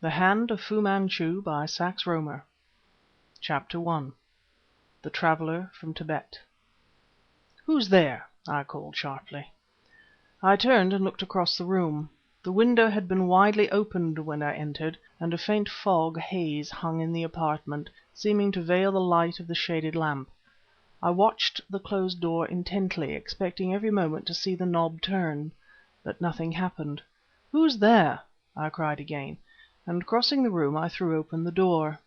The Hand of Fu-Manchu by Sax Rohmer. Chapter 1. The Traveler from Tibet. "Who's there?" I called sharply. I turned and looked across the room. The window had been widely opened when I entered, and a faint fog haze hung in the apartment, seeming to veil the light of the shaded lamp. I watched the closed door intently, expecting every moment to see the knob turn. But nothing happened. "Who's there?" I cried again, and crossing the room I threw open the door.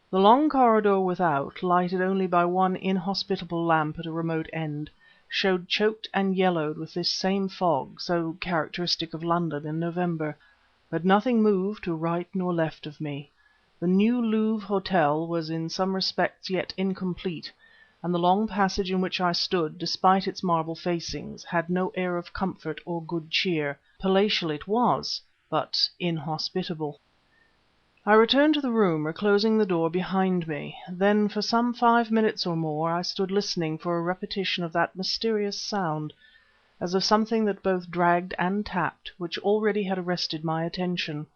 The long corridor without, lighted only by one inhospitable lamp at a remote end, showed choked and yellowed with this same fog, so characteristic of London in November. But nothing moved to right nor left of me. The New Louvre Hotel was in some respects yet incomplete, and the long passage in which I stood, despite its marble facings, had no air of comfort or good cheer. Palatial it was, but inhospitable. I returned to the room, reclosing the door behind me. Then for some 5 minutes or more I stood listening for a repetition of that mysterious sound, as of something that both dragged and tapped, which already had arrested my attention.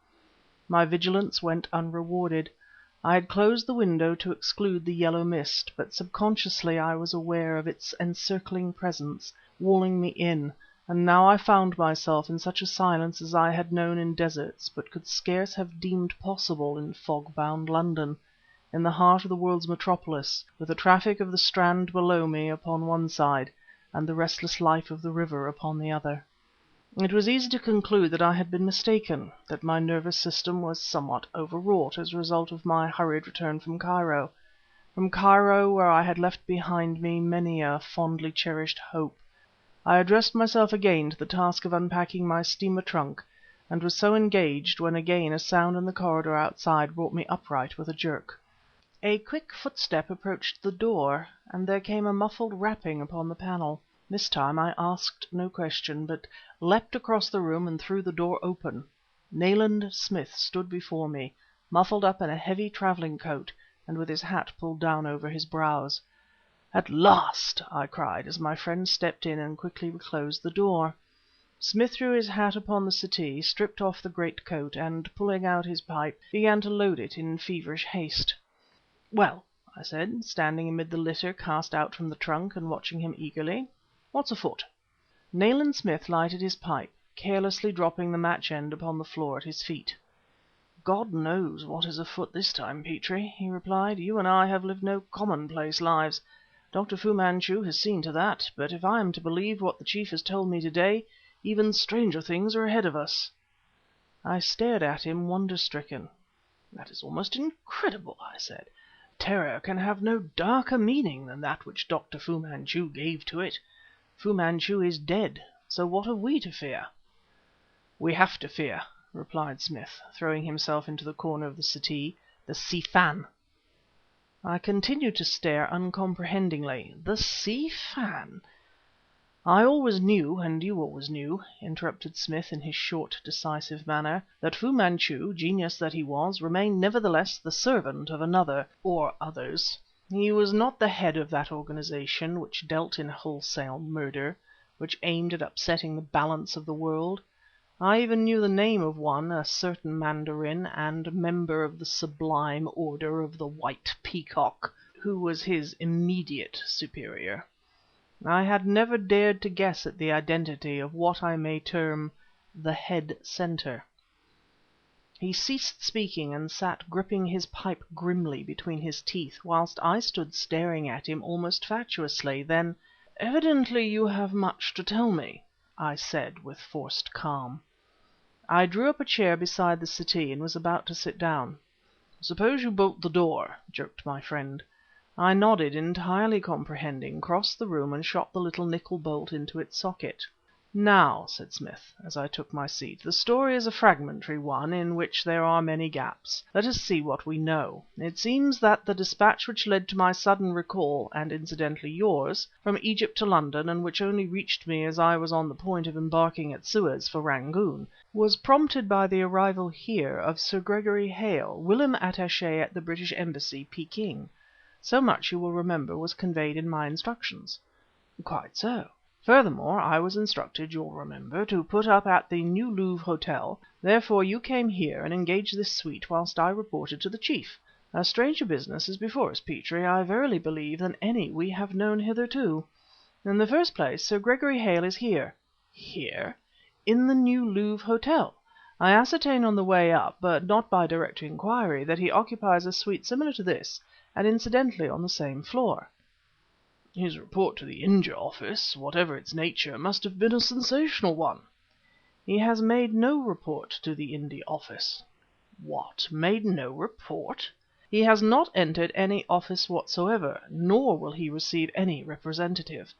My vigilance went unrewarded. I had closed the window to exclude the yellow mist, but subconsciously I was aware of its encircling presence, walling me in, and now I found myself in such a silence as I had known in deserts, but could scarce have deemed possible in fog-bound London, in the heart of the world's metropolis, with the traffic of the Strand below me upon one side, and the restless life of the river upon the other. It was easy to conclude that I had been mistaken, that my nervous system was somewhat overwrought as a result of my hurried return from Cairo, where I had left behind me many a fondly cherished hope. I addressed myself again to the task of unpacking my steamer trunk, and was so engaged when again a sound in the corridor outside brought me upright with a jerk. A quick footstep approached the door, and there came a muffled rapping upon the panel. This time I asked no question, but leapt across the room and threw the door open. Nayland Smith stood before me, muffled up in a heavy traveling coat, and with his hat pulled down over his brows. "At last!" I cried, as my friend stepped in and quickly reclosed the door. Smith threw his hat upon the settee, stripped off the greatcoat, and, pulling out his pipe, began to load it in feverish haste. "Well," I said, standing amid the litter cast out from the trunk, and watching him eagerly, "what's afoot?" Nayland Smith lighted his pipe, carelessly dropping the match end upon the floor at his feet. "God knows what is afoot this time, Petrie," he replied. "You and I have lived no commonplace lives. Dr. Fu-Manchu has seen to that, but if I am to believe what the chief has told me to-day, even stranger things are ahead of us." I stared at him, wonder-stricken. "That is almost incredible," I said. "Terror can have no darker meaning than that which Dr. Fu-Manchu gave to it. Fu-Manchu is dead, so what have we to fear?" "We have to fear," replied Smith, throwing himself into the corner of the settee, "the Si-Fan." I continued to stare uncomprehendingly. "The Si-Fan?" "I always knew, and you always knew," interrupted Smith in his short, decisive manner, "that Fu-Manchu, genius that he was, remained nevertheless the servant of another, or others. He was not the head of that organization which dealt in wholesale murder, which aimed at upsetting the balance of the world. I even knew the name of one, a certain mandarin, and member of the sublime order of the White Peacock, who was his immediate superior. I had never dared to guess at the identity of what I may term the head center." He ceased speaking and sat gripping his pipe grimly between his teeth, whilst I stood staring at him almost fatuously. Then "Evidently you have much to tell me," I said with forced calm. I drew up a chair beside the settee, and was about to sit down. "Suppose you bolt the door," jerked my friend. I nodded, entirely comprehending, crossed the room, and shot the little nickel bolt into its socket. "Now," said Smith, as I took my seat, "the story is a fragmentary one, in which there are many gaps. Let us see what we know. It seems that the despatch which led to my sudden recall, and incidentally yours, from Egypt to London, and which only reached me as I was on the point of embarking at Suez for Rangoon, was prompted by the arrival here of Sir Gregory Hale, whilom attaché at the British Embassy, Peking. So much, you will remember, was conveyed in my instructions." "Quite so." Furthermore, I was instructed, you'll remember, to put up at the New Louvre Hotel, therefore you came here and engaged this suite whilst I reported to the chief. A stranger business is before us, Petrie, I verily believe, than any we have known hitherto. In the first place, Sir Gregory Hale is here." "Here?" "In the New Louvre Hotel. I ascertained on the way up, but not by direct inquiry, that he occupies a suite similar to this, and incidentally on the same floor." "His report to the India Office, whatever its nature, must have been a sensational one." "He has made no report to the India Office." "What, made no report?" "He has not entered any office whatsoever, nor will he receive any representative.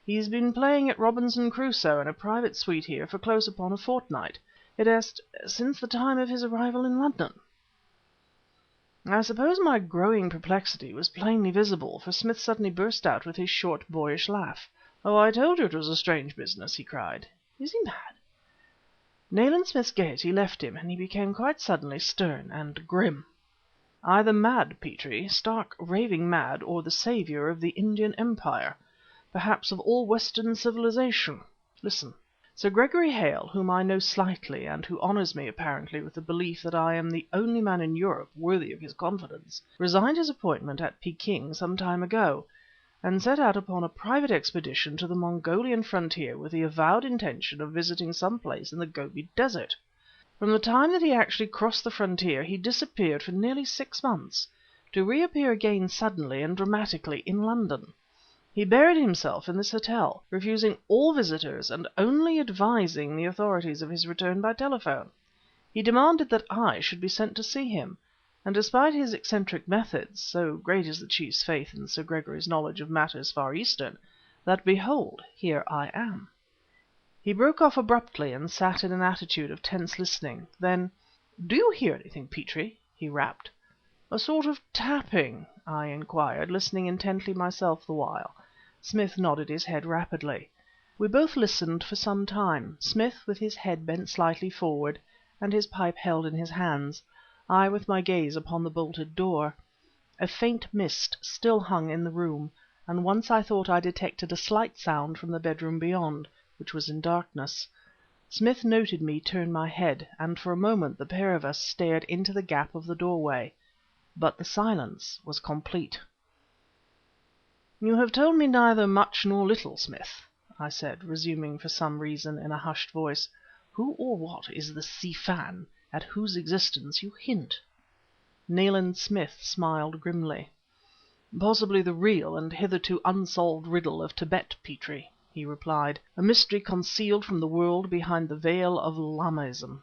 He's been playing at Robinson Crusoe in a private suite here for close upon a fortnight, i.e., since the time of his arrival in London." I suppose my growing perplexity was plainly visible, for Smith suddenly burst out with his short, boyish laugh. "Oh, I told you it was a strange business!" he cried. "Is he mad?" Nayland Smith's gaiety left him, and he became quite suddenly stern and grim. "Either mad, Petrie, stark, raving mad, or the saviour of the Indian Empire, perhaps of all Western civilization. Listen. Sir Gregory Hale, whom I know slightly, and who honors me apparently with the belief that I am the only man in Europe worthy of his confidence, resigned his appointment at Peking some time ago, and set out upon a private expedition to the Mongolian frontier with the avowed intention of visiting some place in the Gobi Desert. From the time that he actually crossed the frontier he disappeared for nearly 6 months, to reappear again suddenly and dramatically in London. He buried himself in this hotel, refusing all visitors and only advising the authorities of his return by telephone. He demanded that I should be sent to see him, and despite his eccentric methods, so great is the chief's faith in Sir Gregory's knowledge of matters Far Eastern, that behold, here I am." He broke off abruptly and sat in an attitude of tense listening. Then: "Do you hear anything, Petrie?" he rapped. "A sort of tapping?" I inquired, listening intently myself the while. Smith nodded his head rapidly. We both listened for some time, Smith with his head bent slightly forward, and his pipe held in his hands, I with my gaze upon the bolted door. A faint mist still hung in the room, and once I thought I detected a slight sound from the bedroom beyond, which was in darkness. Smith noted me turn my head, and for a moment the pair of us stared into the gap of the doorway. But the silence was complete. "You have told me neither much nor little, Smith," I said, resuming for some reason in a hushed voice. "Who or what is the Si Fan at whose existence you hint?" Nayland Smith smiled grimly. "Possibly the real and hitherto unsolved riddle of Tibet, Petrie," he replied, "a mystery concealed from the world behind the veil of Lamaism."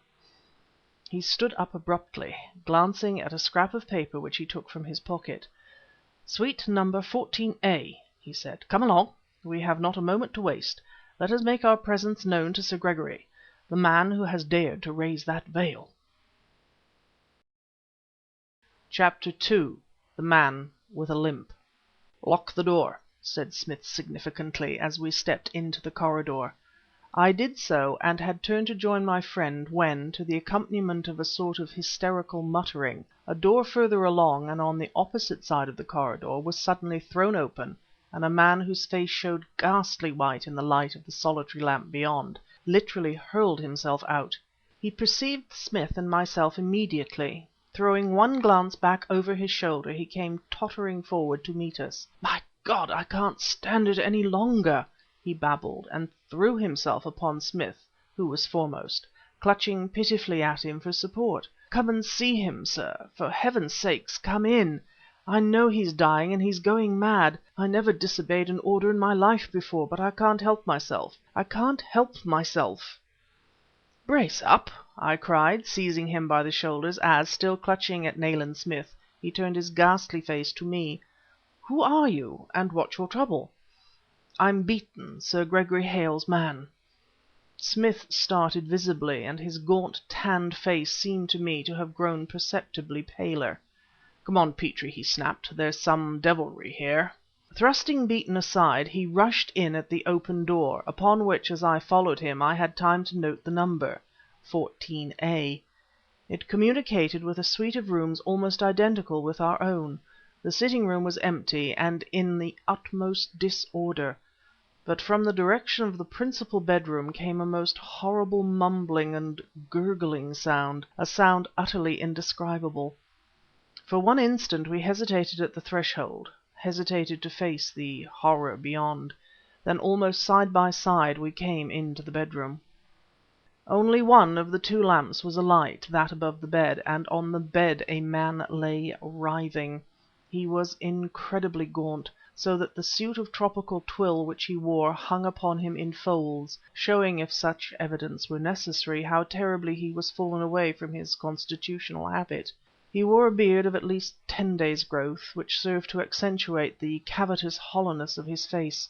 He stood up abruptly, glancing at a scrap of paper which he took from his pocket. "Suite number 14A," he said. "Come along. We have not a moment to waste. Let us make our presence known to Sir Gregory, the man who has dared to raise that veil." Chapter 2: The Man with a Limp. "Lock the door," said Smith significantly, as we stepped into the corridor. I did so, and had turned to join my friend, when, to the accompaniment of a sort of hysterical muttering, a door further along and on the opposite side of the corridor was suddenly thrown open, and a man whose face showed ghastly white in the light of the solitary lamp beyond, literally hurled himself out. He perceived Smith and myself immediately. Throwing one glance back over his shoulder, he came tottering forward to meet us. "My God, I can't stand it any longer!" he babbled, and threw himself upon Smith, who was foremost, clutching pitifully at him for support. "Come and see him, sir! For Heaven's sake, come in! I know he's dying, and he's going mad. I never disobeyed an order in my life before, but I can't help myself. I can't help myself!" "Brace up!" I cried, seizing him by the shoulders, as, still clutching at Nayland Smith, he turned his ghastly face to me. "Who are you, and what's your trouble?" "I'm Beeton, Sir Gregory Hale's man." Smith started visibly, and his gaunt, tanned face seemed to me to have grown perceptibly paler. "Come on, Petrie," he snapped. "There's some devilry here." Thrusting Beeton aside, he rushed in at the open door, upon which, as I followed him, I had time to note the number 14A. It communicated with a suite of rooms almost identical with our own. The sitting room was empty, and in the utmost disorder. But from the direction of the principal bedroom came a most horrible mumbling and gurgling sound, a sound utterly indescribable. For one instant we hesitated at the threshold, hesitated to face the horror beyond. Then almost side by side we came into the bedroom. Only one of the two lamps was alight, that above the bed, and on the bed a man lay writhing. He was incredibly gaunt, so that the suit of tropical twill which he wore hung upon him in folds, showing, if such evidence were necessary, how terribly he was fallen away from his constitutional habit. He wore a beard of at least 10 days' growth, which served to accentuate the cavitous hollowness of his face.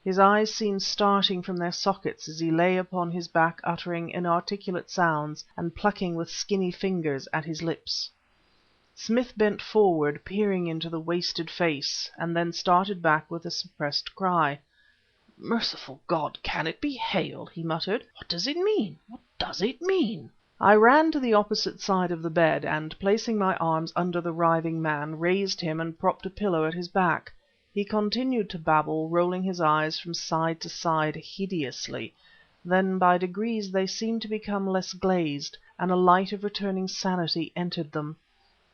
His eyes seemed starting from their sockets as he lay upon his back uttering inarticulate sounds and plucking with skinny fingers at his lips. Smith bent forward, peering into the wasted face, and then started back with a suppressed cry. "Merciful God, can it be Hale?" he muttered. "What does it mean? What does it mean?" I ran to the opposite side of the bed, and placing my arms under the writhing man, raised him and propped a pillow at his back. He continued to babble, rolling his eyes from side to side hideously. Then by degrees they seemed to become less glazed, and a light of returning sanity entered them.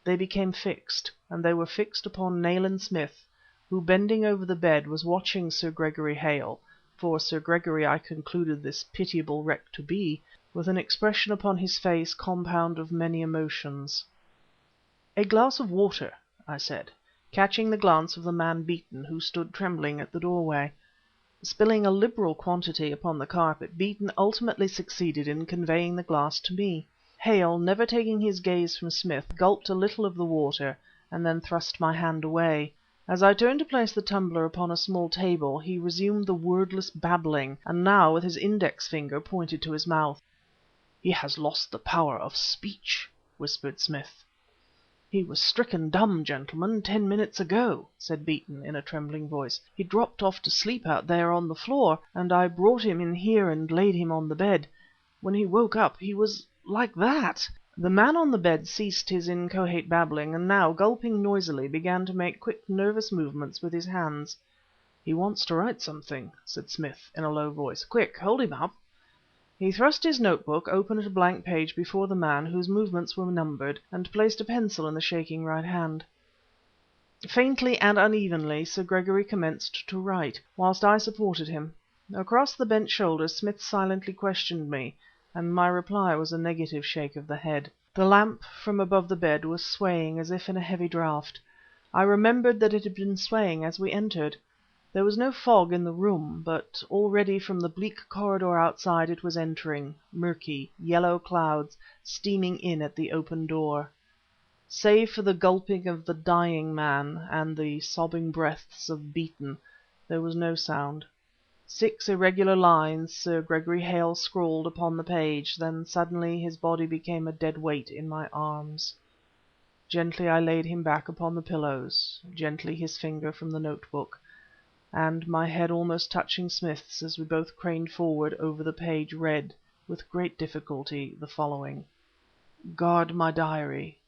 They became fixed, and they were fixed upon Nayland Smith, who, bending over the bed, was watching Sir Gregory Hale, for Sir Gregory I concluded this pitiable wreck to be, with an expression upon his face compound of many emotions. "A glass of water," I said, catching the glance of the man Beeton, who stood trembling at the doorway. Spilling a liberal quantity upon the carpet, Beeton ultimately succeeded in conveying the glass to me. Hale, never taking his gaze from Smith, gulped a little of the water, and then thrust my hand away. As I turned to place the tumbler upon a small table, he resumed the wordless babbling, and now with his index finger pointed to his mouth. "He has lost the power of speech," whispered Smith. "He was stricken dumb, gentlemen, 10 minutes ago," said Beeton in a trembling voice. "He dropped off to sleep out there on the floor, and I brought him in here and laid him on the bed. When he woke up he was like that." The man on the bed ceased his inchoate babbling, and now, gulping noisily, began to make quick nervous movements with his hands. "He wants to write something," said Smith in a low voice. "Quick, hold him up." He thrust his notebook open at a blank page before the man, whose movements were numbered, and placed a pencil in the shaking right hand. Faintly and unevenly Sir Gregory commenced to write, whilst I supported him. Across the bent shoulders Smith silently questioned me, and my reply was a negative shake of the head. The lamp from above the bed was swaying as if in a heavy draught. I remembered that it had been swaying as we entered. There was no fog in the room, but already from the bleak corridor outside it was entering, murky, yellow clouds steaming in at the open door. Save for the gulping of the dying man and the sobbing breaths of Beeton, there was no sound. 6 irregular lines Sir Gregory Hale scrawled upon the page, then suddenly his body became a dead weight in my arms. Gently I laid him back upon the pillows, gently his finger from the notebook, and, my head almost touching Smith's as we both craned forward over the page, read, with great difficulty, the following: "Guard my diary.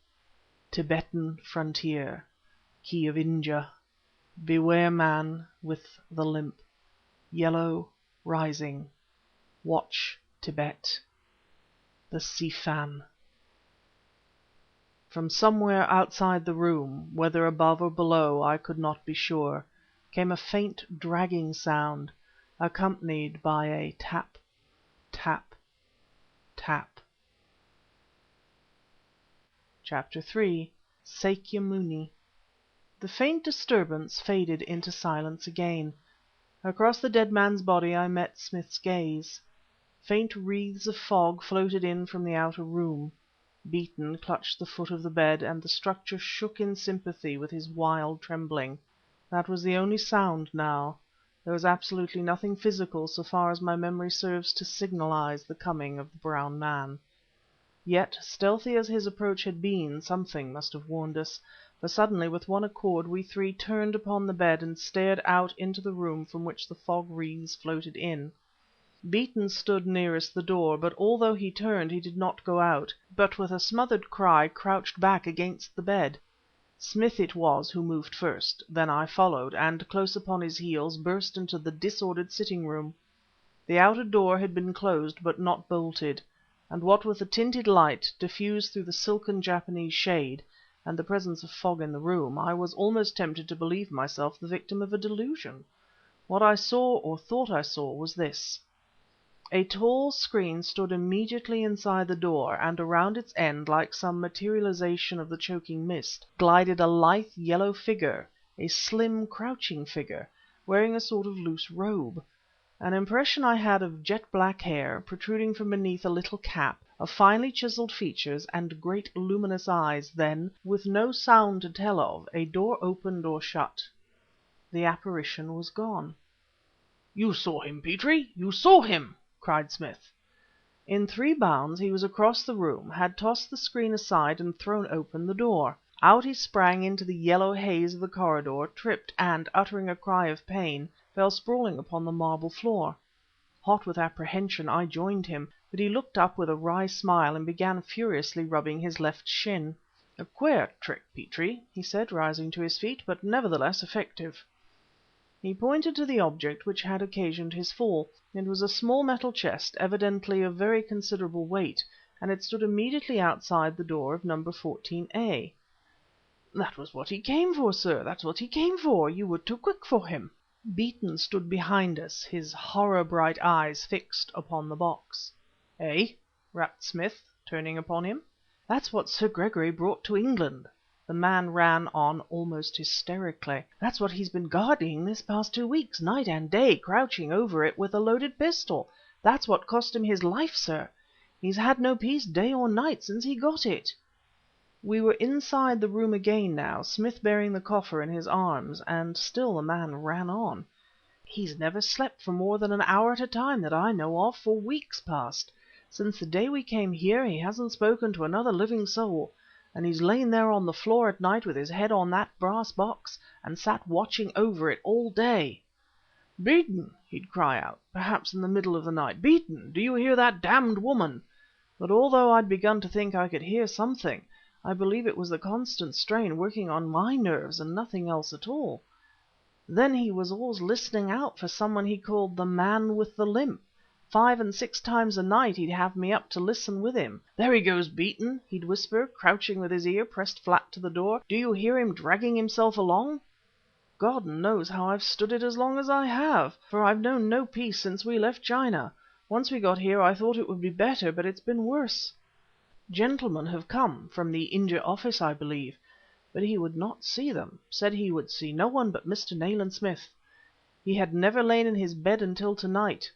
Tibetan frontier. Key of India. Beware man with the limp. Yellow rising. Watch Tibet. The Si Fan." From somewhere outside the room, whether above or below I could not be sure, came a faint dragging sound, accompanied by a tap, tap, tap. Chapter 3. Sakya Muni. The faint disturbance faded into silence again. Across the dead man's body I met Smith's gaze. Faint wreaths of fog floated in from the outer room. Beeton clutched the foot of the bed, and the structure shook in sympathy with his wild trembling. That was the only sound now. There was absolutely nothing physical so far as my memory serves to signalize the coming of the brown man. Yet, stealthy as his approach had been, something must have warned us, for suddenly with one accord we three turned upon the bed and stared out into the room from which the fog wreaths floated in. Beeton stood nearest the door, but although he turned he did not go out, but with a smothered cry crouched back against the bed. Smith it was who moved first, then I followed, and close upon his heels burst into the disordered sitting room. The outer door had been closed but not bolted, and what with the tinted light diffused through the silken Japanese shade, and the presence of fog in the room, I was almost tempted to believe myself the victim of a delusion. What I saw, or thought I saw, was this. A tall screen stood immediately inside the door, and around its end, like some materialization of the choking mist, glided a lithe yellow figure, a slim, crouching figure, wearing a sort of loose robe. An impression I had of jet black hair, protruding from beneath a little cap, of finely chiselled features and great luminous eyes, then, with no sound to tell of, a door opened or shut. The apparition was gone. "You saw him, Petrie! You saw him!" cried Smith. In 3 bounds he was across the room, had tossed the screen aside and thrown open the door. Out he sprang into the yellow haze of the corridor, tripped, and, uttering a cry of pain, fell sprawling upon the marble floor. Hot with apprehension, I joined him, but he looked up with a wry smile and began furiously rubbing his left shin. "A queer trick, Petrie," he said, rising to his feet, "but nevertheless effective." He pointed to the object which had occasioned his fall. It was a small metal chest, evidently of very considerable weight, and it stood immediately outside the door of No. 14A. "That was what he came for, sir, that's what he came for. You were too quick for him." Beeton stood behind us, his horror bright eyes fixed upon the box. "Eh?" rapped Smith, turning upon him. "That's what Sir Gregory brought to England," the man ran on almost hysterically. "That's what he's been guarding this past 2 weeks, night and day, crouching over it with a loaded pistol. That's what cost him his life, sir. He's had no peace day or night since he got it." We were inside the room again now, Smith bearing the coffer in his arms, and still the man ran on. "He's never slept for more than an hour at a time that I know of for weeks past. Since the day we came here he hasn't spoken to another living soul, and he's lain there on the floor at night with his head on that brass box, and sat watching over it all day. "'Beeton!' he'd cry out, perhaps in the middle of the night, 'Beeton, do you hear that damned woman?' But although I'd begun to think I could hear something, I believe it was the constant strain working on my nerves and nothing else at all. Then he was always listening out for someone he called the Man with the Limp. 5 and 6 times a night he'd have me up to listen with him. 'There he goes, Beeton!' he'd whisper, crouching with his ear pressed flat to the door. 'Do you hear him dragging himself along?' God knows how I've stood it as long as I have, for I've known no peace since we left China. Once we got here I thought it would be better, but it's been worse. Gentlemen have come, from the India Office I believe, but he would not see them, said he would see no one but Mr. Nayland Smith. He had never lain in his bed until to-night,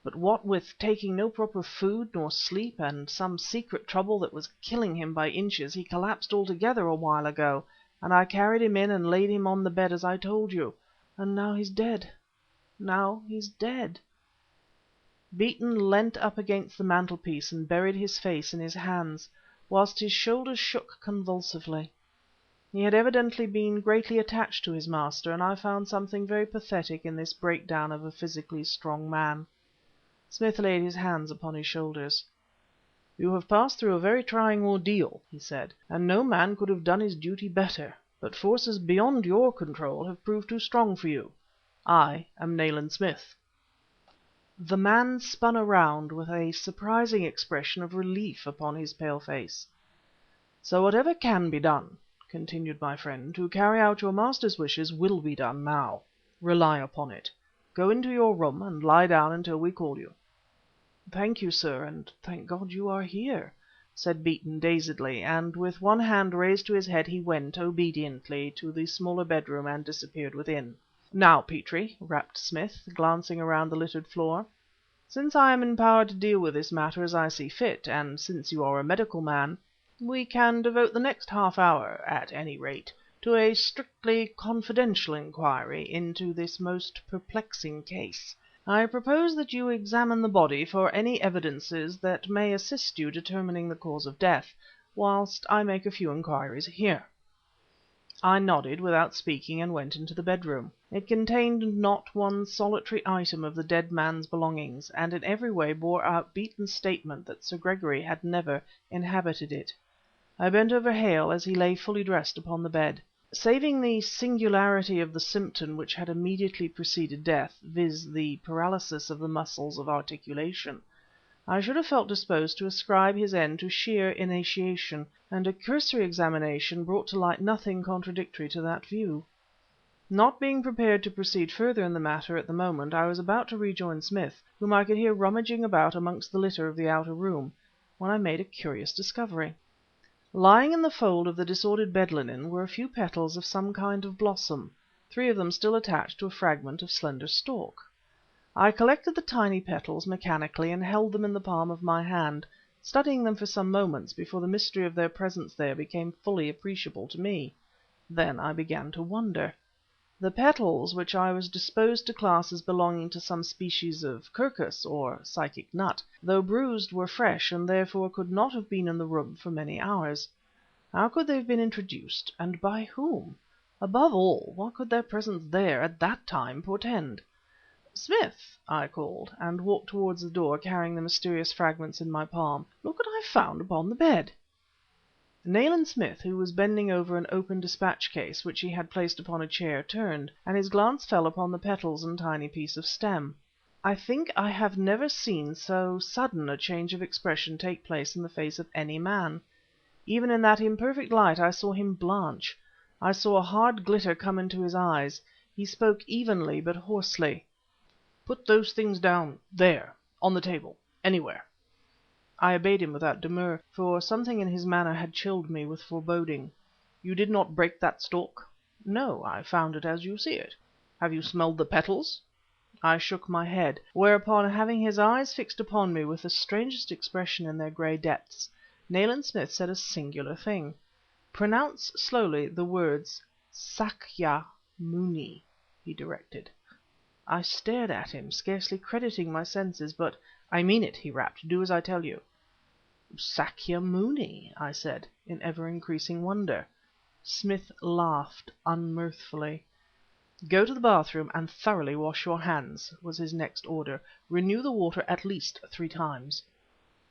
but what with taking no proper food nor sleep, and some secret trouble that was killing him by inches, he collapsed altogether a while ago, and I carried him in and laid him on the bed as I told you, and now he's dead. Now he's dead." Beeton leant up against the mantelpiece and buried his face in his hands, whilst his shoulders shook convulsively. He had evidently been greatly attached to his master, and I found something very pathetic in this breakdown of a physically strong man. Smith laid his hands upon his shoulders. "You have passed through a very trying ordeal," he said, "and no man could have done his duty better, but forces beyond your control have proved too strong for you. I am Nayland Smith." The man spun around with a surprising expression of relief upon his pale face. "So whatever can be done," continued my friend, "to carry out your master's wishes will be done now. Rely upon it. Go into your room and lie down until we call you." "Thank you, sir, and thank God you are here," said Beeton dazedly, and with one hand raised to his head he went, obediently, to the smaller bedroom and disappeared within. "Now, Petrie," rapped Smith, glancing around the littered floor, "since I am empowered to deal with this matter as I see fit, and since you are a medical man, we can devote the next half hour, at any rate, to a strictly confidential inquiry into this most perplexing case. I propose that you examine the body for any evidences that may assist you determining the cause of death, whilst I make a few inquiries here." I nodded without speaking and went into the bedroom. It contained not one solitary item of the dead man's belongings, and in every way bore out Beeton's statement that Sir Gregory had never inhabited it. I bent over Hale as he lay fully dressed upon the bed. Saving the singularity of the symptom which had immediately preceded death, viz., the paralysis of the muscles of articulation, I should have felt disposed to ascribe his end to sheer inanition, and a cursory examination brought to light nothing contradictory to that view. Not being prepared to proceed further in the matter at the moment, I was about to rejoin Smith, whom I could hear rummaging about amongst the litter of the outer room, when I made a curious discovery. Lying in the fold of the disordered bed linen were a few petals of some kind of blossom, 3 of them still attached to a fragment of slender stalk. I collected the tiny petals mechanically and held them in the palm of my hand, studying them for some moments before the mystery of their presence there became fully appreciable to me. Then I began to wonder. The petals, which I was disposed to class as belonging to some species of crocus or psychic nut, though bruised, were fresh and therefore could not have been in the room for many hours. How could they have been introduced, and by whom? Above all, what could their presence there at that time portend? "Smith," I called, and walked towards the door carrying the mysterious fragments in my palm, "look what I have found upon the bed." Nayland Smith, who was bending over an open dispatch case which he had placed upon a chair, turned, and his glance fell upon the petals and tiny piece of stem. I think I have never seen so sudden a change of expression take place in the face of any man. Even in that imperfect light I saw him blanch. I saw a hard glitter come into his eyes. He spoke evenly but hoarsely. "Put those things down there on the table anywhere." I obeyed him without demur, for something in his manner had chilled me with foreboding. "You did not break that stalk?" "No, I found it as you see it." "Have you smelled the petals?" I shook my head, whereupon, having his eyes fixed upon me with the strangest expression in their grey depths, Nayland Smith said a singular thing. "Pronounce slowly the words Sakya Muni," he directed. I stared at him, scarcely crediting my senses, but "I mean it," he rapped. "Do as I tell you." "Sakya Muni," I said, in ever increasing wonder. Smith laughed unmirthfully. "Go to the bathroom and thoroughly wash your hands," was his next order. "Renew the water at least 3 times."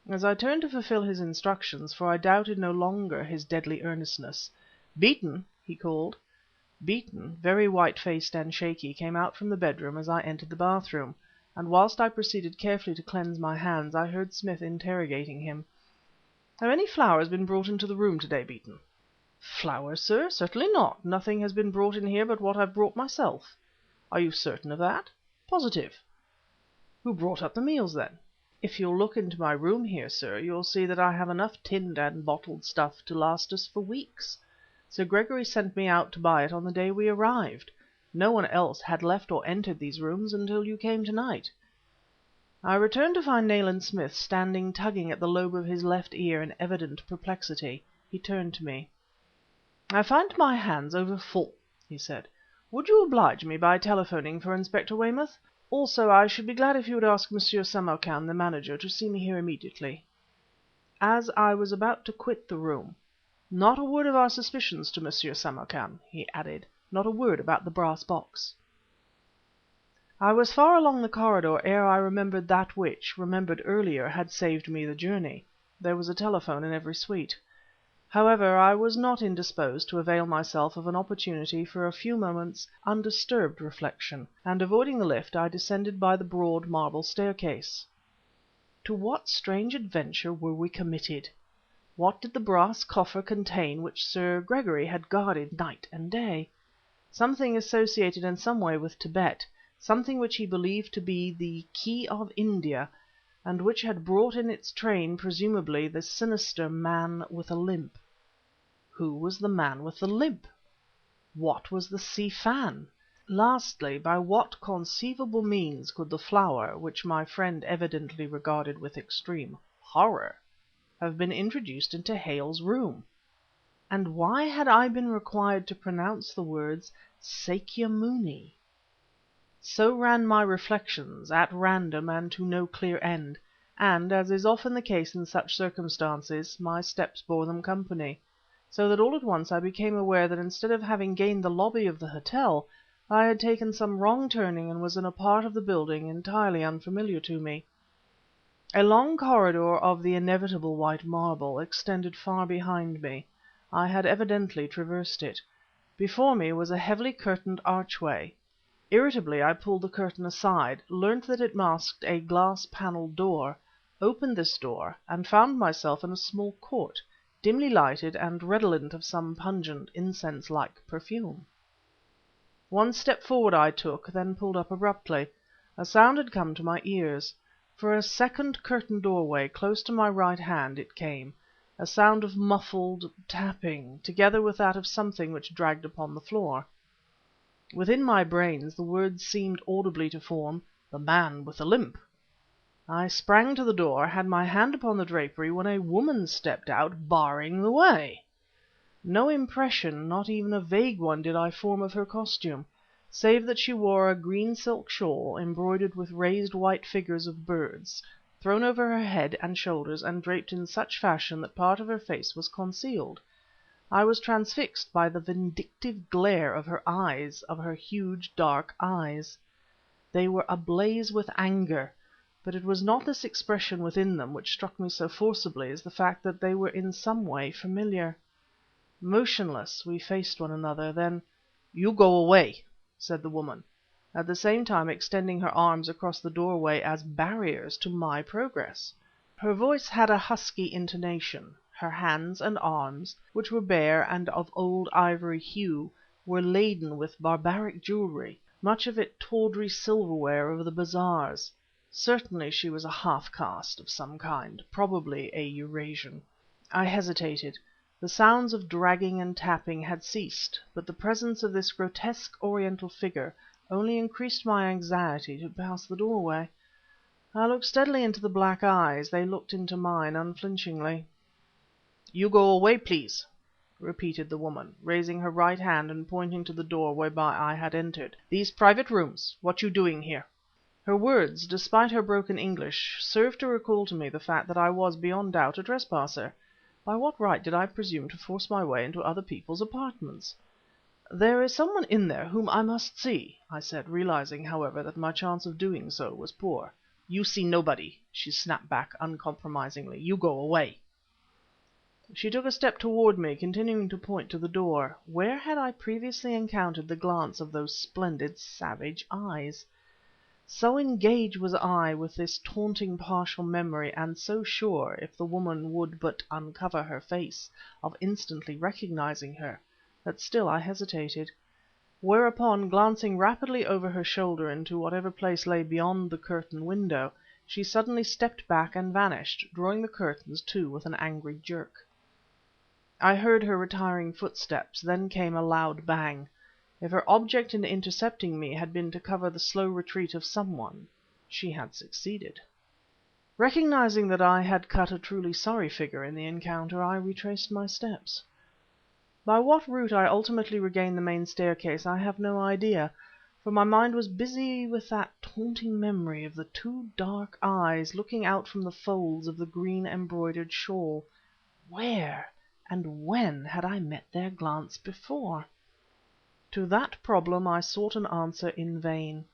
As I turned to fulfill his instructions, for I doubted no longer his deadly earnestness, "Beeton!" he called. Beeton, very white-faced and shaky, came out from the bedroom as I entered the bathroom, and whilst I proceeded carefully to cleanse my hands, I heard Smith interrogating him. "Have any flowers been brought into the room to-day, Beeton?" "Flowers, sir? Certainly not. Nothing has been brought in here but what I've brought myself." "Are you certain of that?" "Positive." "Who brought up the meals, then?" "If you'll look into my room here, sir, you'll see that I have enough tinned and bottled stuff to last us for weeks. Sir Gregory sent me out to buy it on the day we arrived. No one else had left or entered these rooms until you came to-night." I returned to find Nayland Smith standing tugging at the lobe of his left ear in evident perplexity. He turned to me. "I find my hands over full," he said. "Would you oblige me by telephoning for Inspector Weymouth? Also, I should be glad if you would ask Monsieur Samarkan, the manager, to see me here immediately." As I was about to quit the room, "Not a word of our suspicions to Monsieur Samarkan," he added. "Not a word about the brass box." I was far along the corridor ere I remembered that which, remembered earlier, had saved me the journey. There was a telephone in every suite. However, I was not indisposed to avail myself of an opportunity for a few moments' undisturbed reflection, and avoiding the lift, I descended by the broad marble staircase. To what strange adventure were we committed? What did the brass coffer contain which Sir Gregory had guarded night and day? Something associated in some way with Tibet, something which he believed to be the key of India, and which had brought in its train, presumably, the sinister man with a limp. Who was the man with the limp? What was the Si Fan? Lastly, by what conceivable means could the flower, which my friend evidently regarded with extreme horror, have been introduced into Hale's room? And why had I been required to pronounce the words Sakya Muni? So ran my reflections, at random and to no clear end, and, as is often the case in such circumstances, my steps bore them company, so that all at once I became aware that instead of having gained the lobby of the hotel, I had taken some wrong turning and was in a part of the building entirely unfamiliar to me. A long corridor of the inevitable white marble extended far behind me. I had evidently traversed it. Before me was a heavily curtained archway. Irritably I pulled the curtain aside, learnt that it masked a glass panelled door, opened this door, and found myself in a small court, dimly lighted and redolent of some pungent, incense-like perfume. One step forward I took, then pulled up abruptly. A sound had come to my ears. For a second curtained doorway, close to my right hand, it came, a sound of muffled tapping, together with that of something which dragged upon the floor. Within my brains the words seemed audibly to form, "The man with the limp." I sprang to the door, had my hand upon the drapery, when a woman stepped out, barring the way. No impression, not even a vague one, did I form of her costume, save that she wore a green silk shawl embroidered with raised white figures of birds, thrown over her head and shoulders and draped in such fashion that part of her face was concealed. I was transfixed by the vindictive glare of her eyes, of her huge, dark eyes. They were ablaze with anger, but it was not this expression within them which struck me so forcibly as the fact that they were in some way familiar. Motionless, we faced one another. Then "You go away," said the woman, at the same time extending her arms across the doorway as barriers to my progress. Her voice had a husky intonation. Her hands and arms, which were bare and of old ivory hue, were laden with barbaric jewelry, much of it tawdry silverware of the bazaars. Certainly she was a half caste of some kind, probably a Eurasian. I hesitated. The sounds of dragging and tapping had ceased, but the presence of this grotesque Oriental figure only increased my anxiety to pass the doorway. I looked steadily into the black eyes. They looked into mine unflinchingly. "You go away, please," repeated the woman, raising her right hand and pointing to the door whereby I had entered. "These private rooms. What you doing here?" Her words, despite her broken English, served to recall to me the fact that I was, beyond doubt, a trespasser. By what right did I presume to force my way into other people's apartments? "There is someone in there whom I must see," I said, realizing, however, that my chance of doing so was poor. "You see nobody," she snapped back uncompromisingly. "You go away." She took a step toward me, continuing to point to the door. Where had I previously encountered the glance of those splendid, savage eyes? So engaged was I with this taunting partial memory, and so sure, if the woman would but uncover her face, of instantly recognizing her, that still I hesitated. Whereupon, glancing rapidly over her shoulder into whatever place lay beyond the curtained window, she suddenly stepped back and vanished, drawing the curtains to with an angry jerk. I heard her retiring footsteps, then came a loud bang. If her object in intercepting me had been to cover the slow retreat of someone, she had succeeded. Recognizing that I had cut a truly sorry figure in the encounter, I retraced my steps. By what route I ultimately regained the main staircase I have no idea, for my mind was busy with that taunting memory of the two dark eyes looking out from the folds of the green embroidered shawl. Where and when had I met their glance before? To that problem I sought an answer in vain.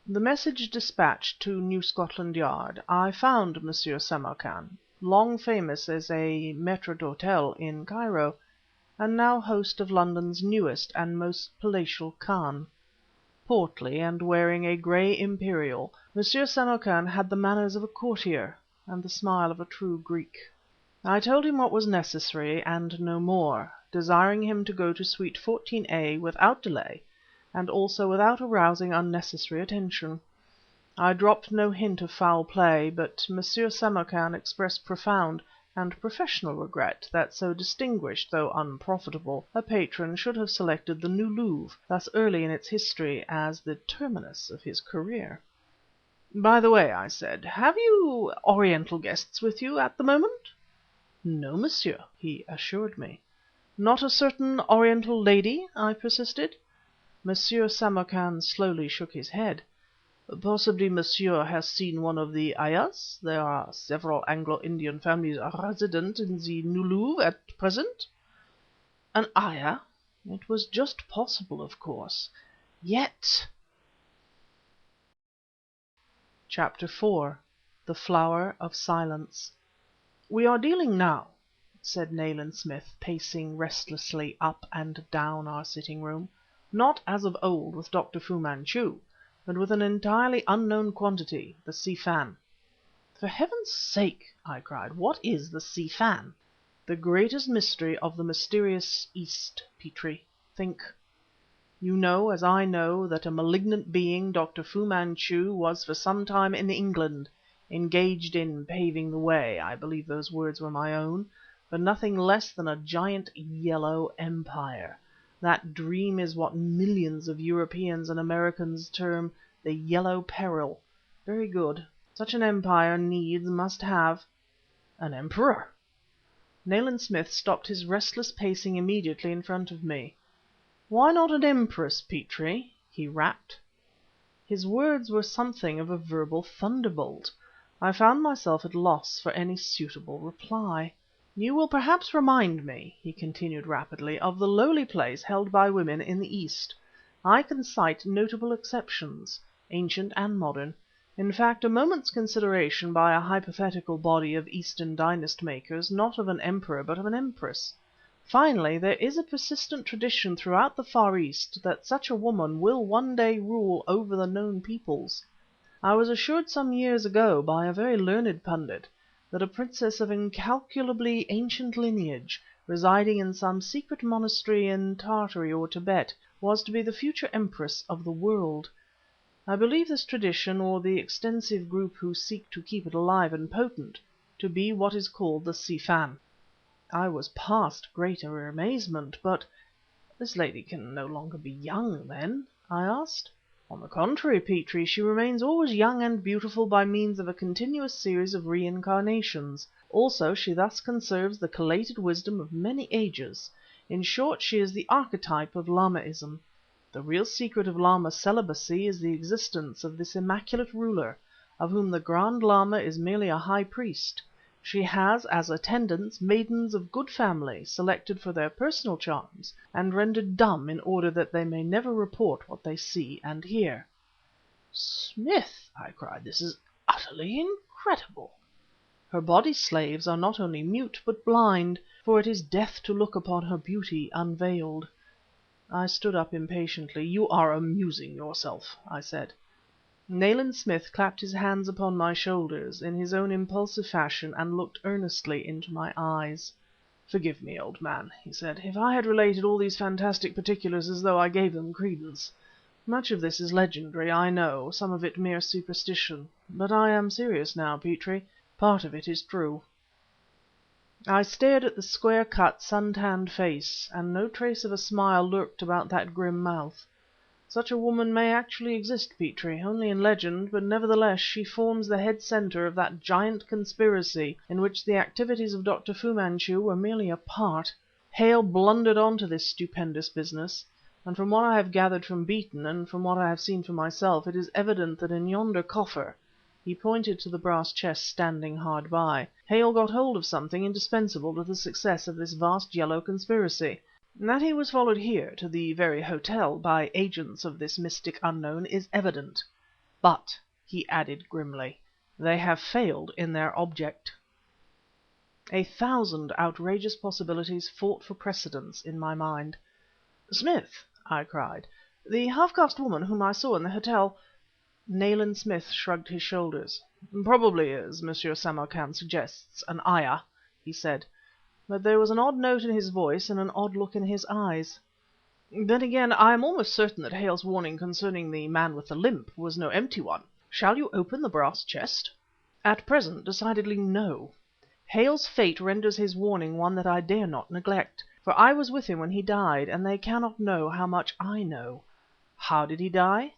The message dispatched to New Scotland Yard, I found M. Samarkan, long famous as a maître d'hôtel in Cairo, and now host of London's newest and most palatial khan. Portly, and wearing a grey imperial, M. Samarkan had the manners of a courtier, and the smile of a true Greek. I told him what was necessary and no more, desiring him to go to suite 14A without delay, and also without arousing unnecessary attention. I dropped no hint of foul play, but M. Samarkan expressed profound and professional regret that so distinguished, though unprofitable, a patron should have selected the New Louvre thus early in its history as the terminus of his career. "By the way," I said, "have you Oriental guests with you at the moment?" "No, monsieur," he assured me. "Not a certain Oriental lady?" I persisted. M. Samarkan slowly shook his head. "Possibly monsieur has seen one of the ayahs? There are several Anglo-Indian families resident in the New Louvre at present." An ayah? It was just possible, of course. Yet... Chapter 4. The Flower of Silence. "We are dealing now," said Nayland Smith, pacing restlessly up and down our sitting room, "not as of old with Dr. Fu-Manchu, but with an entirely unknown quantity, the Si Fan." "For heaven's sake," I cried, "what is the Si Fan?" "The greatest mystery of the mysterious East, Petrie. Think. You know, as I know, that a malignant being, Dr. Fu-Manchu, was for some time in England, engaged in paving the way I believe those words were my own for nothing less than a giant yellow empire. That dream is what millions of Europeans and Americans term the Yellow Peril. Very good. Such an empire needs, must have an emperor!" Nayland Smith stopped his restless pacing immediately in front of me. "Why not an empress, Petrie?" he rapped. His words were something of a verbal thunderbolt. I found myself at loss for any suitable reply. "You will perhaps remind me," he continued rapidly, "of the lowly place held by women in the East. I can cite notable exceptions, ancient and modern. In fact, a moment's consideration by a hypothetical body of Eastern dynast makers, not of an emperor but of an empress. Finally, there is a persistent tradition throughout the Far East that such a woman will one day rule over the known peoples. I was assured some years ago by a very learned pundit that a princess of incalculably ancient lineage, residing in some secret monastery in Tartary or Tibet, was to be the future empress of the world. I believe this tradition, or the extensive group who seek to keep it alive and potent, to be what is called the Si Fan." I was past greater amazement. "But this lady can no longer be young, then?" I asked. "On the contrary, Petrie, she remains always young and beautiful by means of a continuous series of reincarnations. Also she thus conserves the collated wisdom of many ages. In short, she is the archetype of Lamaism. The real secret of Lama celibacy is the existence of this immaculate ruler, of whom the Grand Lama is merely a high priest. She has as attendants maidens of good family, selected for their personal charms, and rendered dumb in order that they may never report what they see and hear." "Smith," I cried, "this is utterly incredible!" "Her body slaves are not only mute, but blind, for it is death to look upon her beauty unveiled." I stood up impatiently. "You are amusing yourself," I said. Nayland Smith clapped his hands upon my shoulders, in his own impulsive fashion, and looked earnestly into my eyes. "Forgive me, old man," he said, "if I had related all these fantastic particulars as though I gave them credence. Much of this is legendary, I know, some of it mere superstition. But I am serious now, Petrie. Part of it is true." I stared at the square-cut, sun-tanned face, and no trace of a smile lurked about that grim mouth. Such a woman may actually exist, Petrie, only in legend, but nevertheless she forms the head centre of that giant conspiracy in which the activities of Dr. Fu-Manchu were merely a part. Hale blundered on to this stupendous business, and from what I have gathered from Beeton, and from what I have seen for myself, it is evident that in yonder coffer" he pointed to the brass chest standing hard by "Hale got hold of something indispensable to the success of this vast yellow conspiracy. That he was followed here, to the very hotel, by agents of this mystic unknown is evident. But," he added grimly, "they have failed in their object." A thousand outrageous possibilities fought for precedence in my mind. "Smith," I cried, "the half-caste woman whom I saw in the hotel—" Nayland Smith shrugged his shoulders. "Probably is, Monsieur Samarkan suggests, an ayah," he said. But there was an odd note in his voice and an odd look in his eyes. "Then again, I am almost certain that Hale's warning concerning the man with the limp was no empty one. Shall you open the brass chest?" "At present, decidedly no. Hale's fate renders his warning one that I dare not neglect. For I was with him when he died, and they cannot know how much I know. How did he die?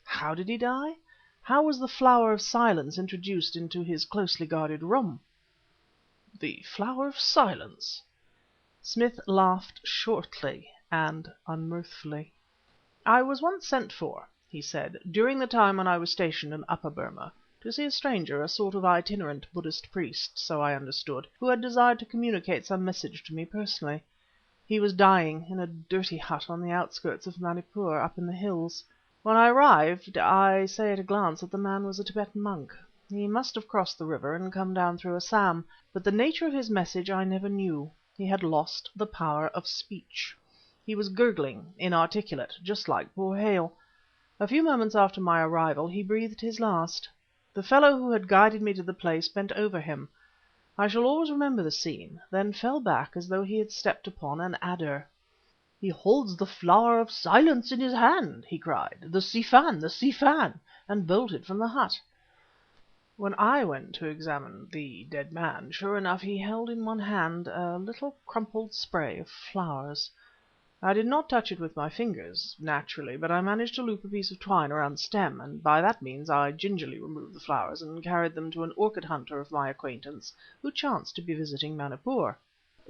How did he die? How was the Flower of Silence introduced into his closely guarded room?" "The Flower of Silence?" Smith laughed shortly and unmirthfully. "I was once sent for," he said, "during the time when I was stationed in Upper Burma, to see a stranger, a sort of itinerant Buddhist priest, so I understood, who had desired to communicate some message to me personally. He was dying, in a dirty hut on the outskirts of Manipur, up in the hills. When I arrived, I say at a glance that the man was a Tibetan monk. He must have crossed the river and come down through Assam, but the nature of his message I never knew. He had lost the power of speech. He was gurgling, inarticulate, just like poor Hale. A few moments after my arrival he breathed his last. The fellow who had guided me to the place bent over him. I shall always remember the scene, then fell back as though he had stepped upon an adder. "He holds the Flower of Silence in his hand," he cried. "The Si Fan, the Si Fan!" and bolted from the hut. When I went to examine the dead man, sure enough he held in one hand a little crumpled spray of flowers. I did not touch it with my fingers, naturally, but I managed to loop a piece of twine around the stem, and by that means I gingerly removed the flowers and carried them to an orchid hunter of my acquaintance who chanced to be visiting Manipur.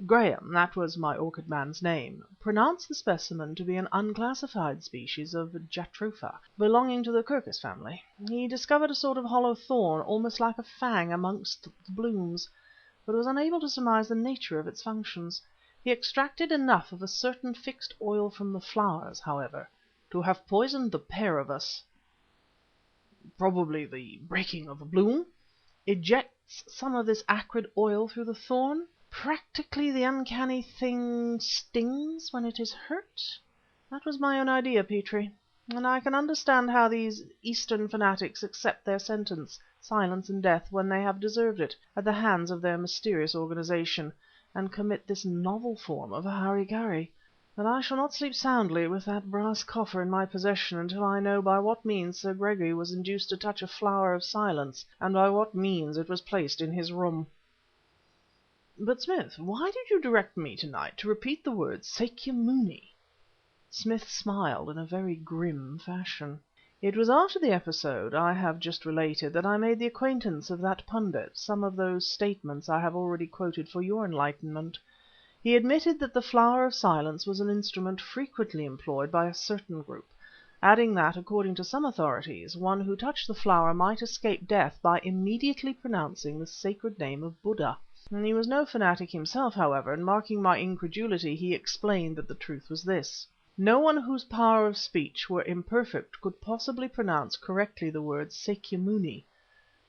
Graham, that was my orchid man's name, pronounced the specimen to be an unclassified species of Jatropha, belonging to the Quercus family. He discovered a sort of hollow thorn, almost like a fang, amongst the blooms, but was unable to surmise the nature of its functions. He extracted enough of a certain fixed oil from the flowers, however, to have poisoned the pair of us. Probably the breaking of a bloom ejects some of this acrid oil through the thorn. Practically the uncanny thing stings when it is hurt. That was my own idea, Petrie, and I can understand how these Eastern fanatics accept their sentence, silence and death, when they have deserved it, at the hands of their mysterious organization, and commit this novel form of hara-kiri. But I shall not sleep soundly with that brass coffer in my possession until I know by what means Sir Gregory was induced to touch a Flower of Silence, and by what means it was placed in his room. But, Smith, why did you direct me to-night to repeat the words Sakya Muni? Smith smiled in a very grim fashion. It was after the episode I have just related that I made the acquaintance of that pundit, some of whose statements I have already quoted for your enlightenment. He admitted that the Flower of Silence was an instrument frequently employed by a certain group, adding that, according to some authorities, one who touched the flower might escape death by immediately pronouncing the sacred name of Buddha. He was no fanatic himself, however, and marking my incredulity, he explained that the truth was this. No one whose power of speech were imperfect could possibly pronounce correctly the word Sakya Muni.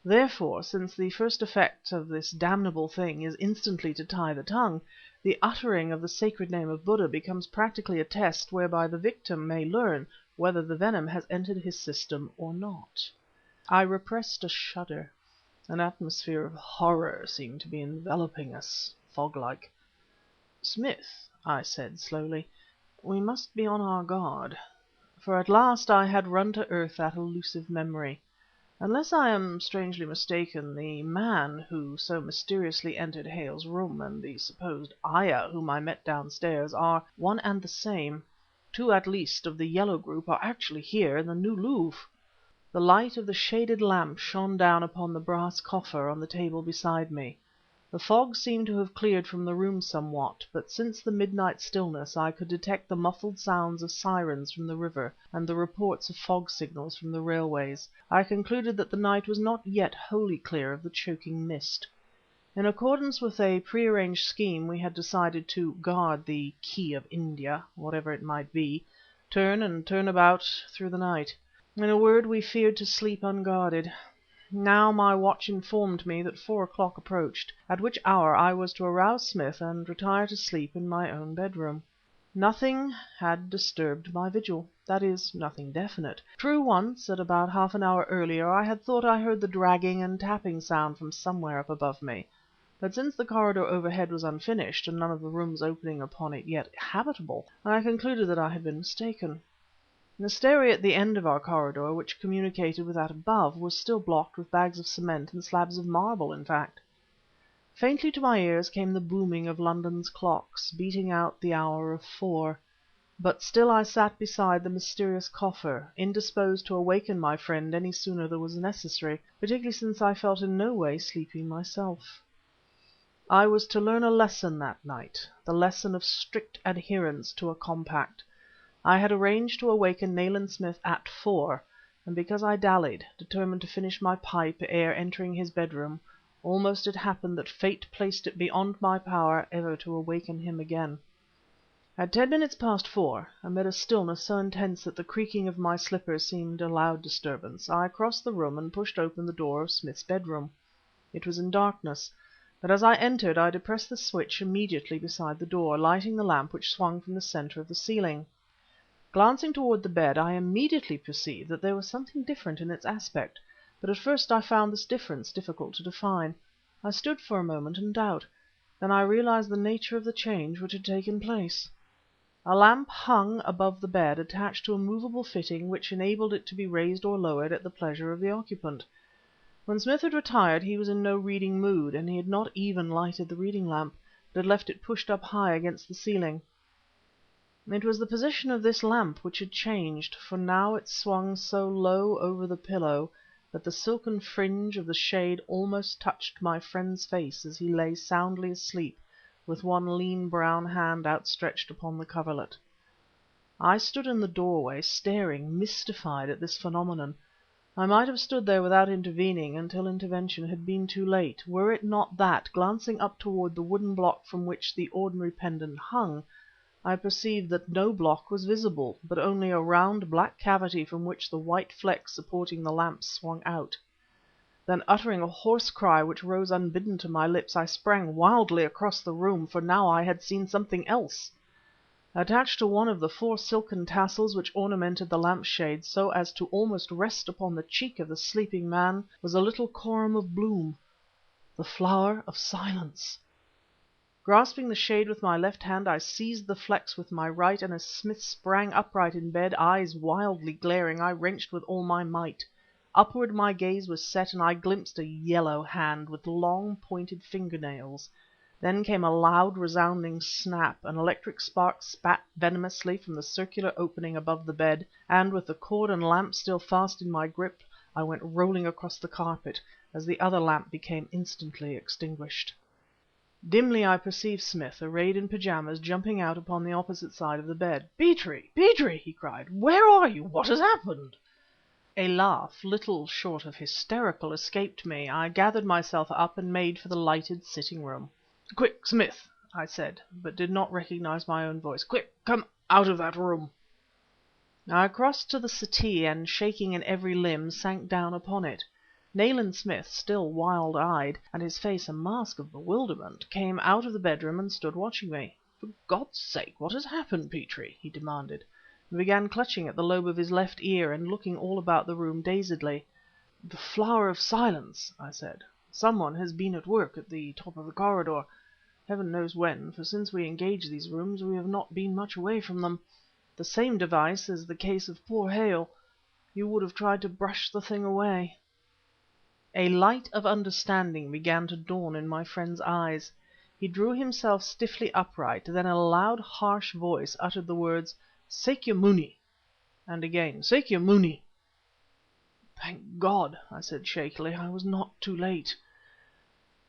Therefore, since the first effect of this damnable thing is instantly to tie the tongue, the uttering of the sacred name of Buddha becomes practically a test whereby the victim may learn whether the venom has entered his system or not. I repressed a shudder. An atmosphere of horror seemed to be enveloping us, fog-like. "Smith," I said slowly, "we must be on our guard." For at last I had run to earth that elusive memory. Unless I am strangely mistaken, the man who so mysteriously entered Hale's room and the supposed ayah whom I met downstairs are one and the same. Two at least of the yellow group are actually here in the New Louvre. The light of the shaded lamp shone down upon the brass coffer on the table beside me. The fog seemed to have cleared from the room somewhat, but since the midnight stillness I could detect the muffled sounds of sirens from the river and the reports of fog signals from the railways. I concluded that the night was not yet wholly clear of the choking mist. In accordance with a prearranged scheme we had decided to guard the Key of India, whatever it might be, turn and turn about through the night. In a word, we feared to sleep unguarded. Now my watch informed me that 4 o'clock approached, at which hour I was to arouse Smith and retire to sleep in my own bedroom. Nothing had disturbed my vigil, that is, nothing definite. True, once, at about half an hour earlier, I had thought I heard the dragging and tapping sound from somewhere up above me, but since the corridor overhead was unfinished and none of the rooms opening upon it yet habitable, I concluded that I had been mistaken. The stairway at the end of our corridor, which communicated with that above, was still blocked with bags of cement and slabs of marble, in fact. Faintly to my ears came the booming of London's clocks, beating out the hour of 4. But still I sat beside the mysterious coffer, indisposed to awaken my friend any sooner than was necessary, particularly since I felt in no way sleepy myself. I was to learn a lesson that night, the lesson of strict adherence to a compact. I had arranged to awaken Nayland Smith at 4, and because I dallied, determined to finish my pipe ere entering his bedroom, almost it happened that fate placed it beyond my power ever to awaken him again. At 4 minutes past 4, amid a stillness so intense that the creaking of my slippers seemed a loud disturbance, I crossed the room and pushed open the door of Smith's bedroom. It was in darkness, but as I entered I depressed the switch immediately beside the door, lighting the lamp which swung from the center of the ceiling. Glancing toward the bed, I immediately perceived that there was something different in its aspect, but at first I found this difference difficult to define. I stood for a moment in doubt. Then I realized the nature of the change which had taken place. A lamp hung above the bed, attached to a movable fitting which enabled it to be raised or lowered at the pleasure of the occupant. When Smith had retired he was in no reading mood, and he had not even lighted the reading lamp, but had left it pushed up high against the ceiling. It was the position of this lamp which had changed, for now it swung so low over the pillow that the silken fringe of the shade almost touched my friend's face as he lay soundly asleep with one lean brown hand outstretched upon the coverlet. I stood in the doorway, staring, mystified at this phenomenon. I might have stood there without intervening until intervention had been too late, were it not that, glancing up toward the wooden block from which the ordinary pendant hung, I perceived that no block was visible, but only a round black cavity from which the white flex supporting the lamp swung out. Then, uttering a hoarse cry which rose unbidden to my lips, I sprang wildly across the room, for now I had seen something else. Attached to one of the 4 silken tassels which ornamented the lamp shade, so as to almost rest upon the cheek of the sleeping man, was a little corymb of bloom, the flower of silence. Grasping the shade with my left hand, I seized the flex with my right, and as Smith sprang upright in bed, eyes wildly glaring, I wrenched with all my might. Upward my gaze was set, and I glimpsed a yellow hand with long, pointed fingernails. Then came a loud, resounding snap, an electric spark spat venomously from the circular opening above the bed, and with the cord and lamp still fast in my grip, I went rolling across the carpet, as the other lamp became instantly extinguished. Dimly I perceived Smith, arrayed in pyjamas, jumping out upon the opposite side of the bed. "Petrie! Petrie!" he cried. "Where are you? What has happened?" A laugh, little short of hysterical, escaped me. I gathered myself up and made for the lighted sitting room. "Quick, Smith!" I said, but did not recognize my own voice. "Quick, come out of that room!" I crossed to the settee and, shaking in every limb, sank down upon it. Nayland Smith, still wild-eyed, and his face a mask of bewilderment, came out of the bedroom and stood watching me. "For God's sake, what has happened, Petrie?" he demanded, and began clutching at the lobe of his left ear and looking all about the room dazedly. "The Flower of Silence," I said. "Someone has been at work at the top of the corridor. Heaven knows when, for since we engaged these rooms we have not been much away from them. The same device as the case of poor Hale. You would have tried to brush the thing away." A light of understanding began to dawn in my friend's eyes. He drew himself stiffly upright, then in a loud, harsh voice uttered the words "Sakya Muni," and again "Sakya Muni." "Thank God," I said shakily, "I was not too late."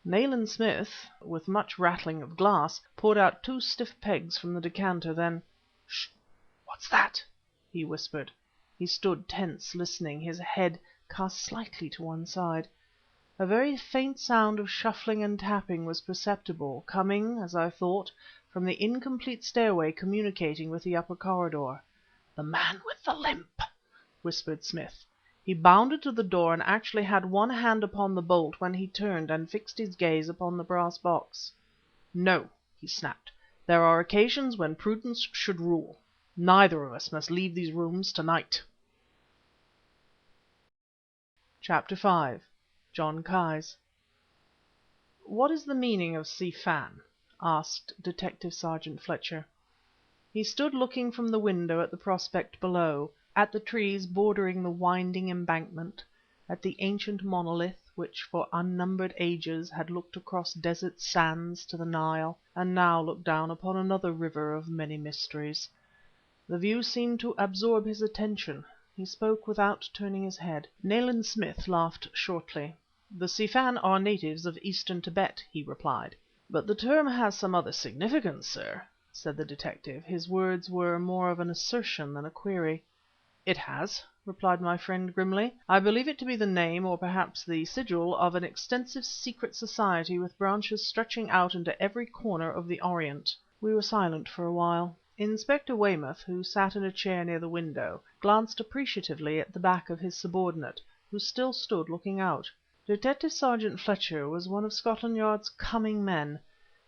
Nayland Smith, with much rattling of glass, poured out 2 stiff pegs from the decanter, then "Sh! What's that?" he whispered. He stood tense, listening, his head cast slightly to one side. A very faint sound of shuffling and tapping was perceptible, coming, as I thought, from the incomplete stairway communicating with the upper corridor. "The man with the limp!" whispered Smith. He bounded to the door and actually had one hand upon the bolt when he turned and fixed his gaze upon the brass box. "No," he snapped. "There are occasions when prudence should rule. Neither of us must leave these rooms to night." Chapter 5. John Ki's. "What is the meaning of Si Fan?" asked Detective Sergeant Fletcher. He stood looking from the window at the prospect below, at the trees bordering the winding embankment, at the ancient monolith which for unnumbered ages had looked across desert sands to the Nile, and now looked down upon another river of many mysteries. The view seemed to absorb his attention. He spoke without turning his head. Nayland Smith laughed shortly. "The Si Fan are natives of eastern Tibet," he replied. "But the term has some other significance, sir," said the detective. His words were more of an assertion than a query. "It has," replied my friend grimly. "I believe it to be the name, or perhaps the sigil, of an extensive secret society with branches stretching out into every corner of the Orient." We were silent for a while. Inspector Weymouth, who sat in a chair near the window, glanced appreciatively at the back of his subordinate, who still stood looking out. Detective Sergeant Fletcher was one of Scotland Yard's coming men.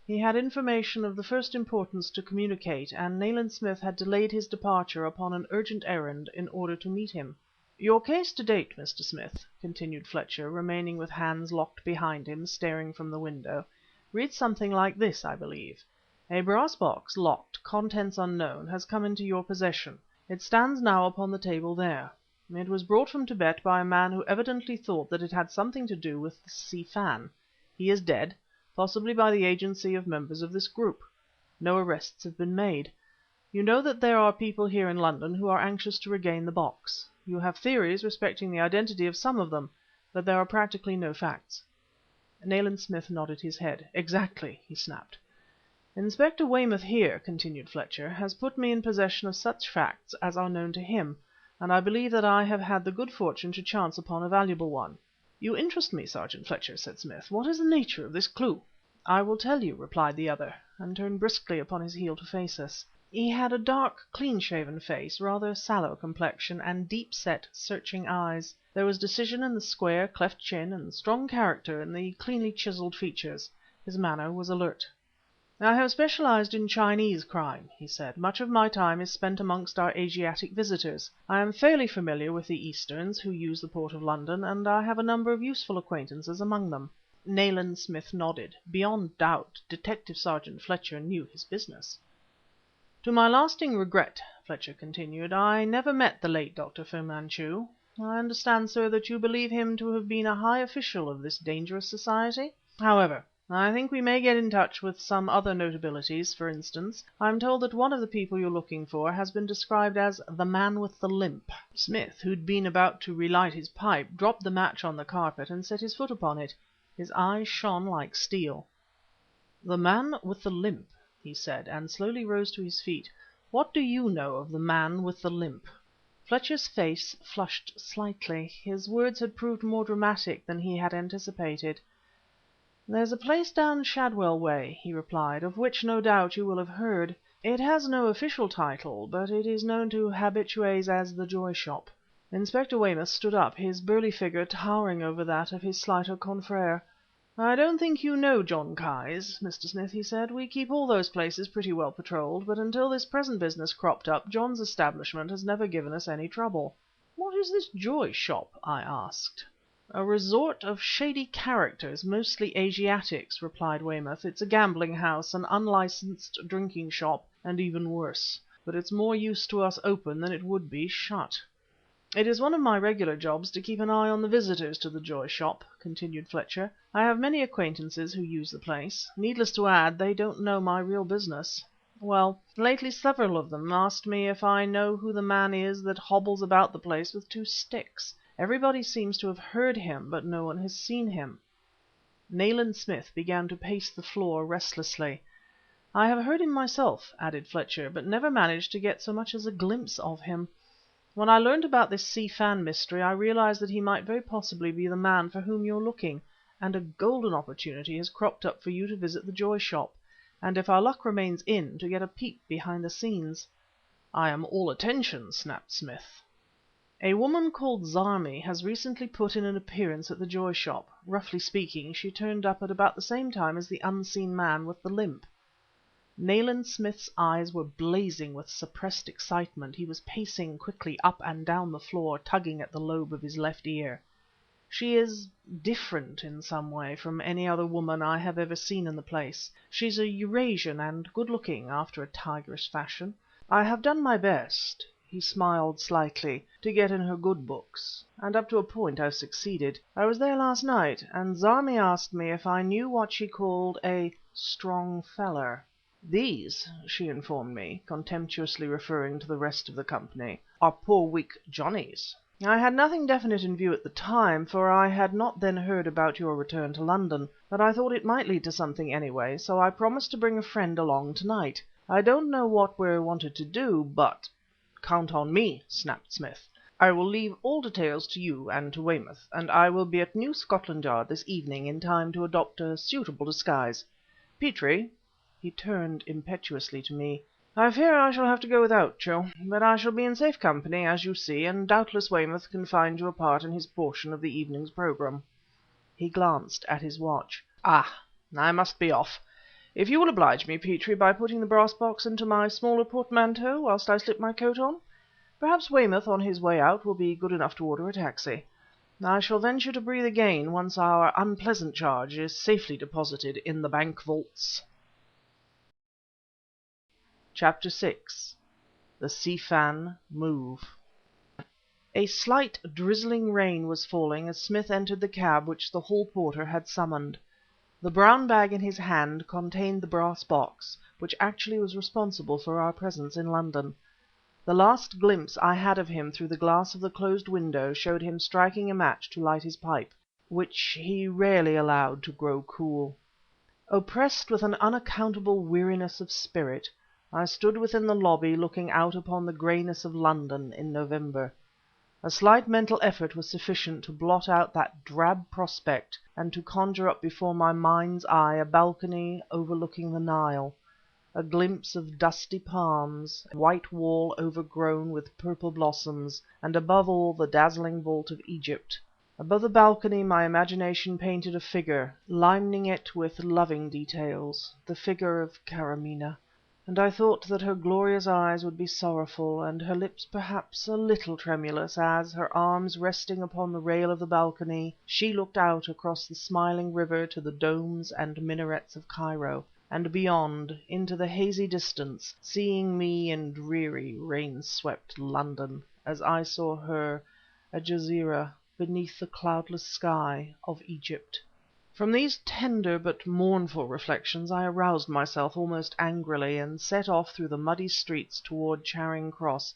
He had information of the first importance to communicate, and Nayland Smith had delayed his departure upon an urgent errand in order to meet him. "Your case to date, Mr. Smith," continued Fletcher, remaining with hands locked behind him, staring from the window, "reads something like this, I believe. A brass box, locked, contents unknown, has come into your possession. It stands now upon the table there. It was brought from Tibet by a man who evidently thought that it had something to do with the Si Fan. He is dead, possibly by the agency of members of this group. No arrests have been made. You know that there are people here in London who are anxious to regain the box. You have theories respecting the identity of some of them, but there are practically no facts." Nayland Smith nodded his head. "Exactly," he snapped. "Inspector Weymouth here," continued Fletcher, "has put me in possession of such facts as are known to him, and I believe that I have had the good fortune to chance upon a valuable one." "You interest me, Sergeant Fletcher," said Smith. "What is the nature of this clue?" "I will tell you," replied the other, and turned briskly upon his heel to face us. He had a dark, clean-shaven face, rather sallow complexion, and deep-set, searching eyes. There was decision in the square, cleft chin, and strong character in the cleanly chiselled features. His manner was alert. "I have specialized in Chinese crime," he said. "Much of my time is spent amongst our Asiatic visitors. I am fairly familiar with the Easterns who use the port of London, and I have a number of useful acquaintances among them." Nayland Smith nodded. Beyond doubt, Detective Sergeant Fletcher knew his business. "To my lasting regret," Fletcher continued, "I never met the late Dr. Fu-Manchu. I understand, sir, that you believe him to have been a high official of this dangerous society? However, I think we may get in touch with some other notabilities. For instance, I am told that one of the people you're looking for has been described as the man with the limp." Smith, who'd been about to relight his pipe, dropped the match on the carpet and set his foot upon it. His eyes shone like steel. "The man with the limp," he said, and slowly rose to his feet. "What do you know of the man with the limp?" Fletcher's face flushed slightly. His words had proved more dramatic than he had anticipated. "There's a place down Shadwell way," he replied, "of which no doubt you will have heard. It has no official title, but it is known to habitués as the Joy Shop." Inspector Weymouth stood up, his burly figure towering over that of his slighter confrère. "I don't think you know John Ki's, Mr. Smith," he said. "We keep all those places pretty well patrolled, but until this present business cropped up, John's establishment has never given us any trouble." "What is this Joy Shop?" I asked. "A resort of shady characters, mostly Asiatics," replied Weymouth. "It's a gambling house, an unlicensed drinking shop, and even worse. But it's more use to us open than it would be shut." "It is one of my regular jobs to keep an eye on the visitors to the Joy Shop," continued Fletcher. "I have many acquaintances who use the place. Needless to add, they don't know my real business. Well, lately several of them asked me if I know who the man is that hobbles about the place with two sticks. Everybody seems to have heard him, but no one has seen him." Nayland Smith began to pace the floor restlessly. "I have heard him myself," added Fletcher, "but never managed to get so much as a glimpse of him. When I learnt about this Si Fan mystery, I realized that he might very possibly be the man for whom you're looking, and a golden opportunity has cropped up for you to visit the Joy Shop, and if our luck remains in, to get a peep behind the scenes." "I am all attention," snapped Smith. "A woman called Zarmi has recently put in an appearance at the Joy Shop. Roughly speaking, she turned up at about the same time as the unseen man with the limp." Nayland Smith's eyes were blazing with suppressed excitement. He was pacing quickly up and down the floor, tugging at the lobe of his left ear. "She is different in some way from any other woman I have ever seen in the place. She's a Eurasian and good looking, after a tigerish fashion. I have done my best," he smiled slightly, "to get in her good books, and up to a point I've succeeded. I was there last night, and Zarmi asked me if I knew what she called a strong feller. These," she informed me, contemptuously referring to the rest of the company, "are poor weak Johnnies." I had nothing definite in view at the time, for I had not then heard about your return to London, but I thought it might lead to something anyway, so I promised to bring a friend along tonight. I don't know what we're wanted to do, but "Count on me," snapped Smith. "I will leave all details to you and to Weymouth, and I will be at New Scotland Yard this evening in time to adopt a suitable disguise. Petrie," he turned impetuously to me, "I fear I shall have to go without you, but I shall be in safe company, as you see, and doubtless Weymouth can find you a part in his portion of the evening's programme." He glanced at his watch. "Ah, I must be off. If you will oblige me, Petrie, by putting the brass box into my smaller portmanteau whilst I slip my coat on, perhaps Weymouth on his way out will be good enough to order a taxi. I shall venture to breathe again once our unpleasant charge is safely deposited in the bank vaults." Chapter 6. The Si Fan Move. A slight drizzling rain was falling as Smith entered the cab which the hall porter had summoned. The brown bag in his hand contained the brass box, which actually was responsible for our presence in London. The last glimpse I had of him through the glass of the closed window showed him striking a match to light his pipe, which he rarely allowed to grow cool. Oppressed with an unaccountable weariness of spirit, I stood within the lobby looking out upon the greyness of London in November. A slight mental effort was sufficient to blot out that drab prospect and to conjure up before my mind's eye a balcony overlooking the Nile, a glimpse of dusty palms, a white wall overgrown with purple blossoms, and above all the dazzling vault of Egypt. Above the balcony my imagination painted a figure, limning it with loving details, the figure of Karamaneh, and I thought that her glorious eyes would be sorrowful, and her lips perhaps a little tremulous as, her arms resting upon the rail of the balcony, she looked out across the smiling river to the domes and minarets of Cairo, and beyond, into the hazy distance, seeing me in dreary, rain-swept London, as I saw her, a Jazira, beneath the cloudless sky of Egypt. From these tender but mournful reflections I aroused myself almost angrily, and set off through the muddy streets towards Charing Cross,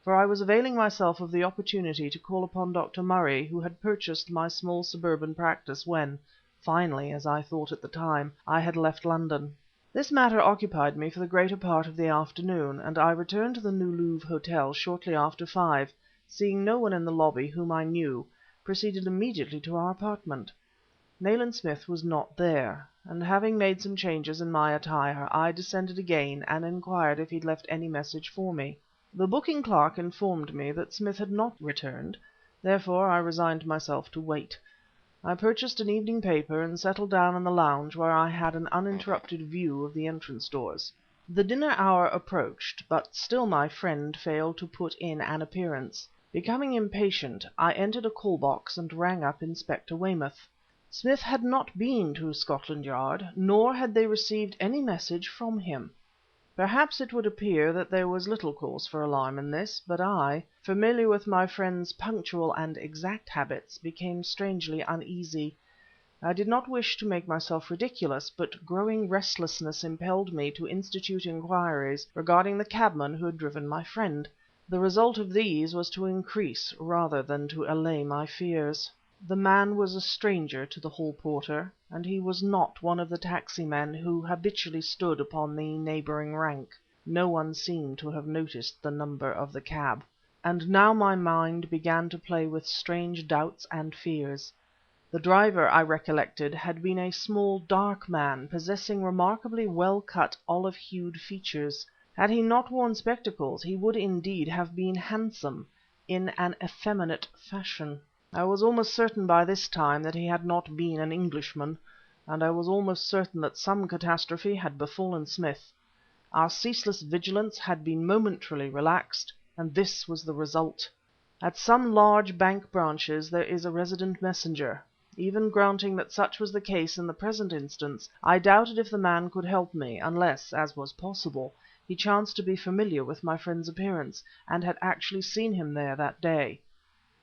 for I was availing myself of the opportunity to call upon Dr. Murray, who had purchased my small suburban practice when, finally, as I thought at the time, I had left London. This matter occupied me for the greater part of the afternoon, and I returned to the New Louvre Hotel shortly after 5, seeing no one in the lobby whom I knew, proceeded immediately to our apartment. Nayland Smith was not there, and having made some changes in my attire, I descended again and inquired if he had left any message for me. The booking clerk informed me that Smith had not returned, therefore I resigned myself to wait. I purchased an evening paper and settled down in the lounge where I had an uninterrupted view of the entrance doors. The dinner hour approached, but still my friend failed to put in an appearance. Becoming impatient, I entered a call box and rang up Inspector Weymouth. Smith had not been to Scotland Yard, nor had they received any message from him. Perhaps it would appear that there was little cause for alarm in this, but I, familiar with my friend's punctual and exact habits, became strangely uneasy. I did not wish to make myself ridiculous, but growing restlessness impelled me to institute inquiries regarding the cabman who had driven my friend. The result of these was to increase rather than to allay my fears. The man was a stranger to the hall porter, and he was not one of the taxi men who habitually stood upon the neighbouring rank. No one seemed to have noticed the number of the cab. And now my mind began to play with strange doubts and fears. The driver, I recollected, had been a small, dark man, possessing remarkably well-cut, olive-hued features. Had he not worn spectacles, he would indeed have been handsome, in an effeminate fashion. I was almost certain by this time that he had not been an Englishman, and I was almost certain that some catastrophe had befallen Smith. Our ceaseless vigilance had been momentarily relaxed, and this was the result. At some large bank branches there is a resident messenger. Even granting that such was the case in the present instance, I doubted if the man could help me, unless, as was possible, he chanced to be familiar with my friend's appearance, and had actually seen him there that day.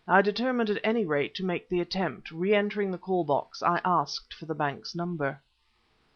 I determined at any rate to make the attempt. Re-entering the call box, I asked for the bank's number.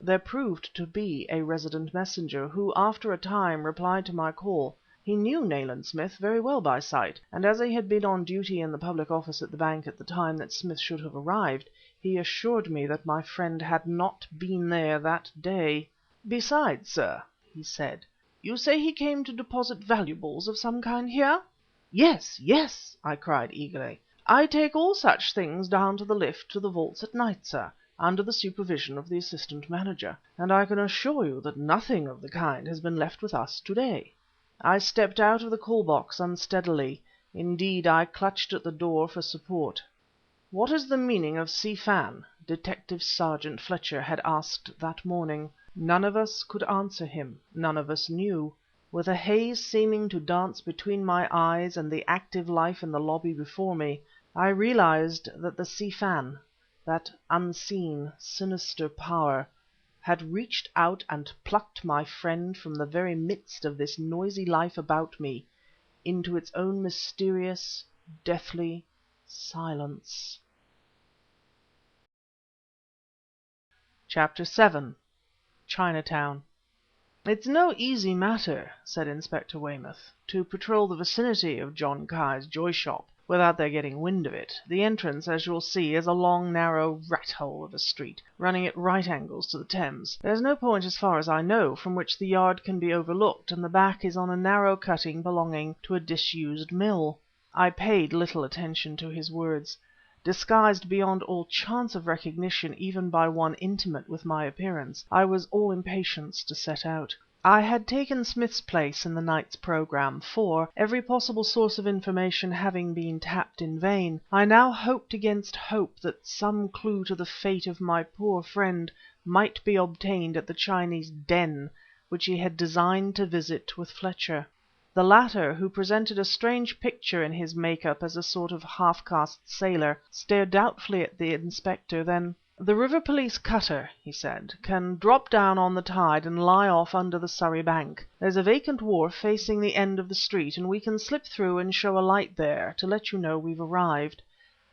There proved to be a resident messenger, who after a time replied to my call. He knew Nayland Smith very well by sight, and as he had been on duty in the public office at the bank at the time that Smith should have arrived, he assured me that my friend had not been there that day. "Besides, sir," he said, "you say he came to deposit valuables of some kind here?" "Yes, yes!" I cried eagerly. "I take all such things down to the lift to the vaults at night, sir. under the supervision of the assistant manager, and I can assure you that nothing of the kind has been left with us to-day." I stepped out of the call box unsteadily. Indeed, I clutched at the door for support. "What is the meaning of Si Fan?" Detective Sergeant Fletcher had asked that morning. None of us could answer him. None of us knew. With a haze seeming to dance between my eyes and the active life in the lobby before me, I realized that the Si Fan, that unseen, sinister power, had reached out and plucked my friend from the very midst of this noisy life about me, into its own mysterious, deathly silence. Chapter 7. Chinatown. "It's no easy matter," said Inspector Weymouth, "to patrol the vicinity of John Ki's Joy Shop without their getting wind of it. The entrance, as you'll see, is a long, narrow rat hole of a street, running at right angles to the Thames. There's no point, as far as I know, from which the yard can be overlooked, and the back is on a narrow cutting belonging to a disused mill." I paid little attention to his words. Disguised beyond all chance of recognition even by one intimate with my appearance, I was all impatience to set out. I had taken Smith's place in the night's programme, for, every possible source of information having been tapped in vain, I now hoped against hope that some clue to the fate of my poor friend might be obtained at the Chinese den which he had designed to visit with Fletcher. The latter, who presented a strange picture in his make-up as a sort of half-caste sailor, stared doubtfully at the Inspector, then "The River Police cutter," he said, "can drop down on the tide and lie off under the Surrey bank. There's a vacant wharf facing the end of the street, and we can slip through and show a light there, to let you know we've arrived.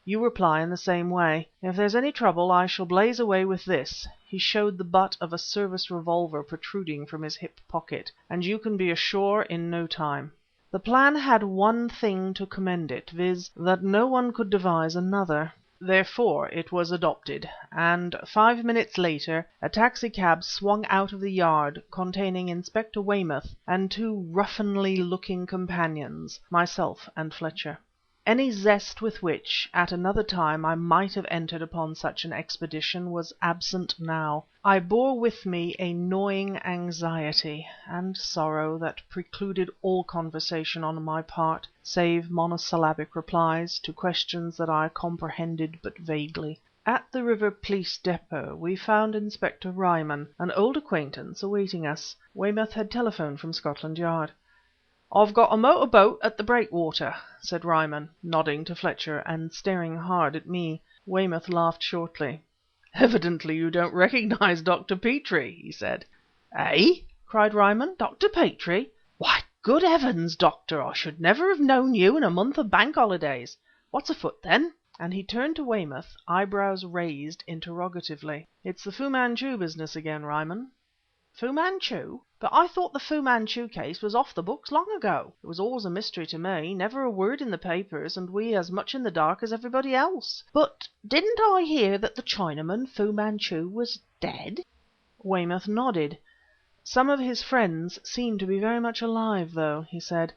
You reply in the same way. If there's any trouble I shall blaze away with this," he showed the butt of a service revolver protruding from his hip pocket, "and you can be ashore in no time." The plan had one thing to commend it, viz., that no one could devise another. Therefore it was adopted, and 5 minutes later a taxi cab swung out of the yard, containing Inspector Weymouth and two ruffianly looking companions, myself and Fletcher. Any zest with which, at another time, I might have entered upon such an expedition was absent now. I bore with me a gnawing anxiety and sorrow that precluded all conversation on my part, save monosyllabic replies to questions that I comprehended but vaguely. At the River Police Depot we found Inspector Ryman, an old acquaintance, awaiting us. Weymouth had telephoned from Scotland Yard. "I've got a motor boat at the breakwater," said Ryman, nodding to Fletcher and staring hard at me. Weymouth laughed shortly. "Evidently you don't recognize Dr. Petrie," he said. "Eh?" cried Ryman. "Dr. Petrie? Why, good heavens, Doctor, I should never have known you in a month of bank holidays. What's afoot, then?" And he turned to Weymouth, eyebrows raised interrogatively. "It's the Fu-Manchu business again, Ryman." "Fu-Manchu? But I thought the Fu-Manchu case was off the books long ago. It was always a mystery to me, never a word in the papers, and we as much in the dark as everybody else. But didn't I hear that the Chinaman Fu-Manchu was dead?" Weymouth nodded. "Some of his friends seem to be very much alive, though," he said.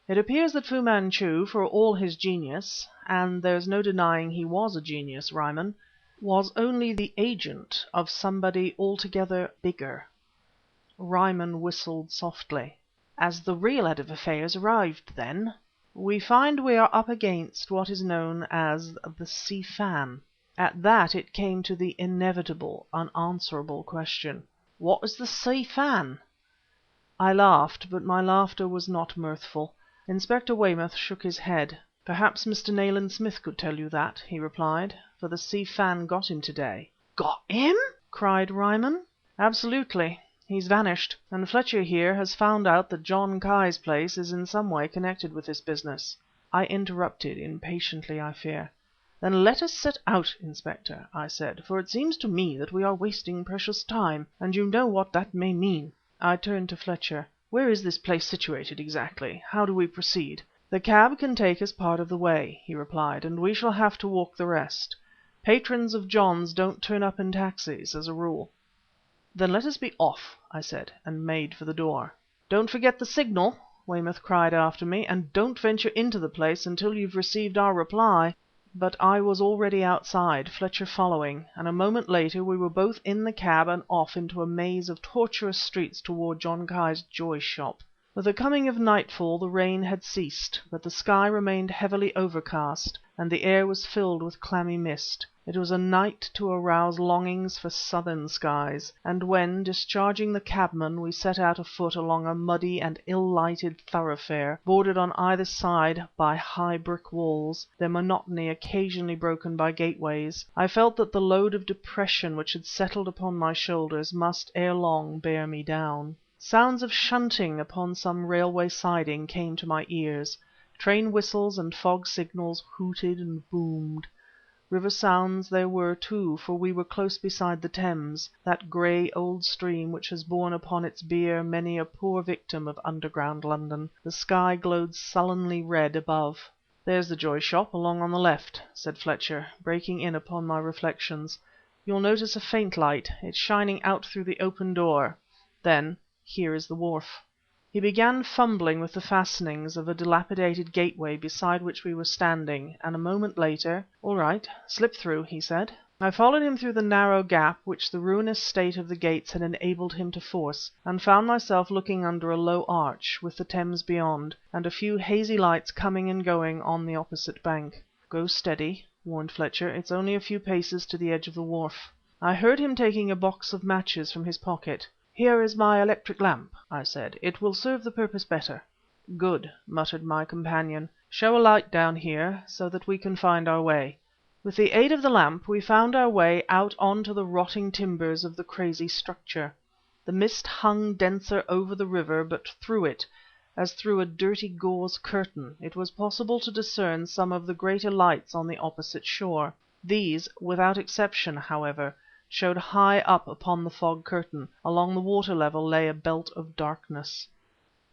"It appears that Fu-Manchu, for all his genius and there's no denying he was a genius, Ryman was only the agent of somebody altogether bigger." Ryman whistled softly. "Has the real head of affairs arrived, then?" "We find we are up against what is known as the Si Fan." At that it came to the inevitable, unanswerable question: "What is the Si Fan?" I laughed, but my laughter was not mirthful. Inspector Weymouth shook his head. "Perhaps Mr. Nayland Smith could tell you that," he replied, "for the Si Fan got him today." "Got him?" cried Ryman. "Absolutely. He's vanished, and Fletcher here has found out that John Ki's place is in some way connected with this business." I interrupted, impatiently I fear. "Then let us set out, Inspector," I said, "for it seems to me that we are wasting precious time, and you know what that may mean." I turned to Fletcher. "Where is this place situated exactly? How do we proceed?" "The cab can take us part of the way," he replied, "and we shall have to walk the rest. Patrons of John's don't turn up in taxis, as a rule." "Then let us be off," I said, and made for the door. "Don't forget the signal," Weymouth cried after me, "and don't venture into the place until you've received our reply." but I was already outside, Fletcher following, and a moment later we were both in the cab and off into a maze of tortuous streets toward John Ki's Joy Shop. With the coming of nightfall the rain had ceased, but the sky remained heavily overcast, and the air was filled with clammy mist. It was a night to arouse longings for southern skies, and when, discharging the cabman, we set out afoot along a muddy and ill-lighted thoroughfare, bordered on either side by high brick walls, their monotony occasionally broken by gateways, I felt that the load of depression which had settled upon my shoulders must ere long bear me down. Sounds of shunting upon some railway siding came to my ears. Train whistles and fog signals hooted and boomed. River sounds there were, too, for we were close beside the Thames, that grey old stream which has borne upon its bier many a poor victim of underground London. The sky glowed sullenly red above. "There's the Joy Shop along on the left," said Fletcher, breaking in upon my reflections. "You'll notice a faint light. It's shining out through the open door. Then here is the wharf." He began fumbling with the fastenings of a dilapidated gateway beside which we were standing, and a moment later "All right, slip through," he said. I followed him through the narrow gap which the ruinous state of the gates had enabled him to force, and found myself looking under a low arch, with the Thames beyond, and a few hazy lights coming and going on the opposite bank. "Go steady," warned Fletcher. "It's only a few paces to the edge of the wharf." I heard him taking a box of matches from his pocket. "Here is my electric lamp," I said. "It will serve the purpose better." "Good," muttered my companion. "Show a light down here, so that we can find our way." With the aid of the lamp we found our way out on to the rotting timbers of the crazy structure. The mist hung denser over the river, but through it, as through a dirty gauze curtain, it was possible to discern some of the greater lights on the opposite shore. These, without exception, however, showed high up upon the fog curtain. Along the water level lay a belt of darkness.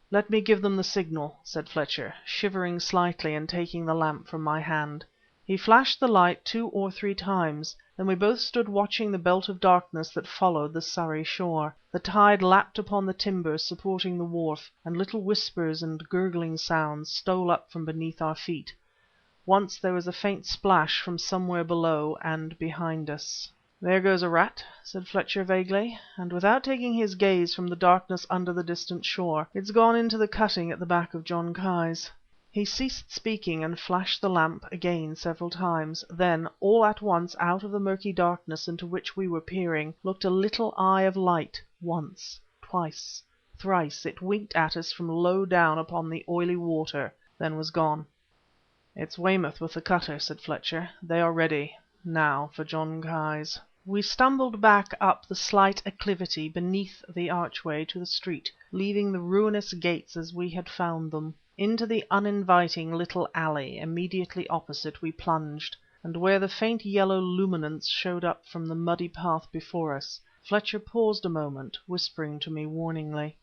"Let me give them the signal," said Fletcher, shivering slightly and taking the lamp from my hand. He flashed the light 2 or 3 times, then we both stood watching the belt of darkness that followed the Surrey shore. The tide lapped upon the timbers supporting the wharf, and little whispers and gurgling sounds stole up from beneath our feet. Once there was a faint splash from somewhere below and behind us. "There goes a rat," said Fletcher vaguely, and without taking his gaze from the darkness under the distant shore. "It's gone into the cutting at the back of John Ki's." He ceased speaking and flashed the lamp again several times. Then, all at once out of the murky darkness into which we were peering, looked a little eye of light. Once, twice, thrice it winked at us from low down upon the oily water, then was gone. "It's Weymouth with the cutter," said Fletcher. "They are ready. Now for John Ki's." We stumbled back up the slight acclivity beneath the archway to the street, leaving the ruinous gates as we had found them. Into the uninviting little alley immediately opposite we plunged, and where the faint yellow luminance showed up from the muddy path before us, Fletcher paused a moment, whispering to me warningly.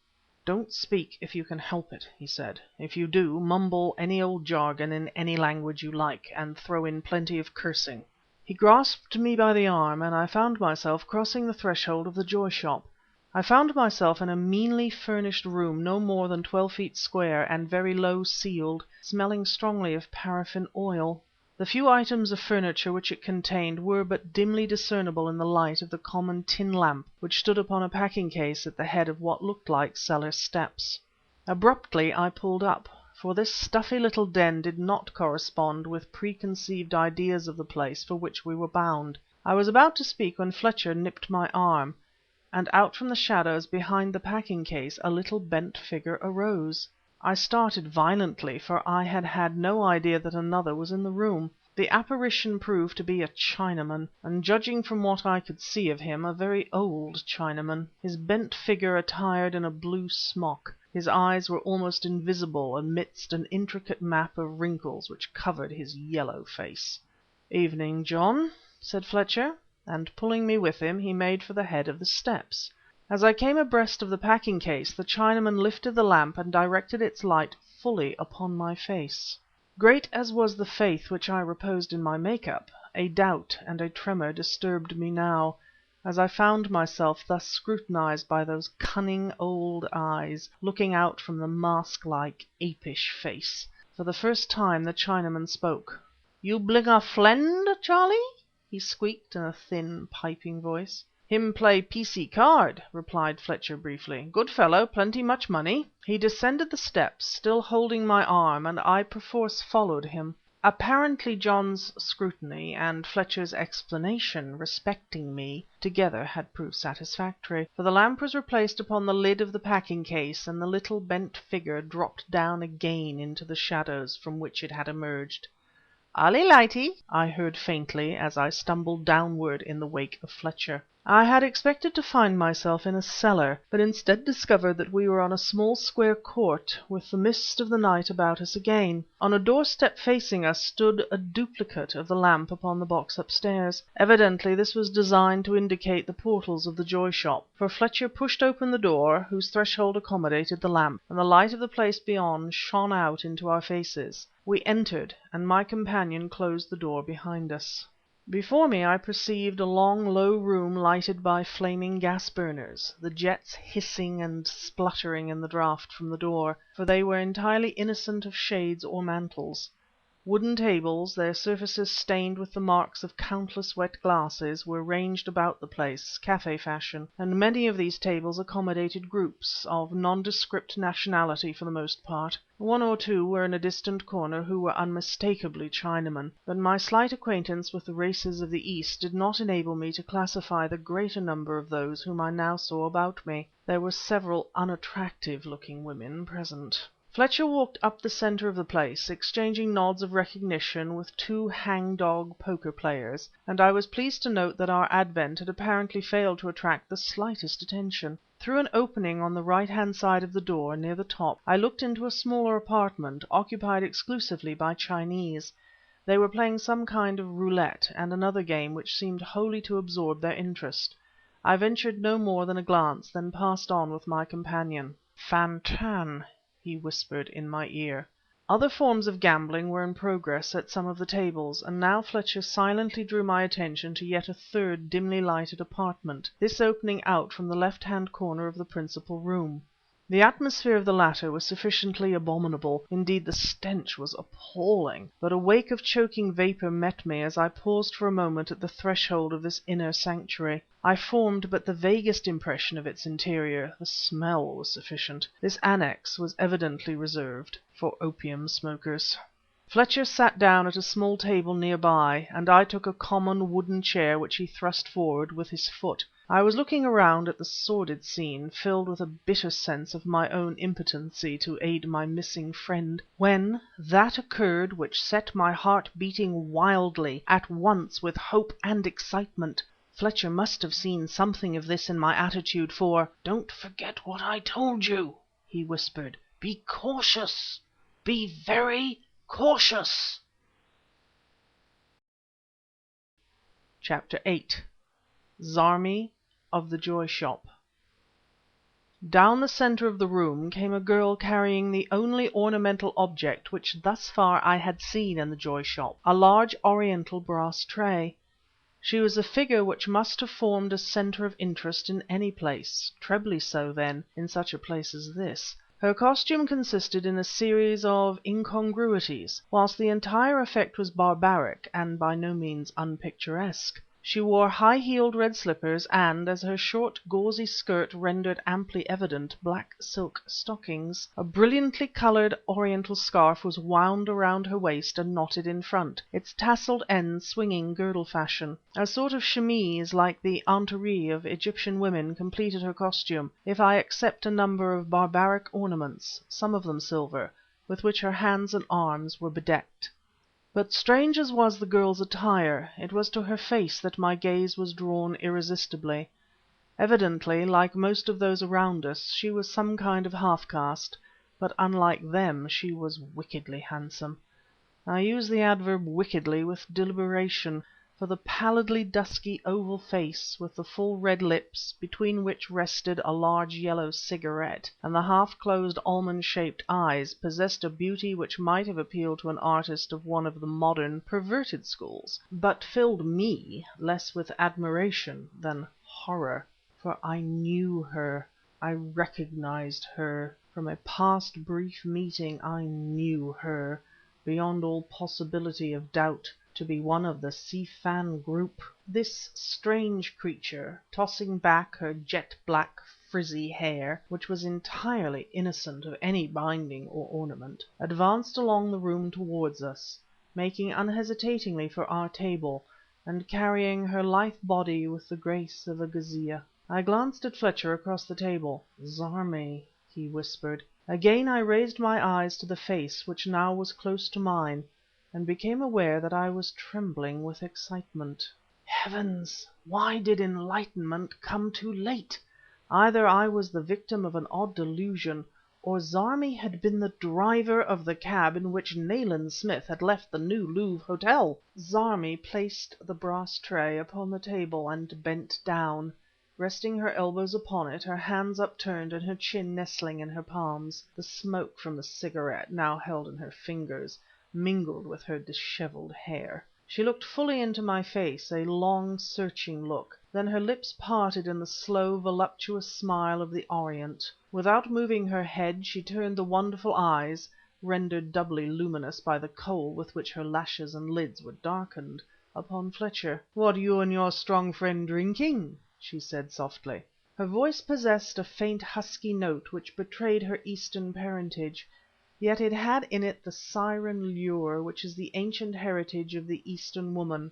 "Don't speak if you can help it," he said. "If you do, mumble any old jargon in any language you like, and throw in plenty of cursing." He grasped me by the arm, and I found myself crossing the threshold of the Joy Shop. I found myself in a meanly furnished room no more than 12 feet square and very low ceiled, smelling strongly of paraffin oil. The few items of furniture which it contained were but dimly discernible in the light of the common tin lamp which stood upon a packing case at the head of what looked like cellar steps. Abruptly I pulled up, for this stuffy little den did not correspond with preconceived ideas of the place for which we were bound. I was about to speak when Fletcher nipped my arm, and out from the shadows behind the packing case a little bent figure arose. I started violently, for I had had no idea that another was in the room. The apparition proved to be a Chinaman, and judging from what I could see of him, a very old Chinaman. His bent figure attired in a blue smock. His eyes were almost invisible amidst an intricate map of wrinkles which covered his yellow face. "Evening, John," said Fletcher, and pulling me with him, he made for the head of the steps. As I came abreast of the packing case, the Chinaman lifted the lamp and directed its light fully upon my face. Great as was the faith which I reposed in my make-up, a doubt and a tremor disturbed me now, as I found myself thus scrutinized by those cunning old eyes looking out from the mask-like, apish face. For the first time the Chinaman spoke. "You bling a fliend, Charlie?" he squeaked in a thin, piping voice. "Him play piecee card," replied Fletcher briefly. "Good fellow, plenty much money." He descended the steps, still holding my arm, and I perforce followed him. Apparently John's scrutiny and Fletcher's explanation respecting me together had proved satisfactory, for the lamp was replaced upon the lid of the packing case, and the little bent figure dropped down again into the shadows from which it had emerged. "Allee lighty," I heard faintly as I stumbled downward in the wake of Fletcher. I had expected to find myself in a cellar, but instead discovered that we were on a small square court, with the mist of the night about us again. On a doorstep facing us stood a duplicate of the lamp upon the box upstairs. Evidently this was designed to indicate the portals of the Joy Shop, for Fletcher pushed open the door, whose threshold accommodated the lamp, and the light of the place beyond shone out into our faces. We entered, and my companion closed the door behind us. Before me I perceived a long, low room lighted by flaming gas burners, the jets hissing and spluttering in the draught from the door, for they were entirely innocent of shades or mantles. Wooden tables, their surfaces stained with the marks of countless wet glasses, were ranged about the place, café fashion, and many of these tables accommodated groups, of nondescript nationality for the most part. One or two were in a distant corner who were unmistakably Chinamen, but my slight acquaintance with the races of the East did not enable me to classify the greater number of those whom I now saw about me. There were several unattractive looking women present. Fletcher walked up the center of the place, exchanging nods of recognition with two hang-dog poker players, and I was pleased to note that our advent had apparently failed to attract the slightest attention. Through an opening on the right-hand side of the door, near the top, I looked into a smaller apartment, occupied exclusively by Chinese. They were playing some kind of roulette and another game which seemed wholly to absorb their interest. I ventured no more than a glance, then passed on with my companion. "Fan tan," he whispered in my ear. Other forms of gambling were in progress at some of the tables, and now Fletcher silently drew my attention to yet a third dimly lighted apartment, this opening out from the left-hand corner of the principal room. The atmosphere of the latter was sufficiently abominable, indeed the stench was appalling, but a wake of choking vapor met me as I paused for a moment at the threshold of this inner sanctuary. I formed but the vaguest impression of its interior; the smell was sufficient. This annex was evidently reserved for opium smokers. Fletcher sat down at a small table near by, and I took a common wooden chair which he thrust forward with his foot. I was looking around at the sordid scene, filled with a bitter sense of my own impotency to aid my missing friend, when that occurred which set my heart beating wildly, at once with hope and excitement. Fletcher must have seen something of this in my attitude, for "Don't forget what I told you," he whispered. "Be cautious. Be very cautious." Chapter 8. Zarmi of the Joy Shop. Down the center of the room came a girl carrying the only ornamental object which thus far I had seen in the Joy Shop, a large Oriental brass tray. She was a figure which must have formed a center of interest in any place, trebly so, then, in such a place as this. Her costume consisted in a series of incongruities, whilst the entire effect was barbaric and by no means unpicturesque. She wore high-heeled red slippers and, as her short gauzy skirt rendered amply evident, black silk stockings. A brilliantly colored Oriental scarf was wound around her waist and knotted in front, its tasseled ends swinging girdle fashion. A sort of chemise like the antarie of Egyptian women completed her costume, if I except a number of barbaric ornaments, some of them silver, with which her hands and arms were bedecked. But strange as was the girl's attire, it was to her face that my gaze was drawn irresistibly. Evidently, like most of those around us, she was some kind of half-caste, but unlike them she was wickedly handsome. I use the adverb wickedly with deliberation, for the pallidly dusky oval face, with the full red lips, between which rested a large yellow cigarette, and the half-closed almond-shaped eyes, possessed a beauty which might have appealed to an artist of one of the modern, perverted schools, but filled me less with admiration than horror. For I knew her, I recognized her. From a past brief meeting I knew her. beyond all possibility of doubt, to be one of the Si Fan group. This strange creature, tossing back her jet black frizzy hair, which was entirely innocent of any binding or ornament, advanced along the room towards us, making unhesitatingly for our table, and carrying her lithe body with the grace of a ghazeeyeh. I glanced at Fletcher across the table. "Zarmi," he whispered. Again I raised my eyes to the face which now was close to mine, and became aware that I was trembling with excitement. Heavens! Why did enlightenment come too late? Either I was the victim of an odd delusion, or Zarmi had been the driver of the cab in which Nayland Smith had left the New Louvre Hotel. Zarmi placed the brass tray upon the table and bent down, resting her elbows upon it, her hands upturned and her chin nestling in her palms. The smoke from the cigarette, now held in her fingers, mingled with her dishevelled hair. She looked fully into my face, a long, searching look. Then her lips parted in the slow, voluptuous smile of the Orient. Without moving her head, she turned the wonderful eyes, rendered doubly luminous by the kohl with which her lashes and lids were darkened, upon Fletcher. "What you and your strong friend drinking?" she said softly. Her voice possessed a faint husky note which betrayed her Eastern parentage, yet it had in it the siren lure which is the ancient heritage of the Eastern woman,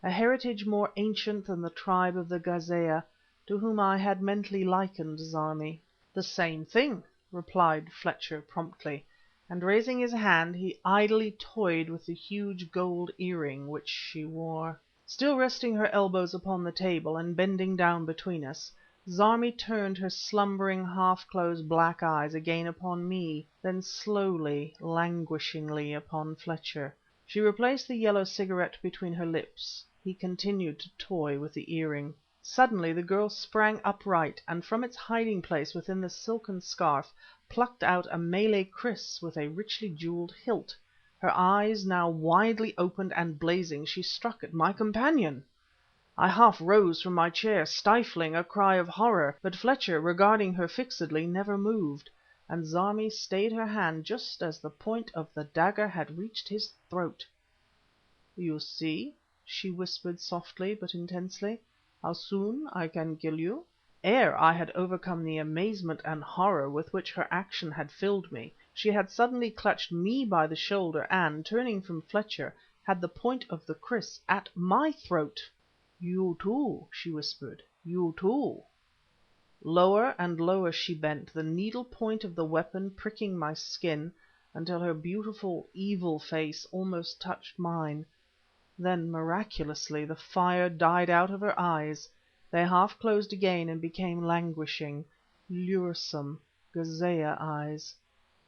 a heritage more ancient than the tribe of the Ghazeeyeh, to whom I had mentally likened Zarmi. "The same thing," replied Fletcher promptly, and raising his hand he idly toyed with the huge gold earring which she wore. Still resting her elbows upon the table and bending down between us, Zarmi turned her slumbering, half-closed black eyes again upon me, then slowly, languishingly upon Fletcher. She replaced the yellow cigarette between her lips. He continued to toy with the earring. Suddenly the girl sprang upright, and from its hiding place within the silken scarf plucked out a Malay kris with a richly jewelled hilt. Her eyes now widely opened and blazing, she struck at my companion. I half rose from my chair, stifling a cry of horror, but Fletcher, regarding her fixedly, never moved, and Zarmi stayed her hand just as the point of the dagger had reached his throat. "You see," she whispered softly but intensely, "how soon I can kill you." Ere I had overcome the amazement and horror with which her action had filled me, she had suddenly clutched me by the shoulder and, turning from Fletcher, had the point of the kris at my throat. "You too," she whispered, "you too." Lower and lower she bent, the needle point of the weapon pricking my skin, until her beautiful, evil face almost touched mine. Then, miraculously, the fire died out of her eyes, they half closed again and became languishing, luresome, Ghazeeyeh eyes.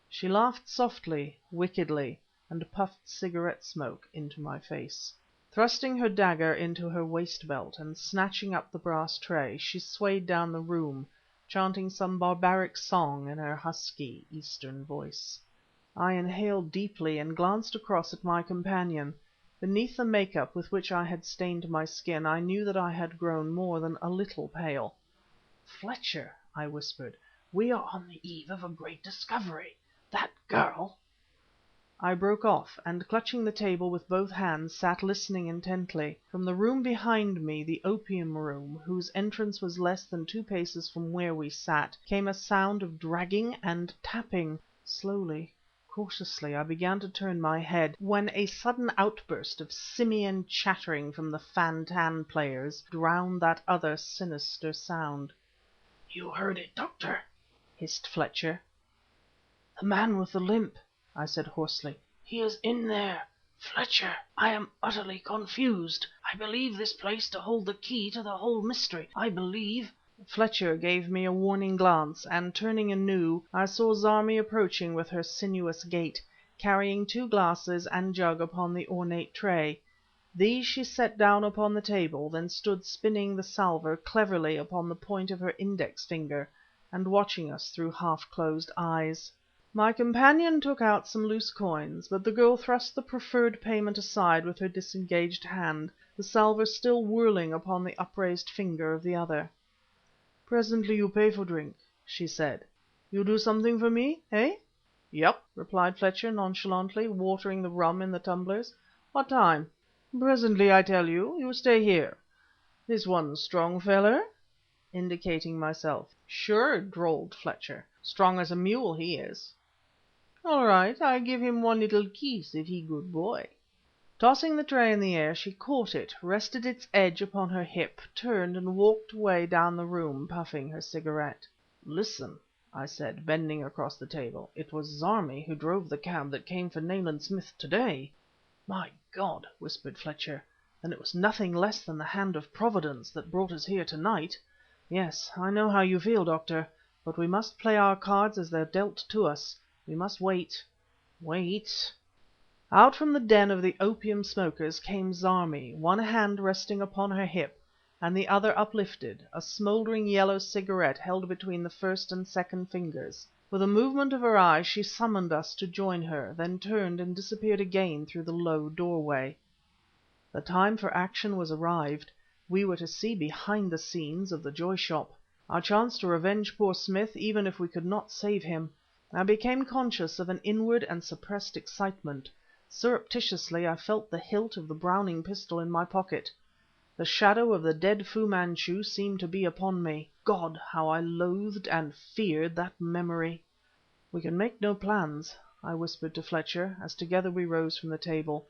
She laughed softly, wickedly, and puffed cigarette smoke into my face. Thrusting her dagger into her waist belt, and snatching up the brass tray, she swayed down the room, chanting some barbaric song in her husky Eastern voice. I inhaled deeply and glanced across at my companion. Beneath the make-up with which I had stained my skin, I knew that I had grown more than a little pale. "Fletcher," I whispered, "we are on the eve of a great discovery. That girl—" I broke off, and clutching the table with both hands, sat listening intently. From the room behind me, the opium room, whose entrance was less than 2 paces from where we sat, came a sound of dragging and tapping. Slowly, cautiously, I began to turn my head, when a sudden outburst of simian chattering from the fan-tan players drowned that other sinister sound. "You heard it, Doctor," hissed Fletcher. "The man with the limp," I said hoarsely. "He is in there. Fletcher, I am utterly confused. I believe this place to hold the key to the whole mystery. I believe—" Fletcher gave me a warning glance, and turning anew, I saw Zarmi approaching with her sinuous gait, carrying 2 glasses and jug upon the ornate tray. These she set down upon the table, then stood spinning the salver cleverly upon the point of her index finger, and watching us through half-closed eyes. My companion took out some loose coins, but the girl thrust the proffered payment aside with her disengaged hand, the salver still whirling upon the upraised finger of the other. "Presently you pay for drink," she said. "You do something for me, eh?" "Yep," replied Fletcher nonchalantly, watering the rum in the tumblers. "What time?" "Presently I tell you. You stay here. This one strong feller?" indicating myself. "Sure," drawled Fletcher. "Strong as a mule, he is." "All right. I give him one little kiss if he good boy." Tossing the tray in the air, she caught it, rested its edge upon her hip, turned and walked away down the room, puffing her cigarette. "Listen," I said, bending across the table. "It was Zarmi who drove the cab that came for Nayland Smith to day." "My God!" whispered Fletcher. "Then it was nothing less than the hand of Providence that brought us here to night. Yes, I know how you feel, Doctor, but we must play our cards as they're dealt to us. We must wait. Wait." Out from the den of the opium smokers came Zarmi, one hand resting upon her hip and the other uplifted, a smouldering yellow cigarette held between the first and second fingers. With a movement of her eyes she summoned us to join her, then turned and disappeared again through the low doorway. The time for action was arrived. We were to see behind the scenes of the Joy Shop. Our chance to revenge poor Smith, even if we could not save him. I became conscious of an inward and suppressed excitement. Surreptitiously I felt the hilt of the Browning pistol in my pocket. The shadow of the dead Fu-Manchu seemed to be upon me. God! how I loathed and feared that memory! "We can make no plans," I whispered to Fletcher, as together we rose from the table.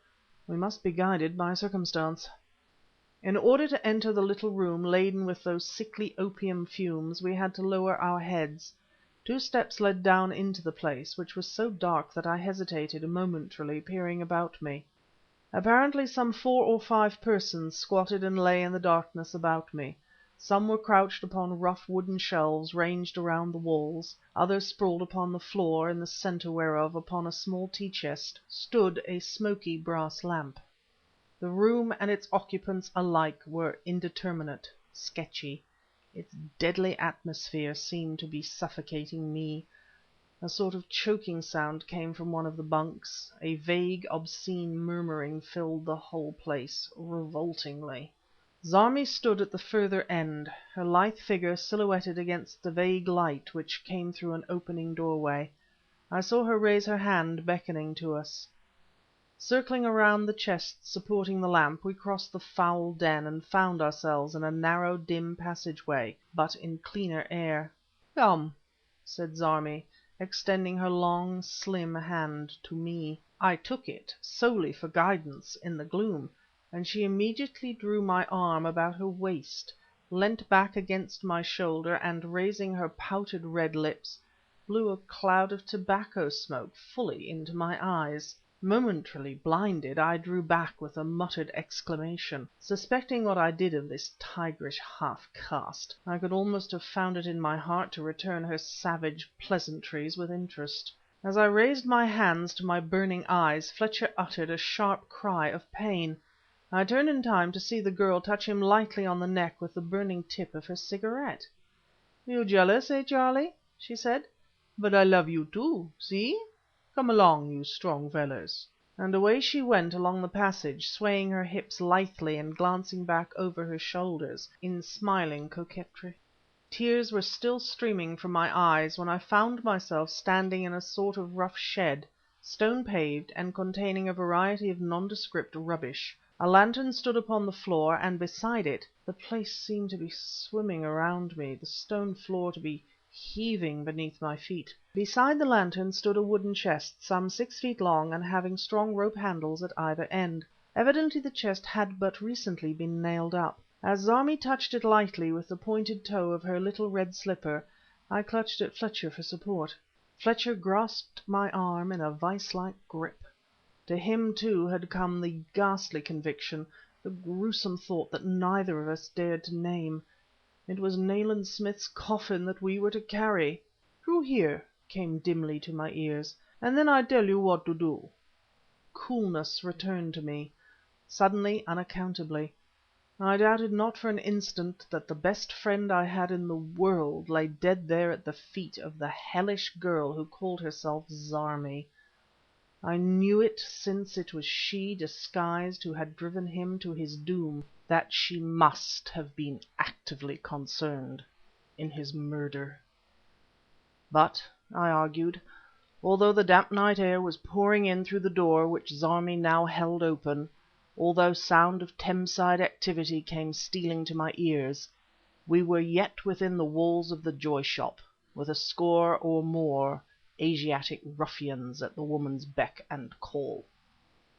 "We must be guided by circumstance." In order to enter the little room laden with those sickly opium fumes, we had to lower our heads. 2 steps led down into the place, which was so dark that I hesitated momentarily, peering about me. Apparently some 4 or 5 persons squatted and lay in the darkness about me. Some were crouched upon rough wooden shelves ranged around the walls, others sprawled upon the floor, in the centre whereof, upon a small tea chest, stood a smoky brass lamp. The room and its occupants alike were indeterminate, sketchy. Its deadly atmosphere seemed to be suffocating me. A sort of choking sound came from one of the bunks. A vague, obscene murmuring filled the whole place, revoltingly. Zarmi stood at the further end, her lithe figure silhouetted against the vague light which came through an opening doorway. I saw her raise her hand, beckoning to us. Circling around the chests supporting the lamp, we crossed the foul den and found ourselves in a narrow, dim passageway, but in cleaner air. "Come," said Zarmi, extending her long, slim hand to me. I took it, solely for guidance in the gloom, and she immediately drew my arm about her waist, leant back against my shoulder, and raising her pouted red lips, blew a cloud of tobacco smoke fully into my eyes. Momentarily blinded, I drew back with a muttered exclamation. Suspecting what I did of this tigerish half caste, I could almost have found it in my heart to return her savage pleasantries with interest. As I raised my hands to my burning eyes, Fletcher uttered a sharp cry of pain. I turned in time to see the girl touch him lightly on the neck with the burning tip of her cigarette. "You jealous, eh, Charlie?" she said. "But I love you too, see? Come along, you strong fellers." And away she went along the passage, swaying her hips lithely and glancing back over her shoulders in smiling coquetry. Tears were still streaming from my eyes when I found myself standing in a sort of rough shed, stone paved and containing a variety of nondescript rubbish. A lantern stood upon the floor, and beside it the place seemed to be swimming around me, the stone floor to be heaving beneath my feet. Beside the lantern stood a wooden chest, some 6 feet long and having strong rope handles at either end. Evidently the chest had but recently been nailed up. As Zarmi touched it lightly with the pointed toe of her little red slipper, I clutched at Fletcher for support. Fletcher grasped my arm in a vice-like grip. To him, too, had come the ghastly conviction, the gruesome thought that neither of us dared to name. It was Nayland Smith's coffin that we were to carry. "Through here," came dimly to my ears, "and then I tell you what to do." Coolness returned to me, suddenly, unaccountably. I doubted not for an instant that the best friend I had in the world lay dead there at the feet of the hellish girl who called herself Zarmi. I knew it, since it was she, disguised, who had driven him to his doom, that she must have been actively concerned in his murder. But, I argued, Although the damp night air was pouring in through the door which Zarmi now held open, although sound of Thameside activity came stealing to my ears, we were yet within the walls of the Joy Shop, with a score or more Asiatic ruffians at the woman's beck and call.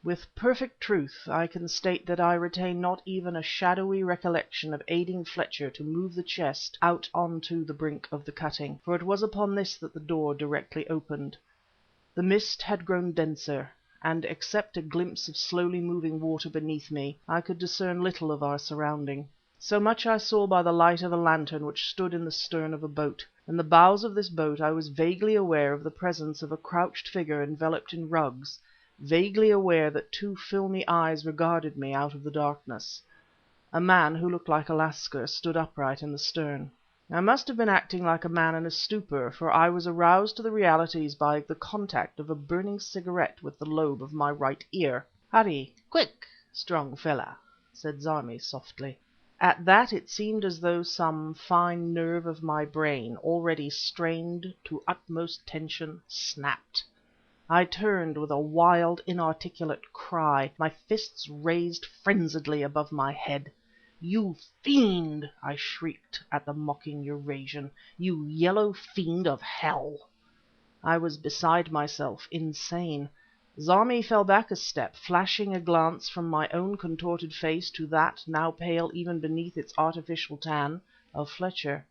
With perfect truth I can state that I retain not even a shadowy recollection of aiding Fletcher to move the chest out on to the brink of the cutting, for it was upon this that the door directly opened. The mist had grown denser, and except a glimpse of slowly moving water beneath me, I could discern little of our surrounding. So much I saw by the light of a lantern which stood in the stern of a boat. In the bows of this boat I was vaguely aware of the presence of a crouched figure enveloped in rugs, vaguely aware that two filmy eyes regarded me out of the darkness. A man, who looked like a Lascar, stood upright in the stern. I must have been acting like a man in a stupor, for I was aroused to the realities by the contact of a burning cigarette with the lobe of my right ear. "Hurry, quick, strong fella," said Zarmi softly. At that it seemed as though some fine nerve of my brain, already strained to utmost tension, snapped. I turned with a wild, inarticulate cry, my fists raised frenziedly above my head. "You fiend!" I shrieked at the mocking Eurasian. "You yellow fiend of hell!" I was beside myself, insane. Zarmi fell back a step, flashing a glance from my own contorted face to that, now pale even beneath its artificial tan, of Fletcher.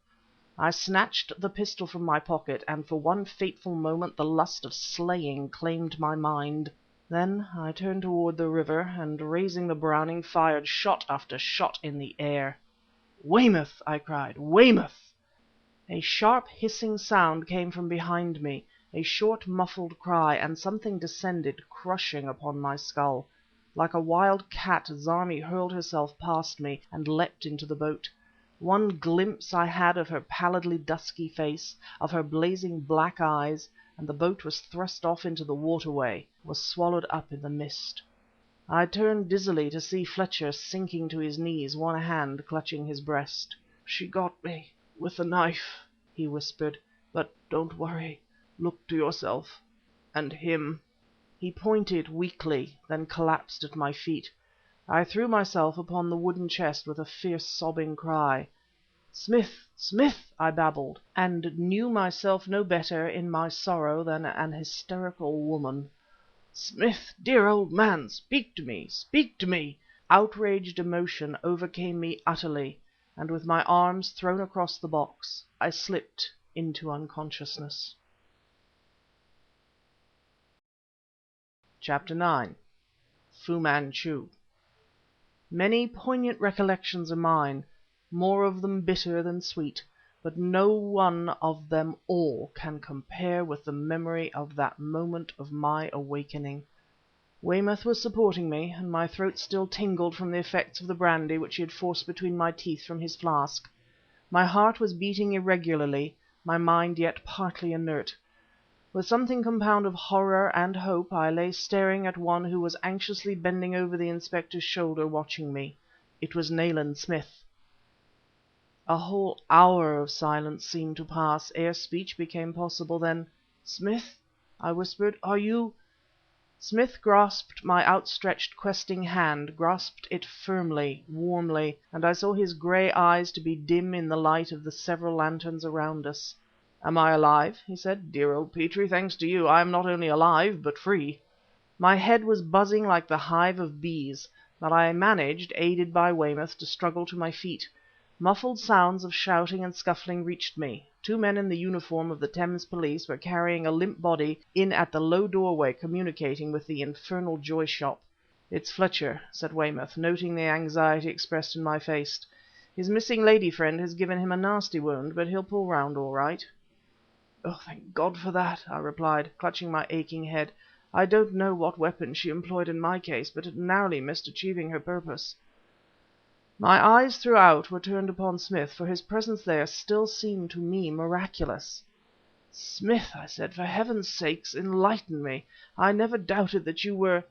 I snatched the pistol from my pocket, and for one fateful moment the lust of slaying claimed my mind. Then I turned toward the river, and raising the Browning, fired shot after shot in the air. "Weymouth!" I cried. "Weymouth!" A sharp hissing sound came from behind me, a short muffled cry, and something descended, crushing upon my skull. Like a wild cat Zarmi hurled herself past me, and leapt into the boat. One glimpse I had of her pallidly dusky face, of her blazing black eyes, and the boat was thrust off into the waterway, was swallowed up in the mist. I turned dizzily to see Fletcher sinking to his knees, one hand clutching his breast. "She got me with the knife," he whispered, "but don't worry. Look to yourself and him." He pointed weakly, then collapsed at my feet. I threw myself upon the wooden chest with a fierce sobbing cry. "Smith! Smith!" I babbled, and knew myself no better in my sorrow than an hysterical woman. "Smith, dear old man, speak to me! Speak to me!" Outraged emotion overcame me utterly, and with my arms thrown across the box, I slipped into unconsciousness. Chapter 9. Fu-Manchu. Many poignant recollections are mine, more of them bitter than sweet, but no one of them all can compare with the memory of that moment of my awakening. Weymouth was supporting me, and my throat still tingled from the effects of the brandy which he had forced between my teeth from his flask. My heart was beating irregularly, my mind yet partly inert. With something compound of horror and hope I lay staring at one who was anxiously bending over the Inspector's shoulder watching me. It was Nayland Smith. A whole hour of silence seemed to pass ere speech became possible. Then "Smith," I whispered, "are you—" Smith grasped my outstretched questing hand, grasped it firmly, warmly, and I saw his grey eyes to be dim in the light of the several lanterns around us. "Am I alive?" he said. "Dear old Petrie, thanks to you, I am not only alive, but free." My head was buzzing like the hive of bees, but I managed, aided by Weymouth, to struggle to my feet. Muffled sounds of shouting and scuffling reached me. Two men in the uniform of the Thames Police were carrying a limp body in at the low doorway communicating with the infernal Joy Shop. "It's Fletcher," said Weymouth, noting the anxiety expressed in my face. "His missing lady friend has given him a nasty wound, but he'll pull round all right." "Oh, thank God for that!" I replied, clutching my aching head. "I don't know what weapon she employed in my case, but it narrowly missed achieving her purpose." My eyes throughout were turned upon Smith, for his presence there still seemed to me miraculous. "Smith," I said, "for Heaven's sake enlighten me. I never doubted that you were—"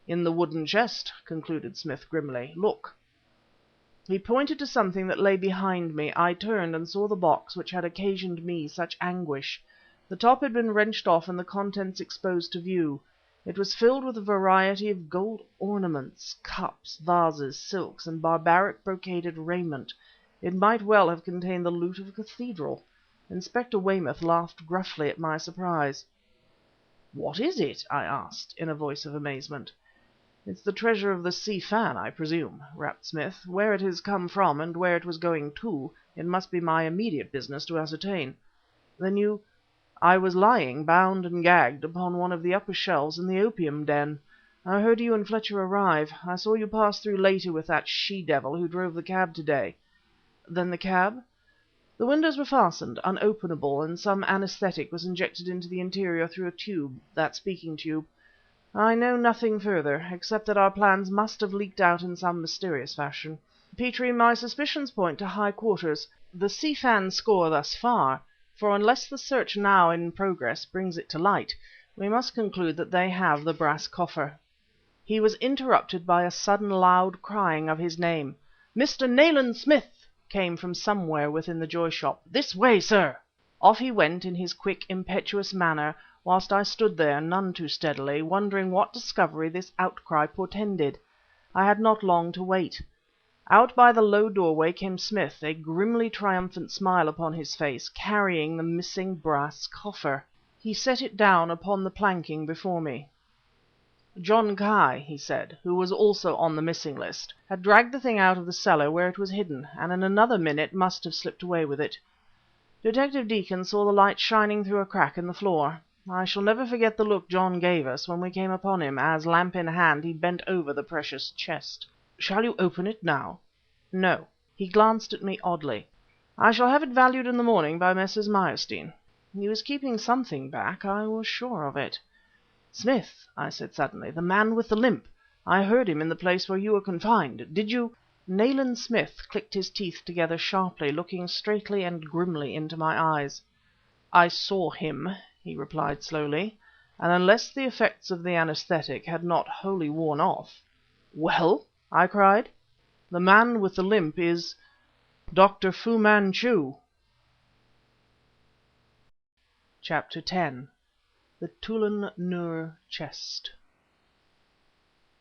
"In the wooden chest," concluded Smith grimly. "Look." He pointed to something that lay behind me. I turned and saw the box which had occasioned me such anguish. The top had been wrenched off and the contents exposed to view. It was filled with a variety of gold ornaments, cups, vases, silks, and barbaric brocaded raiment. It might well have contained the loot of a cathedral. Inspector Weymouth laughed gruffly at my surprise. "What is it?" I asked, in a voice of amazement. "It's the treasure of the Si Fan, I presume," rapped Smith. "Where it has come from, and where it was going to, it must be my immediate business to ascertain." "Then you—" "I was lying, bound and gagged, upon one of the upper shelves in the opium den. I heard you and Fletcher arrive. I saw you pass through later with that she-devil who drove the cab today." "Then the cab?" "The windows were fastened, unopenable, and some anaesthetic was injected into the interior through a tube, that speaking tube. I know nothing further, except that our plans must have leaked out in some mysterious fashion. Petrie, my suspicions point to high quarters. The Si Fan score thus far, for unless the search now in progress brings it to light, we must conclude that they have the brass coffer." He was interrupted by a sudden loud crying of his name. "Mr. Nayland Smith!" came from somewhere within the Joy Shop. "This way, sir!" Off he went in his quick, impetuous manner, whilst I stood there, none too steadily, wondering what discovery this outcry portended. I had not long to wait. Out by the low doorway came Smith, a grimly triumphant smile upon his face, carrying the missing brass coffer. He set it down upon the planking before me. John Ki, he said, who was also on the missing list, had dragged the thing out of the cellar where it was hidden, and in another minute must have slipped away with it. Detective Deacon saw the light shining through a crack in the floor. I shall never forget the look John gave us when we came upon him, as, lamp in hand, he bent over the precious chest. "Shall you open it now?" "No." He glanced at me oddly. "I shall have it valued in the morning by Messrs. Meyerstein." He was keeping something back, I was sure of it. "Smith," I said suddenly, "the man with the limp! I heard him in the place where you were confined. Did you—" Nayland Smith clicked his teeth together sharply, looking straightly and grimly into my eyes. "I saw him," he replied slowly, "and unless the effects of the anaesthetic had not wholly worn off—" "Well?" I cried. "The man with the limp is Dr. Fu-Manchu!" CHAPTER 10. The Tulun-Nur chest.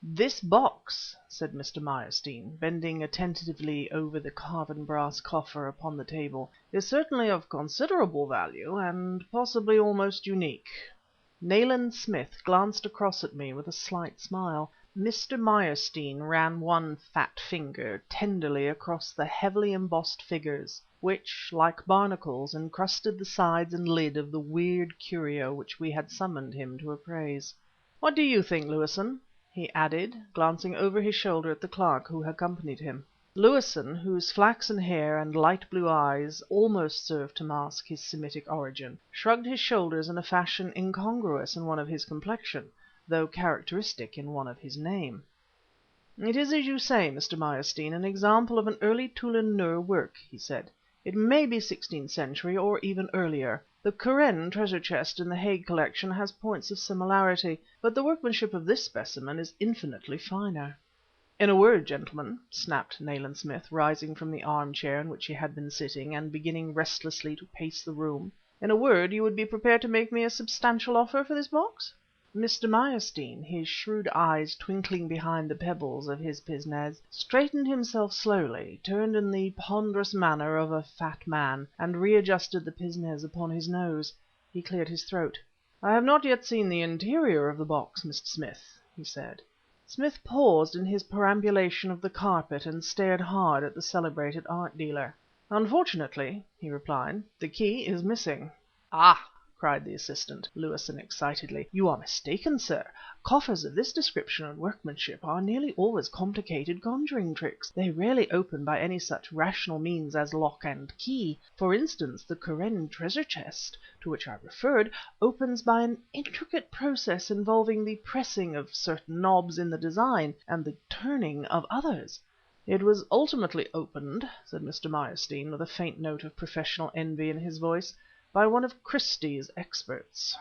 "This box," said Mr. Meyerstein, bending attentively over the carven brass coffer upon the table, "is certainly of considerable value, and possibly almost unique." Nayland Smith glanced across at me with a slight smile. Mr. Meyerstein ran one fat finger tenderly across the heavily embossed figures, which, like barnacles, encrusted the sides and lid of the weird curio which we had summoned him to appraise. "What do you think, Lewison?" he added, glancing over his shoulder at the clerk who accompanied him. Lewison, whose flaxen hair and light blue eyes almost served to mask his Semitic origin, shrugged his shoulders in a fashion incongruous in one of his complexion, though characteristic in one of his name. "It is, as you say, Mr. Meyerstein, an example of an early Tulun-Nur work," he said. "It may be 16th century, or even earlier. The Keren treasure chest in the Hague collection has points of similarity, but the workmanship of this specimen is infinitely finer." "In a word, gentlemen," snapped Nayland Smith, rising from the armchair in which he had been sitting, and beginning restlessly to pace the room, "in a word, you would be prepared to make me a substantial offer for this box?" Mr. Meyerstein, his shrewd eyes twinkling behind the pebbles of his pince nez, straightened himself slowly, turned in the ponderous manner of a fat man, and readjusted the pince nez upon his nose. He cleared his throat. "I have not yet seen the interior of the box, Mr. Smith," he said. Smith paused in his perambulation of the carpet and stared hard at the celebrated art dealer. "Unfortunately," he replied, "the key is missing." "Ah!" cried the assistant, Lewison excitedly. "You are mistaken, sir. Coffers of this description and workmanship are nearly always complicated conjuring tricks. They rarely open by any such rational means as lock and key. For instance, the Keren treasure chest, to which I referred, opens by an intricate process involving the pressing of certain knobs in the design, and the turning of others." "It was ultimately opened," said Mr. Meyerstein, with a faint note of professional envy in his voice, "by one of Christie's experts."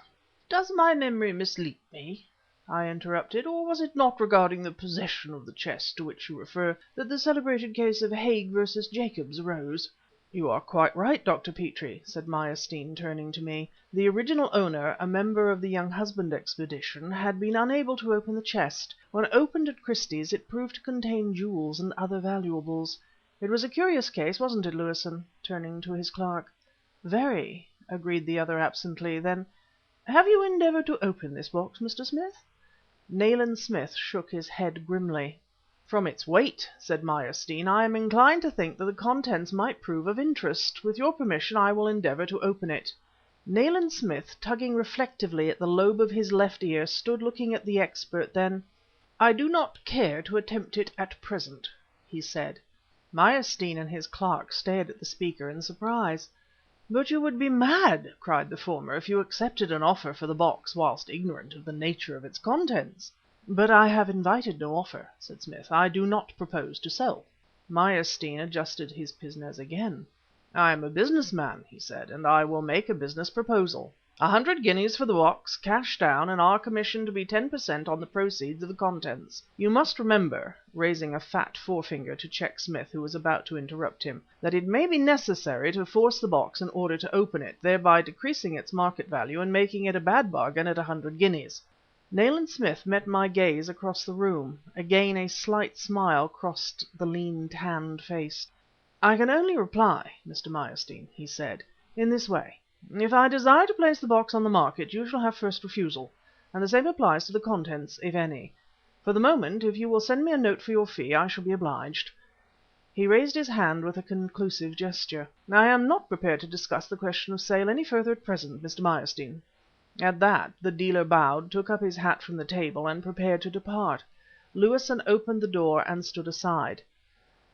"Does my memory mislead me?" I interrupted, "or was it not regarding the possession of the chest to which you refer that the celebrated case of Hague versus Jacobs arose?" "You are quite right, Dr. Petrie," said Meyerstein, turning to me. "The original owner, a member of the Young Husband expedition, had been unable to open the chest. When opened at Christie's it proved to contain jewels and other valuables. It was a curious case, wasn't it, Lewison?" turning to his clerk. "Very," agreed the other absently. Then, "Have you endeavored to open this box, Mr. Smith?" Nayland Smith shook his head grimly. "From its weight," said Meyerstein, "I am inclined to think that the contents might prove of interest. With your permission I will endeavor to open it." Nayland Smith, tugging reflectively at the lobe of his left ear, stood looking at the expert, then "I do not care to attempt it at present," he said. Meyerstein and his clerk stared at the speaker in surprise. "But you would be mad," cried the former, "if you accepted an offer for the box whilst ignorant of the nature of its contents." "But I have invited no offer," said Smith. "I do not propose to sell." Meyerstein adjusted his pince-nez again. "I am a business man," he said, "and I will make a business proposal. 100 guineas for the box, cash down, and our commission to be 10% on the proceeds of the contents. You must remember," raising a fat forefinger to check Smith, who was about to interrupt him, "that it may be necessary to force the box in order to open it, thereby decreasing its market value and making it a bad bargain at 100 guineas. Nayland Smith met my gaze across the room. Again a slight smile crossed the lean, tanned face. "I can only reply, Mr. Meyerstein," he said, "in this way. If I desire to place the box on the market, you shall have first refusal, and the same applies to the contents, if any. For the moment, if you will send me a note for your fee, I shall be obliged." He raised his hand with a conclusive gesture. "I am not prepared to discuss the question of sale any further at present, Mr. Meyerstein." At that the dealer bowed, took up his hat from the table, and prepared to depart. Lewison opened the door and stood aside.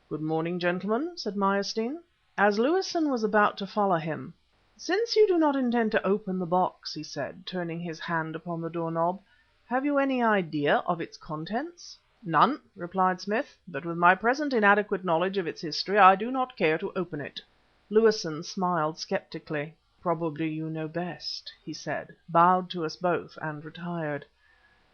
"Good morning, gentlemen," said Meyerstein. As Lewison was about to follow him, "Since you do not intend to open the box," he said, turning his hand upon the doorknob, "have you any idea of its contents?" "None," replied Smith, "but with my present inadequate knowledge of its history I do not care to open it." Lewison smiled skeptically. "Probably you know best," he said, bowed to us both, and retired.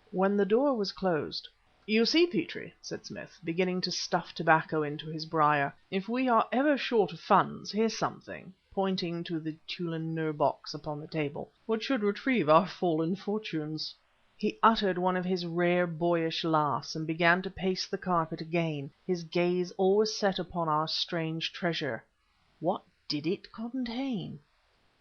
When the door was closed, "You see, Petrie," said Smith, beginning to stuff tobacco into his briar, "if we are ever short of funds, here's something," pointing to the Tulun-Nur box upon the table, "which should retrieve our fallen fortunes." He uttered one of his rare boyish laughs, and began to pace the carpet again, his gaze always set upon our strange treasure. What did it contain?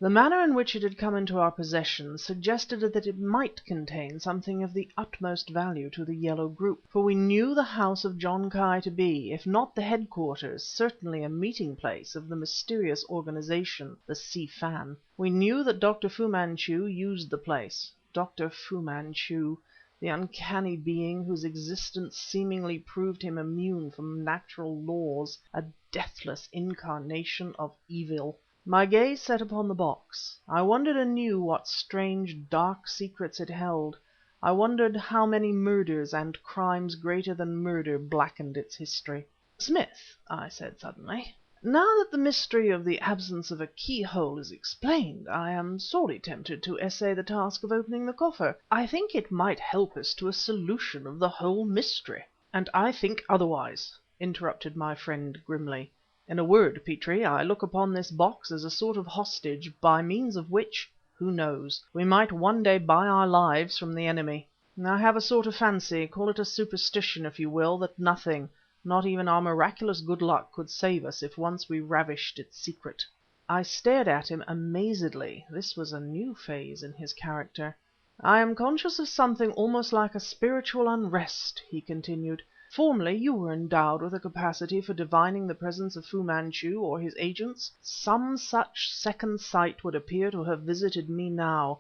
The manner in which it had come into our possession suggested that it might contain something of the utmost value to the Yellow group, for we knew the house of John Ki to be, if not the headquarters, certainly a meeting place of the mysterious organization, the Si Fan. We knew that Dr. Fu-Manchu used the place. Dr. Fu-Manchu, the uncanny being whose existence seemingly proved him immune from natural laws, a deathless incarnation of evil. My gaze set upon the box. I wondered anew what strange, dark secrets it held. I wondered how many murders and crimes greater than murder blackened its history. "Smith," I said suddenly, "now that the mystery of the absence of a keyhole is explained, I am sorely tempted to essay the task of opening the coffer. I think it might help us to a solution of the whole mystery." "And I think otherwise," interrupted my friend grimly. "In a word, Petrie, I look upon this box as a sort of hostage, by means of which, who knows, we might one day buy our lives from the enemy. I have a sort of fancy, call it a superstition if you will, that nothing, not even our miraculous good luck, could save us if once we ravished its secret." I stared at him amazedly. This was a new phase in his character. "I am conscious of something almost like a spiritual unrest," he continued. "Formerly you were endowed with a capacity for divining the presence of Fu Manchu or his agents. Some such second sight would appear to have visited me now,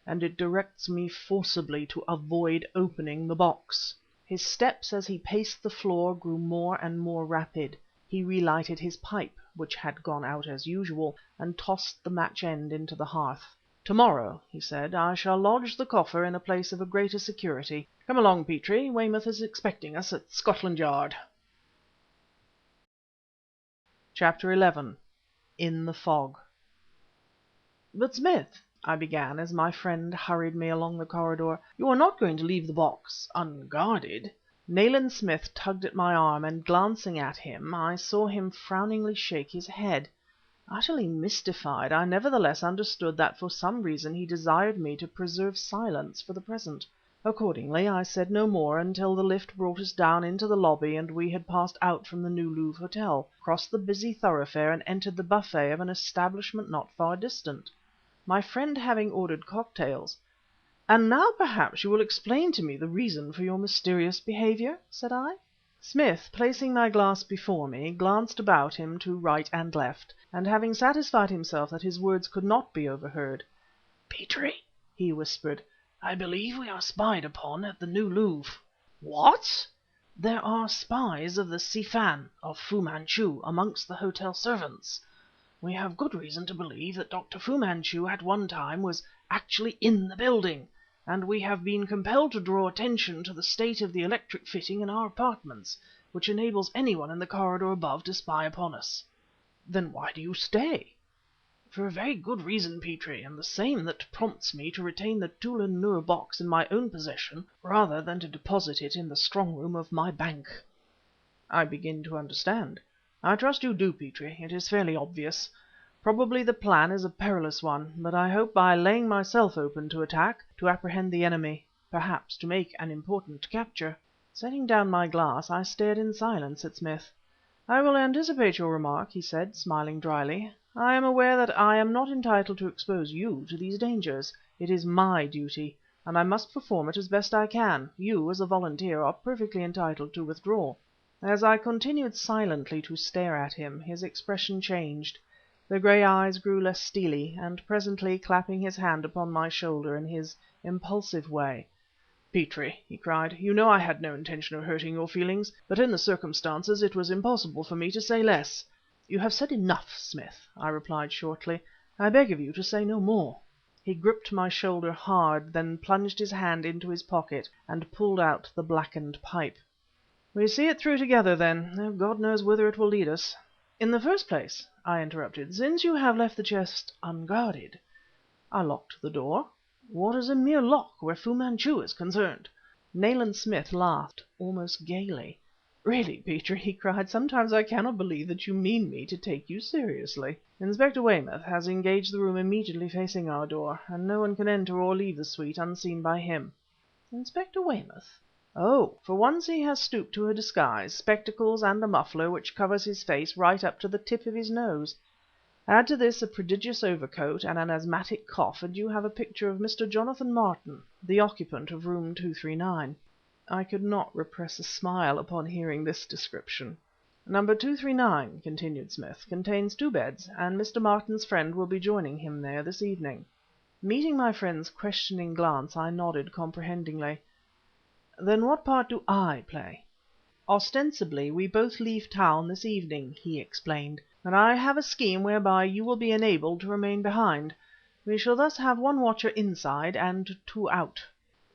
and it directs me forcibly to avoid opening the box." His steps as he paced the floor grew more and more rapid. He relighted his pipe, which had gone out as usual, and tossed the match end into the hearth. "To-morrow," he said, "I shall lodge the coffer in a place of greater security. Come along, Petrie, Weymouth is expecting us at Scotland Yard." CHAPTER 11. In the Fog. "But, Smith," I began, as my friend hurried me along the corridor, "you are not going to leave the box unguarded?" Nayland Smith tugged at my arm, and glancing at him, I saw him frowningly shake his head. Utterly mystified, I nevertheless understood that for some reason he desired me to preserve silence for the present. Accordingly, I said no more until the lift brought us down into the lobby and we had passed out from the New Louvre Hotel, crossed the busy thoroughfare and entered the buffet of an establishment not far distant, my friend having ordered cocktails. "And now perhaps you will explain to me the reason for your mysterious behaviour," said I. Smith, placing my glass before me, glanced about him to right and left, and having satisfied himself that his words could not be overheard, "Petrie," he whispered, "I believe we are spied upon at the New Louvre." "What?" "There are spies of the Si Fan of Fu-Manchu amongst the hotel servants. We have good reason to believe that Dr. Fu-Manchu at one time was actually in the building, and we have been compelled to draw attention to the state of the electric fitting in our apartments, which enables anyone in the corridor above to spy upon us." "Then why do you stay?" "For a very good reason, Petrie, and the same that prompts me to retain the Tulun-Nur box in my own possession rather than to deposit it in the strong room of my bank." "I begin to understand. I trust you do, Petrie. It is fairly obvious. Probably the plan is a perilous one, but I hope by laying myself open to attack, to apprehend the enemy, perhaps to make an important capture." Setting down my glass, I stared in silence at Smith. "I will anticipate your remark," he said, smiling dryly. "I am aware that I am not entitled to expose you to these dangers. It is my duty, and I must perform it as best I can. You, as a volunteer, are perfectly entitled to withdraw." As I continued silently to stare at him, his expression changed. The grey eyes grew less steely, and presently, clapping his hand upon my shoulder in his impulsive way, "Petrie," he cried, "you know I had no intention of hurting your feelings, but in the circumstances it was impossible for me to say less." "You have said enough, Smith," I replied shortly. "I beg of you to say no more." He gripped my shoulder hard, then plunged his hand into his pocket and pulled out the blackened pipe. "We see it through together, then, though God knows whither it will lead us." "In the first place," I interrupted, "since you have left the chest unguarded—" "I locked the door." "What is a mere lock where Fu Manchu is concerned?" Nayland Smith laughed, almost gaily. "Really, Petrie," he cried, "sometimes I cannot believe that you mean me to take you seriously. Inspector Weymouth has engaged the room immediately facing our door, and no one can enter or leave the suite unseen by him." "Inspector Weymouth?" "Oh! for once he has stooped to a disguise, spectacles and a muffler which covers his face right up to the tip of his nose. Add to this a prodigious overcoat and an asthmatic cough, and you have a picture of Mr. Jonathan Martin, the occupant of room 239. I could not repress a smile upon hearing this description. "Number 239," continued Smith, "contains 2 beds, and Mr. Martin's friend will be joining him there this evening." Meeting my friend's questioning glance, I nodded comprehendingly. "Then what part do I play?" "Ostensibly we both leave town this evening," he explained, "and I have a scheme whereby you will be enabled to remain behind. We shall thus have 1 watcher inside and 2 out."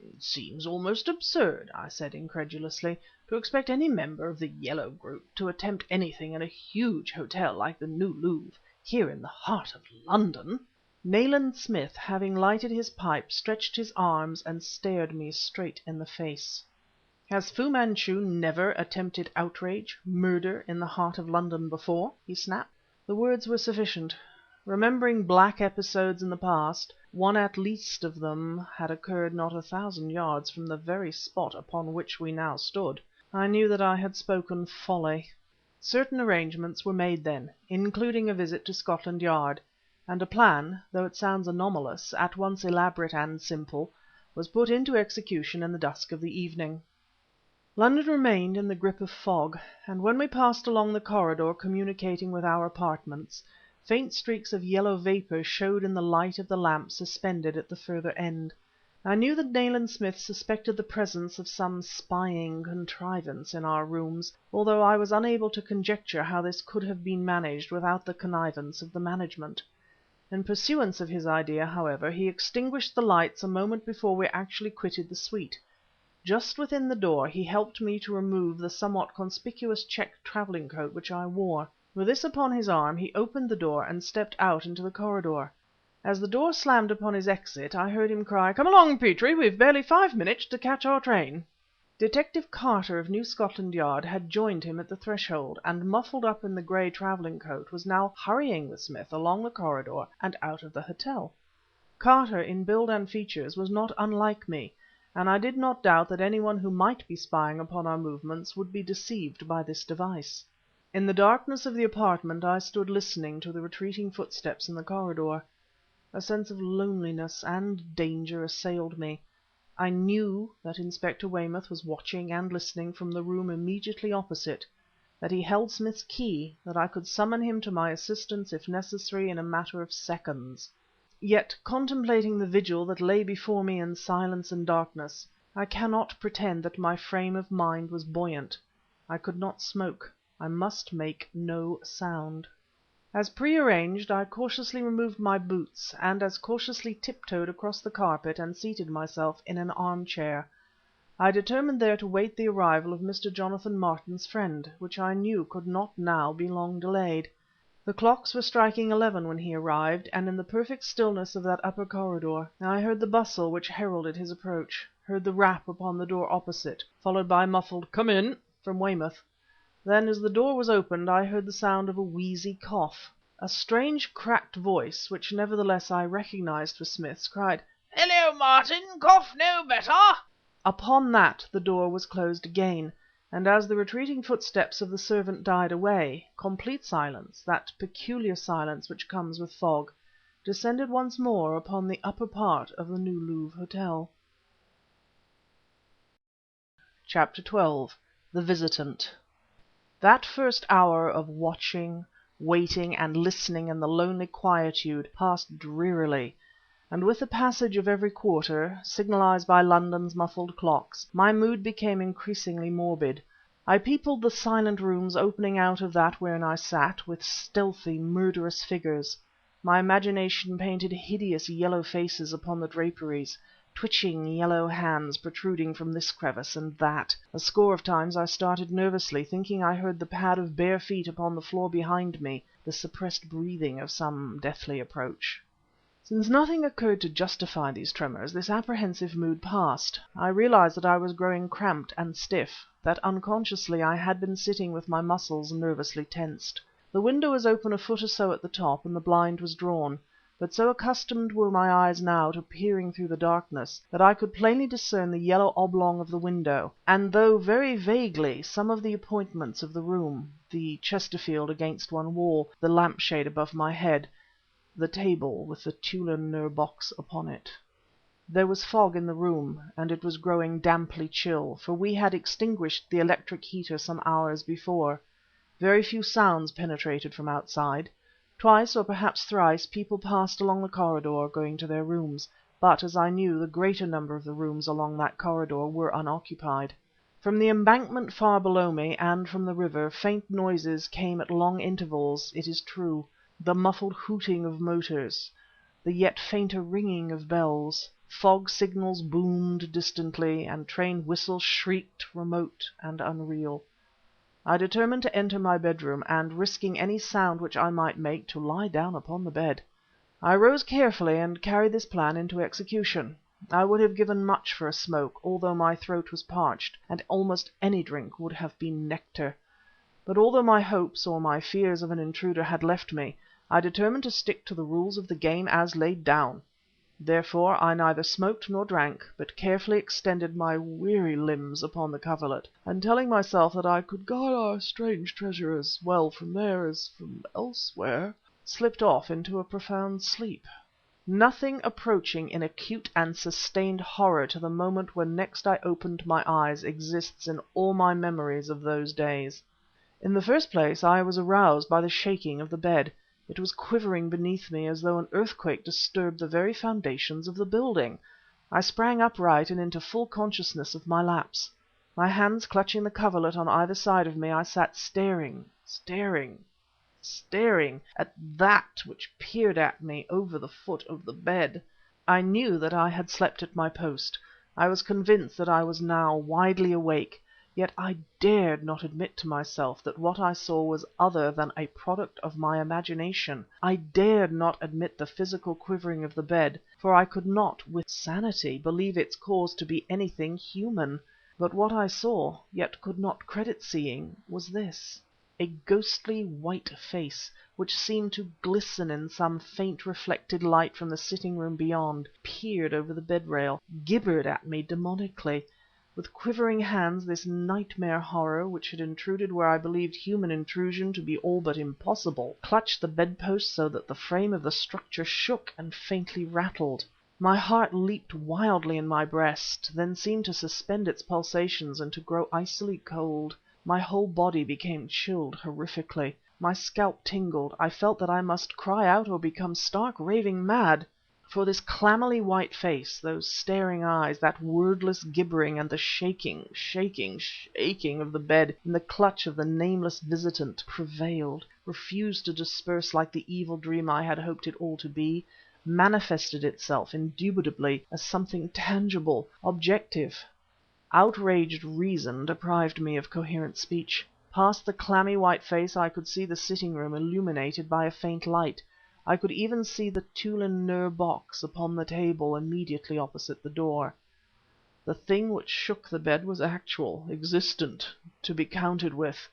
"It seems almost absurd," I said incredulously, "to expect any member of the Yellow group to attempt anything in a huge hotel like the New Louvre, here in the heart of London." Nayland Smith, having lighted his pipe, stretched his arms and stared me straight in the face. "Has Fu Manchu never attempted outrage, murder in the heart of London before?" he snapped. The words were sufficient. Remembering black episodes in the past, one at least of them had occurred not 1,000 yards from the very spot upon which we now stood, I knew that I had spoken folly. Certain arrangements were made then, including a visit to Scotland Yard, and a plan, though it sounds anomalous, at once elaborate and simple, was put into execution in the dusk of the evening. London remained in the grip of fog, and when we passed along the corridor communicating with our apartments, faint streaks of yellow vapour showed in the light of the lamp suspended at the further end. I knew that Nayland Smith suspected the presence of some spying contrivance in our rooms, although I was unable to conjecture how this could have been managed without the connivance of the management. In pursuance of his idea, however, he extinguished the lights a moment before we actually quitted the suite. Just within the door he helped me to remove the somewhat conspicuous check travelling coat which I wore. With this upon his arm, he opened the door and stepped out into the corridor. As the door slammed upon his exit, I heard him cry, "Come along, Petrie, we've barely 5 minutes to catch our train." Detective Carter of New Scotland Yard had joined him at the threshold, and muffled up in the grey travelling coat was now hurrying with Smith along the corridor and out of the hotel. Carter, in build and features, was not unlike me, and I did not doubt that anyone who might be spying upon our movements would be deceived by this device. In the darkness of the apartment I stood listening to the retreating footsteps in the corridor. A sense of loneliness and danger assailed me. I knew that Inspector Weymouth was watching and listening from the room immediately opposite, that he held Smith's key, that I could summon him to my assistance if necessary in a matter of seconds. Yet, contemplating the vigil that lay before me in silence and darkness, I cannot pretend that my frame of mind was buoyant. I could not smoke. I must make no sound. As prearranged, I cautiously removed my boots, and as cautiously tiptoed across the carpet and seated myself in an armchair. I determined there to wait the arrival of Mr. Jonathan Martin's friend, which I knew could not now be long delayed. The clocks were striking 11 when he arrived, and in the perfect stillness of that upper corridor I heard the bustle which heralded his approach, heard the rap upon the door opposite, followed by a muffled "Come in" from Weymouth. Then, as the door was opened, I heard the sound of a wheezy cough. A strange cracked voice, which nevertheless I recognized for Smith's, cried, "Hello, Martin! Cough no better?" Upon that the door was closed again, and as the retreating footsteps of the servant died away, complete silence, that peculiar silence which comes with fog, descended once more upon the upper part of the New Louvre Hotel. Chapter 12. The Visitant. That first hour of watching, waiting and listening in the lonely quietude passed drearily, and with the passage of every quarter, signalized by London's muffled clocks, my mood became increasingly morbid. I peopled the silent rooms opening out of that wherein I sat, with stealthy, murderous figures. My imagination painted hideous yellow faces upon the draperies, twitching yellow hands protruding from this crevice and that. A score of times I started nervously, thinking I heard the pad of bare feet upon the floor behind me, the suppressed breathing of some deathly approach. Since nothing occurred to justify these tremors, this apprehensive mood passed. I realized that I was growing cramped and stiff, that unconsciously I had been sitting with my muscles nervously tensed. The window was open a foot or so at the top, and the blind was drawn, but so accustomed were my eyes now to peering through the darkness, that I could plainly discern the yellow oblong of the window, and though very vaguely some of the appointments of the room, the Chesterfield against one wall, the lampshade above my head, the table with the Tulun-Nur box upon it. There was fog in the room, and it was growing damply chill, for we had extinguished the electric heater some hours before. Very few sounds penetrated from outside. Twice, or perhaps thrice, people passed along the corridor, going to their rooms, but, as I knew, the greater number of the rooms along that corridor were unoccupied. From the embankment far below me, and from the river, faint noises came at long intervals, it is true, the muffled hooting of motors, the yet fainter ringing of bells. Fog signals boomed distantly, and train whistles shrieked remote and unreal. I determined to enter my bedroom, and, risking any sound which I might make, to lie down upon the bed. I rose carefully and carried this plan into execution. I would have given much for a smoke, although my throat was parched, and almost any drink would have been nectar. But although my hopes, or my fears of an intruder had left me, I determined to stick to the rules of the game as laid down. Therefore I neither smoked nor drank, but carefully extended my weary limbs upon the coverlet, and telling myself that I could guard our strange treasure as well from there as from elsewhere, slipped off into a profound sleep. Nothing approaching in acute and sustained horror to the moment when next I opened my eyes exists in all my memories of those days. In the first place I was aroused by the shaking of the bed. It was quivering beneath me as though an earthquake disturbed the very foundations of the building. I sprang upright and into full consciousness of my lapse. My hands clutching the coverlet on either side of me, I sat staring at that which peered at me over the foot of the bed. I knew that I had slept at my post. I was convinced that I was now widely awake. Yet I dared not admit to myself that what I saw was other than a product of my imagination. I dared not admit the physical quivering of the bed, for I could not, with sanity, believe its cause to be anything human. But what I saw, yet could not credit seeing, was this: a ghostly white face, which seemed to glisten in some faint reflected light from the sitting room beyond, peered over the bed rail, gibbered at me demonically. With quivering hands this nightmare horror, which had intruded where I believed human intrusion to be all but impossible, clutched the bedpost so that the frame of the structure shook and faintly rattled. My heart leaped wildly in my breast, then seemed to suspend its pulsations and to grow icily cold. My whole body became chilled horrifically. My scalp tingled. I felt that I must cry out or become stark raving mad. For this clammily white face, those staring eyes, that wordless gibbering, and the shaking, shaking, shaking of the bed in the clutch of the nameless visitant, prevailed, refused to disperse like the evil dream I had hoped it all to be, manifested itself indubitably as something tangible, objective. Outraged reason deprived me of coherent speech. Past the clammy white face I could see the sitting room illuminated by a faint light. I could even see the Tulun-Nur box upon the table immediately opposite the door. The thing which shook the bed was actual, existent, to be counted with.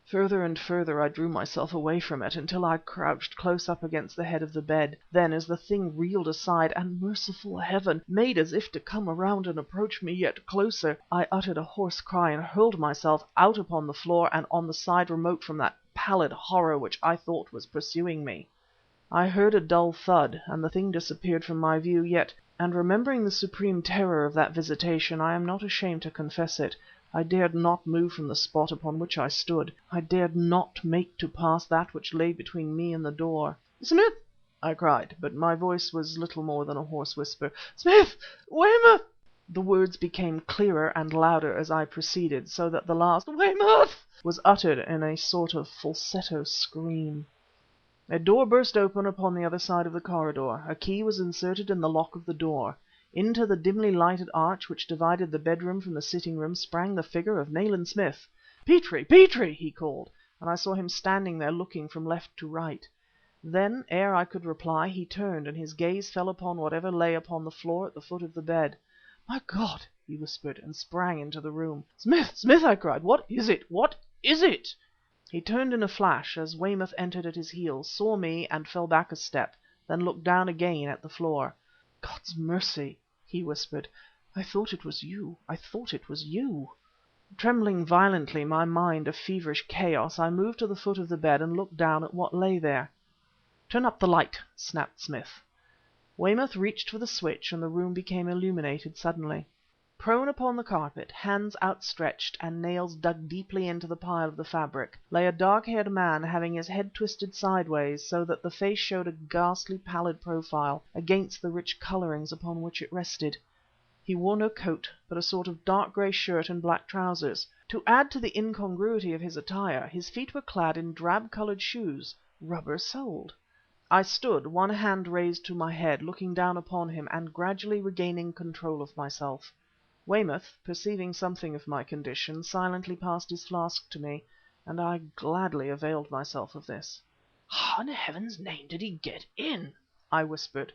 Further and further I drew myself away from it, until I crouched close up against the head of the bed. Then, as the thing reeled aside, and, merciful Heaven, made as if to come around and approach me yet closer, I uttered a hoarse cry and hurled myself out upon the floor and on the side remote from that pallid horror which I thought was pursuing me. I heard a dull thud, and the thing disappeared from my view, yet, and remembering the supreme terror of that visitation, I am not ashamed to confess it, I dared not move from the spot upon which I stood. I dared not make to pass that which lay between me and the door. "Smith!" I cried, but my voice was little more than a hoarse whisper. "Smith! Weymouth!" The words became clearer and louder as I proceeded, so that the last "Weymouth!" was uttered in a sort of falsetto scream. A door burst open upon the other side of the corridor. A key was inserted in the lock of the door. Into the dimly lighted arch which divided the bedroom from the sitting room sprang the figure of Nayland Smith. "Petrie! Petrie!" he called, and I saw him standing there looking from left to right. Then, ere I could reply, he turned, and his gaze fell upon whatever lay upon the floor at the foot of the bed. "My God!" he whispered, and sprang into the room. "Smith! Smith!" I cried. "What is it? What is it?" He turned in a flash, as Weymouth entered at his heels, saw me and fell back a step, then looked down again at the floor. "God's mercy!" he whispered. "I thought it was you. I thought it was you." Trembling violently, my mind a feverish chaos, I moved to the foot of the bed and looked down at what lay there. "Turn up the light!" snapped Smith. Weymouth reached for the switch, and the room became illuminated suddenly. Prone upon the carpet, hands outstretched and nails dug deeply into the pile of the fabric, lay a dark-haired man having his head twisted sideways, so that the face showed a ghastly pallid profile against the rich colorings upon which it rested. He wore no coat, but a sort of dark grey shirt and black trousers. To add to the incongruity of his attire, his feet were clad in drab-colored shoes, rubber-soled. I stood, one hand raised to my head, looking down upon him and gradually regaining control of myself. Weymouth, perceiving something of my condition, silently passed his flask to me, and I gladly availed myself of this. "How in Heaven's name did he get in?" I whispered.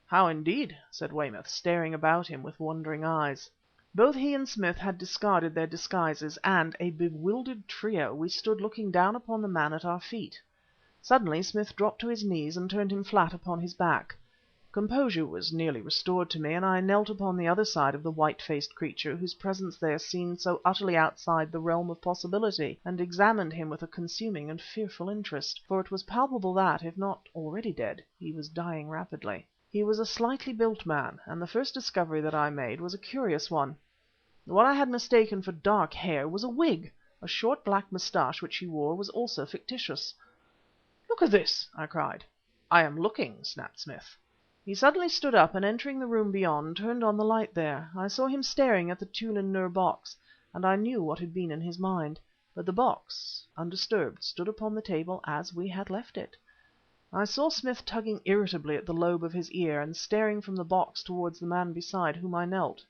"How indeed?" said Weymouth, staring about him with wondering eyes. Both he and Smith had discarded their disguises, and, a bewildered trio, we stood looking down upon the man at our feet. Suddenly Smith dropped to his knees and turned him flat upon his back. Composure was nearly restored to me, and I knelt upon the other side of the white-faced creature whose presence there seemed so utterly outside the realm of possibility, and examined him with a consuming and fearful interest, for it was palpable that, if not already dead, he was dying rapidly. He was a slightly built man, and the first discovery that I made was a curious one. What I had mistaken for dark hair was a wig. A short black moustache which he wore was also fictitious. "Look at this!" I cried. "I am looking," snapped Smith. He suddenly stood up, and entering the room beyond, turned on the light there. I saw him staring at the Tulun-Nur box, and I knew what had been in his mind. But the box, undisturbed, stood upon the table as we had left it. I saw Smith tugging irritably at the lobe of his ear, and staring from the box towards the man beside whom I knelt.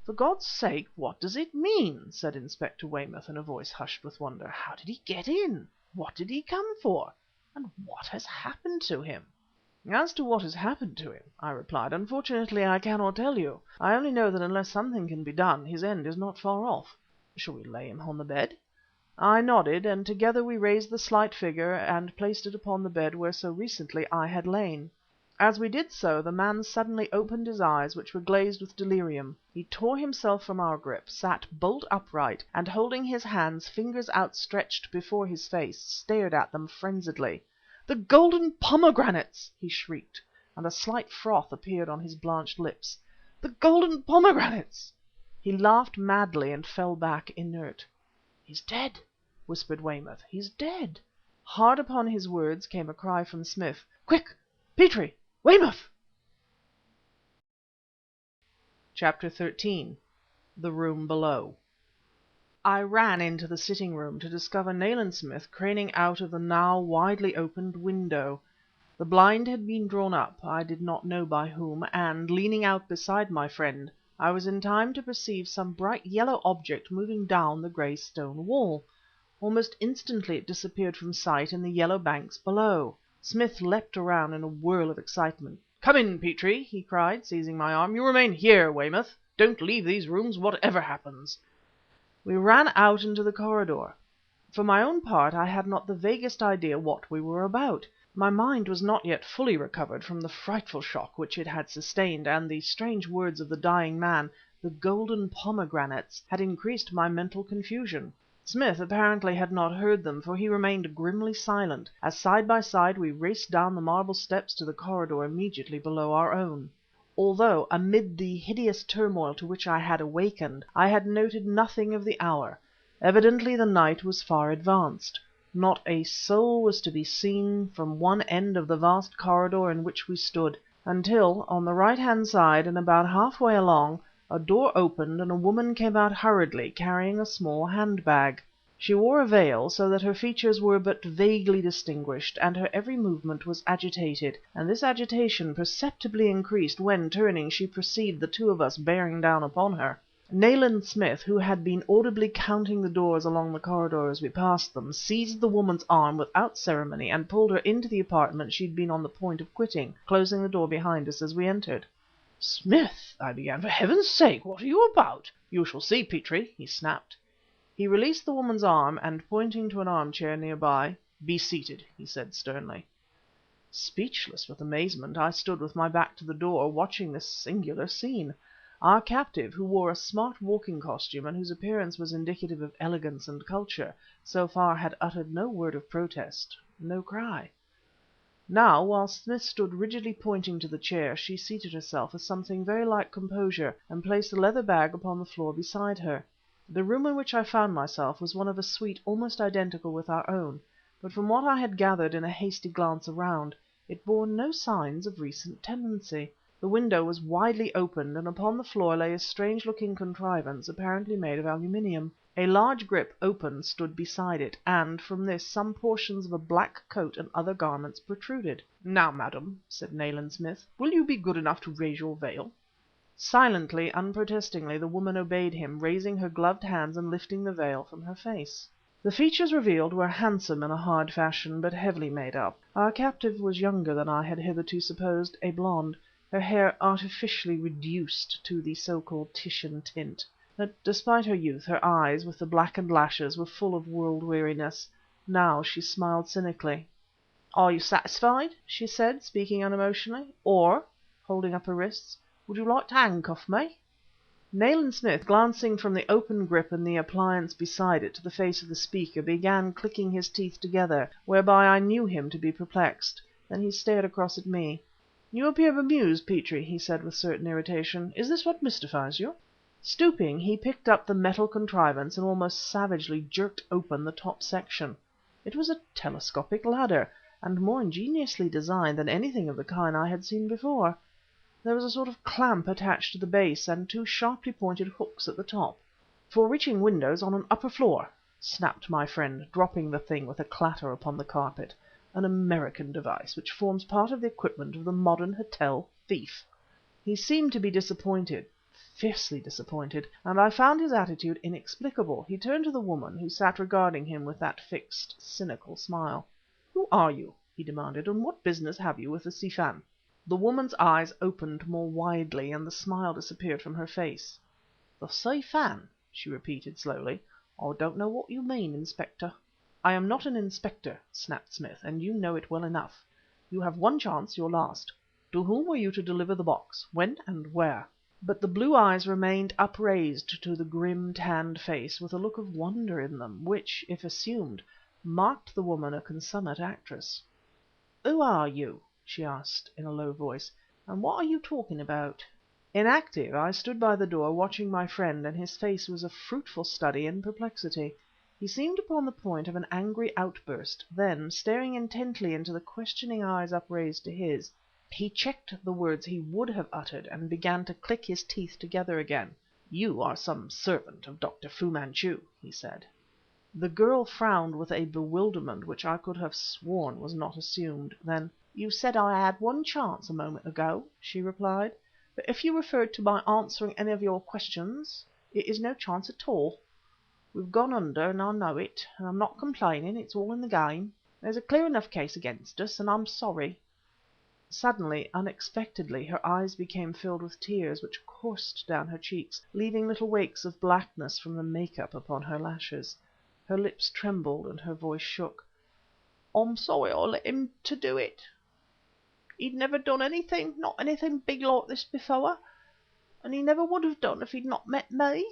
"For God's sake, what does it mean?" said Inspector Weymouth in a voice hushed with wonder. "How did he get in? What did he come for? And what has happened to him?" "As to what has happened to him," I replied, "unfortunately I cannot tell you. I only know that unless something can be done, his end is not far off. Shall we lay him on the bed?" I nodded, and together we raised the slight figure and placed it upon the bed where so recently I had lain. As we did so, the man suddenly opened his eyes, which were glazed with delirium. He tore himself from our grip, sat bolt upright, and holding his hands, fingers outstretched before his face, stared at them frenziedly. "The golden pomegranates!" he shrieked, and a slight froth appeared on his blanched lips. "The golden pomegranates!" He laughed madly and fell back inert. "He's dead!" whispered Weymouth. "He's dead!" Hard upon his words came a cry from Smith. "Quick, Petrie! Weymouth!" CHAPTER XIII. The Room Below. I ran into the sitting room to discover Nayland Smith craning out of the now widely opened window. The blind had been drawn up, I did not know by whom, and, leaning out beside my friend, I was in time to perceive some bright yellow object moving down the grey stone wall. Almost instantly it disappeared from sight in the yellow banks below. Smith leapt around in a whirl of excitement. "Come in, Petrie!" he cried, seizing my arm. "You remain here, Weymouth. Don't leave these rooms, whatever happens." We ran out into the corridor. For my own part I had not the vaguest idea what we were about. My mind was not yet fully recovered from the frightful shock which it had sustained, and the strange words of the dying man, "the golden pomegranates," had increased my mental confusion. Smith apparently had not heard them, for he remained grimly silent, as side by side we raced down the marble steps to the corridor immediately below our own. Although, amid the hideous turmoil to which I had awakened, I had noted nothing of the hour, evidently the night was far advanced. Not a soul was to be seen from one end of the vast corridor in which we stood, until, on the right hand side and about halfway along, a door opened and a woman came out hurriedly, carrying a small handbag. She wore a veil, so that her features were but vaguely distinguished, and her every movement was agitated, and this agitation perceptibly increased when, turning, she perceived the two of us bearing down upon her. Nayland Smith, who had been audibly counting the doors along the corridor as we passed them, seized the woman's arm without ceremony and pulled her into the apartment she had been on the point of quitting, closing the door behind us as we entered. "Smith," I began, "for heaven's sake, what are you about?" "You shall see, Petrie," he snapped. He released the woman's arm, and pointing to an armchair near by, "Be seated," he said sternly. Speechless with amazement, I stood with my back to the door, watching this singular scene. Our captive, who wore a smart walking costume and whose appearance was indicative of elegance and culture, so far had uttered no word of protest, no cry. Now, while Smith stood rigidly pointing to the chair, she seated herself with something very like composure, and placed a leather bag upon the floor beside her. The room in which I found myself was one of a suite almost identical with our own, but from what I had gathered in a hasty glance around, it bore no signs of recent tenancy. The window was widely opened, and upon the floor lay a strange looking contrivance apparently made of aluminium. A large grip, open, stood beside it, and from this some portions of a black coat and other garments protruded. "Now, madam," said Nayland Smith, "will you be good enough to raise your veil?" Silently, unprotestingly, the woman obeyed him, raising her gloved hands and lifting the veil from her face. The features revealed were handsome in a hard fashion, but heavily made up. Our captive was younger than I had hitherto supposed, a blonde, her hair artificially reduced to the so-called Titian tint. But despite her youth, her eyes, with the blackened lashes, were full of world weariness. Now she smiled cynically. "Are you satisfied?" she said, speaking unemotionally. "Or," holding up her wrists, "would you like to handcuff me?" Nayland Smith, glancing from the open grip and the appliance beside it to the face of the speaker, began clicking his teeth together, whereby I knew him to be perplexed. Then he stared across at me. "You appear bemused, Petrie," he said with certain irritation. "Is this what mystifies you?" Stooping, he picked up the metal contrivance and almost savagely jerked open the top section. It was a telescopic ladder, and more ingeniously designed than anything of the kind I had seen before. There was a sort of clamp attached to the base, and two sharply pointed hooks at the top. "For reaching windows on an upper floor," snapped my friend, dropping the thing with a clatter upon the carpet. "An American device which forms part of the equipment of the modern hotel thief." He seemed to be disappointed, fiercely disappointed, and I found his attitude inexplicable. He turned to the woman, who sat regarding him with that fixed, cynical smile. "Who are you?" he demanded, "and what business have you with the Si Fan?" The woman's eyes opened more widely, and the smile disappeared from her face. "The Si Fan?" she repeated slowly. "I don't know what you mean, Inspector." "I am not an inspector," snapped Smith, "and you know it well enough. You have one chance, your last. To whom were you to deliver the box? When and where?" But the blue eyes remained upraised to the grim, tanned face, with a look of wonder in them, which, if assumed, marked the woman a consummate actress. "Who are you?" she asked in a low voice, "and what are you talking about?" Inactive, I stood by the door watching my friend, and his face was a fruitful study in perplexity. He seemed upon the point of an angry outburst, then, staring intently into the questioning eyes upraised to his, he checked the words he would have uttered and began to click his teeth together again. "You are some servant of Dr. Fu-Manchu," he said. The girl frowned with a bewilderment which I could have sworn was not assumed. Then, "You said I had one chance a moment ago," she replied, "but if you referred to my answering any of your questions, it is no chance at all. We've gone under, and I know it, and I'm not complaining, it's all in the game. There's a clear enough case against us, and I'm sorry." Suddenly, unexpectedly, her eyes became filled with tears, which coursed down her cheeks, leaving little wakes of blackness from the make-up upon her lashes. Her lips trembled and her voice shook. "I'm sorry I let him to do it. He'd never done anything, not anything big like this before, and he never would have done if he'd not met me."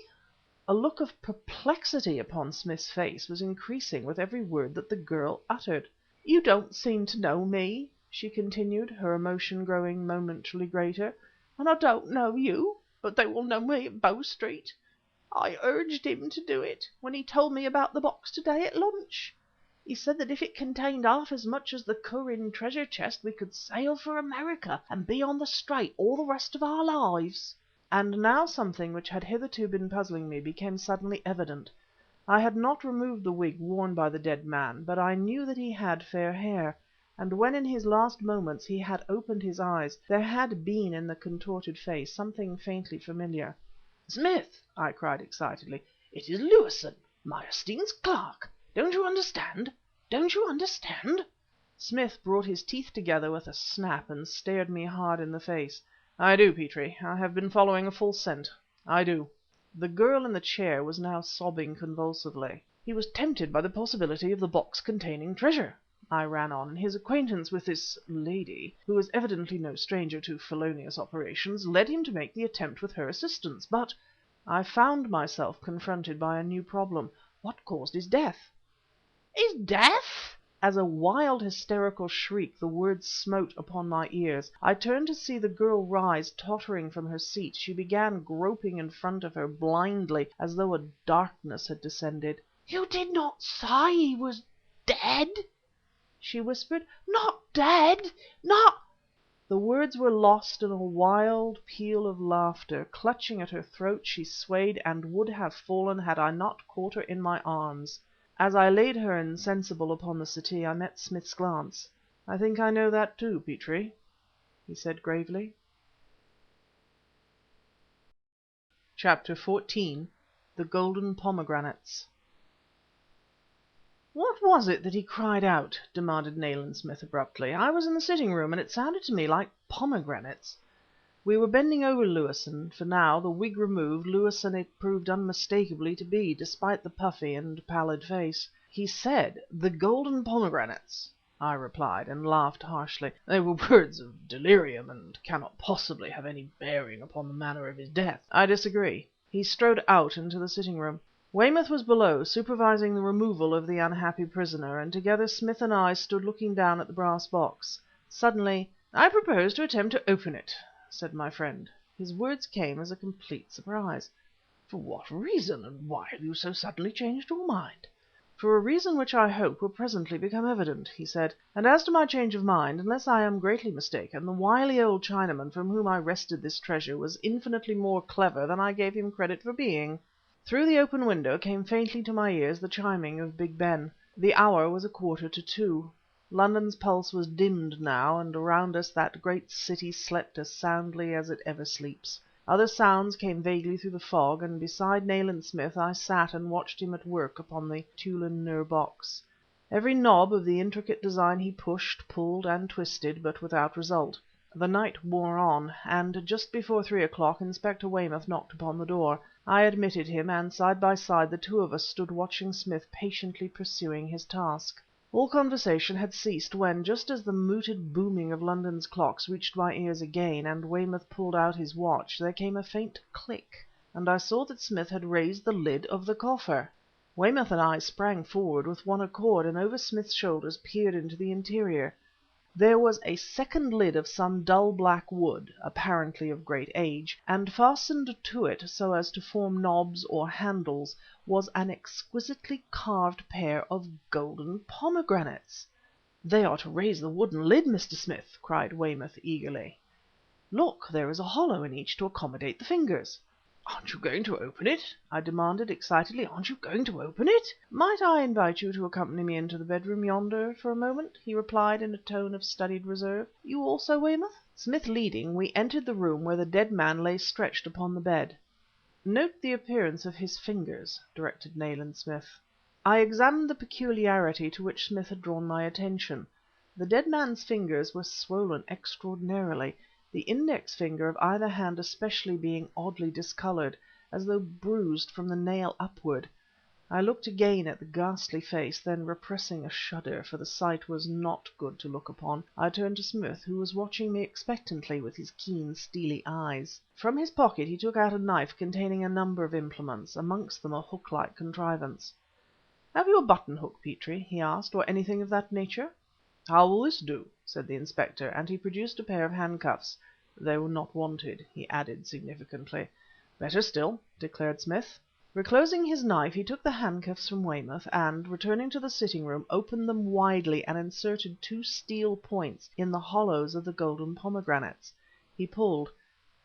A look of perplexity upon Smith's face was increasing with every word that the girl uttered. "You don't seem to know me," she continued, her emotion growing momentarily greater, "and I don't know you, but they will know me at Bow Street. I urged him to do it, when he told me about the box today at lunch. He said that if it contained half as much as the Kurin treasure chest we could sail for America and be on the straight all the rest of our lives." And now something which had hitherto been puzzling me became suddenly evident. I had not removed the wig worn by the dead man, but I knew that he had fair hair, and when in his last moments he had opened his eyes, there had been in the contorted face something faintly familiar. "Smith!" I cried excitedly, "it is Lewison, Meyerstein's clerk. Don't you understand? Don't you understand?" Smith brought his teeth together with a snap and stared me hard in the face. "I do, Petrie. I have been following a false scent. I do." The girl in the chair was now sobbing convulsively. "He was tempted by the possibility of the box containing treasure," I ran on, "and his acquaintance with this lady, who is evidently no stranger to felonious operations, led him to make the attempt with her assistance. But—" I found myself confronted by a new problem. What caused his death? "His death?" As a wild hysterical shriek the words smote upon my ears. I turned to see the girl rise tottering from her seat. She began groping in front of her blindly, as though a darkness had descended. "You did not say he was dead?" she whispered. "Not dead? Not—" The words were lost in a wild peal of laughter. Clutching at her throat, she swayed and would have fallen had I not caught her in my arms. As I laid her insensible upon the settee, I met Smith's glance. "I think I know that too, Petrie," he said gravely. Chapter 14. The Golden Pomegranates. "What was it that he cried out?" demanded Nayland Smith abruptly. "I was in the sitting room, and it sounded to me like pomegranates." We were bending over Lewison, for now, the wig removed, Lewison it proved unmistakably to be, despite the puffy and pallid face. "He said, 'the golden pomegranates,'" I replied, and laughed harshly. "They were words of delirium, and cannot possibly have any bearing upon the manner of his death." "I disagree." He strode out into the sitting room. Weymouth was below, supervising the removal of the unhappy prisoner, and together Smith and I stood looking down at the brass box. Suddenly, "I propose to attempt to open it," said my friend. His words came as a complete surprise. "For what reason, and why have you so suddenly changed your mind?" "For a reason which I hope will presently become evident," he said. "And as to my change of mind, unless I am greatly mistaken, the wily old Chinaman from whom I wrested this treasure was infinitely more clever than I gave him credit for being." Through the open window came faintly to my ears the chiming of Big Ben. The hour was 1:45. London's pulse was dimmed now, and around us that great city slept as soundly as it ever sleeps. Other sounds came vaguely through the fog, and beside Nayland Smith I sat and watched him at work upon the Tulun-Nur box. Every knob of the intricate design he pushed, pulled, and twisted, but without result. The night wore on, and just before 3 o'clock Inspector Weymouth knocked upon the door. I admitted him, and side by side the two of us stood watching Smith patiently pursuing his task. All conversation had ceased when, just as the muted booming of London's clocks reached my ears again, and Weymouth pulled out his watch, there came a faint click, and I saw that Smith had raised the lid of the coffer. Weymouth and I sprang forward with one accord, and over Smith's shoulders peered into the interior. There was a second lid of some dull black wood, apparently of great age, and fastened to it so as to form knobs or handles was an exquisitely carved pair of golden pomegranates. "They are to raise the wooden lid, Mr. Smith," cried Weymouth eagerly. "Look, there is a hollow in each to accommodate the fingers." "Aren't you going to open it?" I demanded excitedly. "Aren't you going to open it?" "Might I invite you to accompany me into the bedroom yonder for a moment?" he replied in a tone of studied reserve. "You also, Weymouth?" Smith leading, we entered the room where the dead man lay stretched upon the bed. "Note the appearance of his fingers," directed Nayland Smith. I examined the peculiarity to which Smith had drawn my attention. The dead man's fingers were swollen extraordinarily, the index finger of either hand especially being oddly discoloured, as though bruised from the nail upward. I looked again at the ghastly face, then repressing a shudder, for the sight was not good to look upon, I turned to Smith, who was watching me expectantly with his keen, steely eyes. From his pocket he took out a knife containing a number of implements, amongst them a hook-like contrivance. "Have you a button hook, Petrie?" he asked, "or anything of that nature?" "How will this do?" said the Inspector, and he produced a pair of handcuffs. "They were not wanted," he added significantly. "Better still," declared Smith. Reclosing his knife, he took the handcuffs from Weymouth, and, returning to the sitting room, opened them widely and inserted two steel points in the hollows of the golden pomegranates. He pulled.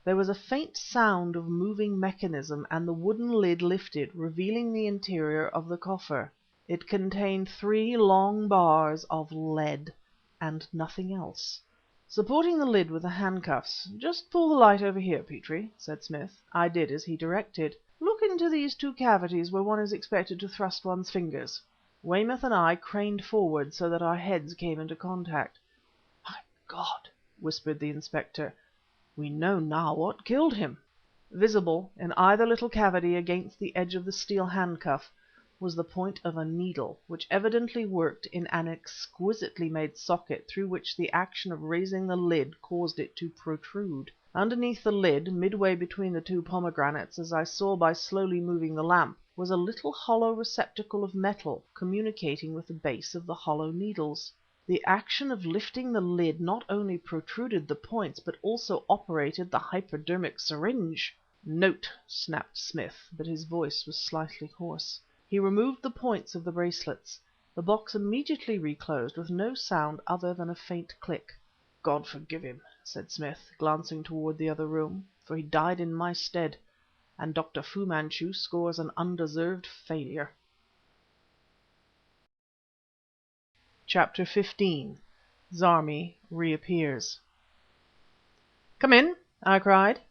There was a faint sound of moving mechanism, and the wooden lid lifted, revealing the interior of the coffer. It contained 3 long bars of lead, and nothing else. Supporting the lid with the handcuffs, "Just pull the light over here, Petrie," said Smith. I did as he directed. "Look into these 2 cavities where one is expected to thrust one's fingers." Weymouth and I craned forward so that our heads came into contact. "My God!" whispered the Inspector, "we know now what killed him." Visible in either little cavity against the edge of the steel handcuff was the point of a needle, which evidently worked in an exquisitely made socket through which the action of raising the lid caused it to protrude. Underneath the lid, midway between the 2 pomegranates, as I saw by slowly moving the lamp, was a little hollow receptacle of metal communicating with the base of the hollow needles. The action of lifting the lid not only protruded the points, but also operated the hypodermic syringe. "Note!" snapped Smith, but his voice was slightly hoarse. He removed the points of the bracelets. The box immediately reclosed with no sound other than a faint click. "God forgive him," said Smith, glancing toward the other room, "for he died in my stead, and Dr. Fu-Manchu scores an undeserved failure." Chapter 15 Zarmi Reappears. "Come in!" I cried.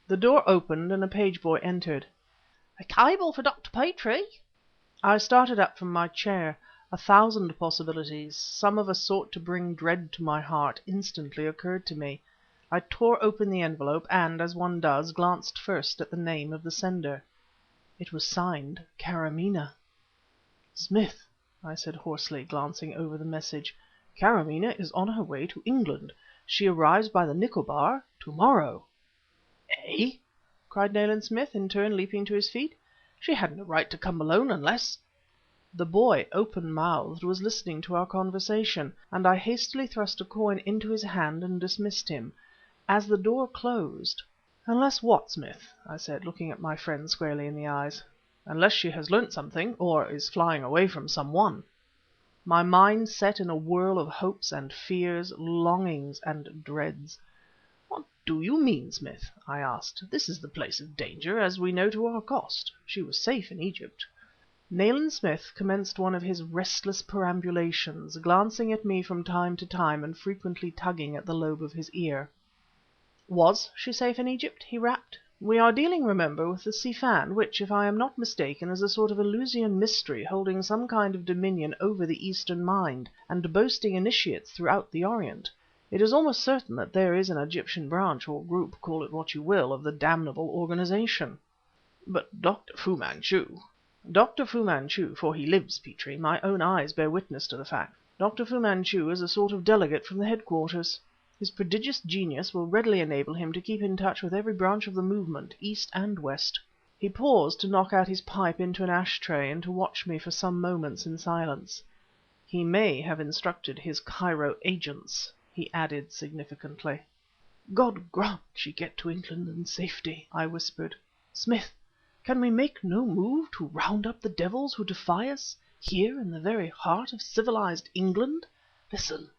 The door opened and a page boy entered. "A cable for Dr. Petrie." I started up from my chair. 1,000 possibilities, some of a sort to bring dread to my heart, instantly occurred to me. I tore open the envelope, and, as one does, glanced first at the name of the sender. It was signed Karamaneh. "Smith," I said hoarsely, glancing over the message, "Karamaneh is on her way to England. She arrives by the Nicobar to-morrow." "Eh?" cried Nayland Smith, in turn leaping to his feet. "She had no right to come alone unless..." The boy, open-mouthed, was listening to our conversation, and I hastily thrust a coin into his hand and dismissed him. As the door closed— "Unless what, Smith?" I said, looking at my friend squarely in the eyes. "Unless she has learnt something, or is flying away from someone." My mind set in a whirl of hopes and fears, longings and dreads. "What do you mean, Smith?" I asked. "This is the place of danger, as we know to our cost. She was safe in Egypt." Nayland Smith commenced one of his restless perambulations, glancing at me from time to time and frequently tugging at the lobe of his ear. "Was she safe in Egypt?" he rapped. We are dealing, remember, with the Si Fan, which, if I am not mistaken, is a sort of Eleusinian mystery holding some kind of dominion over the Eastern mind, and boasting initiates throughout the Orient. It is almost certain that there is an Egyptian branch, or group, call it what you will, of the damnable organization." "But Dr. Fu-Manchu—" "Dr. Fu-Manchu, for he lives, Petrie, my own eyes bear witness to the fact. Dr. Fu-Manchu is a sort of delegate from the headquarters. His prodigious genius will readily enable him to keep in touch with every branch of the movement, East and West." He paused to knock out his pipe into an ash tray and to watch me for some moments in silence. "He may have instructed his Cairo agents," he added significantly. "God grant she get to England in safety," I whispered. "Smith, can we make no move to round up the devils who defy us, here in the very heart of civilized England? Listen,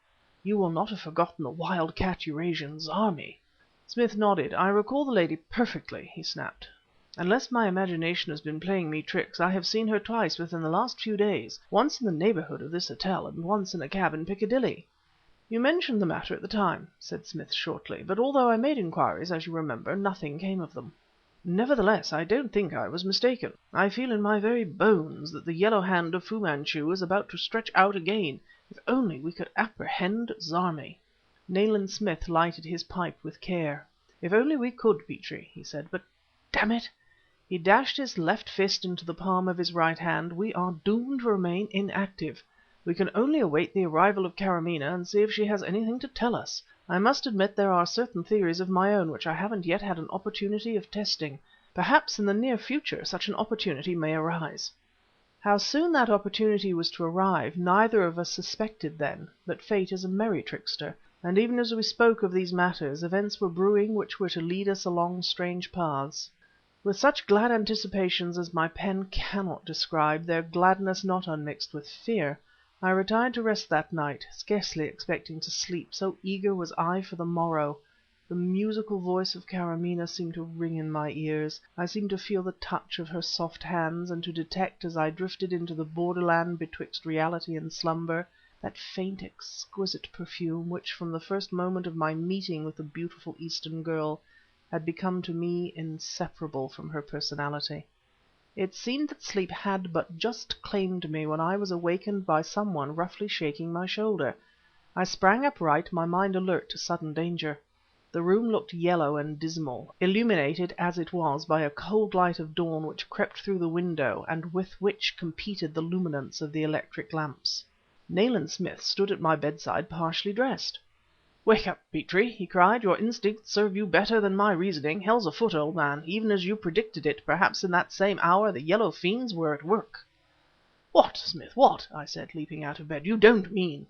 you will not have forgotten the wild-cat Eurasian Zarmi?" Smith nodded. "I recall the lady perfectly," he snapped. "Unless my imagination has been playing me tricks, I have seen her twice within the last few days, once in the neighborhood of this hotel and once in a cab in Piccadilly." "You mentioned the matter at the time," said Smith shortly, "but although I made inquiries, as you remember, nothing came of them. Nevertheless, I don't think I was mistaken. I feel in my very bones that the yellow hand of Fu Manchu is about to stretch out again. If only we could apprehend Zarmi." Nayland Smith lighted his pipe with care. "If only we could, Petrie," he said, "but damn it!" He dashed his left fist into the palm of his right hand. "We are doomed to remain inactive. We can only await the arrival of Karamaneh and see if she has anything to tell us. I must admit there are certain theories of my own which I haven't yet had an opportunity of testing. Perhaps in the near future such an opportunity may arise." How soon that opportunity was to arrive neither of us suspected then, but fate is a merry trickster, and even as we spoke of these matters, events were brewing which were to lead us along strange paths. With such glad anticipations as my pen cannot describe, their gladness not unmixed with fear, I retired to rest that night, scarcely expecting to sleep, so eager was I for the morrow. The musical voice of Karamaneh seemed to ring in my ears. I seemed to feel the touch of her soft hands, and to detect, as I drifted into the borderland betwixt reality and slumber, that faint, exquisite perfume which, from the first moment of my meeting with the beautiful Eastern girl, had become to me inseparable from her personality. It seemed that sleep had but just claimed me when I was awakened by some one roughly shaking my shoulder. I sprang upright, my mind alert to sudden danger. The room looked yellow and dismal, illuminated as it was by a cold light of dawn which crept through the window and with which competed the luminance of the electric lamps. Nayland Smith stood at my bedside partially dressed. "Wake up, Petrie!" he cried. "Your instincts serve you better than my reasoning. Hell's afoot, old man. Even as you predicted it, perhaps in that same hour the yellow fiends were at work." "What, Smith, what?" I said, leaping out of bed. "You don't mean—"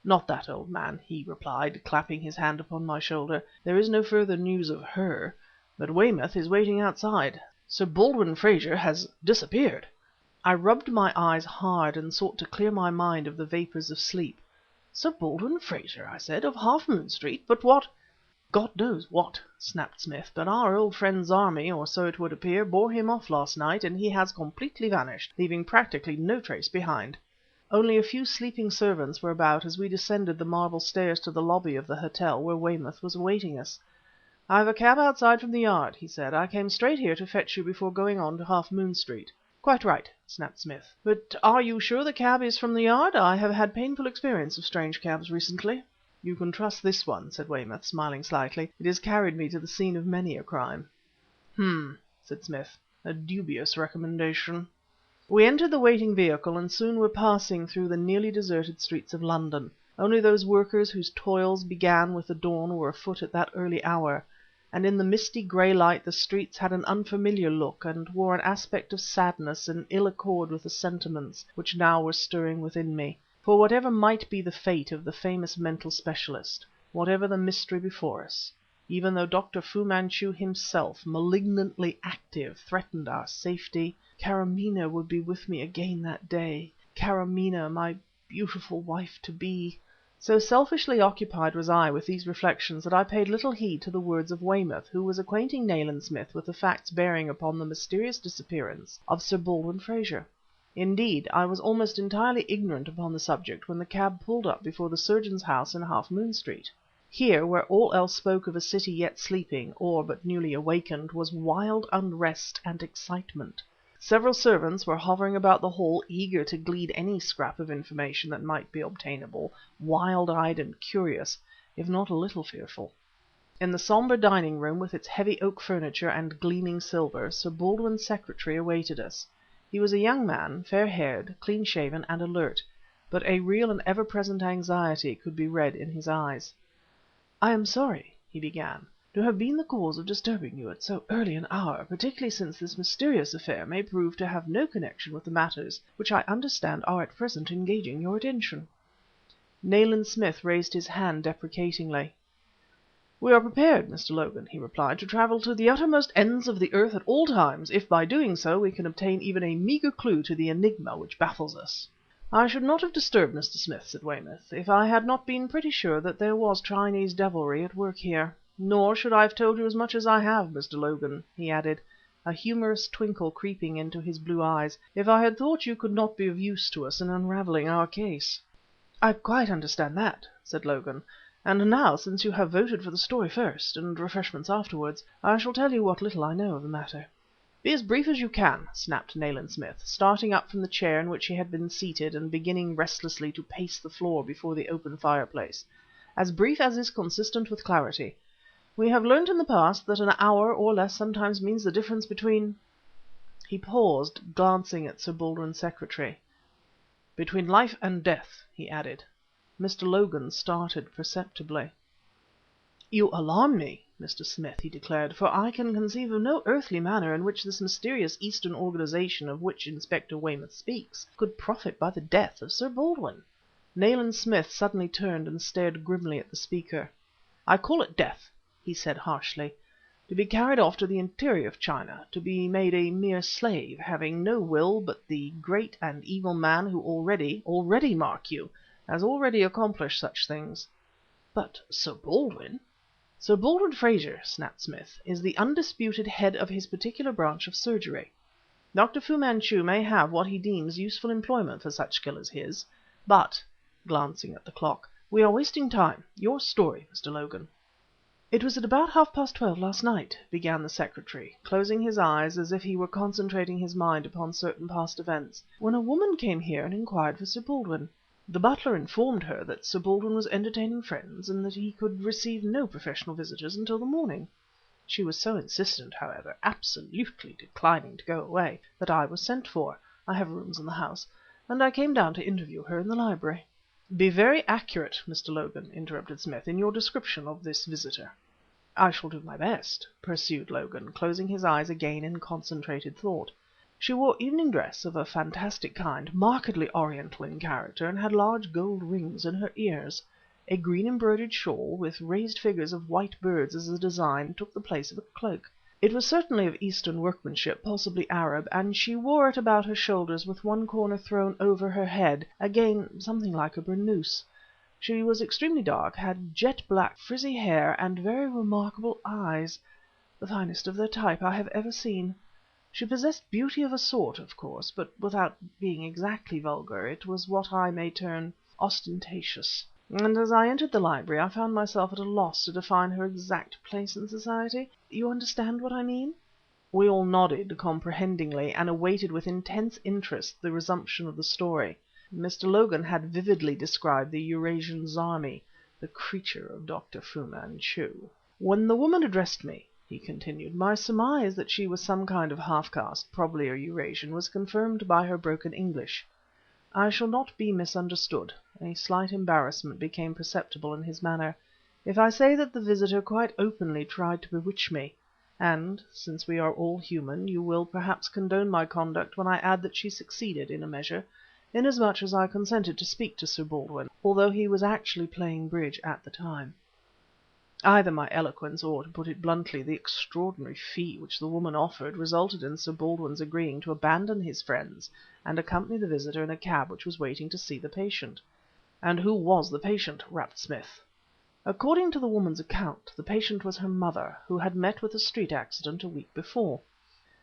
"Not that, old man," he replied, clapping his hand upon my shoulder. "There is no further news of her, but Weymouth is waiting outside. Sir Baldwin Frazer has disappeared." I rubbed my eyes hard and sought to clear my mind of the vapors of sleep. "Sir Baldwin Frazer," I said, "of Half Moon Street? But what—" "God knows what," snapped Smith, "but our old friend Zarmi, or so it would appear, bore him off last night, and he has completely vanished, leaving practically no trace behind." Only a few sleeping servants were about as we descended the marble stairs to the lobby of the hotel where Weymouth was awaiting us. "I've a cab outside from the Yard," he said. "I came straight here to fetch you before going on to Half Moon Street." "Quite right," snapped Smith. "But are you sure the cab is from the Yard? I have had painful experience of strange cabs recently." "You can trust this one," said Weymouth, smiling slightly. "It has carried me to the scene of many a crime." Said Smith. "A dubious recommendation." We entered the waiting vehicle and soon were passing through the nearly deserted streets of London. Only those workers whose toils began with the dawn were afoot at that early hour, and in the misty grey light the streets had an unfamiliar look and wore an aspect of sadness in ill accord with the sentiments which now were stirring within me. For whatever might be the fate of the famous mental specialist, whatever the mystery before us, even though Dr. Fu-Manchu himself, malignantly active, threatened our safety, Karamaneh would be with me again that day, Karamaneh, my beautiful wife-to-be. So selfishly occupied was I with these reflections that I paid little heed to the words of Weymouth, who was acquainting Nayland Smith with the facts bearing upon the mysterious disappearance of Sir Baldwin Frazer. Indeed, I was almost entirely ignorant upon the subject when the cab pulled up before the surgeon's house in Half Moon Street. Here, where all else spoke of a city yet sleeping, or but newly awakened, was wild unrest and excitement. Several servants were hovering about the hall, eager to glean any scrap of information that might be obtainable, wild-eyed and curious, if not a little fearful. In the sombre dining room, with its heavy oak furniture and gleaming silver, Sir Baldwin's secretary awaited us. He was a young man, fair-haired, clean-shaven, and alert, but a real and ever-present anxiety could be read in his eyes. "I am sorry," he began, "to have been the cause of disturbing you at so early an hour, particularly since this mysterious affair may prove to have no connection with the matters which I understand are at present engaging your attention." Nayland Smith raised his hand deprecatingly. "We are prepared, Mr. Logan," he replied, "to travel to the uttermost ends of the earth at all times, if by doing so we can obtain even a meagre clue to the enigma which baffles us." "I should not have disturbed Mr. Smith," said Weymouth, "if I had not been pretty sure that there was Chinese devilry at work here. Nor should I have told you as much as I have, Mr. Logan," he added, a humorous twinkle creeping into his blue eyes, "if I had thought you could not be of use to us in unraveling our case." "I quite understand that," said Logan, "and now, since you have voted for the story first, and refreshments afterwards, I shall tell you what little I know of the matter." "Be as brief as you can," snapped Nayland Smith, starting up from the chair in which he had been seated and beginning restlessly to pace the floor before the open fireplace. "As brief as is consistent with clarity. We have learnt in the past that an hour or less sometimes means the difference between—" He paused, glancing at Sir Baldwin's secretary. "Between life and death," he added. Mr. Logan started perceptibly. "You alarm me, Mr. Smith," he declared, "for I can conceive of no earthly manner in which this mysterious Eastern organization of which Inspector Weymouth speaks, could profit by the death of Sir Baldwin." Nayland Smith suddenly turned and stared grimly at the speaker. "I call it death," he said harshly. "To be carried off to the interior of China, to be made a mere slave, having no will but the great and evil man who already, mark you, has already accomplished such things." "But Sir Baldwin—" "Sir Baldwin Frazer," snapped Smith, "is the undisputed head of his particular branch of surgery. Dr. Fu-Manchu may have what he deems useful employment for such skill as his. But," glancing at the clock, "we are wasting time. Your story, Mr. Logan." "It was at about 12:30 last night," began the secretary, closing his eyes as if he were concentrating his mind upon certain past events, "when a woman came here and inquired for Sir Baldwin. The butler informed her that Sir Baldwin was entertaining friends, and that he could receive no professional visitors until the morning. She was so insistent, however, absolutely declining to go away, that I was sent for. I have rooms in the house, and I came down to interview her in the library." "Be very accurate, Mr. Logan," interrupted Smith, "in your description of this visitor." "I shall do my best," pursued Logan, closing his eyes again in concentrated thought. "She wore evening dress of a fantastic kind, markedly Oriental in character, and had large gold rings in her ears. A green embroidered shawl, with raised figures of white birds as a design, took the place of a cloak. It was certainly of Eastern workmanship, possibly Arab, and she wore it about her shoulders with one corner thrown over her head, again something like a burnoose. She was extremely dark, had jet black frizzy hair, and very remarkable eyes, the finest of their type I have ever seen. She possessed beauty of a sort, of course, but without being exactly vulgar, it was what I may term ostentatious. And as I entered the library I found myself at a loss to define her exact place in society. You understand what I mean?" We all nodded comprehendingly, and awaited with intense interest the resumption of the story. Mr. Logan had vividly described the Eurasian Zarmi, the creature of Dr. Fu-Manchu. "When the woman addressed me," he continued, "my surmise that she was some kind of half caste, probably a Eurasian, was confirmed by her broken English. I shall not be misunderstood," a slight embarrassment became perceptible in his manner, "if I say that the visitor quite openly tried to bewitch me, and, since we are all human, you will perhaps condone my conduct when I add that she succeeded in a measure, inasmuch as I consented to speak to Sir Baldwin, although he was actually playing bridge at the time. Either my eloquence, or, to put it bluntly, the extraordinary fee which the woman offered, resulted in Sir Baldwin's agreeing to abandon his friends and accompany the visitor in a cab which was waiting to see the patient." "And who was the patient?" rapped Smith. "According to the woman's account, the patient was her mother, who had met with a street accident a week before.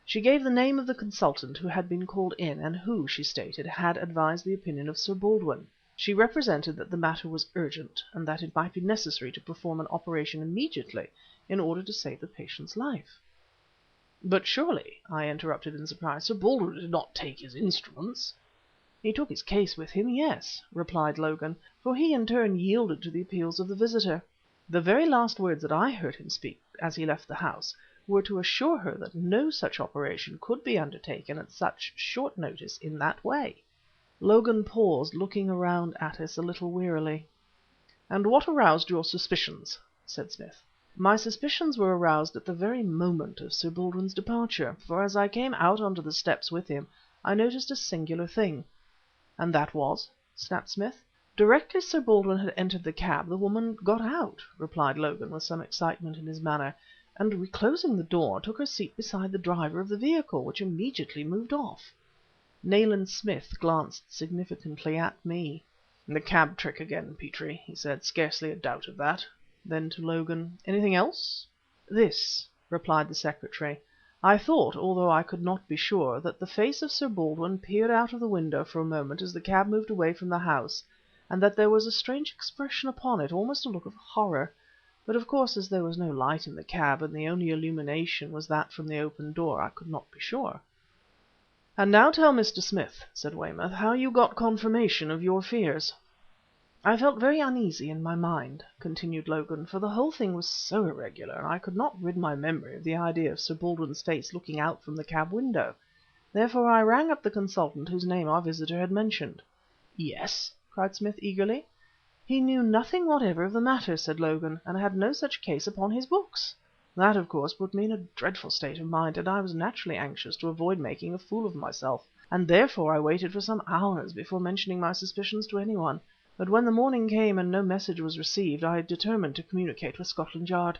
She gave the name of the consultant who had been called in, and who, she stated, had advised the opinion of Sir Baldwin. She represented that the matter was urgent, and that it might be necessary to perform an operation immediately in order to save the patient's life. "But surely," I interrupted in surprise, "Sir Baldwin did not take his instruments?" "He took his case with him, yes," replied Logan, for he in turn yielded to the appeals of the visitor. "The very last words that I heard him speak as he left the house were to assure her that no such operation could be undertaken at such short notice in that way." Logan paused, looking around at us a little wearily. "And what aroused your suspicions?" said Smith. "My suspicions were aroused at the very moment of Sir Baldwin's departure, for as I came out onto the steps with him I noticed a singular thing." "And that was?" snapped Smith. "Directly Sir Baldwin had entered the cab the woman got out," replied Logan with some excitement in his manner, "and reclosing the door, took her seat beside the driver of the vehicle, which immediately moved off." Nayland Smith glanced significantly at me. "The cab trick again, Petrie," he said. "Scarcely a doubt of that." Then to Logan: "Anything else?" "This," replied the secretary. "I thought, although I could not be sure, that the face of Sir Baldwin peered out of the window for a moment as the cab moved away from the house, and that there was a strange expression upon it, almost a look of horror. But of course as there was no light in the cab, and the only illumination was that from the open door, I could not be sure." "And now tell Mr. Smith," said Weymouth, "how you got confirmation of your fears." "I felt very uneasy in my mind," continued Logan, "for the whole thing was so irregular, and I could not rid my memory of the idea of Sir Baldwin's face looking out from the cab window. Therefore I rang up the consultant whose name our visitor had mentioned." "Yes?" cried Smith eagerly. "He knew nothing whatever of the matter," said Logan, "and had no such case upon his books. That, of course, put me in a dreadful state of mind, and I was naturally anxious to avoid making a fool of myself, and therefore I waited for some hours before mentioning my suspicions to anyone. But when the morning came and no message was received, I determined to communicate with Scotland Yard.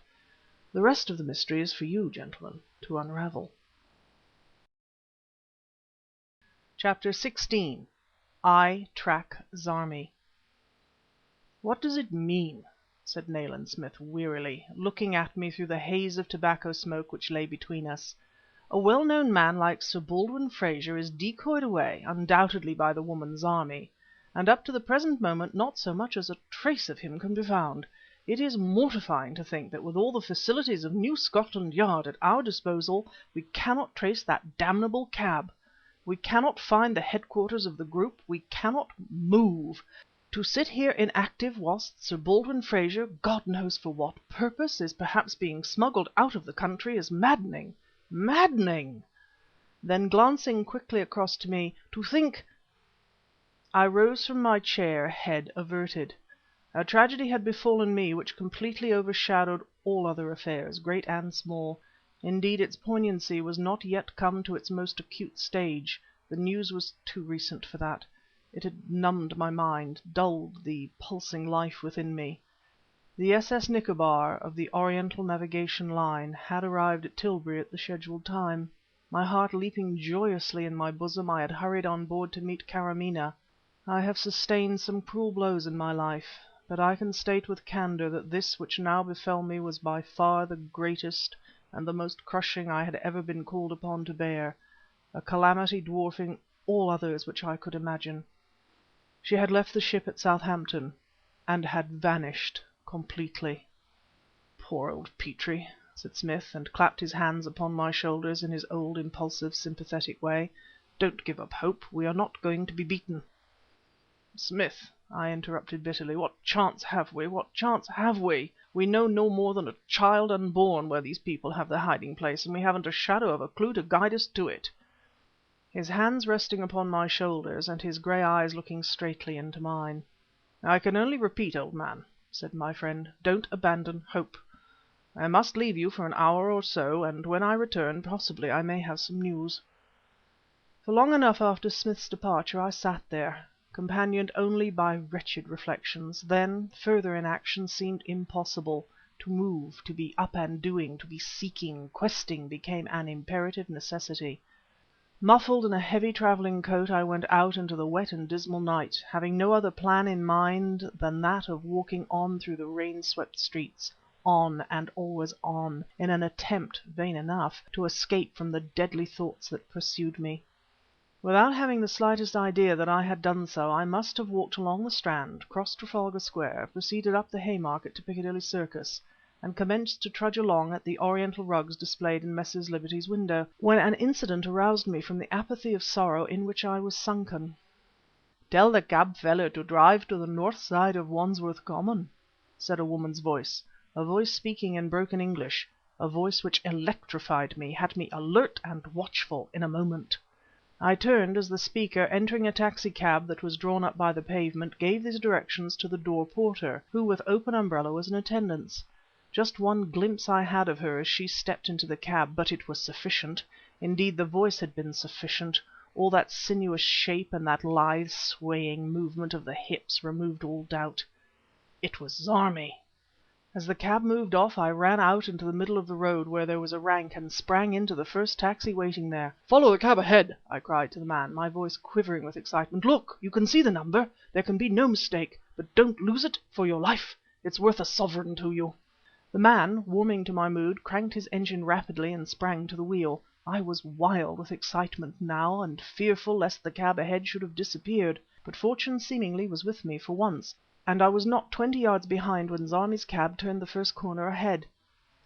The rest of the mystery is for you, gentlemen, to unravel." Chapter 16. I Track Zarmi. "What does it mean?" said Nayland Smith wearily, looking at me through the haze of tobacco smoke which lay between us. "A well known man like Sir Baldwin Frazer is decoyed away, undoubtedly by the woman Zarmi, and up to the present moment not so much as a trace of him can be found. It is mortifying to think that with all the facilities of New Scotland Yard at our disposal we cannot trace that damnable cab. We cannot find the headquarters of the group. We cannot move. To sit here inactive whilst Sir Baldwin Frazer, God knows for what purpose, is perhaps being smuggled out of the country, is maddening, maddening!" Then glancing quickly across to me, "To think—" I rose from my chair, head averted. A tragedy had befallen me which completely overshadowed all other affairs, great and small. Indeed, its poignancy was not yet come to its most acute stage; the news was too recent for that. It had numbed my mind, dulled the pulsing life within me. The SS Nicobar, of the Oriental Navigation Line, had arrived at Tilbury at the scheduled time. My heart leaping joyously in my bosom, I had hurried on board to meet Karamaneh. I have sustained some cruel blows in my life, but I can state with candor that this which now befell me was by far the greatest and the most crushing I had ever been called upon to bear, a calamity dwarfing all others which I could imagine. She had left the ship at Southampton, and had vanished completely. "Poor old Petrie!" said Smith, and clapped his hands upon my shoulders in his old impulsive, sympathetic way. "Don't give up hope. We are not going to be beaten." "Smith," I interrupted bitterly, "what chance have we? What chance have we? We know no more than a child unborn where these people have their hiding place, and we haven't a shadow of a clue to guide us to it." His hands resting upon my shoulders, and his gray eyes looking straightly into mine. "I can only repeat, old man," said my friend, "don't abandon hope. I must leave you for an hour or so, and when I return, possibly I may have some news." For long enough after Smith's departure I sat there, companioned only by wretched reflections. Then, further inaction seemed impossible. To move, to be up and doing, to be seeking, questing, became an imperative necessity. Muffled in a heavy traveling coat, I went out into the wet and dismal night, having no other plan in mind than that of walking on through the rain-swept streets, on and always on, in an attempt, vain enough, to escape from the deadly thoughts that pursued me. Without having the slightest idea that I had done so, I must have walked along the Strand, crossed Trafalgar Square, proceeded up the Haymarket to Piccadilly Circus, and commenced to trudge along at the Oriental rugs displayed in Messrs. Liberty's window, when an incident aroused me from the apathy of sorrow in which I was sunken. "Tell the cab feller to drive to the north side of Wandsworth Common," said a woman's voice, a voice speaking in broken English, a voice which electrified me, had me alert and watchful in a moment. I turned as the speaker, entering a taxi cab that was drawn up by the pavement, gave these directions to the door porter, who with open umbrella was in attendance. Just one glimpse I had of her as she stepped into the cab, but it was sufficient. Indeed, the voice had been sufficient. All that sinuous shape and that lithe, swaying movement of the hips removed all doubt. It was Zarmi! As the cab moved off, I ran out into the middle of the road where there was a rank, and sprang into the first taxi waiting there. "Follow the cab ahead!" I cried to the man, my voice quivering with excitement. "Look! You can see the number. There can be no mistake. But don't lose it for your life. It's worth a sovereign to you." The man, warming to my mood, cranked his engine rapidly and sprang to the wheel. I was wild with excitement now, and fearful lest the cab ahead should have disappeared. But fortune seemingly was with me for once, and I was not 20 yards behind when Zarmi's cab turned the first corner ahead.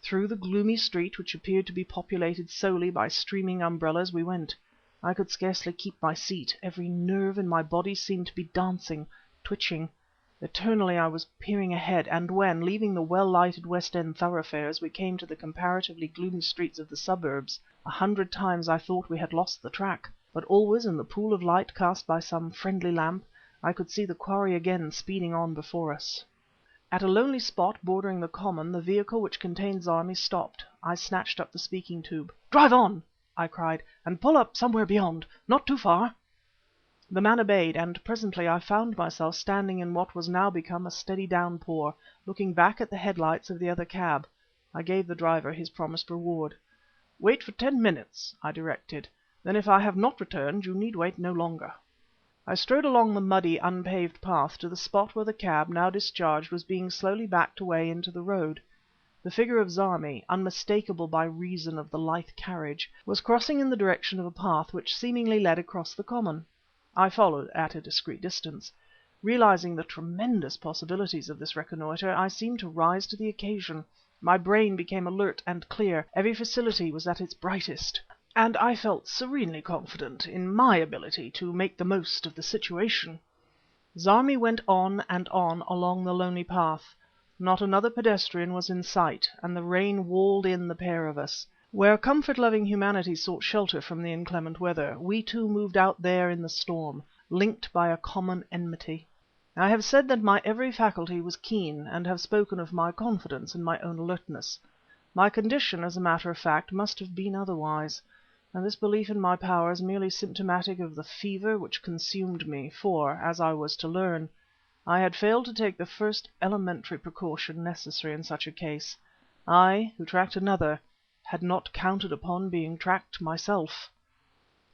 Through the gloomy street, which appeared to be populated solely by streaming umbrellas, we went. I could scarcely keep my seat. Every nerve in my body seemed to be dancing, twitching. Eternally I was peering ahead, and when, leaving the well-lighted West End thoroughfares, we came to the comparatively gloomy streets of the suburbs, 100 times I thought we had lost the track. But always in the pool of light cast by some friendly lamp, I could see the quarry again speeding on before us. At a lonely spot bordering the common, the vehicle which contained Zarmi stopped. I snatched up the speaking tube. "Drive on!" I cried, "and pull up somewhere beyond. Not too far." The man obeyed, and presently I found myself standing in what was now become a steady downpour, looking back at the headlights of the other cab. I gave the driver his promised reward. "Wait for 10 minutes," I directed. "Then if I have not returned, you need wait no longer." I strode along the muddy, unpaved path to the spot where the cab, now discharged, was being slowly backed away into the road. The figure of Zarmi, unmistakable by reason of the lithe carriage, was crossing in the direction of a path which seemingly led across the common. I followed at a discreet distance. Realizing the tremendous possibilities of this reconnoitre, I seemed to rise to the occasion. My brain became alert and clear, every faculty was at its brightest, and I felt serenely confident in my ability to make the most of the situation. Zarmi went on and on along the lonely path. Not another pedestrian was in sight, and the rain walled in the pair of us. Where comfort-loving humanity sought shelter from the inclement weather, we two moved out there in the storm, linked by a common enmity. I have said that my every faculty was keen, and have spoken of my confidence in my own alertness. My condition, as a matter of fact, must have been otherwise, and this belief in my powers merely symptomatic of the fever which consumed me, for, as I was to learn, I had failed to take the first elementary precaution necessary in such a case. I, who tracked another, had not counted upon being tracked myself.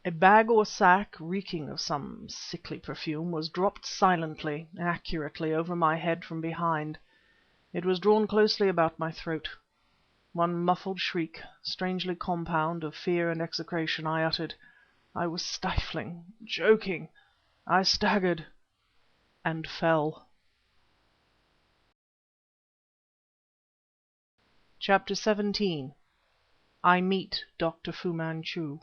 A bag or sack, reeking of some sickly perfume, was dropped silently, accurately, over my head from behind. It was drawn closely about my throat. One muffled shriek, strangely compound of fear and execration, I uttered. I was stifling, choking. I staggered and fell. Chapter 17. I meet Dr. Fu-Manchu.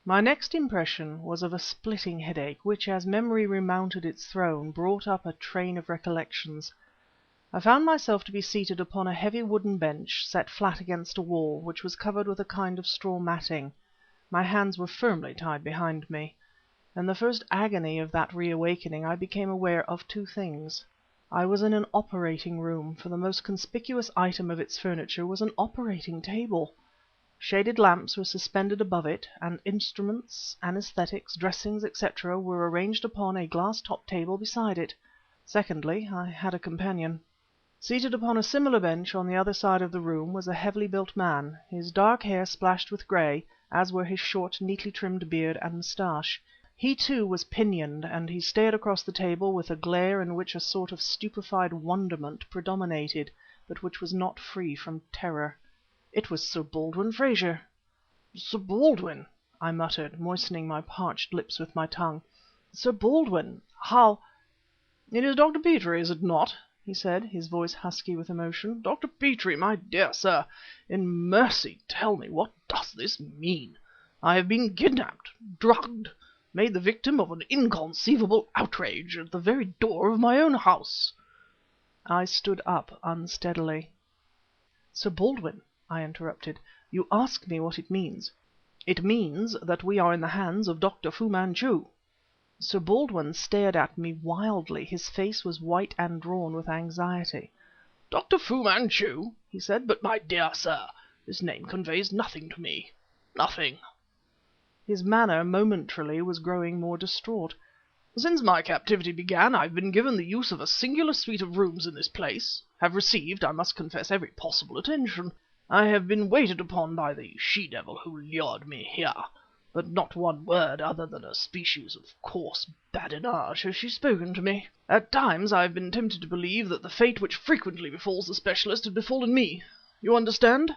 My next impression was of a splitting headache, which, as memory remounted its throne, brought up a train of recollections. I found myself to be seated upon a heavy wooden bench, set flat against a wall, which was covered with a kind of straw matting. My hands were firmly tied behind me. In the first agony of that reawakening I became aware of two things. I was in an operating room, for the most conspicuous item of its furniture was an operating table. Shaded lamps were suspended above it, and instruments, anaesthetics, dressings, etc., were arranged upon a glass-topped table beside it. Secondly, I had a companion. Seated upon a similar bench on the other side of the room was a heavily built man, his dark hair splashed with grey, as were his short, neatly trimmed beard and moustache. He, too, was pinioned, and he stared across the table with a glare in which a sort of stupefied wonderment predominated, but which was not free from terror. It was Sir Baldwin Frazer! Sir Baldwin! I muttered, moistening my parched lips with my tongue. "Sir Baldwin! How—" "It is Dr. Petrie, is it not?" he said, his voice husky with emotion. "Dr. Petrie, my dear sir, in mercy tell me, what does this mean? I have been kidnapped, drugged, made the victim of an inconceivable outrage at the very door of my own house." I stood up unsteadily. "Sir Baldwin," I interrupted, "you ask me what it means. It means that we are in the hands of Dr. Fu-Manchu." Sir Baldwin stared at me wildly. His face was white and drawn with anxiety. "Dr. Fu-Manchu!" he said. "But, my dear sir, this name conveys nothing to me. Nothing." His manner, momentarily, was growing more distraught. "Since my captivity began I have been given the use of a singular suite of rooms in this place, have received, I must confess, every possible attention. I have been waited upon by the she-devil who lured me here, but not one word other than a species of coarse badinage has she spoken to me. At times I have been tempted to believe that the fate which frequently befalls the specialist had befallen me. You understand?"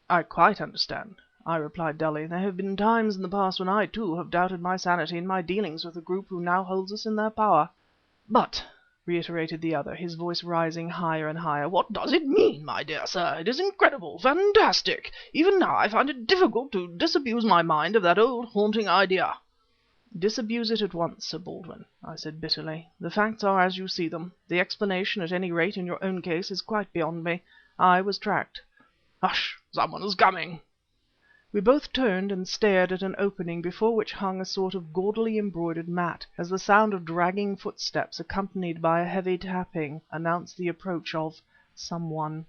"I quite understand," I replied dully. "There have been times in the past when I, too, have doubted my sanity in my dealings with the group who now holds us in their power." "But," reiterated the other, his voice rising higher and higher, "what does it mean, my dear sir? It is incredible, fantastic! Even now I find it difficult to disabuse my mind of that old haunting idea." "Disabuse it at once, Sir Baldwin," I said bitterly. "The facts are as you see them. The explanation, at any rate in your own case, is quite beyond me. I was tracked." "Hush! Someone is coming." We both turned and stared at an opening before which hung a sort of gaudily embroidered mat, as the sound of dragging footsteps, accompanied by a heavy tapping, announced the approach of someone.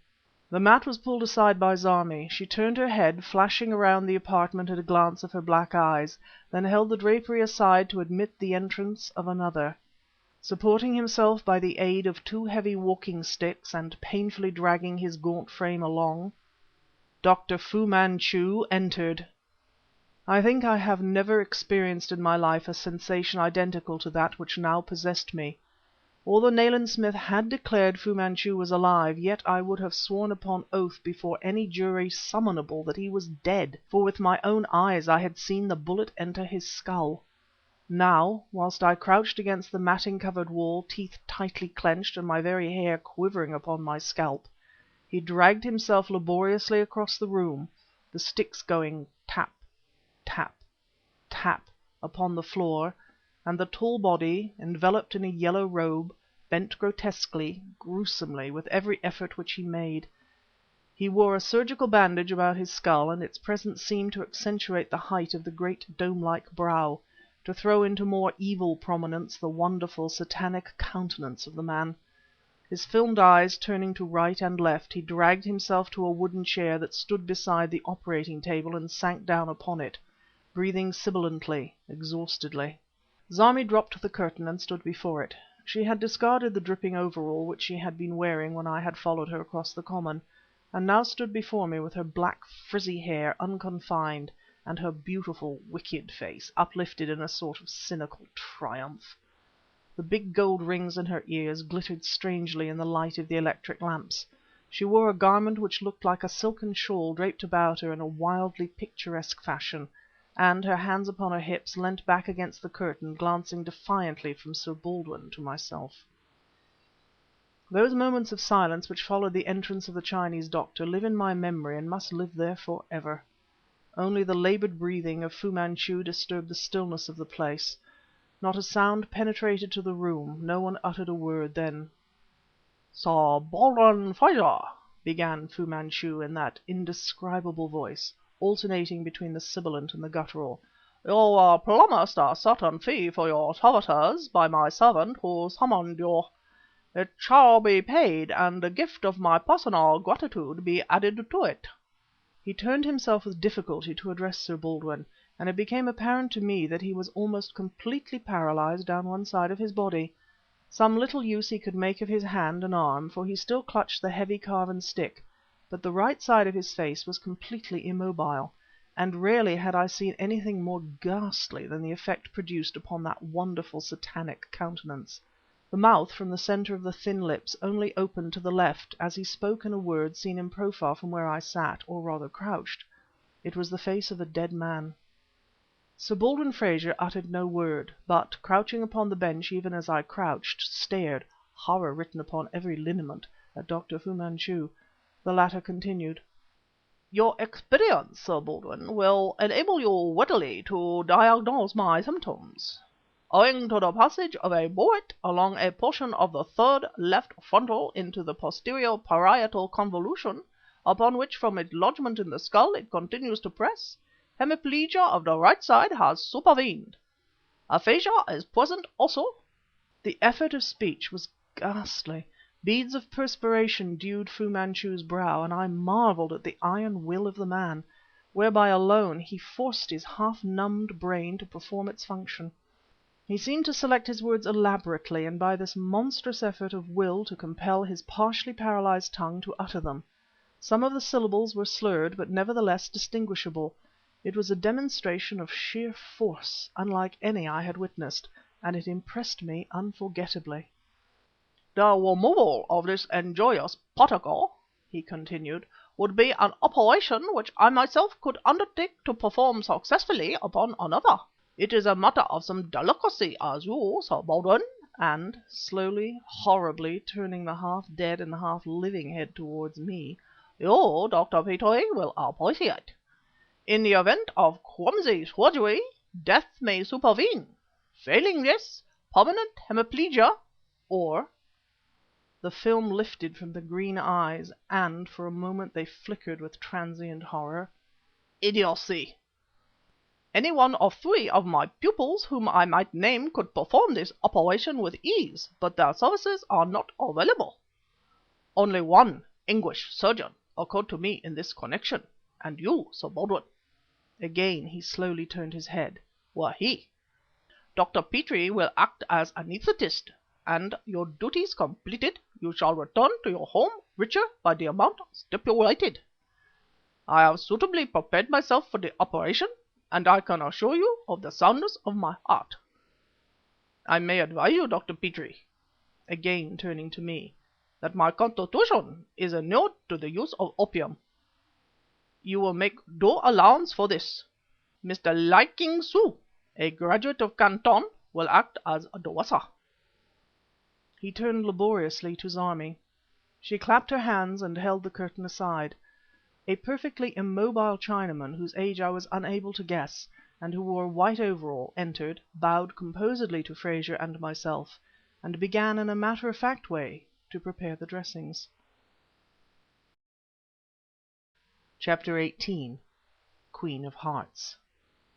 The mat was pulled aside by Zarmi. She turned her head, flashing around the apartment at a glance of her black eyes, then held the drapery aside to admit the entrance of another. Supporting himself by the aid of two heavy walking sticks, and painfully dragging his gaunt frame along, Dr. Fu-Manchu entered. I think I have never experienced in my life a sensation identical to that which now possessed me. Although Nayland Smith had declared Fu Manchu was alive, yet I would have sworn upon oath before any jury summonable that he was dead, for with my own eyes I had seen the bullet enter his skull. Now, whilst I crouched against the matting covered wall, teeth tightly clenched and my very hair quivering upon my scalp, he dragged himself laboriously across the room, the sticks going tap, tap, tap upon the floor, and the tall body, enveloped in a yellow robe, bent grotesquely, gruesomely, with every effort which he made. He wore a surgical bandage about his skull, and its presence seemed to accentuate the height of the great dome-like brow, to throw into more evil prominence the wonderful, satanic countenance of the man. His filmed eyes turning to right and left, he dragged himself to a wooden chair that stood beside the operating table and sank down upon it, breathing sibilantly, exhaustedly. Zarmi dropped the curtain and stood before it. She had discarded the dripping overall which she had been wearing when I had followed her across the common, and now stood before me with her black frizzy hair unconfined and her beautiful, wicked face uplifted in a sort of cynical triumph. The big gold rings in her ears glittered strangely in the light of the electric lamps. She wore a garment which looked like a silken shawl draped about her in a wildly picturesque fashion, and, her hands upon her hips, leant back against the curtain, glancing defiantly from Sir Baldwin to myself. Those moments of silence which followed the entrance of the Chinese doctor live in my memory and must live there for ever. Only the laboured breathing of Fu Manchu disturbed the stillness of the place. Not a sound penetrated to the room, no one uttered a word. Then "Sir Baldwin Frazer," began Fu Manchu in that indescribable voice, alternating between the sibilant and the guttural, "you were promised a certain fee for your services by my servant who summoned you. It shall be paid, and a gift of my personal gratitude be added to it." He turned himself with difficulty to address Sir Baldwin, and it became apparent to me that he was almost completely paralyzed down one side of his body. Some little use he could make of his hand and arm, for he still clutched the heavy carven stick, but the right side of his face was completely immobile, and rarely had I seen anything more ghastly than the effect produced upon that wonderful satanic countenance. The mouth, from the centre of the thin lips, only opened to the left, as he spoke in a word seen in profile from where I sat, or rather crouched. It was the face of a dead man. Sir Baldwin Fraser uttered no word, but, crouching upon the bench even as I crouched, stared, horror written upon every lineament, at Dr. Fu-Manchu. The latter continued: "Your experience, Sir Baldwin, will enable you readily to diagnose my symptoms. Owing to the passage of a bullet along a portion of the third left frontal into the posterior parietal convolution, upon which from its lodgment in the skull it continues to press, hemiplegia of the right side has supervened. Aphasia is present also." The effort of speech was ghastly. Beads of perspiration dewed Fu Manchu's brow, and I marvelled at the iron will of the man, whereby alone he forced his half-numbed brain to perform its function. He seemed to select his words elaborately, and by this monstrous effort of will to compel his partially paralyzed tongue to utter them. Some of the syllables were slurred, but nevertheless distinguishable. It was a demonstration of sheer force, unlike any I had witnessed, and it impressed me unforgettably. "The removal of this ingenious particle," he continued, "would be an operation which I myself could undertake to perform successfully upon another. It is a matter of some delicacy, as you, Sir Baldwin," and, slowly, horribly turning the half-dead and half-living head towards me, "you, Dr. Petrie, will appreciate. In the event of clumsy surgery, death may supervene. Failing this, permanent hemiplegia, or..." The film lifted from the green eyes, and for a moment they flickered with transient horror, "idiocy. Any one of 3 of my pupils whom I might name could perform this operation with ease, but their services are not available. Only one English surgeon occurred to me in this connection, and you, Sir Baldwin," again he slowly turned his head, "were he. Dr. Petrie will act as anaesthetist, and, your duties completed, you shall return to your home richer by the amount stipulated. I have suitably prepared myself for the operation, and I can assure you of the soundness of my heart. I may advise you, Dr. Petrie," again turning to me, "that my constitution is inured to the use of opium. You will make due allowance for this. Mr. Li King Su, a graduate of Canton, will act as dresser." He turned laboriously to Zarmi. She clapped her hands and held the curtain aside. A perfectly immobile Chinaman, whose age I was unable to guess, and who wore a white overall, entered, bowed composedly to Fraser and myself, and began in a matter-of-fact way to prepare the dressings. Chapter 18. Queen of Hearts.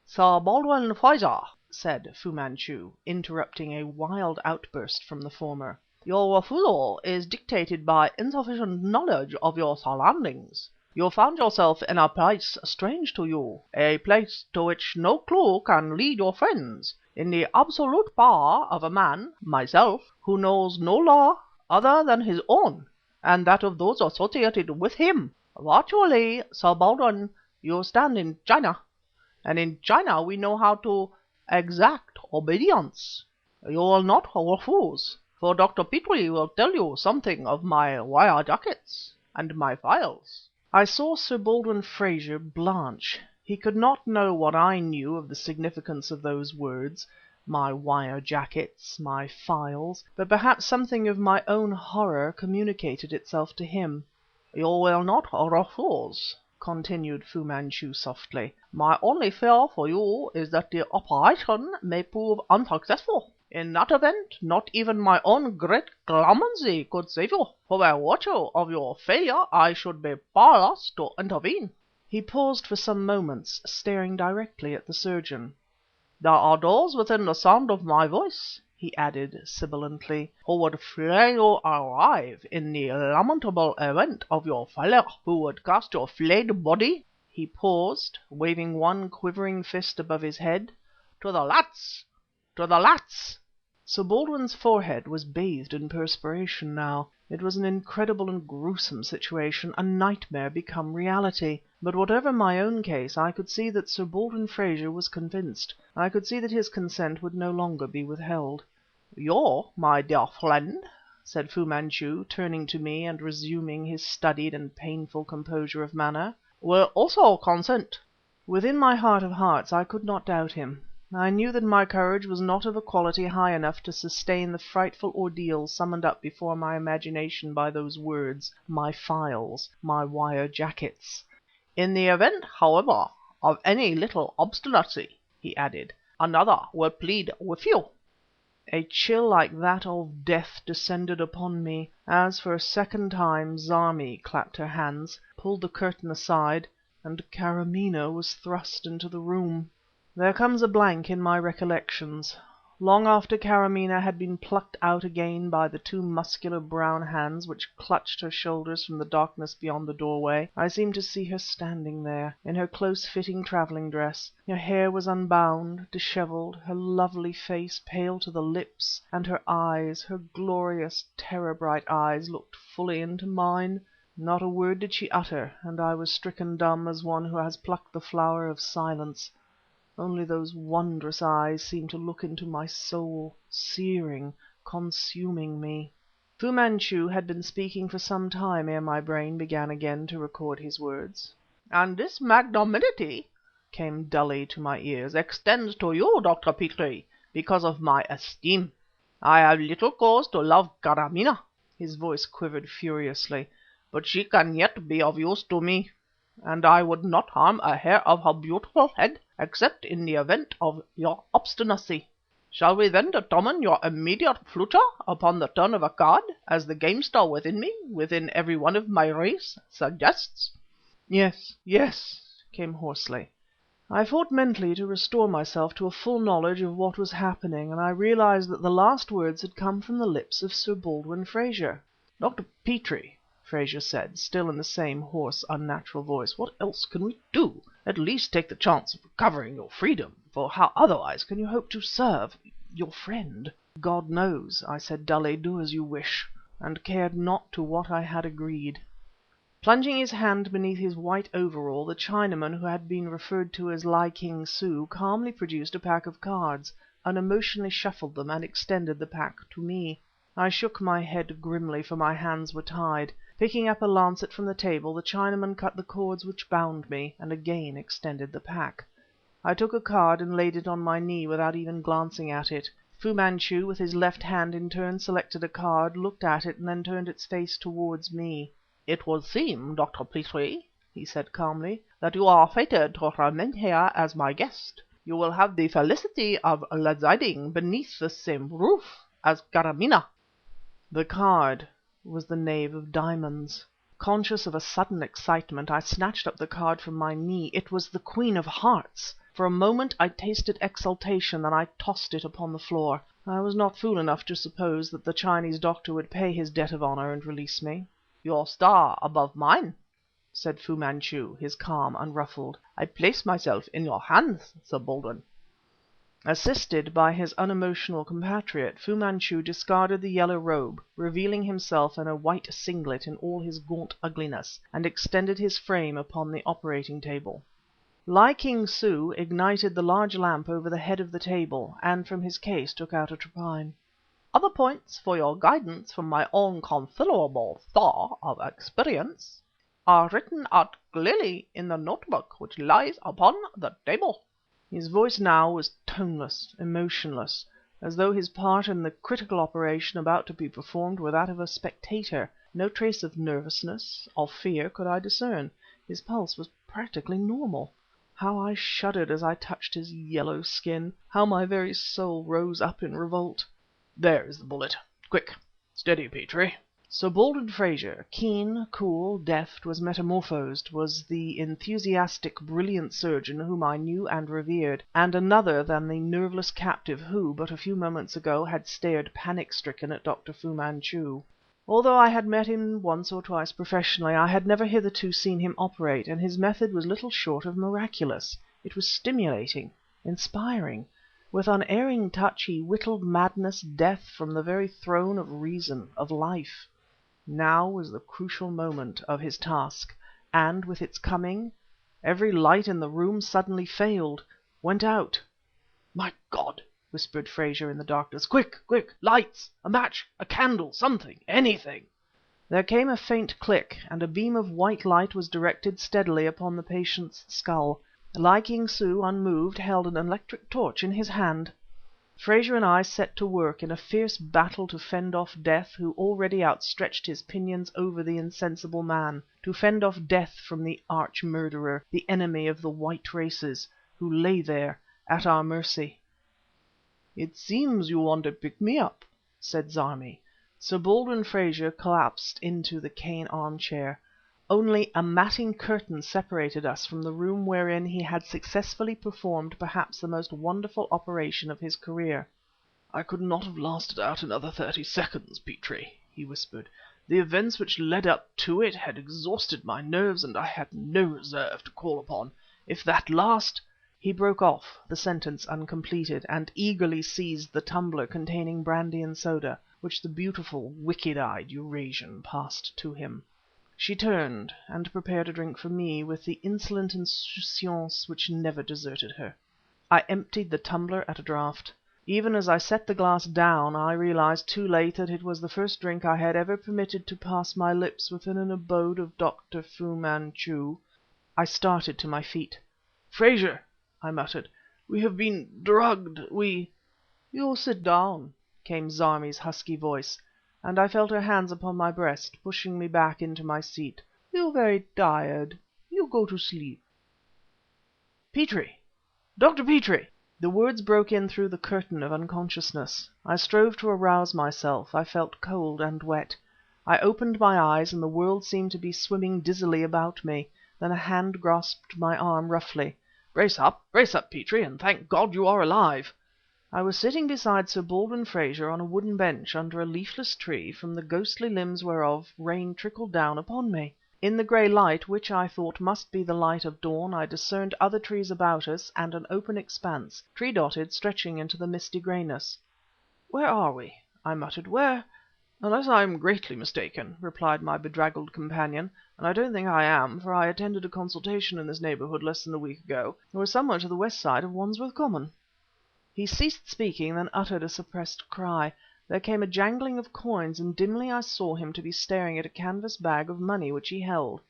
"Sir Baldwin Fraser," said Fu Manchu, interrupting a wild outburst from the former, "your refusal is dictated by insufficient knowledge of your surroundings. You found yourself in a place strange to you, a place to which no clue can lead your friends, in the absolute power of a man, myself, who knows no law other than his own, and that of those associated with him. Virtually, Sir Baldwin, you stand in China, and in China we know how to exact obedience. You will not refuse, for Dr. Petrie will tell you something of my wire jackets and my files." I saw Sir Baldwin Fraser blanch. He could not know what I knew of the significance of those words, my wire jackets, my files, but perhaps something of my own horror communicated itself to him. "You will not refuse," continued Fu Manchu softly. "My only fear for you is that the operation may prove unsuccessful. In that event, not even my own great clemency could save you, for by virtue of your failure I should be powerless to intervene." He paused for some moments, staring directly at the surgeon. "There are those within the sound of my voice," he added sibilantly, "who would flay you alive in the lamentable event of your failure, who would cast your flayed body," he paused, waving one quivering fist above his head, "to the Lats! To the Lats!" Sir Baldwin's forehead was bathed in perspiration now. It was an incredible and gruesome situation, a nightmare become reality. But whatever my own case, I could see that Sir Baldwin Fraser was convinced. I could see that his consent would no longer be withheld. "You, my dear friend," said Fu Manchu, turning to me and resuming his studied and painful composure of manner, "will also consent." Within my heart of hearts I could not doubt him. I knew that my courage was not of a quality high enough to sustain the frightful ordeal summoned up before my imagination by those words, my files, my wire jackets. "In the event, however, of any little obstinacy," he added, "another will plead with you." A chill like that of death descended upon me, as for a second time Zarmi clapped her hands, pulled the curtain aside, and Karamaneh was thrust into the room. There comes a blank in my recollections. Long after Karamaneh had been plucked out again by the two muscular brown hands which clutched her shoulders from the darkness beyond the doorway, I seemed to see her standing there, in her close-fitting traveling dress. Her hair was unbound, dishevelled, her lovely face pale to the lips, and her eyes, her glorious, terror-bright eyes, looked fully into mine. Not a word did she utter, and I was stricken dumb as one who has plucked the flower of silence. Only those wondrous eyes seemed to look into my soul, searing, consuming me. Fu-Manchu had been speaking for some time ere my brain began again to record his words. "And this magnanimity," came dully to my ears, "extends to you, Dr. Petrie, because of my esteem. I have little cause to love Karamaneh," his voice quivered furiously, "but she can yet be of use to me, and I would not harm a hair of her beautiful head except in the event of your obstinacy. Shall we then determine your immediate future upon the turn of a card, as the gamester within me, within every one of my race, suggests?" "Yes, yes," came hoarsely. I fought mentally to restore myself to a full knowledge of what was happening, and I realized that the last words had come from the lips of Sir Baldwin Frazer. "Dr. Petrie," Frazer said, still in the same hoarse, unnatural voice, "what else can we do? At least take the chance of recovering your freedom, for how otherwise can you hope to serve your friend?" "God knows," I said dully, "do as you wish," and cared not to what I had agreed. Plunging his hand beneath his white overall, the Chinaman who had been referred to as Li King Su calmly produced a pack of cards, unemotionally shuffled them, and extended the pack to me. I shook my head grimly, for my hands were tied. Picking up a lancet from the table, the Chinaman cut the cords which bound me, and again extended the pack. I took a card and laid it on my knee without even glancing at it. Fu-Manchu, with his left hand in turn selected a card, looked at it, and then turned its face towards me. "It would seem, Dr. Petrie," he said calmly, "that you are fated to remain here as my guest. You will have the felicity of residing beneath the same roof as Karamaneh." The card was the Knave of Diamonds. Conscious of a sudden excitement, I snatched up the card from my knee. It was the Queen of Hearts! For a moment I tasted exultation, then I tossed it upon the floor. I was not fool enough to suppose that the Chinese doctor would pay his debt of honor and release me. "Your star above mine," said Fu Manchu, his calm unruffled. "I place myself in your hands, Sir Baldwin." Assisted by his unemotional compatriot, Fu Manchu discarded the yellow robe, revealing himself in a white singlet in all his gaunt ugliness, and extended his frame upon the operating table. Li King Su ignited the large lamp over the head of the table, and from his case took out a tripine. "Other points for your guidance from my own considerable store of experience are written out clearly in the notebook which lies upon the table." His voice now was toneless, emotionless, as though his part in the critical operation about to be performed were that of a spectator. No trace of nervousness, of fear, could I discern. His pulse was practically normal. How I shuddered as I touched his yellow skin! How my very soul rose up in revolt! "There is the bullet. Quick! Steady, Petrie!" Sir Baldwin Frazer, keen, cool, deft, was metamorphosed, was the enthusiastic, brilliant surgeon whom I knew and revered, and another than the nerveless captive who, but a few moments ago, had stared panic-stricken at Dr. Fu Manchu. Although I had met him once or twice professionally, I had never hitherto seen him operate, and his method was little short of miraculous. It was stimulating, inspiring. With unerring touch he whittled madness, death, from the very throne of reason, of life. Now was the crucial moment of his task, and with its coming, every light in the room suddenly failed, went out. "My God!" whispered Frazer in the darkness. "Quick! quick! Lights! A match! A candle! Something! Anything!" There came a faint click, and a beam of white light was directed steadily upon the patient's skull. Li King Su, unmoved, held an electric torch in his hand. Frazer and I set to work in a fierce battle to fend off Death, who already outstretched his pinions over the insensible man, to fend off Death from the arch-murderer, the enemy of the white races, who lay there at our mercy. "It seems you want to pick me up," said Zarmi. Sir Baldwin Frazer collapsed into the cane armchair. Only a matting curtain separated us from the room wherein he had successfully performed perhaps the most wonderful operation of his career. "I could not have lasted out another 30 seconds, Petrie," he whispered. "The events which led up to it had exhausted my nerves, and I had no reserve to call upon. If that last—" He broke off, the sentence uncompleted, and eagerly seized the tumbler containing brandy and soda, which the beautiful, wicked-eyed Eurasian passed to him. She turned and prepared a drink for me, with the insolent insouciance which never deserted her. I emptied the tumbler at a draught. Even as I set the glass down, I realized too late that it was the first drink I had ever permitted to pass my lips within an abode of Dr. Fu-Manchu. I started to my feet. "Frazer," I muttered, "we have been drugged. We—" "You sit down," came Zarmi's husky voice, and I felt her hands upon my breast, pushing me back into my seat. "You very tired. You go to sleep." "Petrie! Dr. Petrie!" The words broke in through the curtain of unconsciousness. I strove to arouse myself. I felt cold and wet. I opened my eyes, and the world seemed to be swimming dizzily about me. Then a hand grasped my arm roughly. Brace up, Petrie, and thank God you are alive!" I was sitting beside Sir Baldwin Frazer on a wooden bench under a leafless tree, from the ghostly limbs whereof rain trickled down upon me. In the grey light, which I thought must be the light of dawn, I discerned other trees about us, and an open expanse, tree dotted, stretching into the misty greyness. "Where are we?" I muttered. "Where—" "Unless I am greatly mistaken," replied my bedraggled companion, "and I don't think I am, for I attended a consultation in this neighbourhood less than a week ago, we're somewhere to the west side of Wandsworth Common." He ceased speaking, then uttered a suppressed cry. There came a jangling of coins, and dimly I saw him to be staring at a canvas bag of money which he held.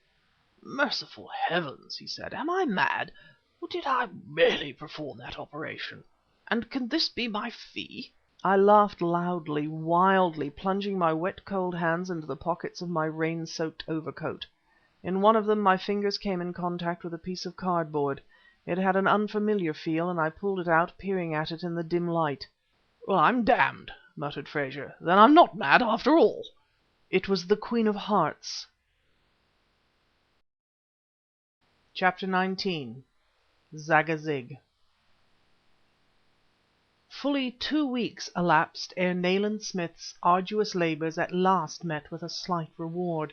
"Merciful heavens!" he said, "am I mad, or did I really perform that operation? And can this be my fee?" I laughed loudly, wildly, plunging my wet cold hands into the pockets of my rain-soaked overcoat. In one of them my fingers came in contact with a piece of cardboard. It had an unfamiliar feel, and I pulled it out, peering at it in the dim light. "Well, I'm damned!" muttered Frazer. "Then I'm not mad after all!" It was the Queen of Hearts. Chapter 19. Zagazig. Fully 2 weeks elapsed ere Nayland Smith's arduous labours at last met with a slight reward.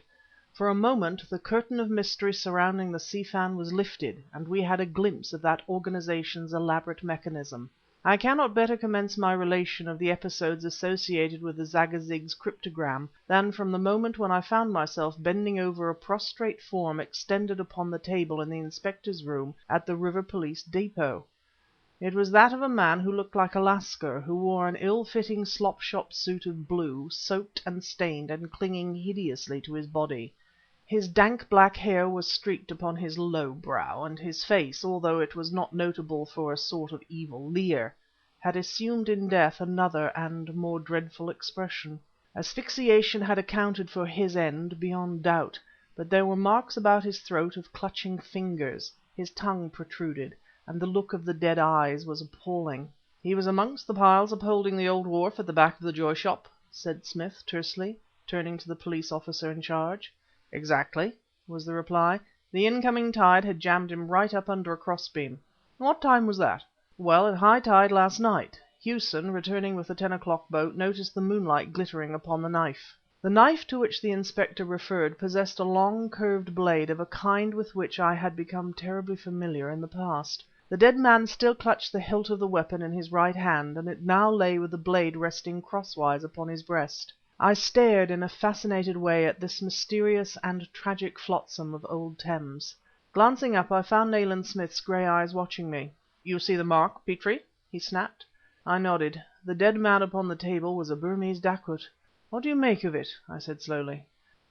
For a moment the curtain of mystery surrounding the Si Fan was lifted, and we had a glimpse of that organization's elaborate mechanism. I cannot better commence my relation of the episodes associated with the Zagazig's cryptogram than from the moment when I found myself bending over a prostrate form extended upon the table in the Inspector's room at the River Police Depôt. It was that of a man who looked like a Lascar, who wore an ill-fitting slop-shop suit of blue, soaked and stained and clinging hideously to his body. His dank black hair was streaked upon his low brow, and his face, although it was not notable for a sort of evil leer, had assumed in death another and more dreadful expression. Asphyxiation had accounted for his end beyond doubt, but there were marks about his throat of clutching fingers, his tongue protruded, and the look of the dead eyes was appalling. "He was amongst the piles upholding the old wharf at the back of the Joy Shop," said Smith tersely, turning to the police officer in charge. "Exactly," was the reply. "The incoming tide had jammed him right up under a crossbeam." "What time was that?" "Well, at high tide last night. Hewson, returning with the 10 o'clock boat, noticed the moonlight glittering upon the knife." The knife to which the Inspector referred possessed a long, curved blade of a kind with which I had become terribly familiar in the past. The dead man still clutched the hilt of the weapon in his right hand, and it now lay with the blade resting crosswise upon his breast. I stared in a fascinated way at this mysterious and tragic flotsam of old Thames. Glancing up, I found Nayland Smith's grey eyes watching me. "You see the mark, Petrie?" he snapped. I nodded. The dead man upon the table was a Burmese dacoit. "What do you make of it?" I said slowly.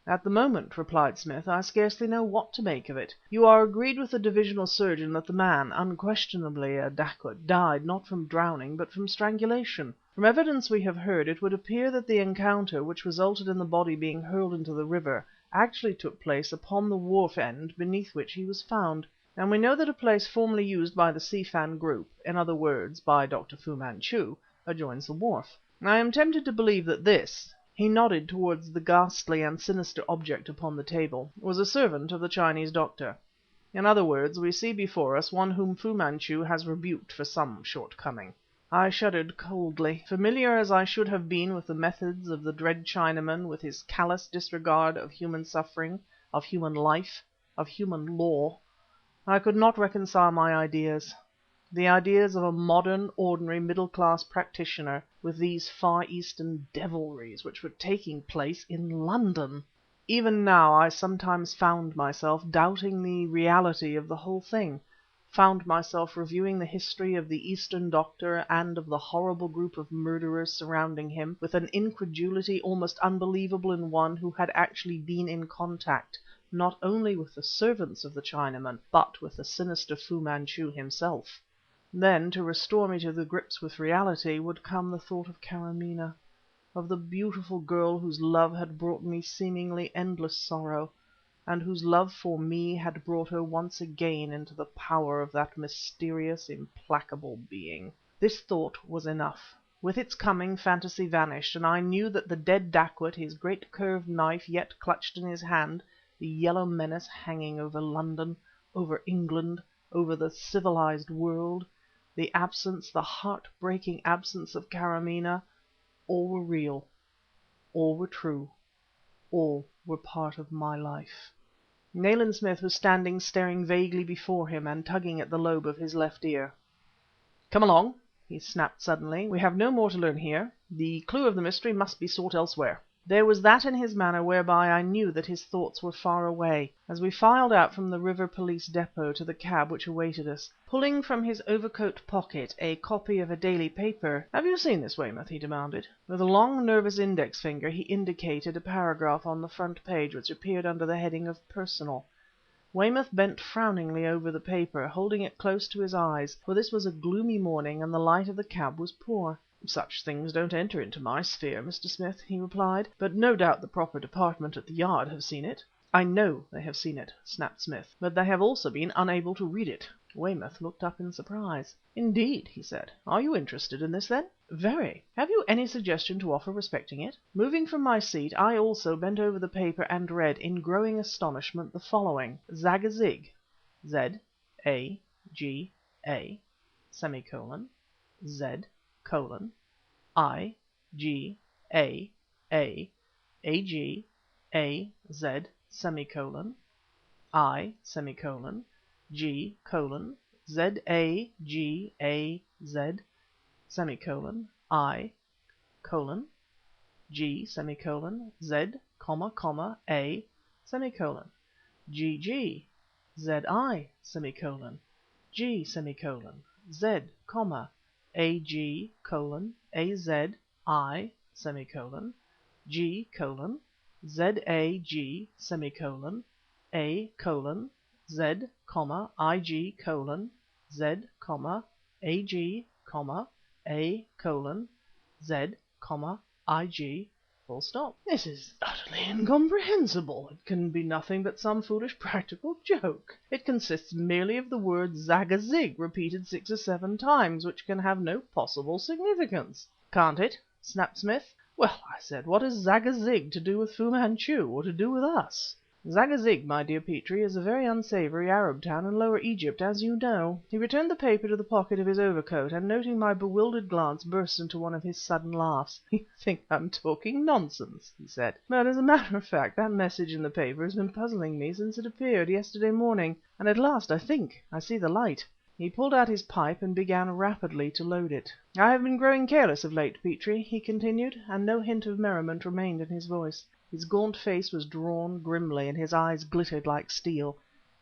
"At the moment," replied Smith, "I scarcely know what to make of it. You are agreed with the divisional surgeon that the man, unquestionably a dacoit, died, not from drowning, but from strangulation. From evidence we have heard, it would appear that the encounter which resulted in the body being hurled into the river actually took place upon the wharf end beneath which he was found. And we know that a place formerly used by the Si Fan group, in other words by Dr. Fu-Manchu, adjoins the wharf. I am tempted to believe that this," he nodded towards the ghastly and sinister object upon the table, "was a servant of the Chinese doctor. In other words, we see before us one whom Fu-Manchu has rebuked for some shortcoming." I shuddered coldly. Familiar as I should have been with the methods of the dread Chinaman, with his callous disregard of human suffering, of human life, of human law, I could not reconcile my ideas, the ideas of a modern, ordinary, middle class practitioner, with these Far Eastern devilries which were taking place in London. Even now I sometimes found myself doubting the reality of the whole thing, found myself reviewing the history of the Eastern doctor and of the horrible group of murderers surrounding him, with an incredulity almost unbelievable in one who had actually been in contact, not only with the servants of the Chinaman, but with the sinister Fu-Manchu himself. Then, to restore me to grips with reality, would come the thought of Karamaneh, of the beautiful girl whose love had brought me seemingly endless sorrow, and whose love for me had brought her once again into the power of that mysterious, implacable being. This thought was enough. With its coming, fantasy vanished, and I knew that the dead dacoit, his great curved knife yet clutched in his hand, the yellow menace hanging over London, over England, over the civilized world, the absence, the heart-breaking absence of Karamaneh, all were real, all were true, all were part of my life. Nayland Smith was standing staring vaguely before him and tugging at the lobe of his left ear. "Come along," he snapped suddenly. "We have no more to learn here. The clue of the mystery must be sought elsewhere." There was that in his manner whereby I knew that his thoughts were far away. As we filed out from the River Police Depôt to the cab which awaited us, pulling from his overcoat pocket a copy of a daily paper, "Have you seen this, Weymouth?" he demanded. With a long, nervous index finger he indicated a paragraph on the front page which appeared under the heading of "Personal." Weymouth bent frowningly over the paper, holding it close to his eyes, for this was a gloomy morning and the light of the cab was poor. "Such things don't enter into my sphere, Mr. Smith," he replied, "but no doubt the proper department at the Yard have seen it." "I know they have seen it," snapped Smith, "but they have also been unable to read it." Weymouth looked up in surprise. "Indeed," he said. "Are you interested in this, then?" "Very. Have you any suggestion to offer respecting it?" Moving from my seat, I also bent over the paper and read, in growing astonishment, the following: Zagazig, Z-A-G-A, semicolon, Z, colon, I-G-A-A-A-G-A-Z, semicolon, I, semicolon, G, colon, Z-A-G-A-Z, semicolon, I, colon, G, semicolon, Z, comma, A, semicolon, G-G, Z-I, semicolon, G, semicolon, Z, comma, A-G, colon, A-Z, I, semicolon, G, colon, Z-A-G, semicolon, A, colon, Z, comma, I-G, colon, Z, comma, A-G, comma, A, colon, Z, comma, I-G, full stop. This is utterly incomprehensible. It can be nothing but some foolish practical joke. It consists merely of the word Zagazig repeated 6 or 7 times, which can have no possible significance. "Can't it?" snapped Smith. "Well," I said, "what has Zagazig to do with Fu-Manchu, or to do with us?" "Zagazig, my dear Petrie, is a very unsavoury Arab town in Lower Egypt, as you know." He returned the paper to the pocket of his overcoat, and noting my bewildered glance, burst into one of his sudden laughs. "You think I'm talking nonsense," he said, "but as a matter of fact that message in the paper has been puzzling me since it appeared yesterday morning, and at last I think I see the light." He pulled out his pipe and began rapidly to load it. "I have been growing careless of late, Petrie," he continued, and no hint of merriment remained in his voice. His gaunt face was drawn grimly, and his eyes glittered like steel.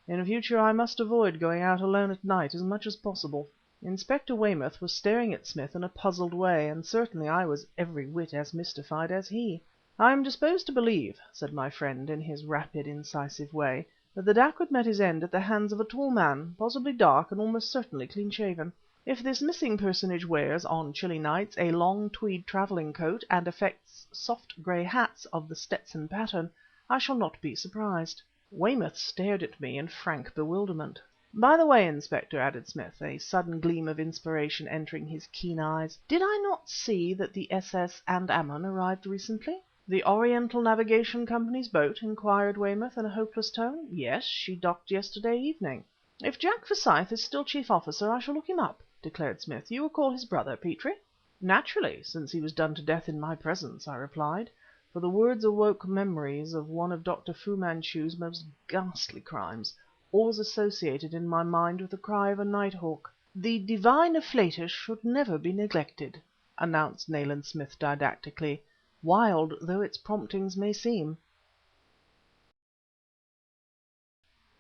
"In future I must avoid going out alone at night as much as possible." Inspector Weymouth was staring at Smith in a puzzled way, and certainly I was every whit as mystified as he. "I am disposed to believe," said my friend in his rapid, incisive way, "that the dacoit met his end at the hands of a tall man, possibly dark and almost certainly clean shaven. If this missing personage wears, on chilly nights, a long tweed travelling coat and affects soft grey hats of the Stetson pattern, I shall not be surprised." Weymouth stared at me in frank bewilderment. "By the way, Inspector," added Smith, a sudden gleam of inspiration entering his keen eyes, "did I not see that the SS Andaman arrived recently?" "The Oriental Navigation Company's boat?" inquired Weymouth in a hopeless tone. "Yes, she docked yesterday evening." "If Jack Forsyth is still chief officer I shall look him up," declared Smith. "You recall his brother, Petrie?" "Naturally, since he was done to death in my presence," I replied, for the words awoke memories of one of Dr. Fu-Manchu's most ghastly crimes, always associated in my mind with the cry of a night hawk. "The divine afflatus should never be neglected," announced Nayland Smith didactically, wild though its promptings may seem.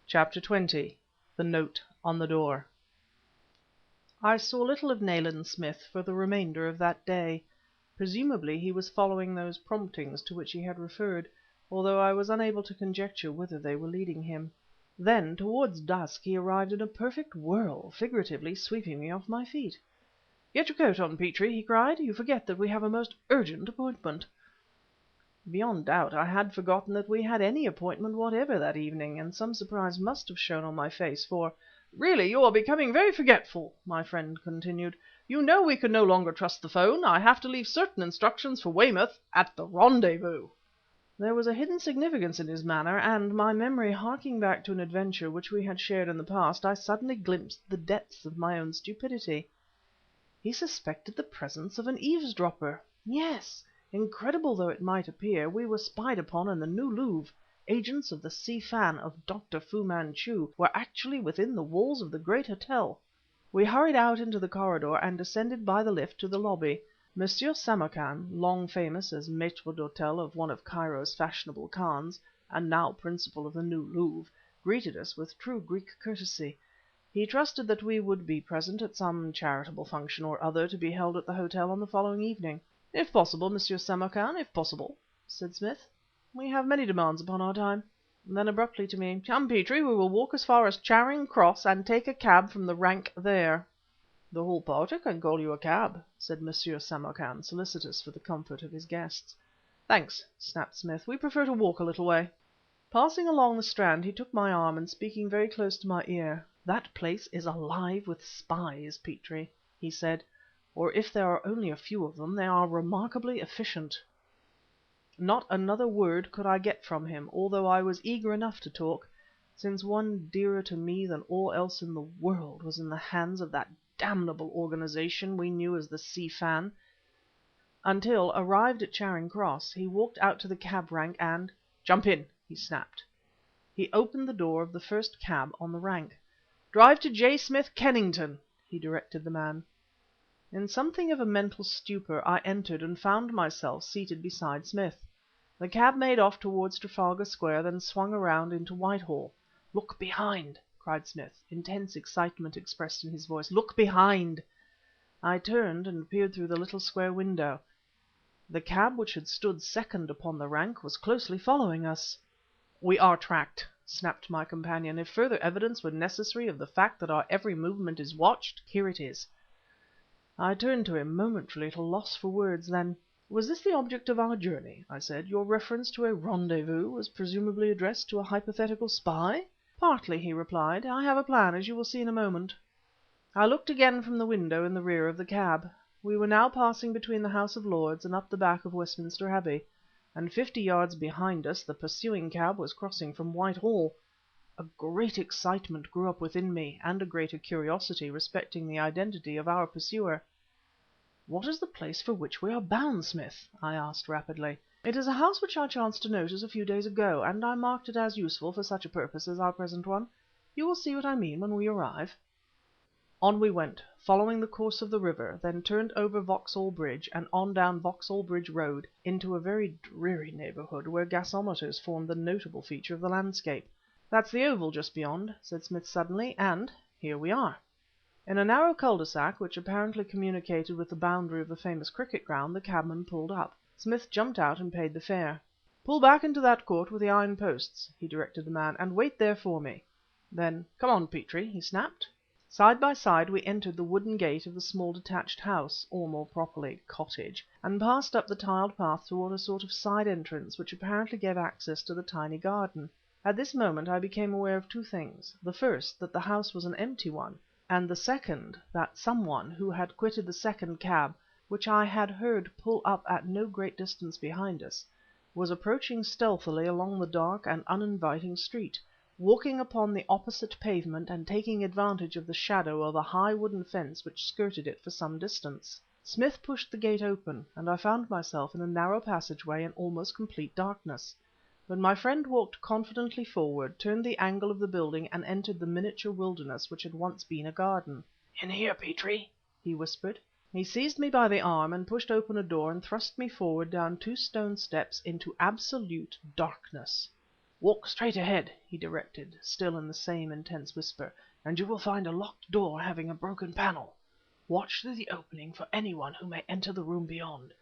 Chapter 20. The Note on the Door. I saw little of Nayland Smith for the remainder of that day. Presumably he was following those promptings to which he had referred, although I was unable to conjecture whither they were leading him. Then, towards dusk, he arrived in a perfect whirl, figuratively sweeping me off my feet. "Get your coat on, Petrie," he cried. "You forget that we have a most urgent appointment." Beyond doubt I had forgotten that we had any appointment whatever that evening, and some surprise must have shown on my face, for "Really, you are becoming very forgetful," my friend continued. "You know we can no longer trust the 'phone. I have to leave certain instructions for Weymouth at the rendezvous." There was a hidden significance in his manner, and, my memory harking back to an adventure which we had shared in the past, I suddenly glimpsed the depths of my own stupidity. He suspected the presence of an eavesdropper! Yes, incredible though it might appear, we were spied upon in the New Louvre. Agents of the Si Fan of Dr. Fu-Manchu were actually within the walls of the great hotel. We hurried out into the corridor and descended by the lift to the lobby. Monsieur Samarkan, long famous as maître d'hôtel of one of Cairo's fashionable khans, and now principal of the New Louvre, greeted us with true Greek courtesy. He trusted that we would be present at some charitable function or other to be held at the hotel on the following evening. "If possible, Monsieur Samarkan, if possible," said Smith. "We have many demands upon our time." Then abruptly to me: "Come, Petrie, we will walk as far as Charing Cross and take a cab from the rank there." "The whole party can call you a cab," said Monsieur Samarkan, solicitous for the comfort of his guests. "Thanks," snapped Smith. "We prefer to walk a little way." Passing along the Strand, he took my arm, and speaking very close to my ear: "That place is alive with spies, Petrie," he said, "or if there are only a few of them, they are remarkably efficient." Not another word could I get from him, although I was eager enough to talk, since one dearer to me than all else in the world was in the hands of that damnable organization we knew as the Si Fan, until, arrived at Charing Cross, he walked out to the cab rank and "Jump in!" he snapped. He opened the door of the first cab on the rank. "Drive to J. Smith, Kennington," he directed the man. In something of a mental stupor I entered and found myself seated beside Smith. The cab made off towards Trafalgar Square, then swung around into Whitehall. "Look behind!" cried Smith, intense excitement expressed in his voice. "Look behind!" I turned and peered through the little square window. The cab which had stood second upon the rank was closely following us. "We are tracked," snapped my companion. "If further evidence were necessary of the fact that our every movement is watched, here it is." I turned to him, momentarily at a loss for words. Then: "Was this the object of our journey?" I said. "Your reference to a rendezvous was presumably addressed to a hypothetical spy?" "Partly," he replied. "I have a plan, as you will see in a moment." I looked again from the window in the rear of the cab. We were now passing between the House of Lords and up the back of Westminster Abbey, and 50 yards behind us the pursuing cab was crossing from Whitehall. A great excitement grew up within me, and a greater curiosity respecting the identity of our pursuer. "What is the place for which we are bound, Smith?" I asked rapidly. "It is a house which I chanced to notice a few days ago, and I marked it as useful for such a purpose as our present one. You will see what I mean when we arrive." On we went, following the course of the river, then turned over Vauxhall Bridge and on down Vauxhall Bridge Road into a very dreary neighbourhood where gasometers formed the notable feature of the landscape. "That's the Oval just beyond," said Smith suddenly, "and here we are." In a narrow cul de sac, which apparently communicated with the boundary of the famous cricket ground, the cabman pulled up. Smith jumped out and paid the fare. "Pull back into that court with the iron posts," he directed the man, "and wait there for me." Then, "Come on, Petrie," he snapped. Side by side we entered the wooden gate of the small detached house, or more properly cottage, and passed up the tiled path toward a sort of side entrance which apparently gave access to the tiny garden. At this moment I became aware of two things: the first, that the house was an empty one, and the second, that someone, who had quitted the second cab, which I had heard pull up at no great distance behind us, was approaching stealthily along the dark and uninviting street, walking upon the opposite pavement and taking advantage of the shadow of a high wooden fence which skirted it for some distance. Smith pushed the gate open, and I found myself in a narrow passageway in almost complete darkness. But my friend walked confidently forward, turned the angle of the building and entered the miniature wilderness which had once been a garden. "In here, Petrie," he whispered. He seized me by the arm and pushed open a door and thrust me forward down 2 stone steps into absolute darkness. "Walk straight ahead," he directed, still in the same intense whisper, "and you will find a locked door having a broken panel. Watch through the opening for anyone who may enter the room beyond,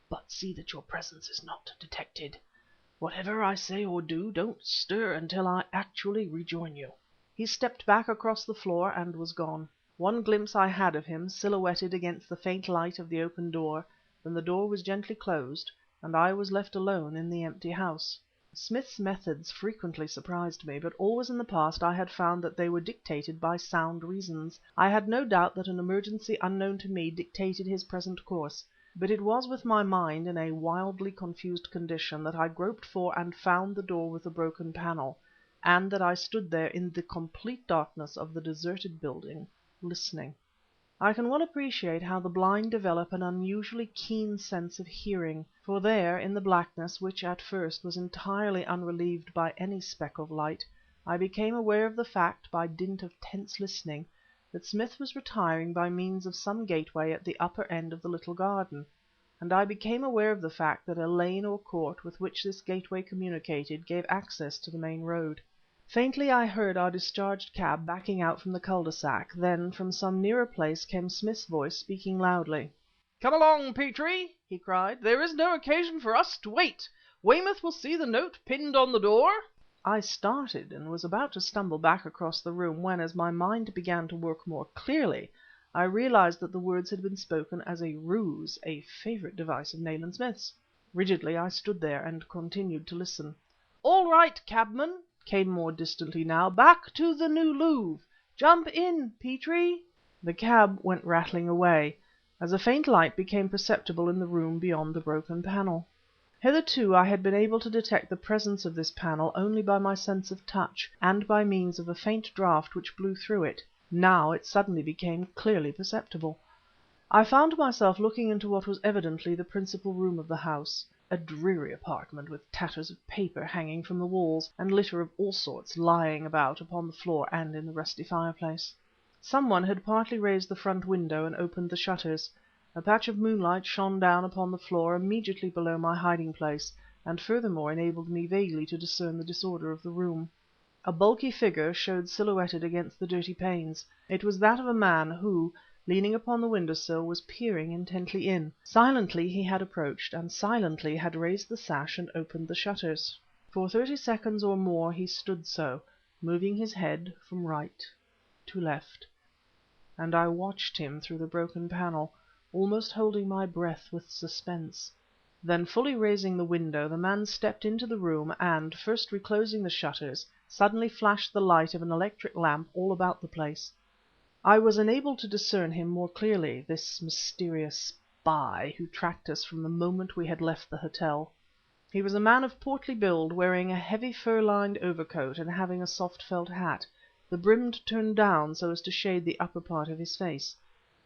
but see that your presence is not detected. Whatever I say or do, don't stir until I actually rejoin you." He stepped back across the floor and was gone. One glimpse I had of him, silhouetted against the faint light of the open door, then the door was gently closed, and I was left alone in the empty house. Smith's methods frequently surprised me, but always in the past I had found that they were dictated by sound reasons. I had no doubt that an emergency unknown to me dictated his present course, but it was with my mind in a wildly confused condition that I groped for and found the door with the broken panel, and that I stood there in the complete darkness of the deserted building, listening. I can well appreciate how the blind develop an unusually keen sense of hearing, for there, in the blackness, which at first was entirely unrelieved by any speck of light, I became aware of the fact, by dint of tense listening, that Smith was retiring by means of some gateway at the upper end of the little garden, and I became aware of the fact that a lane or court with which this gateway communicated gave access to the main road. Faintly I heard our discharged cab backing out from the cul-de-sac, then from some nearer place came Smith's voice speaking loudly. "Come along, Petrie!" he cried. "There is no occasion for us to wait. Weymouth will see the note pinned on the door." I started, and was about to stumble back across the room when, as my mind began to work more clearly, I realized that the words had been spoken as a ruse, a favorite device of Nayland Smith's. Rigidly I stood there and continued to listen. "All right, cabman," came more distantly now. "Back to the New Louvre. Jump in, Petrie." The cab went rattling away, as a faint light became perceptible in the room beyond the broken panel. Hitherto I had been able to detect the presence of this panel only by my sense of touch, and by means of a faint draught which blew through it. Now it suddenly became clearly perceptible. I found myself looking into what was evidently the principal room of the house, a dreary apartment with tatters of paper hanging from the walls, and litter of all sorts lying about upon the floor and in the rusty fireplace. Someone had partly raised the front window and opened the shutters. A patch of moonlight shone down upon the floor immediately below my hiding place, and furthermore enabled me vaguely to discern the disorder of the room. A bulky figure showed silhouetted against the dirty panes. It was that of a man who, leaning upon the window sill, was peering intently in. Silently he had approached, and silently had raised the sash and opened the shutters. For 30 seconds or more he stood so, moving his head from right to left, and I watched him through the broken panel, almost holding my breath with suspense. Then, fully raising the window, the man stepped into the room and, first reclosing the shutters, suddenly flashed the light of an electric lamp all about the place. I was enabled to discern him more clearly, this mysterious spy who tracked us from the moment we had left the hotel. He was a man of portly build, wearing a heavy fur-lined overcoat and having a soft felt hat, the brim turned down so as to shade the upper part of his face.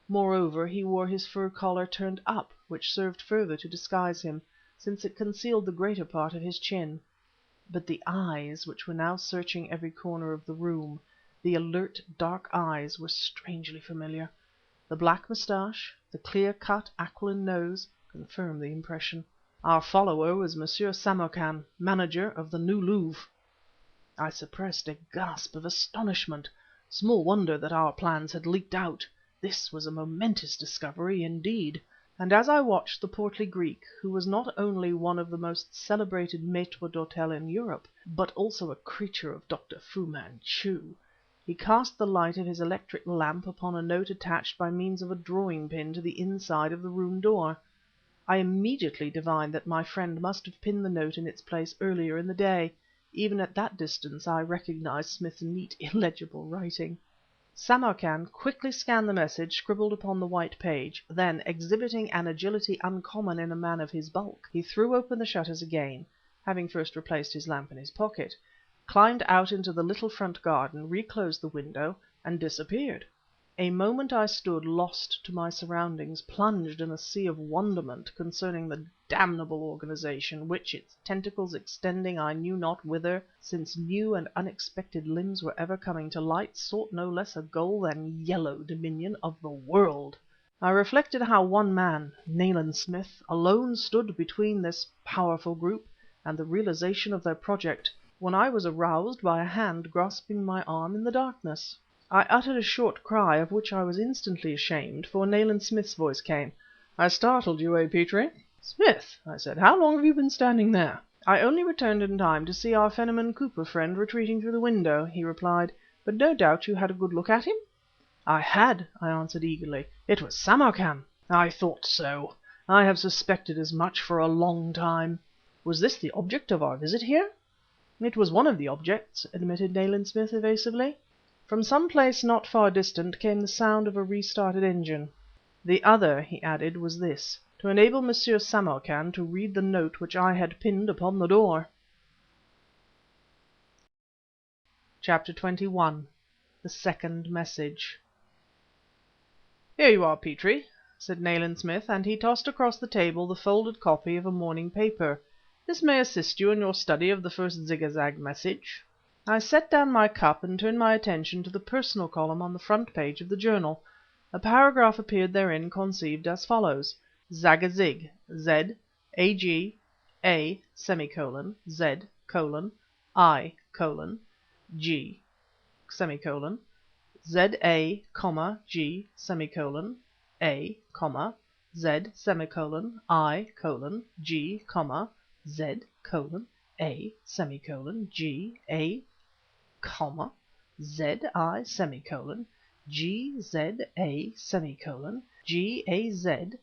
Moreover, he wore his fur collar turned up, which served further to disguise him, since it concealed the greater part of his chin. But the eyes, which were now searching every corner of the room, the alert, dark eyes, were strangely familiar. The black moustache, the clear-cut, aquiline nose, confirmed the impression. Our follower was Monsieur Samarkan, manager of the New Louvre. I suppressed a gasp of astonishment. Small wonder that our plans had leaked out. This was a momentous discovery indeed. And as I watched the portly Greek, who was not only one of the most celebrated maîtres d'hôtel in Europe, but also a creature of Dr. Fu-Manchu, he cast the light of his electric lamp upon a note attached by means of a drawing pin to the inside of the room door. I immediately divined that my friend must have pinned the note in its place earlier in the day. Even at that distance I recognized Smith's neat, illegible writing. Samarkan quickly scanned the message scribbled upon the white page, then, exhibiting an agility uncommon in a man of his bulk, he threw open the shutters again, having first replaced his lamp in his pocket, climbed out into the little front garden, reclosed the window, and disappeared. A moment I stood lost to my surroundings, plunged in a sea of wonderment concerning the damnable organization which, its tentacles extending I knew not whither, since new and unexpected limbs were ever coming to light, sought no less a goal than yellow dominion of the world. I reflected how one man, Nayland Smith, alone stood between this powerful group and the realization of their project, when I was aroused by a hand grasping my arm in the darkness. I uttered a short cry, of which I was instantly ashamed, for Nayland Smith's voice came. "I startled you, eh, Petrie?" "Smith," I said, "how long have you been standing there?" "I only returned in time to see our Fenimore Cooper friend retreating through the window," he replied. "But no doubt you had a good look at him?" "I had," I answered eagerly. "It was Samarkan!" "I thought so. I have suspected as much for a long time." "Was this the object of our visit here?" "It was one of the objects," admitted Nayland Smith evasively. From some place not far distant came the sound of a restarted engine. "The other," he added, "was this: to enable Monsieur Samarkan to read the note which I had pinned upon the door." CHAPTER XXI. The Second Message. "Here you are, Petrie," said Nayland Smith, and he tossed across the table the folded copy of a morning paper. "This may assist you in your study of the first Zagazig message." I set down my cup and turned my attention to the personal column on the front page of the journal. A paragraph appeared therein conceived as follows: Zagazig, Z, A.G., A, semicolon, Z, colon, I, colon, G, semicolon, Z.A, G, semicolon, A, Z, semicolon, I, colon, G, Z, colon, A, semicolon, G, A, Z, I, semicolon, G, Z, A, semicolon, G, A, Z,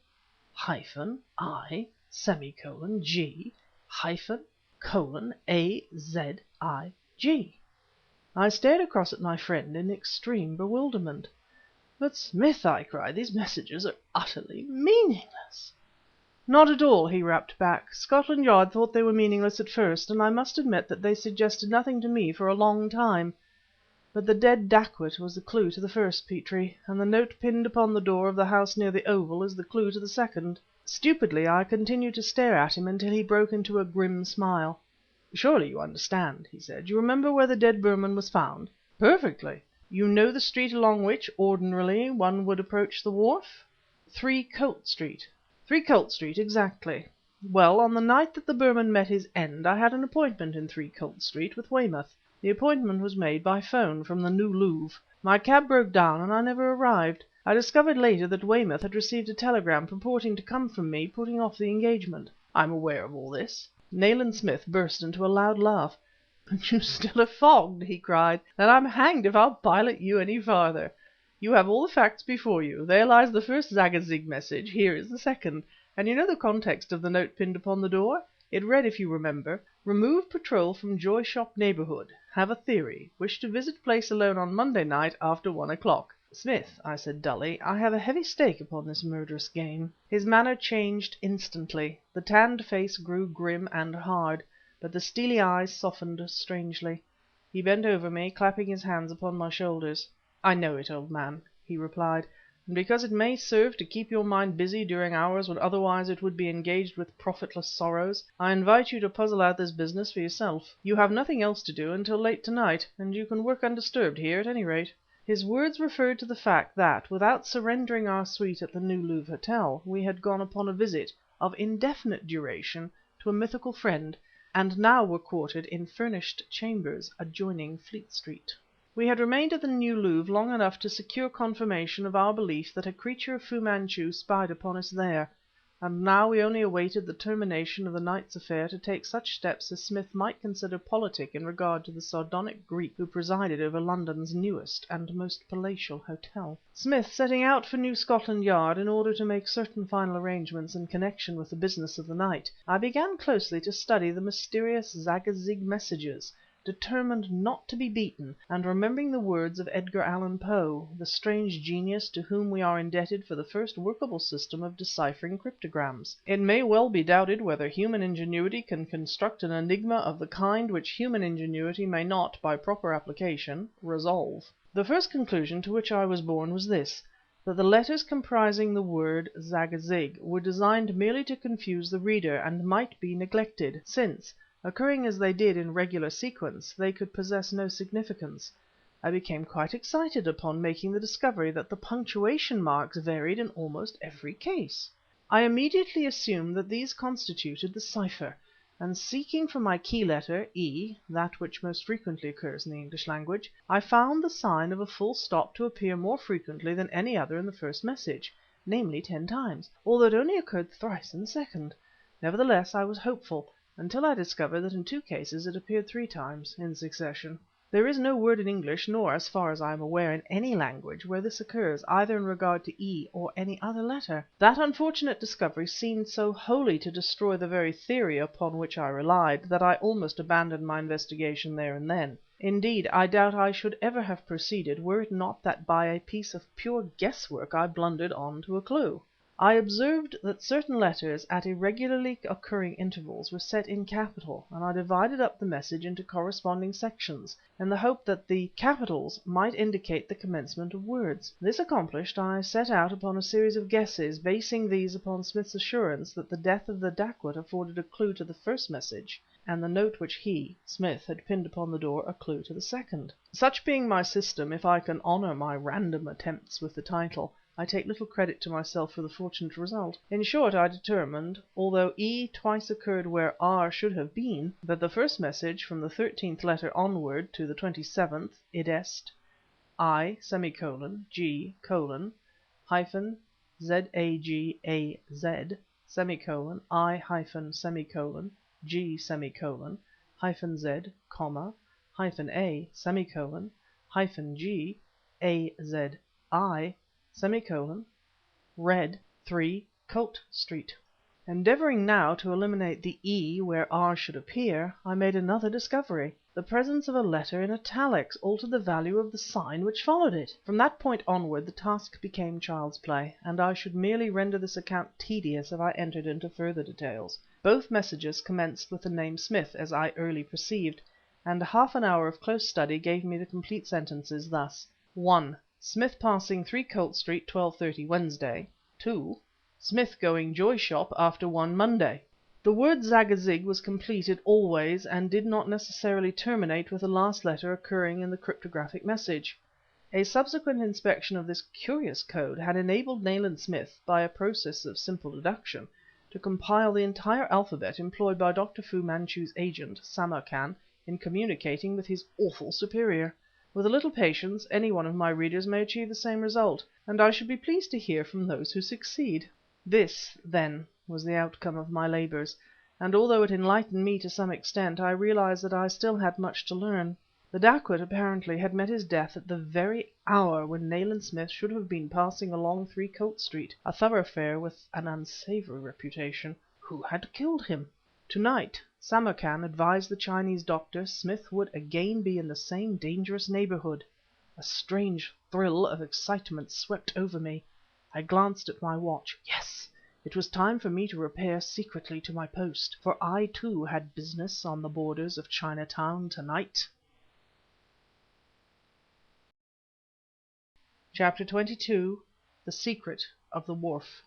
hyphen, I, semicolon, G, hyphen, colon, A, Z, I, G. I stared across at my friend in extreme bewilderment. "But, Smith," I cried, "these messages are utterly meaningless!" "Not at all," he rapped back. "Scotland Yard thought they were meaningless at first, and I must admit that they suggested nothing to me for a long time. But the dead dacoit was the clue to the first, Petrie, and the note pinned upon the door of the house near the Oval is the clue to the second." Stupidly I continued to stare at him until he broke into a grim smile. "Surely you understand," he said. "You remember where the dead Burman was found?" "Perfectly." "You know the street along which, ordinarily, one would approach the wharf?" 3 Colt Street. 3 Colt Street, exactly. Well, on the night that the Burman met his end I had an appointment in 3 Colt Street with Weymouth. The appointment was made by 'phone from the New Louvre. My cab broke down and I never arrived. I discovered later that Weymouth had received a telegram purporting to come from me, putting off the engagement. I am aware of all this." Nayland Smith burst into a loud laugh. "You still are fogged," he cried. "Then I'm hanged if I'll pilot you any farther. You have all the facts before you. There lies the first Zagazig message, here is the second. And you know the context of the note pinned upon the door? It read, if you remember: 'Remove patrol from Joy Shop neighborhood. Have a theory. Wish to visit place alone on Monday night after 1 o'clock.' Smith," I said dully, "I have a heavy stake upon this murderous game." His manner changed instantly. The tanned face grew grim and hard, but the steely eyes softened strangely. He bent over me, clapping his hands upon my shoulders. "I know it, old man," he replied, "and because it may serve to keep your mind busy during hours when otherwise it would be engaged with profitless sorrows, I invite you to puzzle out this business for yourself. You have nothing else to do until late tonight, and you can work undisturbed here at any rate." His words referred to the fact that, without surrendering our suite at the New Louvre Hotel, we had gone upon a visit, of indefinite duration, to a mythical friend, and now were quartered in furnished chambers adjoining Fleet Street. We had remained at the New Louvre long enough to secure confirmation of our belief that a creature of Fu Manchu spied upon us there. and now we only awaited the termination of the night's affair to take such steps as Smith might consider politic in regard to the sardonic Greek who presided over London's newest and most palatial hotel. Smith, setting out for New Scotland Yard in order to make certain final arrangements in connection with the business of the night, I began closely to study the mysterious Zagazig messages, determined not to be beaten, and remembering the words of Edgar Allan Poe, the strange genius to whom we are indebted for the first workable system of deciphering cryptograms. It may well be doubted whether human ingenuity can construct an enigma of the kind which human ingenuity may not, by proper application, resolve. The first conclusion to which I was borne was this, that the letters comprising the word Zagazig were designed merely to confuse the reader, and might be neglected, since, occurring as they did in regular sequence, they could possess no significance. I became quite excited upon making the discovery that the punctuation marks varied in almost every case. I immediately assumed that these constituted the cipher, and seeking for my key letter, E, that which most frequently occurs in the English language, I found the sign of a full stop to appear more frequently than any other in the first message, namely 10 times, although it only occurred thrice in the second. Nevertheless, I was hopeful, until I discovered that in 2 cases it appeared 3 times in succession. There is no word in English, nor, as far as I am aware, in any language, where this occurs, either in regard to E or any other letter. That unfortunate discovery seemed so wholly to destroy the very theory upon which I relied, that I almost abandoned my investigation there and then. Indeed, I doubt I should ever have proceeded, were it not that by a piece of pure guesswork I blundered on to a clue. I observed that certain letters at irregularly occurring intervals were set in capital, and I divided up the message into corresponding sections, in the hope that the capitals might indicate the commencement of words. This accomplished, I set out upon a series of guesses, basing these upon Smith's assurance that the death of the dacoit afforded a clue to the first message, and the note which he, Smith, had pinned upon the door a clue to the second. Such being my system, if I can honour my random attempts with the title, I take little credit to myself for the fortunate result. In short, I determined, although E twice occurred where R should have been, that the first message, from the 13th letter onward to the 27th, i.e. I, G, hyphen, ZAGAZ, semicolon, I hyphen, semicolon, G, semicolon, hyphen Z, comma, hyphen A, semicolon, hyphen G, AZI, semicolon, Red, 3, Colt Street. Endeavouring now to eliminate the E where R should appear, I made another discovery. The presence of a letter in italics altered the value of the sign which followed it. From that point onward the task became child's play, and I should merely render this account tedious if I entered into further details. Both messages commenced with the name Smith, as I early perceived, and half an hour of close study gave me the complete sentences thus: 1. Smith passing 3 Colt Street 12:30 Wednesday. 2. Smith going Joy Shop after 1 Monday. The word Zagazig was completed always and did not necessarily terminate with the last letter occurring in the cryptographic message. A subsequent inspection of this curious code had enabled Nayland Smith, by a process of simple deduction, to compile the entire alphabet employed by Dr. Fu-Manchu's agent, Samarkan, in communicating with his awful superior. With a little patience, any one of my readers may achieve the same result, and I should be pleased to hear from those who succeed. This, then, was the outcome of my labours, and although it enlightened me to some extent, I realized that I still had much to learn. The dacoit apparently had met his death at the very hour when Nayland Smith should have been passing along 3 Colt Street, a thoroughfare with an unsavoury reputation. Who had killed him? Tonight Samarkan advised the Chinese doctor Smith would again be in the same dangerous neighbourhood. A strange thrill of excitement swept over me. I glanced at my watch. Yes, it was time for me to repair secretly to my post, for I too had business on the borders of Chinatown tonight. Chapter 22. The Secret of the Wharf.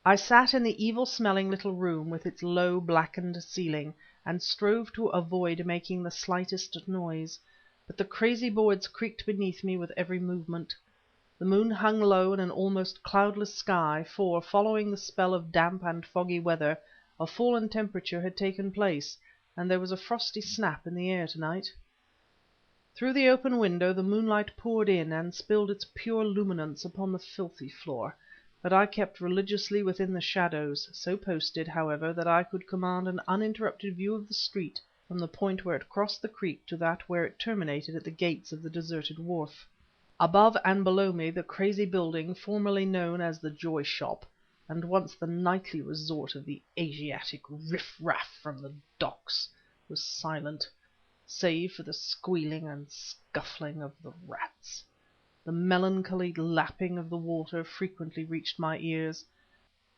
I sat in the evil-smelling little room with its low, blackened ceiling, and strove to avoid making the slightest noise, but the crazy boards creaked beneath me with every movement. The moon hung low in an almost cloudless sky, for, following the spell of damp and foggy weather, a fall in temperature had taken place, and there was a frosty snap in the air tonight. Through the open window the moonlight poured in and spilled its pure luminance upon the filthy floor. but I kept religiously within the shadows, so posted, however, that I could command an uninterrupted view of the street from the point where it crossed the creek to that where it terminated at the gates of the deserted wharf. Above and below me the crazy building formerly known as the Joy Shop, and once the nightly resort of the Asiatic riff-raff from the docks, was silent, save for the squealing and scuffling of the rats. The melancholy lapping of the water frequently reached my ears,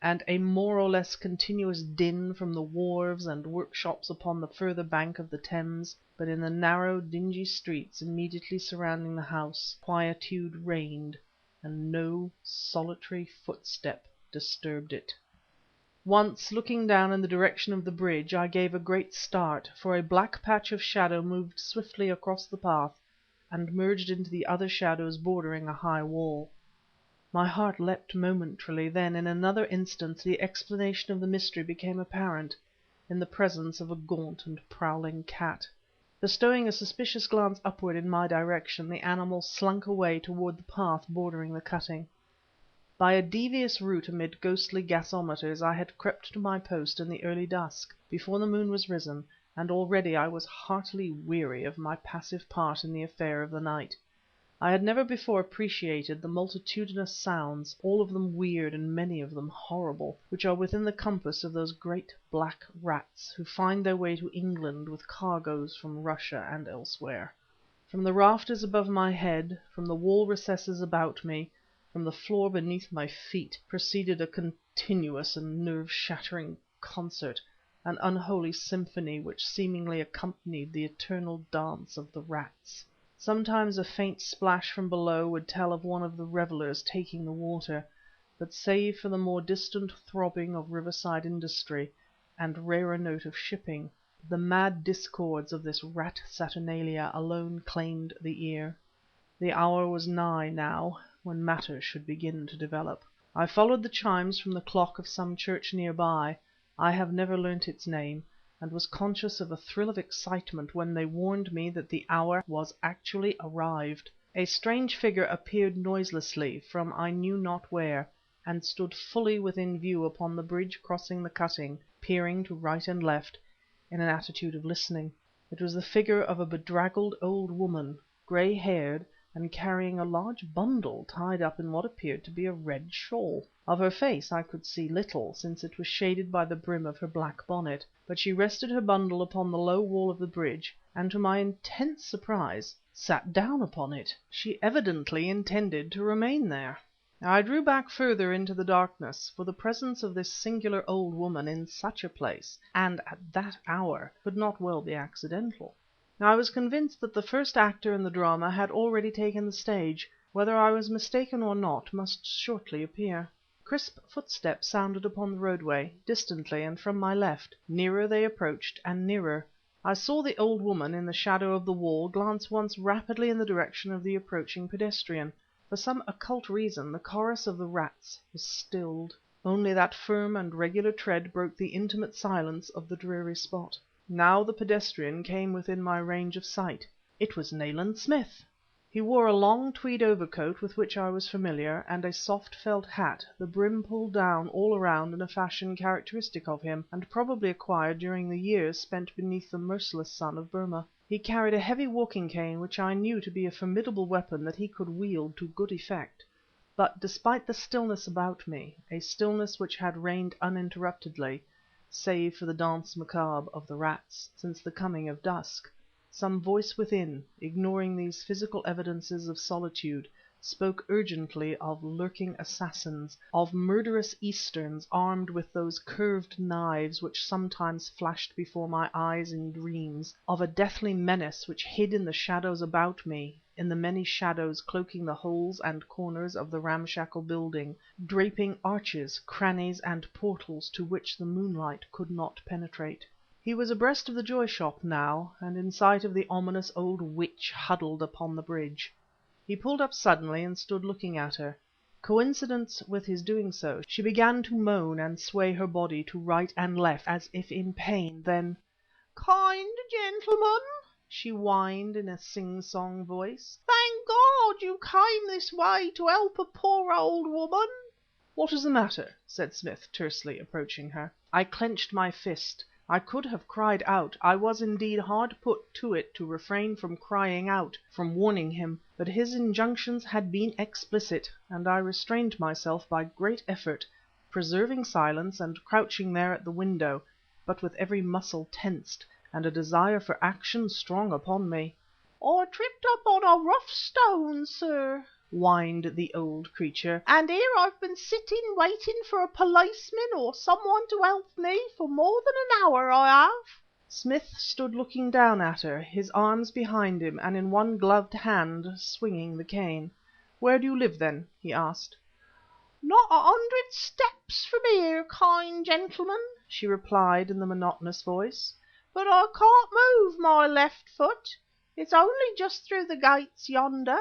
and a more or less continuous din from the wharves and workshops upon the further bank of the Thames, but in the narrow, dingy streets immediately surrounding the house, quietude reigned, and no solitary footstep disturbed it. Once, looking down in the direction of the bridge, I gave a great start, for a black patch of shadow moved swiftly across the path and merged into the other shadows bordering a high wall. My heart leapt momentarily, then in another instant the explanation of the mystery became apparent, in the presence of a gaunt and prowling cat. Bestowing a suspicious glance upward in my direction, the animal slunk away toward the path bordering the cutting. By a devious route amid ghostly gasometers I had crept to my post in the early dusk, before the moon was risen, and already I was heartily weary of my passive part in the affair of the night. I had never before appreciated the multitudinous sounds, all of them weird and many of them horrible, which are within the compass of those great black rats who find their way to England with cargoes from Russia and elsewhere. From the rafters above my head, from the wall recesses about me, from the floor beneath my feet, proceeded a continuous and nerve-shattering concert, an unholy symphony which seemingly accompanied the eternal dance of the rats. Sometimes a faint splash from below would tell of one of the revellers taking the water, but save for the more distant throbbing of riverside industry, and rarer note of shipping, the mad discords of this rat saturnalia alone claimed the ear. The hour was nigh now when matters should begin to develop. I followed the chimes from the clock of some church near by, I have never learnt its name, and was conscious of a thrill of excitement when they warned me that the hour was actually arrived. A strange figure appeared noiselessly from I knew not where, and stood fully within view upon the bridge crossing the cutting, peering to right and left, in an attitude of listening. It was the figure of a bedraggled old woman, grey-haired, and carrying a large bundle tied up in what appeared to be a red shawl. Of her face I could see little, since it was shaded by the brim of her black bonnet, but she rested her bundle upon the low wall of the bridge, and to my intense surprise, sat down upon it. She evidently intended to remain there. I drew back further into the darkness, for the presence of this singular old woman in such a place, and at that hour, could not well be accidental. I was convinced that the first actor in the drama had already taken the stage. Whether I was mistaken or not must shortly appear. Crisp footsteps sounded upon the roadway, distantly and from my left. Nearer they approached, and nearer. I saw the old woman, in the shadow of the wall, glance once rapidly in the direction of the approaching pedestrian. For some occult reason the chorus of the rats was stilled. Only that firm and regular tread broke the intimate silence of the dreary spot. Now the pedestrian came within my range of sight. It was Nayland Smith! He wore a long tweed overcoat with which I was familiar, and a soft felt hat, the brim pulled down all around in a fashion characteristic of him, and probably acquired during the years spent beneath the merciless sun of Burma. He carried a heavy walking cane which I knew to be a formidable weapon that he could wield to good effect. But despite the stillness about me, a stillness which had reigned uninterruptedly, save for the danse macabre of the rats, since the coming of dusk, some voice within, ignoring these physical evidences of solitude, spoke urgently of lurking assassins, of murderous Easterns armed with those curved knives which sometimes flashed before my eyes in dreams, of a deathly menace which hid in the shadows about me, in the many shadows cloaking the holes and corners of the ramshackle building, draping arches, crannies and portals to which the moonlight could not penetrate. He was abreast of the Joy Shop now, and in sight of the ominous old witch huddled upon the bridge. He pulled up suddenly and stood looking at her. Coincident with his doing so, she began to moan and sway her body to right and left as if in pain. Then, "Kind gentlemen," she whined in a sing-song voice, "thank God you came this way to help a poor old woman." "What is the matter?" said Smith tersely, approaching her. I clenched my fist. I could have cried out, I was indeed hard put to it to refrain from crying out, from warning him, but his injunctions had been explicit, and I restrained myself by great effort, preserving silence and crouching there at the window, but with every muscle tensed and a desire for action strong upon me. "I tripped up on a rough stone, sir," whined the old creature, "and here I've been sitting waiting for a policeman or someone to help me for more than an hour, I have." Smith stood looking down at her, his arms behind him, and in one gloved hand swinging the cane. "Where do you live, then?" he asked. "Not 100 steps from here, kind gentleman," she replied in the monotonous voice, "but I can't move my left foot. It's only just through the gates yonder."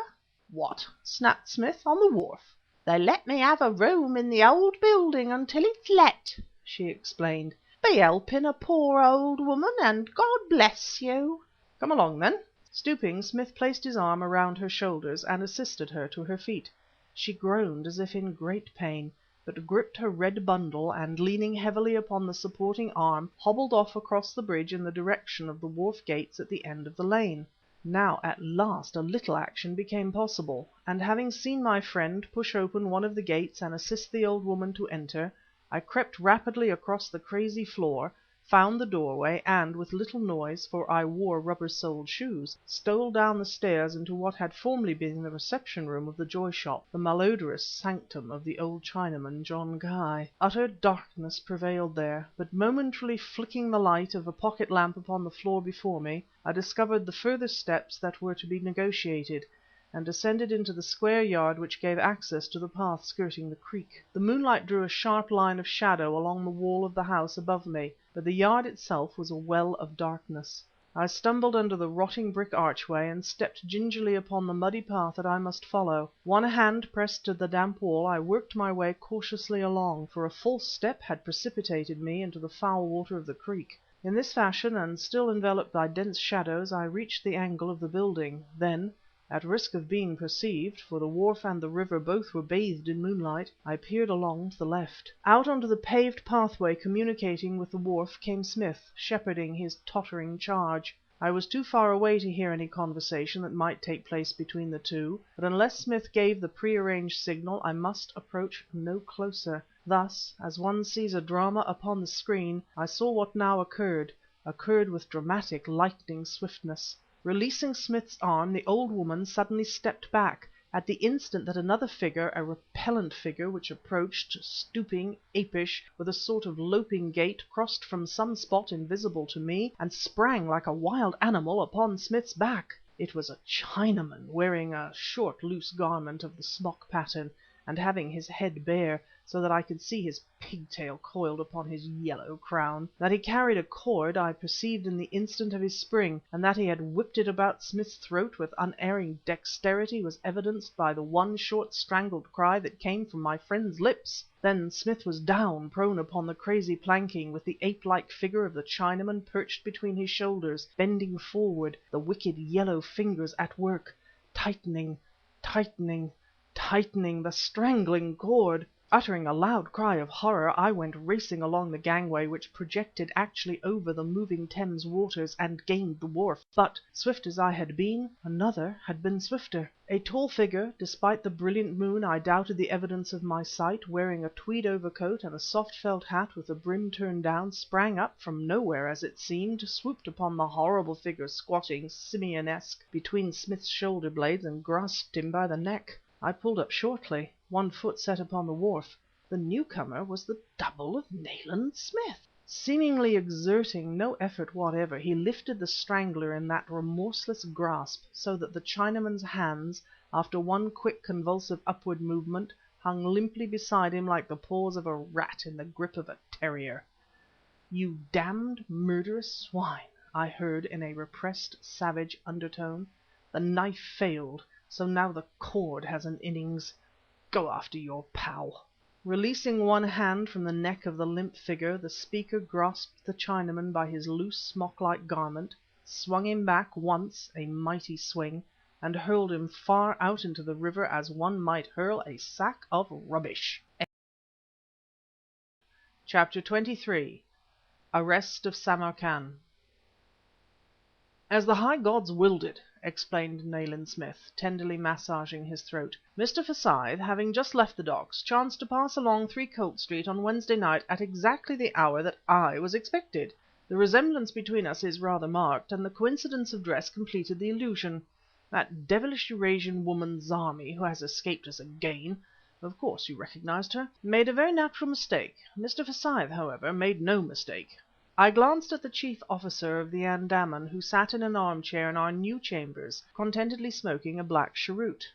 "What!" snapped Smith, "on the wharf?" "They let me have a room in the old building until it's let," she explained. "Be helping a poor old woman, and God bless you." "Come along, then." Stooping, Smith placed his arm around her shoulders and assisted her to her feet. She groaned as if in great pain, but gripped her red bundle and, leaning heavily upon the supporting arm, hobbled off across the bridge in the direction of the wharf gates at the end of the lane. Now at last a little action became possible, and having seen my friend push open one of the gates and assist the old woman to enter, I crept rapidly across the crazy floor, found the doorway, and with little noise, for I wore rubber-soled shoes, stole down the stairs into what had formerly been the reception room of the Joy Shop, the malodorous sanctum of the old Chinaman, John Ki. Utter darkness prevailed there, but momentarily flicking the light of a pocket lamp upon the floor before me, I discovered the further steps that were to be negotiated, and descended into the square yard which gave access to the path skirting the creek. The moonlight drew a sharp line of shadow along the wall of the house above me, but the yard itself was a well of darkness. I stumbled under the rotting brick archway, and stepped gingerly upon the muddy path that I must follow. One hand pressed to the damp wall, I worked my way cautiously along, for a false step had precipitated me into the foul water of the creek. In this fashion, and still enveloped by dense shadows, I reached the angle of the building. Then, at risk of being perceived, for the wharf and the river both were bathed in moonlight, I peered along to the left. Out onto the paved pathway communicating with the wharf came Smith, shepherding his tottering charge. I was too far away to hear any conversation that might take place between the two, but unless Smith gave the prearranged signal I must approach no closer. Thus, as one sees a drama upon the screen, I saw what now occurred with dramatic lightning swiftness. Releasing Smith's arm, the old woman suddenly stepped back, at the instant that another figure, a repellent figure which approached, stooping, apish, with a sort of loping gait, crossed from some spot invisible to me, and sprang like a wild animal upon Smith's back. It was a Chinaman, wearing a short loose garment of the smock pattern, and having his head bare, so that I could see his pigtail coiled upon his yellow crown. That he carried a cord I perceived in the instant of his spring, and that he had whipped it about Smith's throat with unerring dexterity was evidenced by the one short strangled cry that came from my friend's lips. Then Smith was down, prone upon the crazy planking, with the ape-like figure of the Chinaman perched between his shoulders, bending forward, the wicked yellow fingers at work, tightening, tightening, tightening the strangling cord. Uttering a loud cry of horror, I went racing along the gangway which projected actually over the moving Thames waters, and gained the wharf. But, swift as I had been, another had been swifter. A tall figure, despite the brilliant moon I doubted the evidence of my sight, wearing a tweed overcoat and a soft felt hat with the brim turned down, sprang up from nowhere as it seemed, swooped upon the horrible figure squatting, simian-esque, between Smith's shoulder blades, and grasped him by the neck. I pulled up shortly, one foot set upon the wharf. The newcomer was the double of Nayland Smith! Seemingly exerting no effort whatever, he lifted the strangler in that remorseless grasp, so that the Chinaman's hands, after one quick convulsive upward movement, hung limply beside him like the paws of a rat in the grip of a terrier. "You damned murderous swine!" I heard in a repressed, savage undertone. "The knife failed, so now the cord has an innings. Go after your pal." Releasing one hand from the neck of the limp figure, the speaker grasped the Chinaman by his loose smock-like garment, swung him back once, a mighty swing, and hurled him far out into the river as one might hurl a sack of rubbish. Chapter 23 Arrest of Samarkan "As the high gods willed it," explained Nayland Smith, tenderly massaging his throat. "Mr. Forsyth, having just left the docks, chanced to pass along 3 Colt Street on Wednesday night at exactly the hour that I was expected. The resemblance between us is rather marked, and the coincidence of dress completed the illusion. That devilish Eurasian woman Zarmi, who has escaped us again of course you recognized her made a very natural mistake. Mr. Forsyth, however, made no mistake." I glanced at the chief officer of the Andaman, who sat in an armchair in our new chambers, contentedly smoking a black cheroot.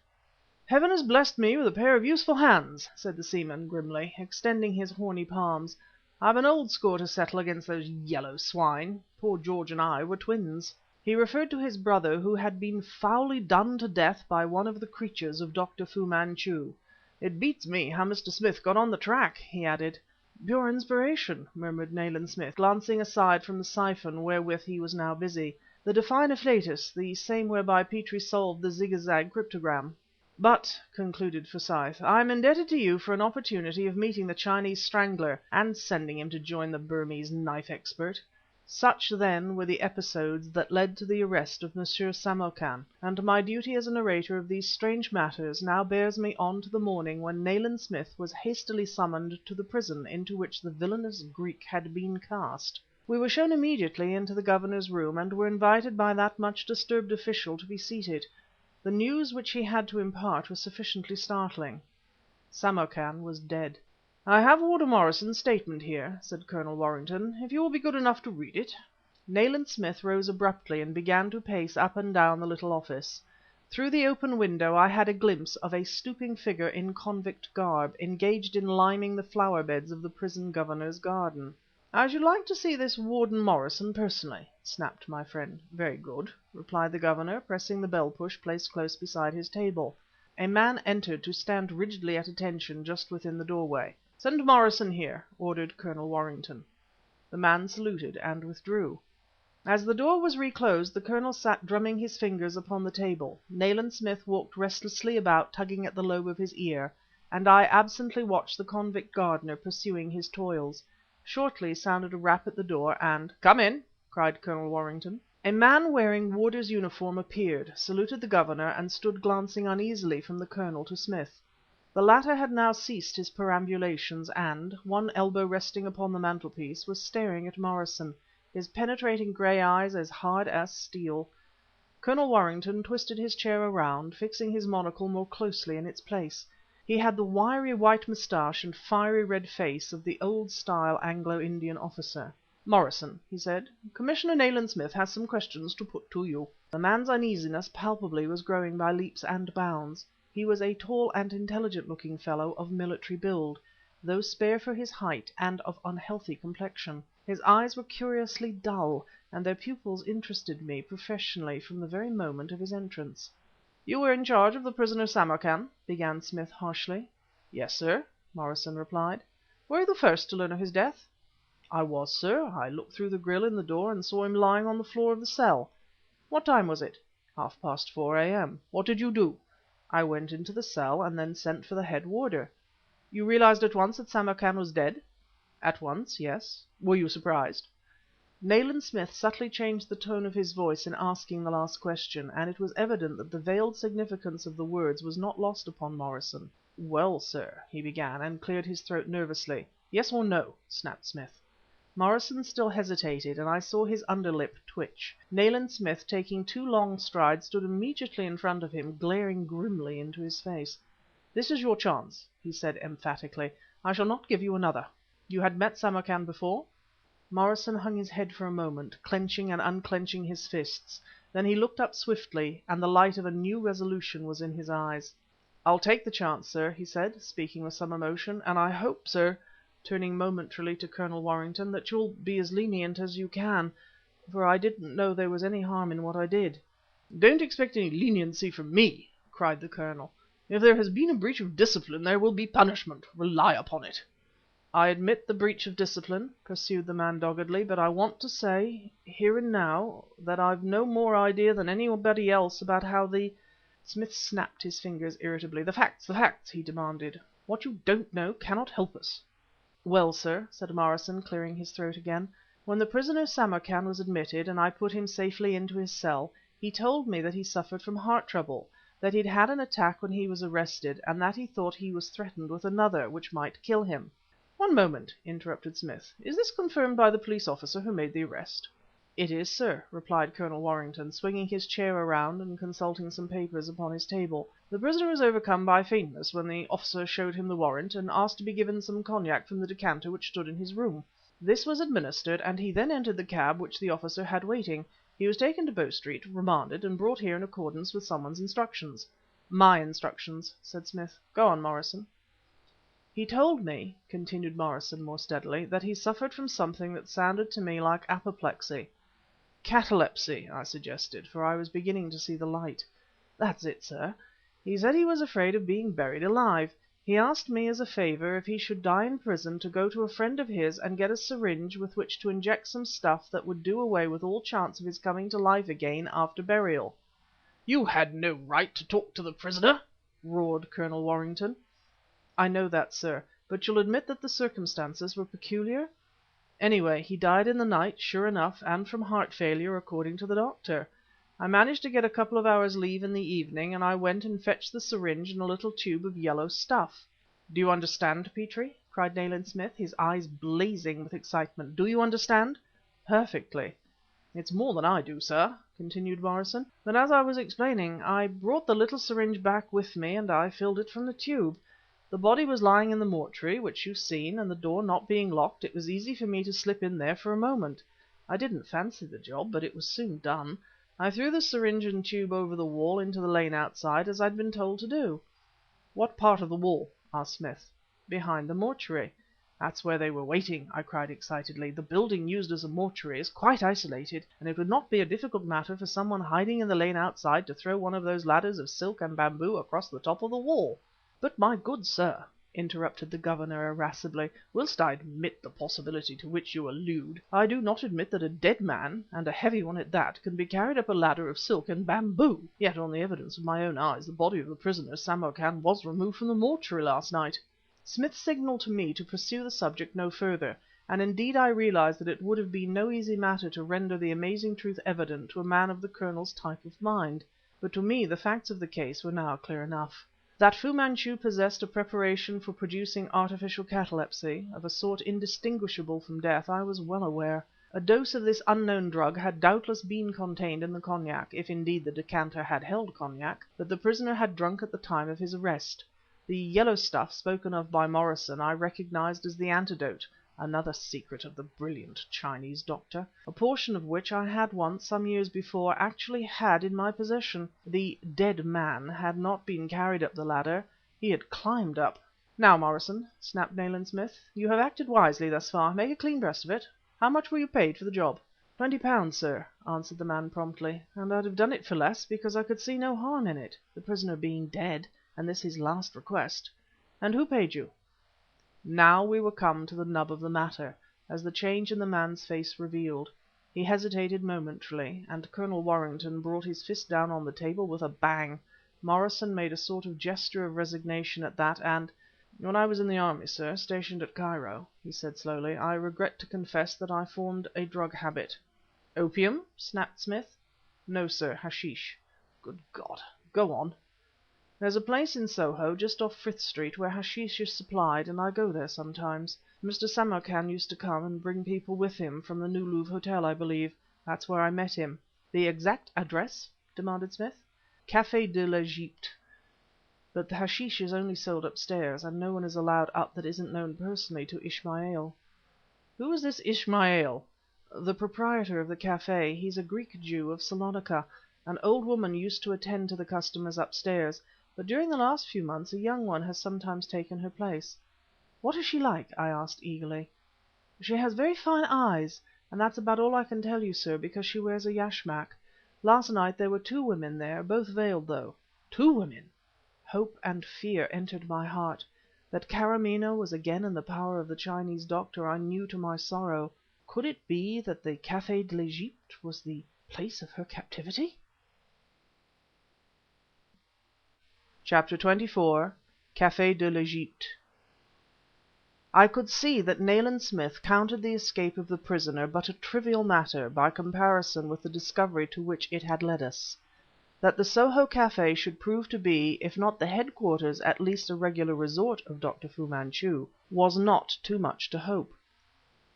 "Heaven has blessed me with a pair of useful hands," said the seaman grimly, extending his horny palms. "I've an old score to settle against those yellow swine. Poor George and I were twins." He referred to his brother, who had been foully done to death by one of the creatures of Dr. Fu-Manchu. "It beats me how Mr. Smith got on the track," he added. "Pure inspiration," murmured Nayland Smith, glancing aside from the siphon wherewith he was now busy. "The Define Afflatus, the same whereby Petrie solved the Zagazig cryptogram. But," concluded Forsyth, "I am indebted to you for an opportunity of meeting the Chinese Strangler, and sending him to join the Burmese knife expert." Such, then, were the episodes that led to the arrest of Monsieur Samarkan, and my duty as a narrator of these strange matters now bears me on to the morning when Nayland Smith was hastily summoned to the prison into which the villainous Greek had been cast. We were shown immediately into the Governor's room, and were invited by that much disturbed official to be seated. The news which he had to impart was sufficiently startling. Samarkan was dead. "I have Warder Morrison's statement here," said Colonel Warrington, "if you will be good enough to read it." Nayland Smith rose abruptly and began to pace up and down the little office. Through the open window I had a glimpse of a stooping figure in convict garb, engaged in liming the flower beds of the prison Governor's garden. "I should like to see this Warden Morrison personally," snapped my friend. "Very good," replied the Governor, pressing the bell push placed close beside his table. A man entered to stand rigidly at attention just within the doorway. "Send Morrison here," ordered Colonel Warrington. The man saluted and withdrew. As the door was reclosed the colonel sat drumming his fingers upon the table. Nayland Smith walked restlessly about tugging at the lobe of his ear, and I absently watched the convict gardener pursuing his toils. Shortly sounded a rap at the door, and "Come in!" cried Colonel Warrington. A man wearing warder's uniform appeared, saluted the Governor, and stood glancing uneasily from the colonel to Smith. The latter had now ceased his perambulations and, one elbow resting upon the mantelpiece, was staring at Morrison, his penetrating grey eyes as hard as steel. Colonel Warrington twisted his chair around, fixing his monocle more closely in its place. He had the wiry white moustache and fiery red face of the old style Anglo-Indian officer. "Morrison," he said, "Commissioner Nayland Smith has some questions to put to you." The man's uneasiness palpably was growing by leaps and bounds. He was a tall and intelligent-looking fellow of military build, though spare for his height, and of unhealthy complexion. His eyes were curiously dull, and their pupils interested me professionally from the very moment of his entrance. "You were in charge of the prisoner Samarkan?" began Smith harshly. "Yes, sir," Morrison replied. "Were you the first to learn of his death?" "I was, sir. I looked through the grille in the door and saw him lying on the floor of the cell." "What time was it?" 4:30 a.m. "What did you do?" "I went into the cell and then sent for the head warder." "You realized at once that Samarkan was dead?" "At once, yes." "Were you surprised?" Nayland Smith subtly changed the tone of his voice in asking the last question, and it was evident that the veiled significance of the words was not lost upon Morrison. "Well, sir," he began, and cleared his throat nervously. "Yes or no?" snapped Smith. Morrison still hesitated, and I saw his underlip twitch. Nayland Smith, taking 2 long strides, stood immediately in front of him, glaring grimly into his face. "This is your chance," he said emphatically. "I shall not give you another. You had met Samarkan before?" Morrison hung his head for a moment, clenching and unclenching his fists. Then he looked up swiftly, and the light of a new resolution was in his eyes. "I'll take the chance, sir," he said, speaking with some emotion, "and I hope, sir," turning momentarily to Colonel Warrington, "that you'll be as lenient as you can, for I didn't know there was any harm in what I did." "Don't expect any leniency from me," cried the colonel. "If there has been a breach of discipline there will be punishment, rely upon it." "I admit the breach of discipline," pursued the man doggedly, "but I want to say, here and now, that I've no more idea than anybody else about how the—" Smith snapped his fingers irritably. "The facts, the facts!" he demanded. "What you don't know cannot help us." "Well, sir," said Morrison, clearing his throat again, "when the prisoner Samarkan was admitted, and I put him safely into his cell, he told me that he suffered from heart trouble, that he'd had an attack when he was arrested, and that he thought he was threatened with another, which might kill him." "One moment," interrupted Smith. "Is this confirmed by the police officer who made the arrest?" "It is, sir," replied Colonel Warrington, swinging his chair around and consulting some papers upon his table. "The prisoner was overcome by faintness when the officer showed him the warrant, and asked to be given some cognac from the decanter which stood in his room. This was administered, and he then entered the cab which the officer had waiting. He was taken to Bow Street, remanded, and brought here in accordance with someone's instructions." "My instructions," said Smith. "Go on, Morrison." "He told me," continued Morrison more steadily, "that he suffered from something that sounded to me like apoplexy." "Catalepsy," I suggested, for I was beginning to see the light. "That's it, sir. He said he was afraid of being buried alive. He asked me as a favor, if he should die in prison, to go to a friend of his and get a syringe with which to inject some stuff that would do away with all chance of his coming to life again after burial." "You had no right to talk to the prisoner!" roared Colonel Warrington. "I know that, sir, but you'll admit that the circumstances were peculiar? Anyway, he died in the night, sure enough, and from heart failure, according to the doctor. I managed to get a couple of hours' leave in the evening, and I went and fetched the syringe and a little tube of yellow stuff." "Do you understand, Petrie?" cried Nayland Smith, his eyes blazing with excitement. "Do you understand?" "Perfectly." "It's more than I do, sir," continued Morrison. "But as I was explaining, I brought the little syringe back with me, and I filled it from the tube. The body was lying in the mortuary, which you've seen, and the door not being locked, it was easy for me to slip in there for a moment. I didn't fancy the job, but it was soon done. I threw the syringe and tube over the wall into the lane outside, as I'd been told to do." "What part of the wall?" asked Smith. "Behind the mortuary." "That's where they were waiting," I cried excitedly. "The building used as a mortuary is quite isolated, and it would not be a difficult matter for someone hiding in the lane outside to throw one of those ladders of silk and bamboo across the top of the wall." "But, my good sir," interrupted the Governor irascibly, "whilst I admit the possibility to which you allude, I do not admit that a dead man, and a heavy one at that, can be carried up a ladder of silk and bamboo. Yet on the evidence of my own eyes, the body of the prisoner Samarkan was removed from the mortuary last night." Smith signalled to me to pursue the subject no further, and indeed I realized that it would have been no easy matter to render the amazing truth evident to a man of the Colonel's type of mind. But to me the facts of the case were now clear enough. That Fu-Manchu possessed a preparation for producing artificial catalepsy, of a sort indistinguishable from death, I was well aware. A dose of this unknown drug had doubtless been contained in the cognac, if indeed the decanter had held cognac, that the prisoner had drunk at the time of his arrest. The yellow stuff spoken of by Morrison I recognized as the antidote, another secret of the brilliant Chinese doctor, a portion of which I had once, some years before, actually had in my possession. The "dead man" had not been carried up the ladder, he had climbed up. "Now, Morrison," snapped Nayland Smith, "you have acted wisely thus far. Make a clean breast of it. How much were you paid for the job?" £20, sir," answered the man promptly, "and I'd have done it for less, because I could see no harm in it, the prisoner being dead, and this his last request." "And who paid you?" Now we were come to the nub of the matter, as the change in the man's face revealed. He hesitated momentarily, and Colonel Warrington brought his fist down on the table with a bang. Morrison made a sort of gesture of resignation at that, and "When I was in the army, sir, stationed at Cairo," he said slowly, "I regret to confess that I formed a drug habit." "Opium?" snapped Smith. "No, sir, hashish." "Good God! Go on." "There's a place in Soho, just off Frith Street, where hashish is supplied, and I go there sometimes. Mr. Samarkan used to come and bring people with him, from the New Louvre Hotel, I believe. That's where I met him." "The exact address?" demanded Smith. "Café de l'Egypte. But the hashish is only sold upstairs, and no one is allowed up that isn't known personally to Ismail." "Who is this Ismail?" "The proprietor of the café. He's a Greek Jew of Salonika. An old woman used to attend to the customers upstairs, but during the last few months a young one has sometimes taken her place." "What is she like?" I asked eagerly. "She has very fine eyes, and that's about all I can tell you, sir, because she wears a yashmak. Last night there were 2 women there, both veiled though." "2 women!" Hope and fear entered my heart. That Karamaneh was again in the power of the Chinese doctor I knew to my sorrow. Could it be that the Café de l'Egypte was the place of her captivity? Chapter 24. Café de l'Egypte. I could see that Nayland Smith counted the escape of the prisoner but a trivial matter by comparison with the discovery to which it had led us. That the Soho Café should prove to be, if not the headquarters, at least a regular resort of Dr. Fu-Manchu, was not too much to hope.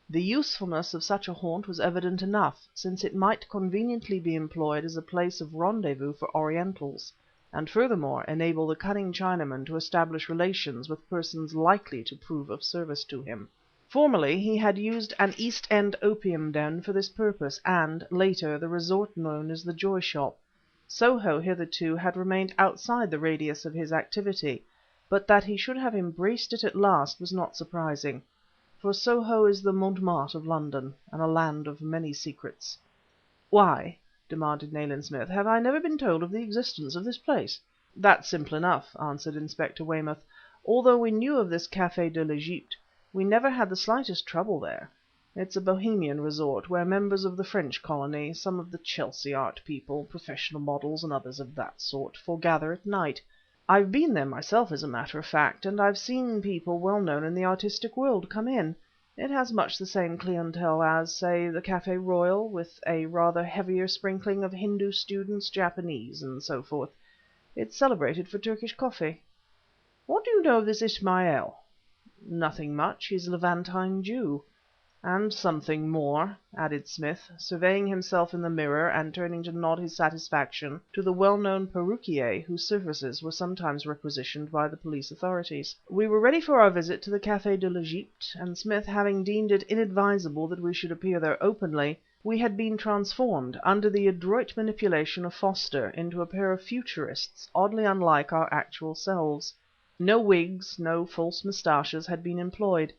The usefulness of such a haunt was evident enough, since it might conveniently be employed as a place of rendezvous for Orientals, and furthermore enable the cunning Chinaman to establish relations with persons likely to prove of service to him. Formerly he had used an East End opium den for this purpose, and, later, the resort known as the Joy Shop. Soho hitherto had remained outside the radius of his activity, but that he should have embraced it at last was not surprising, for Soho is the Montmartre of London, and a land of many secrets. "Why," demanded Nayland Smith, "have I never been told of the existence of this place?" "That's simple enough," answered Inspector Weymouth. "Although we knew of this Café de l'Egypte, we never had the slightest trouble there. It's a Bohemian resort, where members of the French colony, some of the Chelsea art people, professional models, and others of that sort, foregather at night. I've been there myself, as a matter of fact, and I've seen people well known in the artistic world come in. It has much the same clientele as, say, the Café Royal, with a rather heavier sprinkling of Hindu students, Japanese, and so forth. It's celebrated for Turkish coffee. What do you know of this Ismail?" "Nothing much. He's a Levantine Jew." "And something more," added Smith, surveying himself in the mirror and turning to nod his satisfaction to the well-known perruquier whose services were sometimes requisitioned by the police authorities. We were ready for our visit to the Café de l'Egypte, and Smith having deemed it inadvisable that we should appear there openly, we had been transformed, under the adroit manipulation of Foster, into a pair of futurists oddly unlike our actual selves. No wigs, no false moustaches had been employed.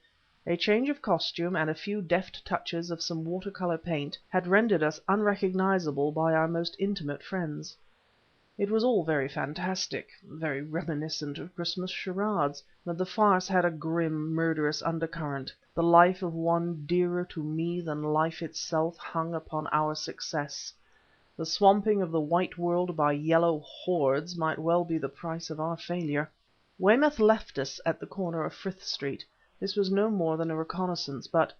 A change of costume and a few deft touches of some water-color paint had rendered us unrecognizable by our most intimate friends. It was all very fantastic, very reminiscent of Christmas charades, but the farce had a grim, murderous undercurrent. The life of one dearer to me than life itself hung upon our success. The swamping of the white world by yellow hordes might well be the price of our failure. Weymouth left us at the corner of Frith Street. This was no more than a reconnaissance, but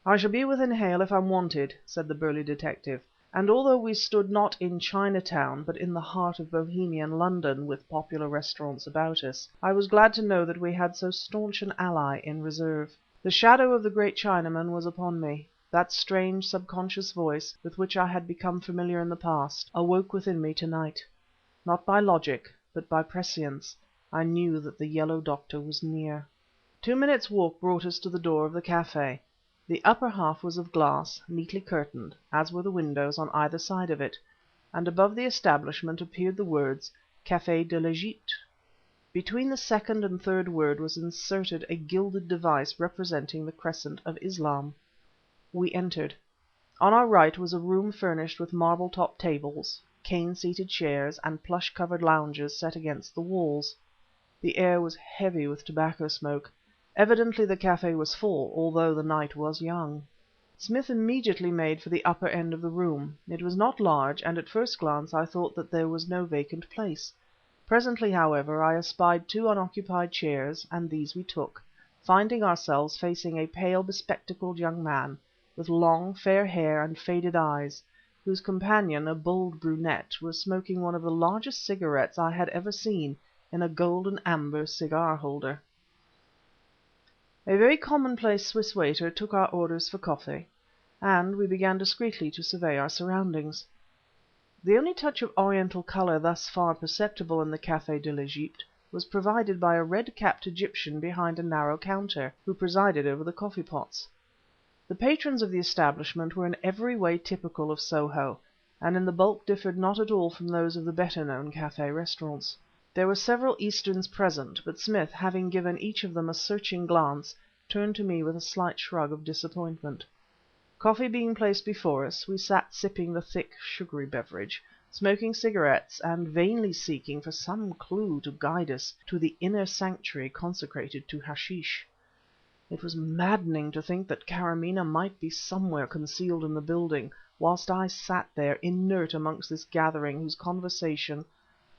"I shall be within hail if I'm wanted," said the burly detective, and although we stood not in Chinatown, but in the heart of Bohemian London, with popular restaurants about us, I was glad to know that we had so staunch an ally in reserve. The shadow of the great Chinaman was upon me. That strange, subconscious voice, with which I had become familiar in the past, awoke within me to-night. Not by logic, but by prescience, I knew that the Yellow Doctor was near. 2 minutes' walk brought us to the door of the café. The upper half was of glass, neatly curtained, as were the windows on either side of it, and above the establishment appeared the words "Café de l'Egypte." Between the second and third word was inserted a gilded device representing the crescent of Islam. We entered. On our right was a room furnished with marble-topped tables, cane-seated chairs, and plush-covered lounges set against the walls. The air was heavy with tobacco smoke. Evidently the café was full, although the night was young. Smith immediately made for the upper end of the room. It was not large, and at first glance I thought that there was no vacant place. Presently, however, I espied 2 unoccupied chairs, and these we took, finding ourselves facing a pale, bespectacled young man, with long, fair hair and faded eyes, whose companion, a bold brunette, was smoking one of the largest cigarettes I had ever seen in a gold and amber cigar-holder. A very commonplace Swiss waiter took our orders for coffee, and we began discreetly to survey our surroundings. The only touch of Oriental colour thus far perceptible in the Café de l'Egypte was provided by a red-capped Egyptian behind a narrow counter, who presided over the coffee pots. The patrons of the establishment were in every way typical of Soho, and in the bulk differed not at all from those of the better-known café restaurants. There were several Easterns present, but Smith, having given each of them a searching glance, turned to me with a slight shrug of disappointment. Coffee being placed before us, we sat sipping the thick, sugary beverage, smoking cigarettes, and vainly seeking for some clue to guide us to the inner sanctuary consecrated to hashish. It was maddening to think that Karamaneh might be somewhere concealed in the building, whilst I sat there inert amongst this gathering whose conversation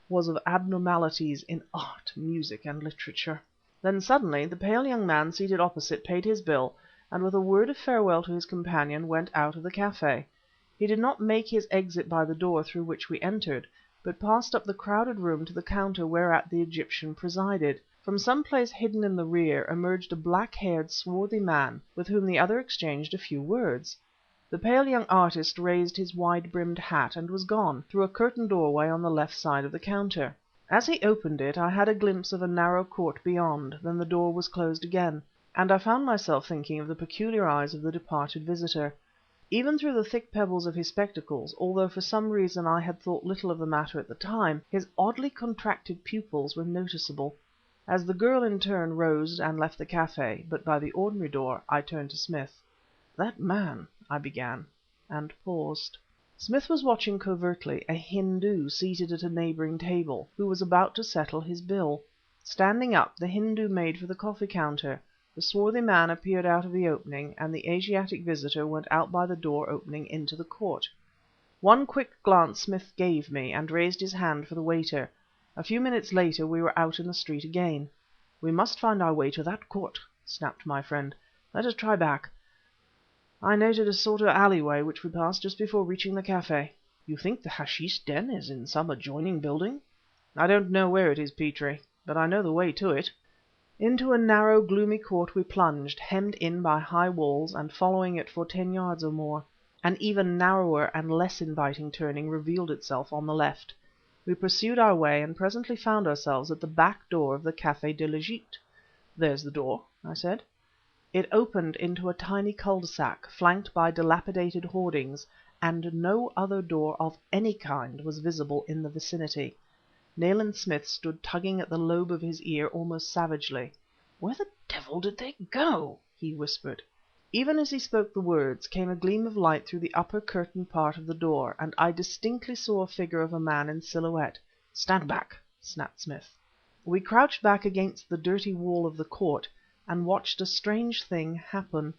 was of abnormalities in art, music, and literature. Then suddenly the pale young man seated opposite paid his bill, and with a word of farewell to his companion went out of the café. He did not make his exit by the door through which we entered, but passed up the crowded room to the counter whereat the Egyptian presided. From some place hidden in the rear emerged a black-haired, swarthy man, with whom the other exchanged a few words. The pale young artist raised his wide-brimmed hat and was gone, through a curtained doorway on the left side of the counter. As he opened it I had a glimpse of a narrow court beyond, then the door was closed again, and I found myself thinking of the peculiar eyes of the departed visitor. Even through the thick pebbles of his spectacles, although for some reason I had thought little of the matter at the time, his oddly contracted pupils were noticeable. As the girl in turn rose and left the café, but by the ordinary door, I turned to Smith. "That man," I began, and paused. Smith was watching covertly a Hindu seated at a neighbouring table, who was about to settle his bill. Standing up, the Hindu made for the coffee counter. The swarthy man appeared out of the opening, and the Asiatic visitor went out by the door opening into the court. One quick glance Smith gave me, and raised his hand for the waiter. A few minutes later we were out in the street again. "We must find our way to that court," snapped my friend. "Let us try back. I noted a sort of alleyway which we passed just before reaching the café." "You think the hashish den is in some adjoining building?" "I don't know where it is, Petrie, but I know the way to it." Into a narrow, gloomy court we plunged, hemmed in by high walls, and following it for 10 yards or more. An even narrower and less inviting turning revealed itself on the left. We pursued our way, and presently found ourselves at the back door of the Café de l'Egypte. "There's the door," I said. It opened into a tiny cul-de-sac, flanked by dilapidated hoardings, and no other door of any kind was visible in the vicinity. Nayland Smith stood tugging at the lobe of his ear almost savagely. "Where the devil did they go?" he whispered. Even as he spoke the words, came a gleam of light through the upper curtained part of the door, and I distinctly saw a figure of a man in silhouette. "Stand back!" snapped Smith. We crouched back against the dirty wall of the court, and watched a strange thing happen.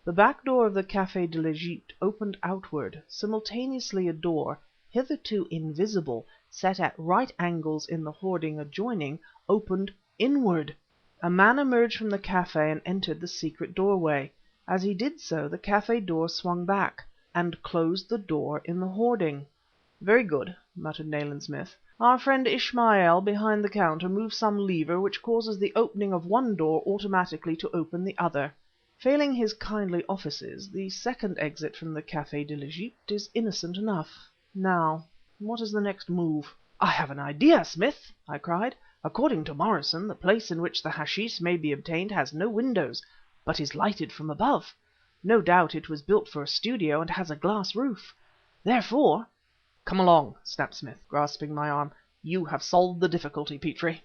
The back door of the Café de l'Egypte opened outward; simultaneously a door, hitherto invisible, set at right angles in the hoarding adjoining, opened inward. A man emerged from the café and entered the secret doorway. As he did so, the café door swung back, and closed the door in the hoarding. "Very good," muttered Nayland Smith. "Our friend Ismail behind the counter moves some lever which causes the opening of one door automatically to open the other. Failing his kindly offices, the second exit from the Café de l'Egypte is innocent enough. Now, what is the next move?" "I have an idea, Smith!" I cried. "According to Morrison, the place in which the hashish may be obtained has no windows, but is lighted from above. No doubt it was built for a studio and has a glass roof. Therefore—" "Come along!" snapped Smith, grasping my arm. "You have solved the difficulty, Petrie."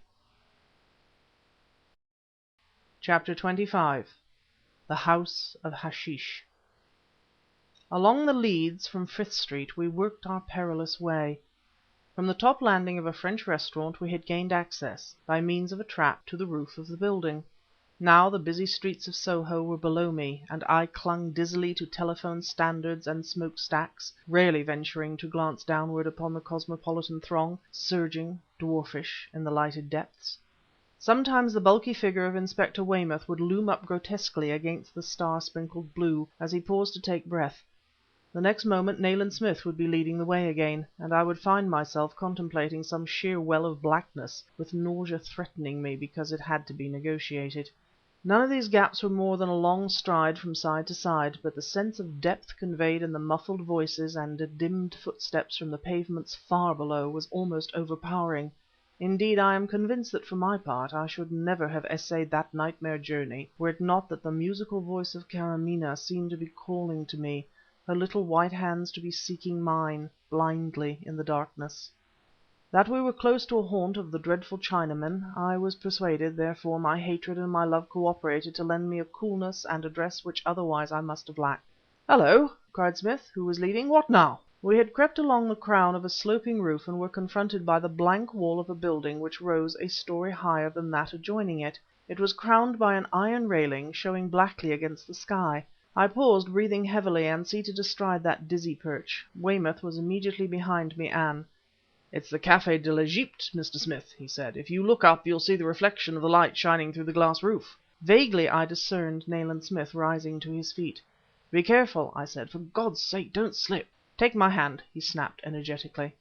CHAPTER XXV. The House of Hashish. Along the leads from Frith Street we worked our perilous way. From the top landing of a French restaurant we had gained access, by means of a trap, to the roof of the building. Now the busy streets of Soho were below me, and I clung dizzily to telephone standards and smokestacks, rarely venturing to glance downward upon the cosmopolitan throng, surging, dwarfish, in the lighted depths. Sometimes the bulky figure of Inspector Weymouth would loom up grotesquely against the star-sprinkled blue, as he paused to take breath. The next moment Nayland Smith would be leading the way again, and I would find myself contemplating some sheer well of blackness, with nausea threatening me because it had to be negotiated. None of these gaps were more than a long stride from side to side, but the sense of depth conveyed in the muffled voices and dimmed footsteps from the pavements far below was almost overpowering. Indeed, I am convinced that for my part I should never have essayed that nightmare journey were it not that the musical voice of Karamaneh seemed to be calling to me, her little white hands to be seeking mine, blindly, in the darkness. That we were close to a haunt of the dreadful Chinamen, I was persuaded, therefore my hatred and my love cooperated to lend me a coolness and address which otherwise I must have lacked. "Hullo!" cried Smith, who was leading. "What now?" We had crept along the crown of a sloping roof and were confronted by the blank wall of a building which rose a story higher than that adjoining it. It was crowned by an iron railing, showing blackly against the sky. I paused, breathing heavily, and seated astride that dizzy perch. Weymouth was immediately behind me, and "It's the Café de l'Egypte, Mr. Smith," he said. "If you look up you'll see the reflection of the light shining through the glass roof." Vaguely I discerned Nayland Smith rising to his feet. "Be careful," I said. "For God's sake don't slip." "Take my hand," he snapped energetically.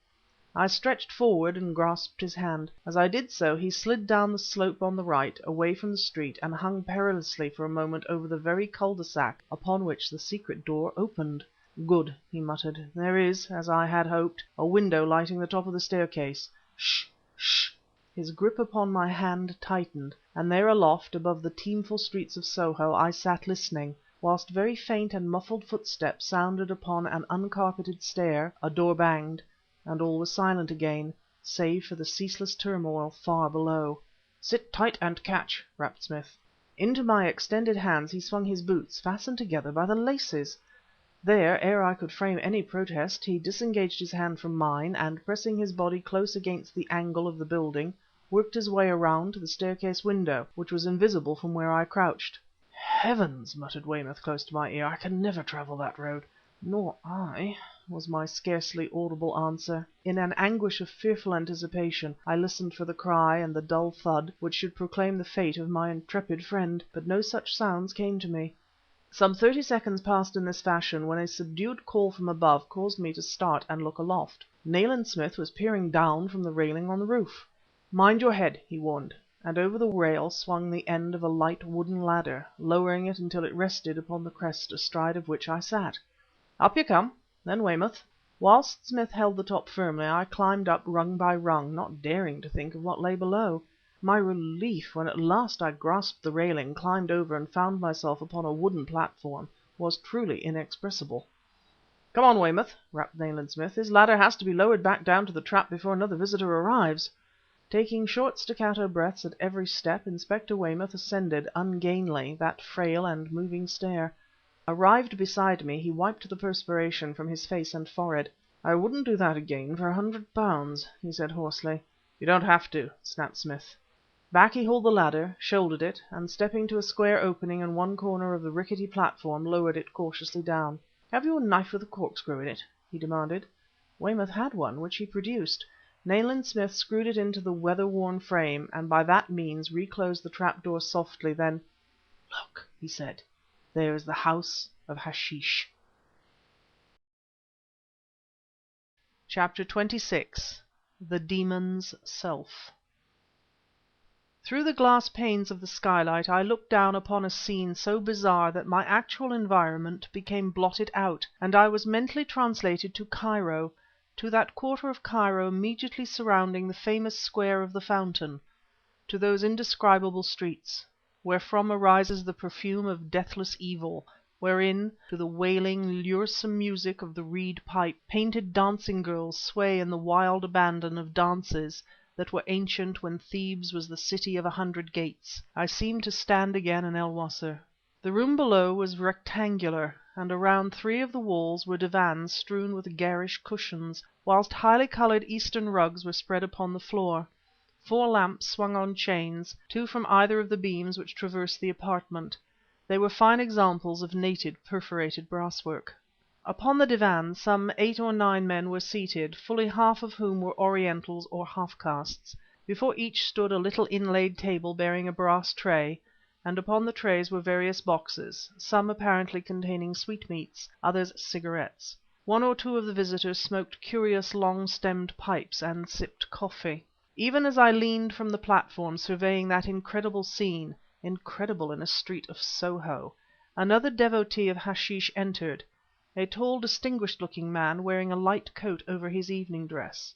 I stretched forward and grasped his hand. As I did so he slid down the slope on the right, away from the street, and hung perilously for a moment over the very cul de sac upon which the secret door opened. "Good," he muttered. "There is, as I had hoped, a window lighting the top of the staircase. Sh! Sh!" His grip upon my hand tightened, and there aloft, above the teemful streets of Soho, I sat listening, whilst very faint and muffled footsteps sounded upon an uncarpeted stair, a door banged, and all was silent again, save for the ceaseless turmoil far below. "Sit tight and catch!" rapped Smith. Into my extended hands he swung his boots, fastened together by the laces. There, ere I could frame any protest, he disengaged his hand from mine, and pressing his body close against the angle of the building, worked his way around to the staircase window, which was invisible from where I crouched. "Heavens!" muttered Weymouth close to my ear. "I can never travel that road." "Nor I," was my scarcely audible answer. In an anguish of fearful anticipation I listened for the cry and the dull thud which should proclaim the fate of my intrepid friend, but no such sounds came to me. Some 30 seconds passed in this fashion, when a subdued call from above caused me to start and look aloft. Nayland Smith was peering down from the railing on the roof. "Mind your head," he warned, and over the rail swung the end of a light wooden ladder, lowering it until it rested upon the crest astride of which I sat. "Up you come. Then Weymouth." Whilst Smith held the top firmly, I climbed up rung by rung, not daring to think of what lay below. My relief, when at last I grasped the railing, climbed over, and found myself upon a wooden platform, was truly inexpressible. "Come on, Weymouth," rapped Nayland Smith. "This ladder has to be lowered back down to the trap before another visitor arrives." Taking short staccato breaths at every step, Inspector Weymouth ascended, ungainly, that frail and moving stair. Arrived beside me, he wiped the perspiration from his face and forehead. "I wouldn't do that again for £100," he said hoarsely. "You don't have to," snapped Smith. Back he hauled the ladder, shouldered it, and stepping to a square opening in one corner of the rickety platform, lowered it cautiously down. "Have you a knife with a corkscrew in it?" he demanded. Weymouth had one, which he produced. Nayland Smith screwed it into the weather-worn frame, and by that means reclosed the trapdoor softly. Then "Look," he said, "there is the house of hashish." Chapter 26. The Demon's Self. Through the glass panes of the skylight I looked down upon a scene so bizarre that my actual environment became blotted out, and I was mentally translated to Cairo, to that quarter of Cairo immediately surrounding the famous square of the Fountain, to those indescribable streets, wherefrom arises the perfume of deathless evil, wherein, to the wailing, luresome music of the reed pipe, painted dancing girls sway in the wild abandon of dances that were ancient when Thebes was the city of 100 gates. I seemed to stand again in El Wasser. The room below was rectangular, and around 3 of the walls were divans strewn with garish cushions, whilst highly colored Eastern rugs were spread upon the floor. 4 lamps swung on chains, 2 from either of the beams which traversed the apartment. They were fine examples of native perforated brasswork. Upon the divans some 8 or 9 men were seated, fully half of whom were Orientals or half-castes. Before each stood a little inlaid table bearing a brass tray, and upon the trays were various boxes, some apparently containing sweetmeats, others cigarettes. 1 or 2 of the visitors smoked curious long-stemmed pipes and sipped coffee. Even as I leaned from the platform surveying that incredible scene, incredible in a street of Soho, another devotee of hashish entered, a tall, distinguished-looking man, wearing a light coat over his evening dress.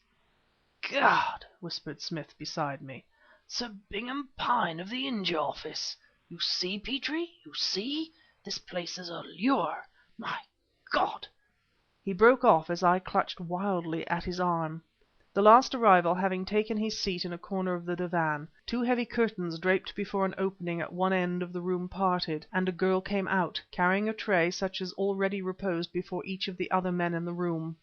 "God!" whispered Smith beside me. "Sir Bingham Pyne of the India Office! You see, Petrie, you see? This place is a lure! My God!" He broke off as I clutched wildly at his arm. The last arrival having taken his seat in a corner of the divan, 2 heavy curtains draped before an opening at one end of the room parted, and a girl came out, carrying a tray such as already reposed before each of the other men in the room.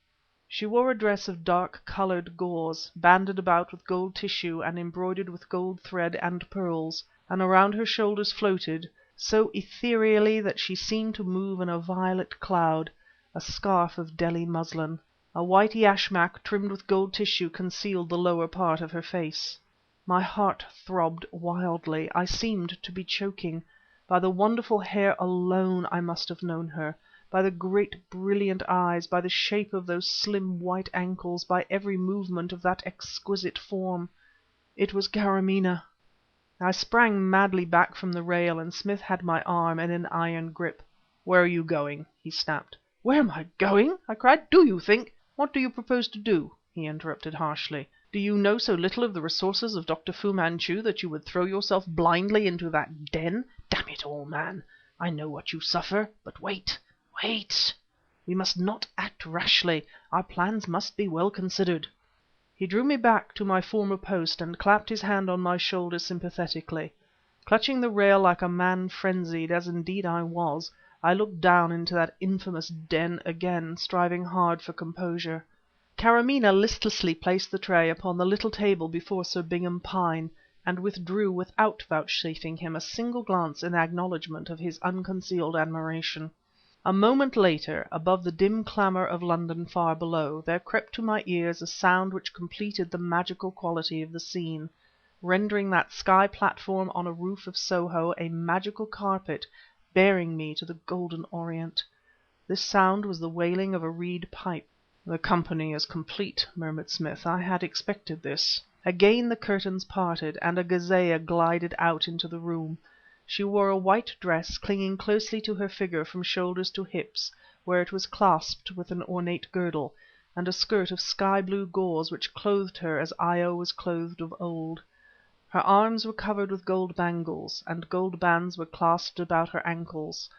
She wore a dress of dark colored gauze, banded about with gold tissue and embroidered with gold thread and pearls, and around her shoulders floated, so ethereally that she seemed to move in a violet cloud, a scarf of Delhi muslin. A white yashmak trimmed with gold tissue concealed the lower part of her face. My heart throbbed wildly. I seemed to be choking. By the wonderful hair alone I must have known her, by the great brilliant eyes, by the shape of those slim white ankles, by every movement of that exquisite form. It was Karamaneh! I sprang madly back from the rail, and Smith had my arm in an iron grip. "Where are you going?" he snapped. "Where am I going?" I cried. "Do you think..." "What do you propose to do?" he interrupted harshly. "Do you know so little of the resources of Dr. Fu-Manchu that you would throw yourself blindly into that den? Damn it all, man, I know what you suffer. But wait, wait! We must not act rashly. Our plans must be well considered." He drew me back to my former post, and clapped his hand on my shoulder sympathetically. Clutching the rail like a man frenzied, as indeed I was, I looked down into that infamous den again, striving hard for composure. Karamaneh listlessly placed the tray upon the little table before Sir Bingham Pyne, and withdrew without vouchsafing him a single glance in acknowledgment of his unconcealed admiration. A moment later, above the dim clamour of London far below, there crept to my ears a sound which completed the magical quality of the scene, rendering that sky platform on a roof of Soho a magical carpet bearing me to the golden Orient. This sound was the wailing of a reed pipe. "The company is complete," murmured Smith. "I had expected this." Again the curtains parted, and a Ghezaya glided out into the room. She wore a white dress, clinging closely to her figure from shoulders to hips, where it was clasped with an ornate girdle, and a skirt of sky blue gauze which clothed her as Io was clothed of old. Her arms were covered with gold bangles, and gold bands were clasped about her ankles.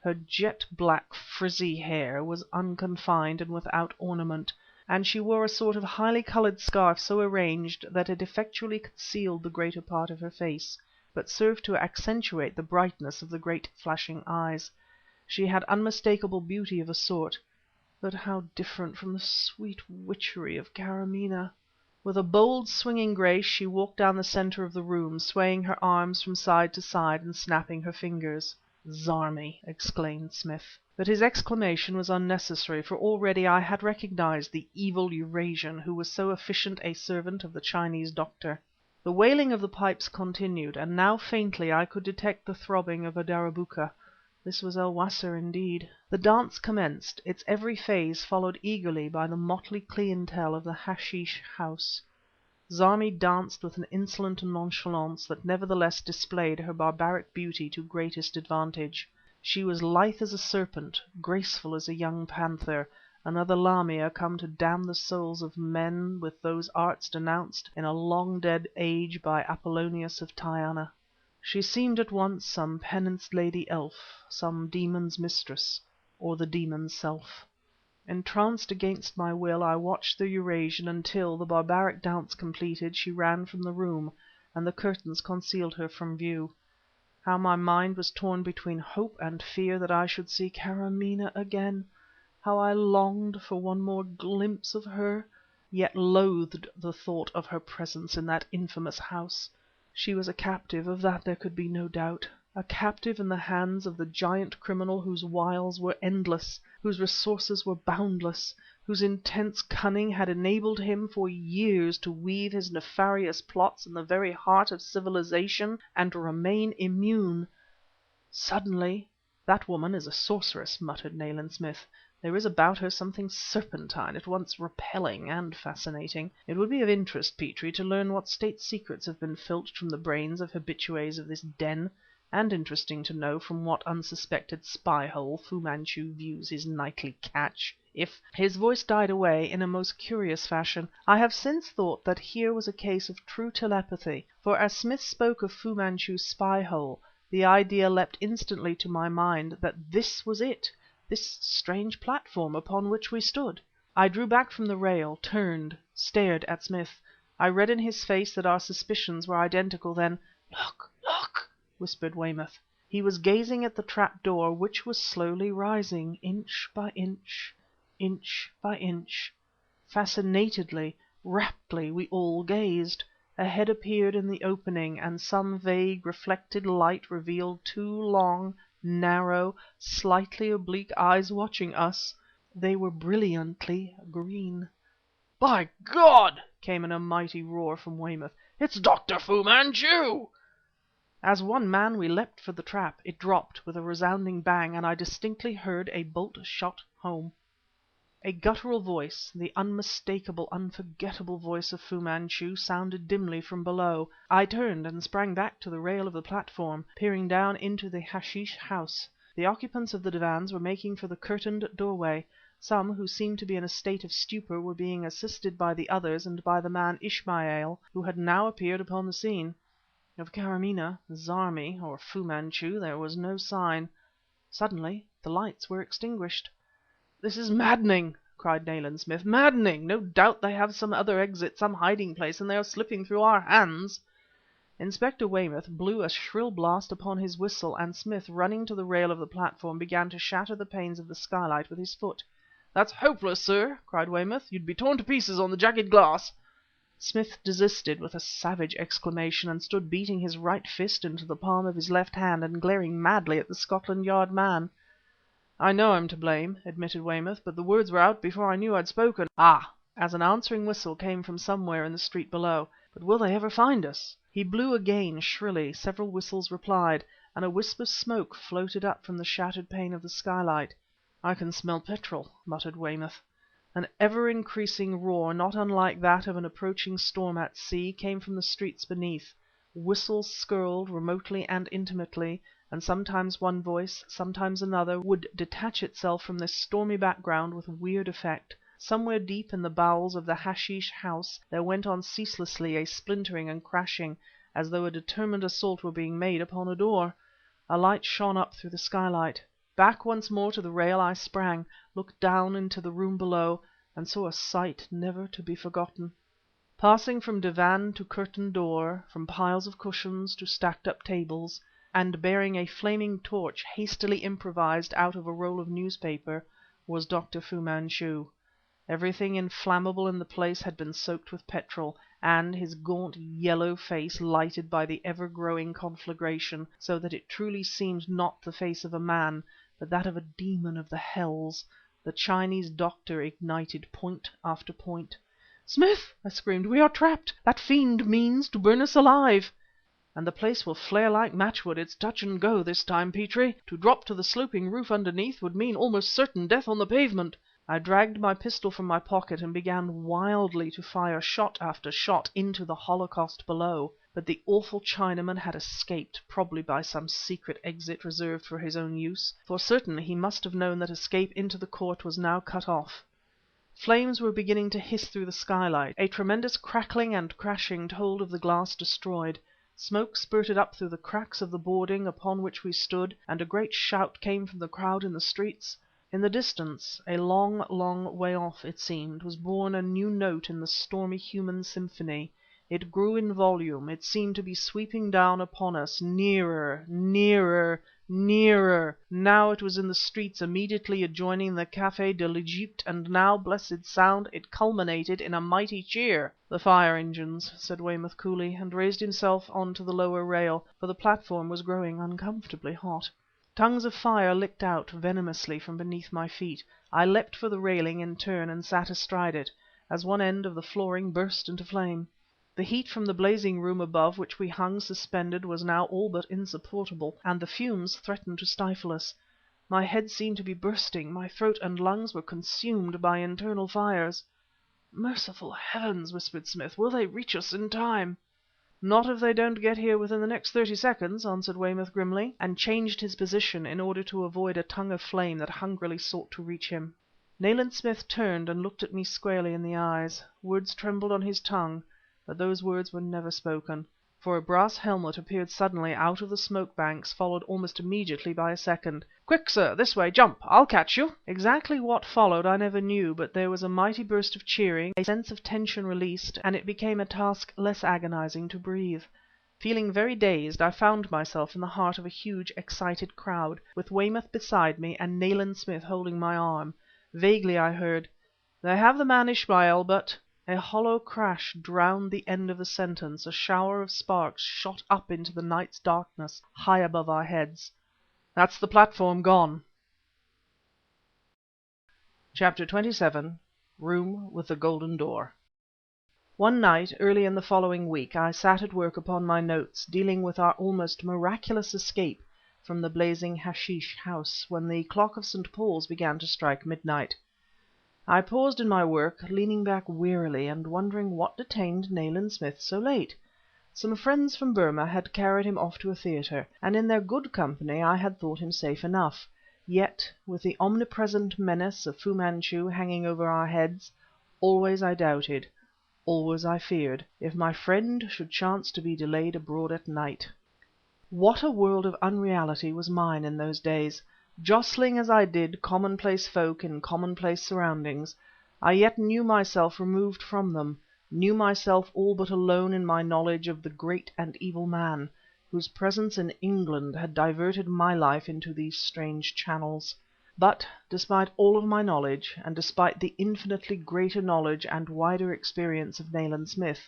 Her jet black, frizzy hair was unconfined and without ornament, and she wore a sort of highly colored scarf so arranged that it effectually concealed the greater part of her face, but served to accentuate the brightness of the great flashing eyes. She had unmistakable beauty of a sort, but how different from the sweet witchery of Karamaneh! With a bold, swinging grace she walked down the center of the room, swaying her arms from side to side and snapping her fingers. "Zarmi!" exclaimed Smith. But his exclamation was unnecessary, for already I had recognized the evil Eurasian who was so efficient a servant of the Chinese doctor. The wailing of the pipes continued, and now faintly I could detect the throbbing of a darabouka. This was El Wasser indeed. The dance commenced, its every phase followed eagerly by the motley clientele of the hashish house. Zarmi danced with an insolent nonchalance that nevertheless displayed her barbaric beauty to greatest advantage. She was lithe as a serpent, graceful as a young panther, another Lamia come to damn the souls of men with those arts denounced in a long dead age by Apollonius of Tyana. She seemed at once some penanced lady elf, some demon's mistress, or the demon's self. Entranced against my will, I watched the Eurasian until, the barbaric dance completed, she ran from the room, and the curtains concealed her from view. How my mind was torn between hope and fear that I should see Karamaneh again! How I longed for one more glimpse of her, yet loathed the thought of her presence in that infamous house. She was a captive, of that there could be no doubt. A captive in the hands of the giant criminal whose wiles were endless, whose resources were boundless, whose intense cunning had enabled him for years to weave his nefarious plots in the very heart of civilization and remain immune. Suddenly "That woman is a sorceress," muttered Nayland Smith. "There is about her something serpentine, at once repelling and fascinating. It would be of interest, Petrie, to learn what state secrets have been filched from the brains of habitués of this den, and interesting to know from what unsuspected spy-hole Fu Manchu views his nightly catch. If..." His voice died away in a most curious fashion. I have since thought that here was a case of true telepathy, for as Smith spoke of Fu Manchu's spy-hole, the idea leapt instantly to my mind that this was it, this strange platform upon which we stood. I drew back from the rail, turned, stared at Smith. I read in his face that our suspicions were identical. Then "Look, look!" whispered Weymouth. He was gazing at the trap door, which was slowly rising, inch by inch, inch by inch. Fascinatedly, raptly, we all gazed. A head appeared in the opening, and some vague, reflected light revealed two long, narrow, slightly oblique eyes watching us. They were brilliantly green. "By God!" came in a mighty roar from Weymouth. "It's Dr. Fu-Manchu!" As one man we leapt for the trap. It dropped with a resounding bang, and I distinctly heard a bolt shot home. A guttural voice, the unmistakable, unforgettable voice of Fu Manchu, sounded dimly from below. I turned and sprang back to the rail of the platform, peering down into the hashish house. The occupants of the divans were making for the curtained doorway. Some, who seemed to be in a state of stupor, were being assisted by the others and by the man Ismail, who had now appeared upon the scene. Of Karamaneh, Zarmi, or Fu Manchu there was no sign. Suddenly the lights were extinguished. "This is maddening!" cried Nayland Smith. "Maddening! No doubt they have some other exit, some hiding place, and they are slipping through our hands." Inspector Weymouth blew a shrill blast upon his whistle, and Smith, running to the rail of the platform, began to shatter the panes of the skylight with his foot. "That's hopeless, sir!" cried Weymouth. "You'd be torn to pieces on the jagged glass." Smith desisted with a savage exclamation, and stood beating his right fist into the palm of his left hand and glaring madly at the Scotland Yard man. "I know I'm to blame," admitted Weymouth, "but the words were out before I knew I'd spoken. Ah!" as an answering whistle came from somewhere in the street below. "But will they ever find us?" He blew again shrilly. Several whistles replied, and a wisp of smoke floated up from the shattered pane of the skylight. "I can smell petrol," muttered Weymouth. An ever-increasing roar, not unlike that of an approaching storm at sea, came from the streets beneath. Whistles skirled remotely and intimately, and sometimes one voice, sometimes another, would detach itself from this stormy background with weird effect. Somewhere deep in the bowels of the hashish house there went on ceaselessly a splintering and crashing, as though a determined assault were being made upon a door. A light shone up through the skylight. Back once more to the rail I sprang, looked down into the room below, and saw a sight never to be forgotten. Passing from divan to curtained door, from piles of cushions to stacked up tables, and bearing a flaming torch hastily improvised out of a roll of newspaper, was Dr. Fu Manchu. Everything inflammable in the place had been soaked with petrol, and his gaunt yellow face lighted by the ever-growing conflagration, so that it truly seemed not the face of a man, but that of a demon of the hells. The Chinese doctor ignited point after point. "Smith!" I screamed, "we are trapped! That fiend means to burn us alive!" "And the place will flare like matchwood. It's touch and go this time, Petrie. To drop to the sloping roof underneath would mean almost certain death on the pavement." I dragged my pistol from my pocket and began wildly to fire shot after shot into the holocaust below. But the awful Chinaman had escaped, probably by some secret exit reserved for his own use. For certain he must have known that escape into the court was now cut off. Flames were beginning to hiss through the skylight. A tremendous crackling and crashing told of the glass destroyed. Smoke spurted up through the cracks of the boarding upon which we stood, and a great shout came from the crowd in the streets. In the distance, a long, long way off, it seemed, was born a new note in the stormy human symphony. It grew in volume, it seemed to be sweeping down upon us, nearer, nearer, nearer. Now it was in the streets immediately adjoining the Café de l'Egypte, and now, blessed sound, it culminated in a mighty cheer. "The fire engines," said Weymouth coolly, and raised himself on to the lower rail, for the platform was growing uncomfortably hot. Tongues of fire licked out venomously from beneath my feet. I leapt for the railing in turn and sat astride it, as one end of the flooring burst into flame. The heat from the blazing room above which we hung suspended was now all but insupportable, and the fumes threatened to stifle us. My head seemed to be bursting, my throat and lungs were consumed by internal fires. "Merciful heavens!" whispered Smith. "Will they reach us in time?" "Not if they don't get here within the next 30 seconds," answered Weymouth grimly, and changed his position in order to avoid a tongue of flame that hungrily sought to reach him. Nayland Smith turned and looked at me squarely in the eyes. Words trembled on his tongue, but those words were never spoken. For a brass helmet appeared suddenly out of the smoke banks, followed almost immediately by a second. "Quick, sir! This way! Jump! I'll catch you!" Exactly what followed I never knew, but there was a mighty burst of cheering, a sense of tension released, and it became a task less agonizing to breathe. Feeling very dazed, I found myself in the heart of a huge, excited crowd, with Weymouth beside me and Nayland Smith holding my arm. Vaguely I heard: "They have the man Ismail, but..." A hollow crash drowned the end of the sentence. A shower of sparks shot up into the night's darkness, high above our heads. "That's the platform gone!" Chapter 27 Room with the Golden Door. One night, early in the following week, I sat at work upon my notes, dealing with our almost miraculous escape from the blazing hashish house, when the clock of St. Paul's began to strike midnight. I paused in my work, leaning back wearily and wondering what detained Nayland Smith so late. Some friends from Burma had carried him off to a theatre, and in their good company I had thought him safe enough. Yet, with the omnipresent menace of Fu-Manchu hanging over our heads, always I doubted, always I feared, if my friend should chance to be delayed abroad at night. What a world of unreality was mine in those days! Jostling as I did commonplace folk in commonplace surroundings, I yet knew myself removed from them, knew myself all but alone in my knowledge of the great and evil man, whose presence in England had diverted my life into these strange channels. But, despite all of my knowledge, and despite the infinitely greater knowledge and wider experience of Nayland Smith,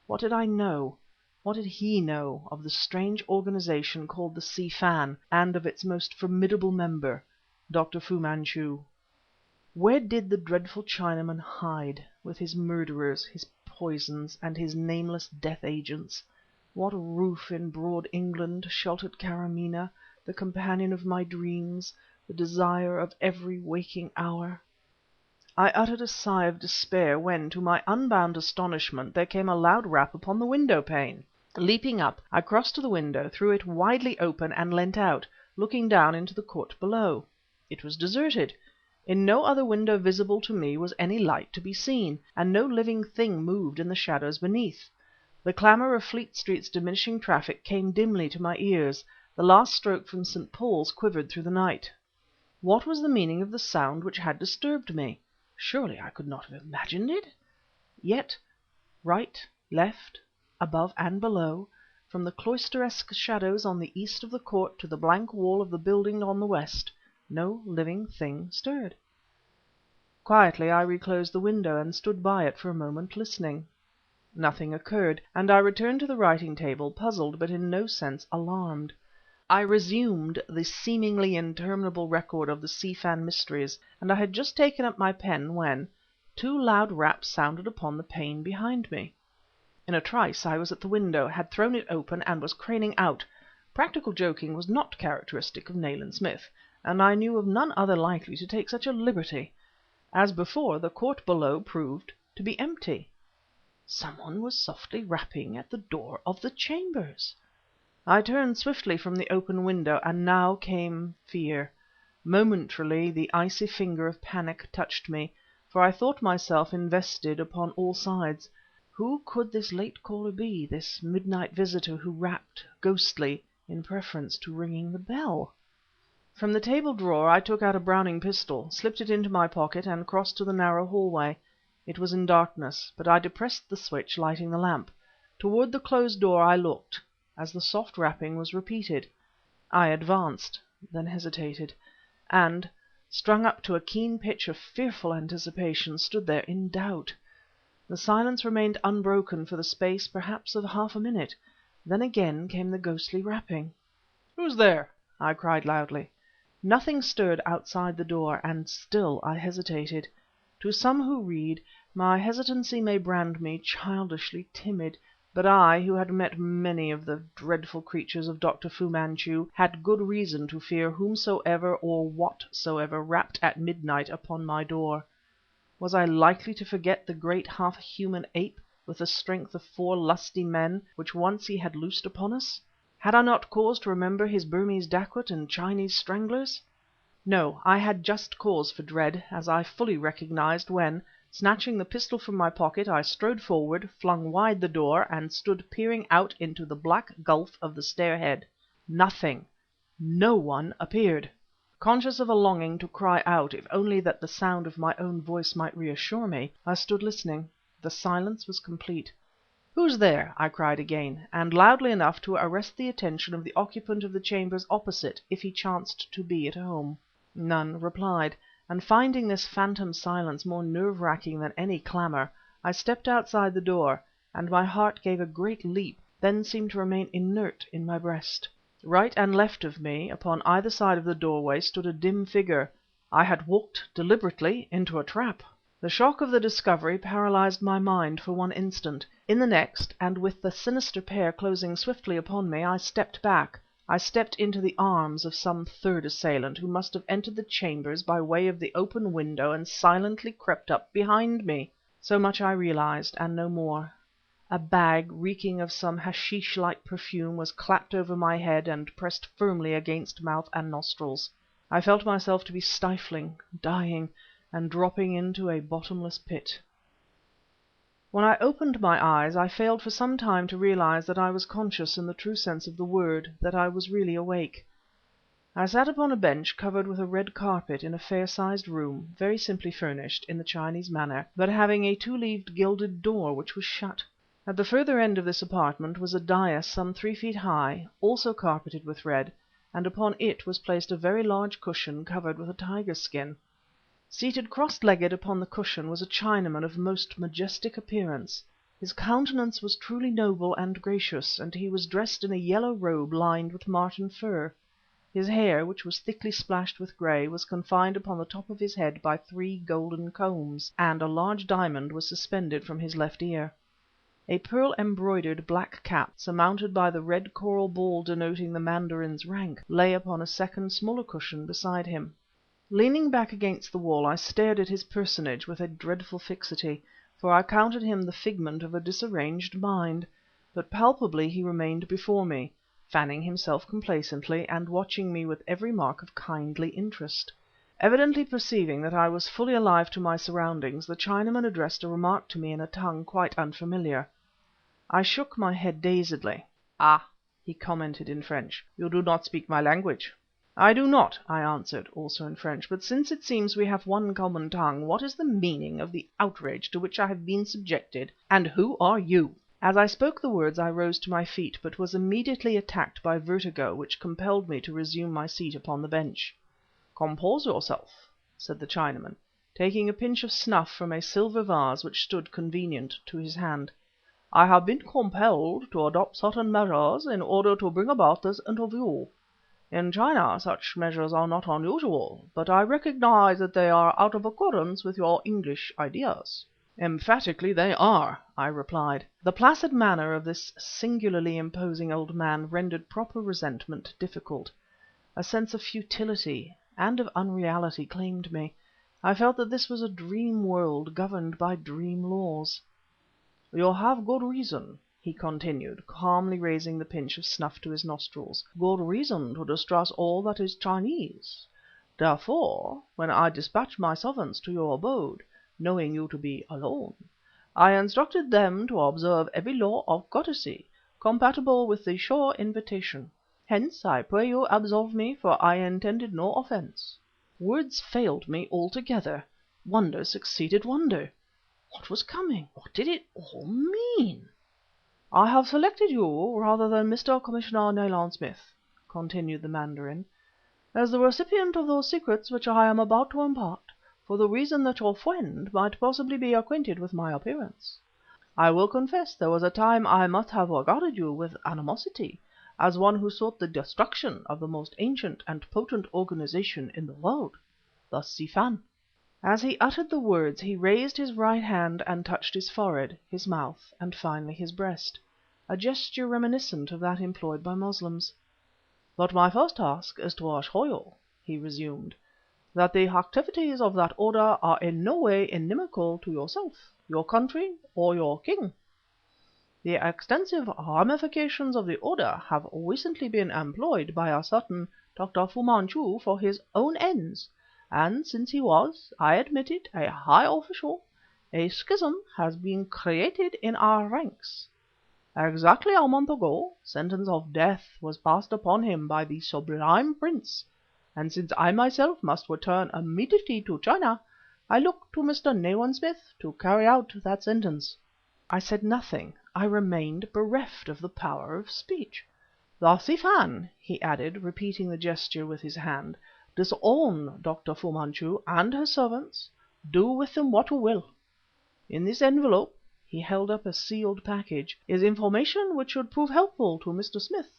what did I know, what did he know, of the strange organization called the Si Fan, and of its most formidable member, Dr. Fu-Manchu? Where did the dreadful Chinaman hide, with his murderers, his poisons, and his nameless death agents? What roof in broad England sheltered Karamaneh, the companion of my dreams, the desire of every waking hour? I uttered a sigh of despair when, to my unbounded astonishment, there came a loud rap upon the window pane. Leaping up, I crossed to the window, threw it widely open, and leant out, looking down into the court below. It was deserted. In no other window visible to me was any light to be seen, and no living thing moved in the shadows beneath. The clamour of Fleet Street's diminishing traffic came dimly to my ears. The last stroke from St. Paul's quivered through the night. What was the meaning of the sound which had disturbed me? Surely I could not have imagined it? Yet, right, left, above and below, from the cloisteresque shadows on the east of the court to the blank wall of the building on the west, no living thing stirred. Quietly I reclosed the window, and stood by it for a moment listening. Nothing occurred, and I returned to the writing table, puzzled but in no sense alarmed. I resumed the seemingly interminable record of the Si Fan mysteries, and I had just taken up my pen when two loud raps sounded upon the pane behind me. In a trice I was at the window, had thrown it open, and was craning out. Practical joking was not characteristic of Nayland Smith, and I knew of none other likely to take such a liberty. As before, the court below proved to be empty. Someone was softly rapping at the door of the chambers. I turned swiftly from the open window, and now came fear. Momentarily the icy finger of panic touched me, for I thought myself invested upon all sides. Who could this late caller be, this midnight visitor who rapped, ghostly, in preference to ringing the bell? From the table drawer I took out a Browning pistol, slipped it into my pocket, and crossed to the narrow hallway. It was in darkness, but I depressed the switch, lighting the lamp. Toward the closed door I looked, as the soft rapping was repeated. I advanced, then hesitated, and, strung up to a keen pitch of fearful anticipation, stood there in doubt. The silence remained unbroken for the space perhaps of half a minute. Then again came the ghostly rapping. "Who's there?" I cried loudly. Nothing stirred outside the door, and still I hesitated. To some who read, my hesitancy may brand me childishly timid, but I, who had met many of the dreadful creatures of Dr. Fu-Manchu, had good reason to fear whomsoever or whatsoever rapped at midnight upon my door. Was I likely to forget the great half-human ape, with the strength of 4 lusty men, which once he had loosed upon us? Had I not cause to remember his Burmese dacoit and Chinese stranglers? No, I had just cause for dread, as I fully recognized when, snatching the pistol from my pocket, I strode forward, flung wide the door, and stood peering out into the black gulf of the stairhead. Nothing, no one appeared. Conscious of a longing to cry out, if only that the sound of my own voice might reassure me, I stood listening. The silence was complete. "Who's there?" I cried again, and loudly enough to arrest the attention of the occupant of the chambers opposite, if he chanced to be at home. None replied, and finding this phantom silence more nerve-racking than any clamour, I stepped outside the door, and my heart gave a great leap, then seemed to remain inert in my breast. Right and left of me, upon either side of the doorway, stood a dim figure, I had walked deliberately into a trap! The shock of the discovery paralyzed my mind for one instant. In the next, and with the sinister pair closing swiftly upon me, I stepped back. I stepped into the arms of some third assailant who must have entered the chambers by way of the open window and silently crept up behind me. So much I realized, and no more. A bag, reeking of some hashish-like perfume, was clapped over my head and pressed firmly against mouth and nostrils. I felt myself to be stifling, dying, and dropping into a bottomless pit. When I opened my eyes, I failed for some time to realize that I was conscious in the true sense of the word, that I was really awake. I sat upon a bench covered with a red carpet in a fair-sized room, very simply furnished, in the Chinese manner, but having a two-leaved gilded door which was shut. At the further end of this apartment was a dais some 3 feet high, also carpeted with red, and upon it was placed a very large cushion covered with a tiger skin. Seated cross-legged upon the cushion was a Chinaman of most majestic appearance. His countenance was truly noble and gracious, and he was dressed in a yellow robe lined with marten fur. His hair, which was thickly splashed with grey, was confined upon the top of his head by 3 golden combs, and a large diamond was suspended from his left ear. A pearl-embroidered black cap, surmounted by the red coral ball denoting the mandarin's rank, lay upon a second smaller cushion beside him. Leaning back against the wall, I stared at his personage with a dreadful fixity, for I counted him the figment of a disarranged mind. But palpably he remained before me, fanning himself complacently, and watching me with every mark of kindly interest. Evidently perceiving that I was fully alive to my surroundings, the Chinaman addressed a remark to me in a tongue quite unfamiliar. I shook my head dazedly. "Ah," he commented in French, "you do not speak my language." "I do not," I answered, also in French, "but since it seems we have one common tongue, what is the meaning of the outrage to which I have been subjected, and who are you?" As I spoke the words I rose to my feet, but was immediately attacked by vertigo, which compelled me to resume my seat upon the bench. "Compose yourself," said the Chinaman, taking a pinch of snuff from a silver vase which stood convenient to his hand. "I have been compelled to adopt certain measures in order to bring about this interview. In China such measures are not unusual, but I recognize that they are out of accordance with your English ideas." "Emphatically they are," I replied. The placid manner of this singularly imposing old man rendered proper resentment difficult. A sense of futility and of unreality claimed me. I felt that this was a dream world governed by dream laws. "You have good reason," he continued, calmly raising the pinch of snuff to his nostrils, "good reason to distrust all that is Chinese. Therefore, when I dispatched my servants to your abode, knowing you to be alone, I instructed them to observe every law of courtesy compatible with the sure invitation. Hence I pray you absolve me, for I intended no offence." Words failed me altogether. Wonder succeeded wonder. What was coming? What did it all mean? "I have selected you rather than Mr. Commissioner Nayland Smith," continued the mandarin, "as the recipient of those secrets which I am about to impart, for the reason that your friend might possibly be acquainted with my appearance. I will confess there was a time I must have regarded you with animosity, as one who sought the destruction of the most ancient and potent organization in the world, the Si Fan." As he uttered the words he raised his right hand and touched his forehead, his mouth, and finally his breast, a gesture reminiscent of that employed by Moslems. "But my first task is to assure you," he resumed, "that the activities of that order are in no way inimical to yourself, your country, or your king. The extensive ramifications of the order have recently been employed by a certain Dr. Fu-Manchu for his own ends, and since he was, I admit it, a high official, a schism has been created in our ranks. Exactly a month ago, sentence of death was passed upon him by the Sublime Prince, and since I myself must return immediately to China, I look to Mr. Nayland Smith to carry out that sentence." I said nothing. I remained bereft of the power of speech. "The Si Fan," he added, repeating the gesture with his hand, "disown Dr. Fu-Manchu and his servants. Do with them what you will. In this envelope," he held up a sealed package, "is information which should prove helpful to Mr. Smith.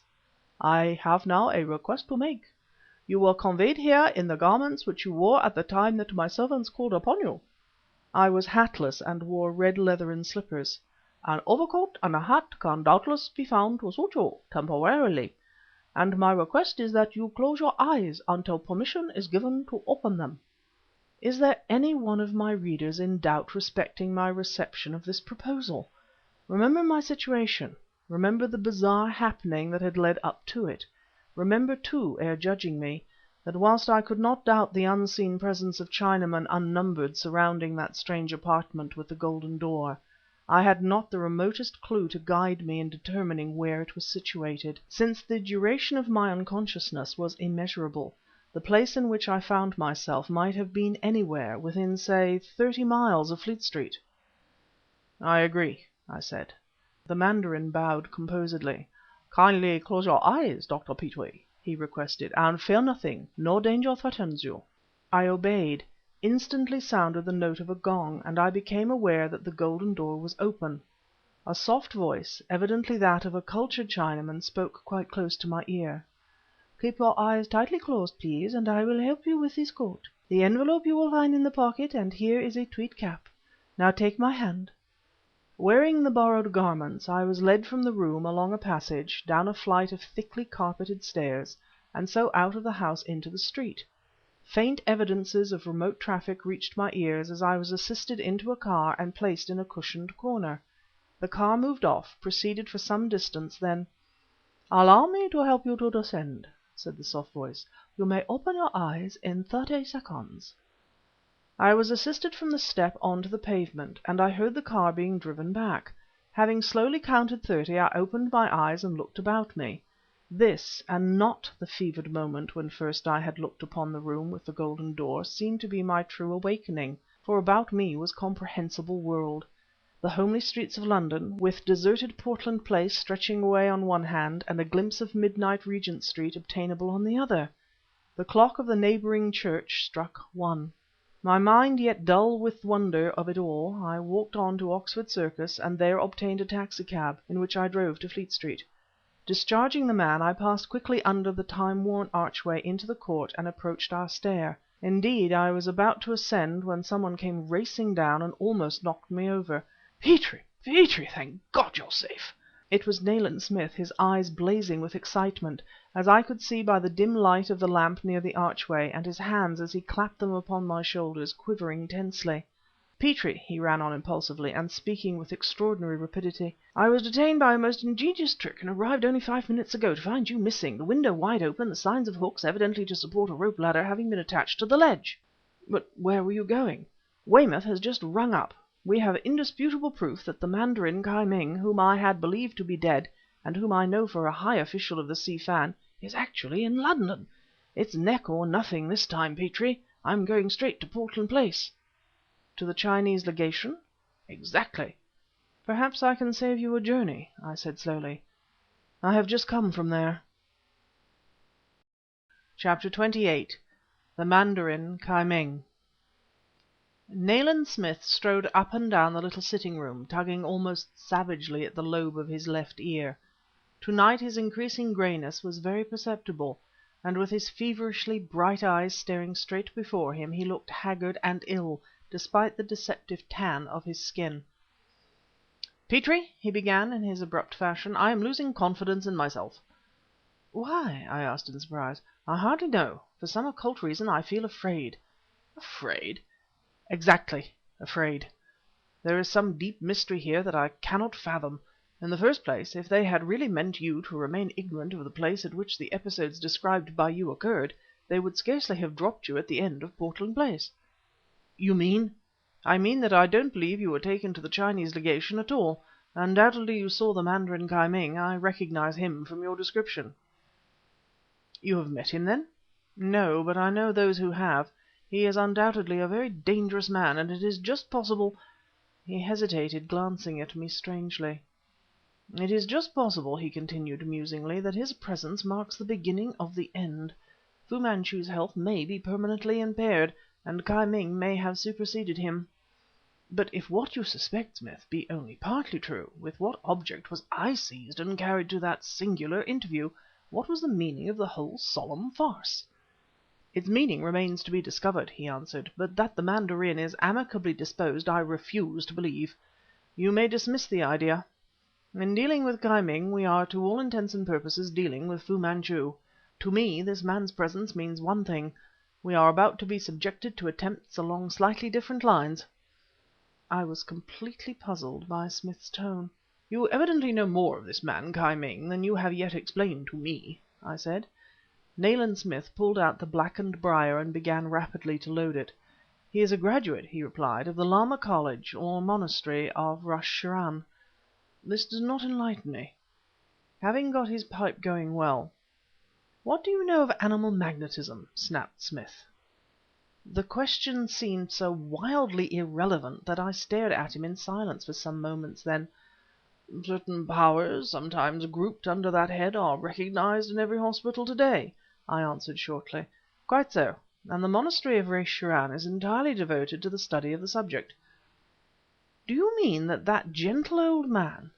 I have now a request to make. You were conveyed here in the garments which you wore at the time that my servants called upon you." I was hatless and wore red leather and slippers. "An overcoat and a hat can doubtless be found to suit you, temporarily, and my request is that you close your eyes until permission is given to open them." Is there any one of my readers in doubt respecting my reception of this proposal? Remember my situation. Remember the bizarre happening that had led up to it. Remember, too, ere judging me, that whilst I could not doubt the unseen presence of Chinamen unnumbered surrounding that strange apartment with the golden door, I had not the remotest clue to guide me in determining where it was situated. Since the duration of my unconsciousness was immeasurable, the place in which I found myself might have been anywhere within, say, 30 miles of Fleet Street. "I agree," I said. The mandarin bowed composedly. "Kindly close your eyes, Dr. Petrie," he requested, "and fear nothing. No danger threatens you." I obeyed. Instantly sounded the note of a gong, and I became aware that the golden door was open. A soft voice, evidently that of a cultured Chinaman, spoke quite close to my ear. "Keep your eyes tightly closed, please, and I will help you with this coat. The envelope you will find in the pocket, and here is a tweed cap. Now take my hand." Wearing the borrowed garments, I was led from the room, along a passage, down a flight of thickly carpeted stairs, and so out of the house into the street. Faint evidences of remote traffic reached my ears as I was assisted into a car and placed in a cushioned corner. The car moved off, proceeded for some distance, then— "Allow me to help you to descend," said the soft voice. "You may open your eyes in 30 seconds." I was assisted from the step on to the pavement, and I heard the car being driven back. Having slowly counted 30, I opened my eyes and looked about me. This, and not the fevered moment when first I had looked upon the room with the golden door, seemed to be my true awakening, for about me was comprehensible world. The homely streets of London, with deserted Portland Place stretching away on one hand, and a glimpse of midnight Regent Street obtainable on the other. The clock of the neighbouring church struck 1. My mind yet dull with wonder of it all, I walked on to Oxford Circus, and there obtained a taxicab, in which I drove to Fleet Street. Discharging the man, I passed quickly under the time-worn archway into the court and approached our stair. Indeed, I was about to ascend when someone came racing down and almost knocked me over. "Petrie! Petrie! Thank God you're safe!" It was Nayland Smith, his eyes blazing with excitement, as I could see by the dim light of the lamp near the archway, and his hands, as he clapped them upon my shoulders, quivering tensely. "Petrie," he ran on impulsively, and speaking with extraordinary rapidity, "I was detained by a most ingenious trick, and arrived only 5 minutes ago, to find you missing, the window wide open, the signs of hooks, evidently to support a rope ladder, having been attached to the ledge." "But where were you going?" "Weymouth has just rung up. We have indisputable proof that the mandarin Ki-Ming, whom I had believed to be dead, and whom I know for a high official of the Si Fan, is actually in London. It's neck or nothing this time, Petrie. I'm going straight to Portland Place." "To the Chinese Legation?" "Exactly." "Perhaps I can save you a journey," I said slowly. "I have just come from there." CHAPTER XXVIII. THE MANDARIN Ki-Ming. Nayland Smith strode up and down the little sitting room, tugging almost savagely at the lobe of his left ear. To-night his increasing greyness was very perceptible, and with his feverishly bright eyes staring straight before him, he looked haggard and ill, despite the deceptive tan of his skin. "Petrie," he began in his abrupt fashion, "I am losing confidence in myself." "Why?" I asked in surprise. "I hardly know. For some occult reason I feel afraid." "Afraid?" "Exactly, afraid. There is some deep mystery here that I cannot fathom. In the first place, if they had really meant you to remain ignorant of the place at which the episodes described by you occurred, they would scarcely have dropped you at the end of Portland Place." "You mean—" "I mean that I don't believe you were taken to the Chinese Legation at all. Undoubtedly you saw the Mandarin Ki-Ming. I recognize him from your description." "You have met him, then?" "No, but I know those who have. He is undoubtedly a very dangerous man, and it is just possible—" He hesitated, glancing at me strangely. "It is just possible," he continued musingly, "that his presence marks the beginning of the end. Fu-Manchu's health may be permanently impaired, and Ki-Ming may have superseded him." "But if what you suspect, Smith, be only partly true, with what object was I seized and carried to that singular interview? What was the meaning of the whole solemn farce?" "Its meaning remains to be discovered," he answered, "but that the mandarin is amicably disposed I refuse to believe. You may dismiss the idea. In dealing with Ki-Ming we are to all intents and purposes dealing with Fu-Manchu. To me this man's presence means one thing: we are about to be subjected to attempts along slightly different lines." I was completely puzzled by Smith's tone. "You evidently know more of this man Ki-Ming than you have yet explained to me," I said. Nayland Smith pulled out the blackened briar and began rapidly to load it. "He is a graduate," he replied, "of the Lama College, or monastery, of Rashiran. This does not enlighten me." Having got his pipe going well, "What do you know of animal magnetism?" snapped Smith. The question seemed so wildly irrelevant that I stared at him in silence for some moments. Then "Certain powers, sometimes grouped under that head, are recognized in every hospital to day," I answered shortly. "Quite so, and the monastery of Rashiran is entirely devoted to the study of the subject." "Do you mean that that gentle old man—"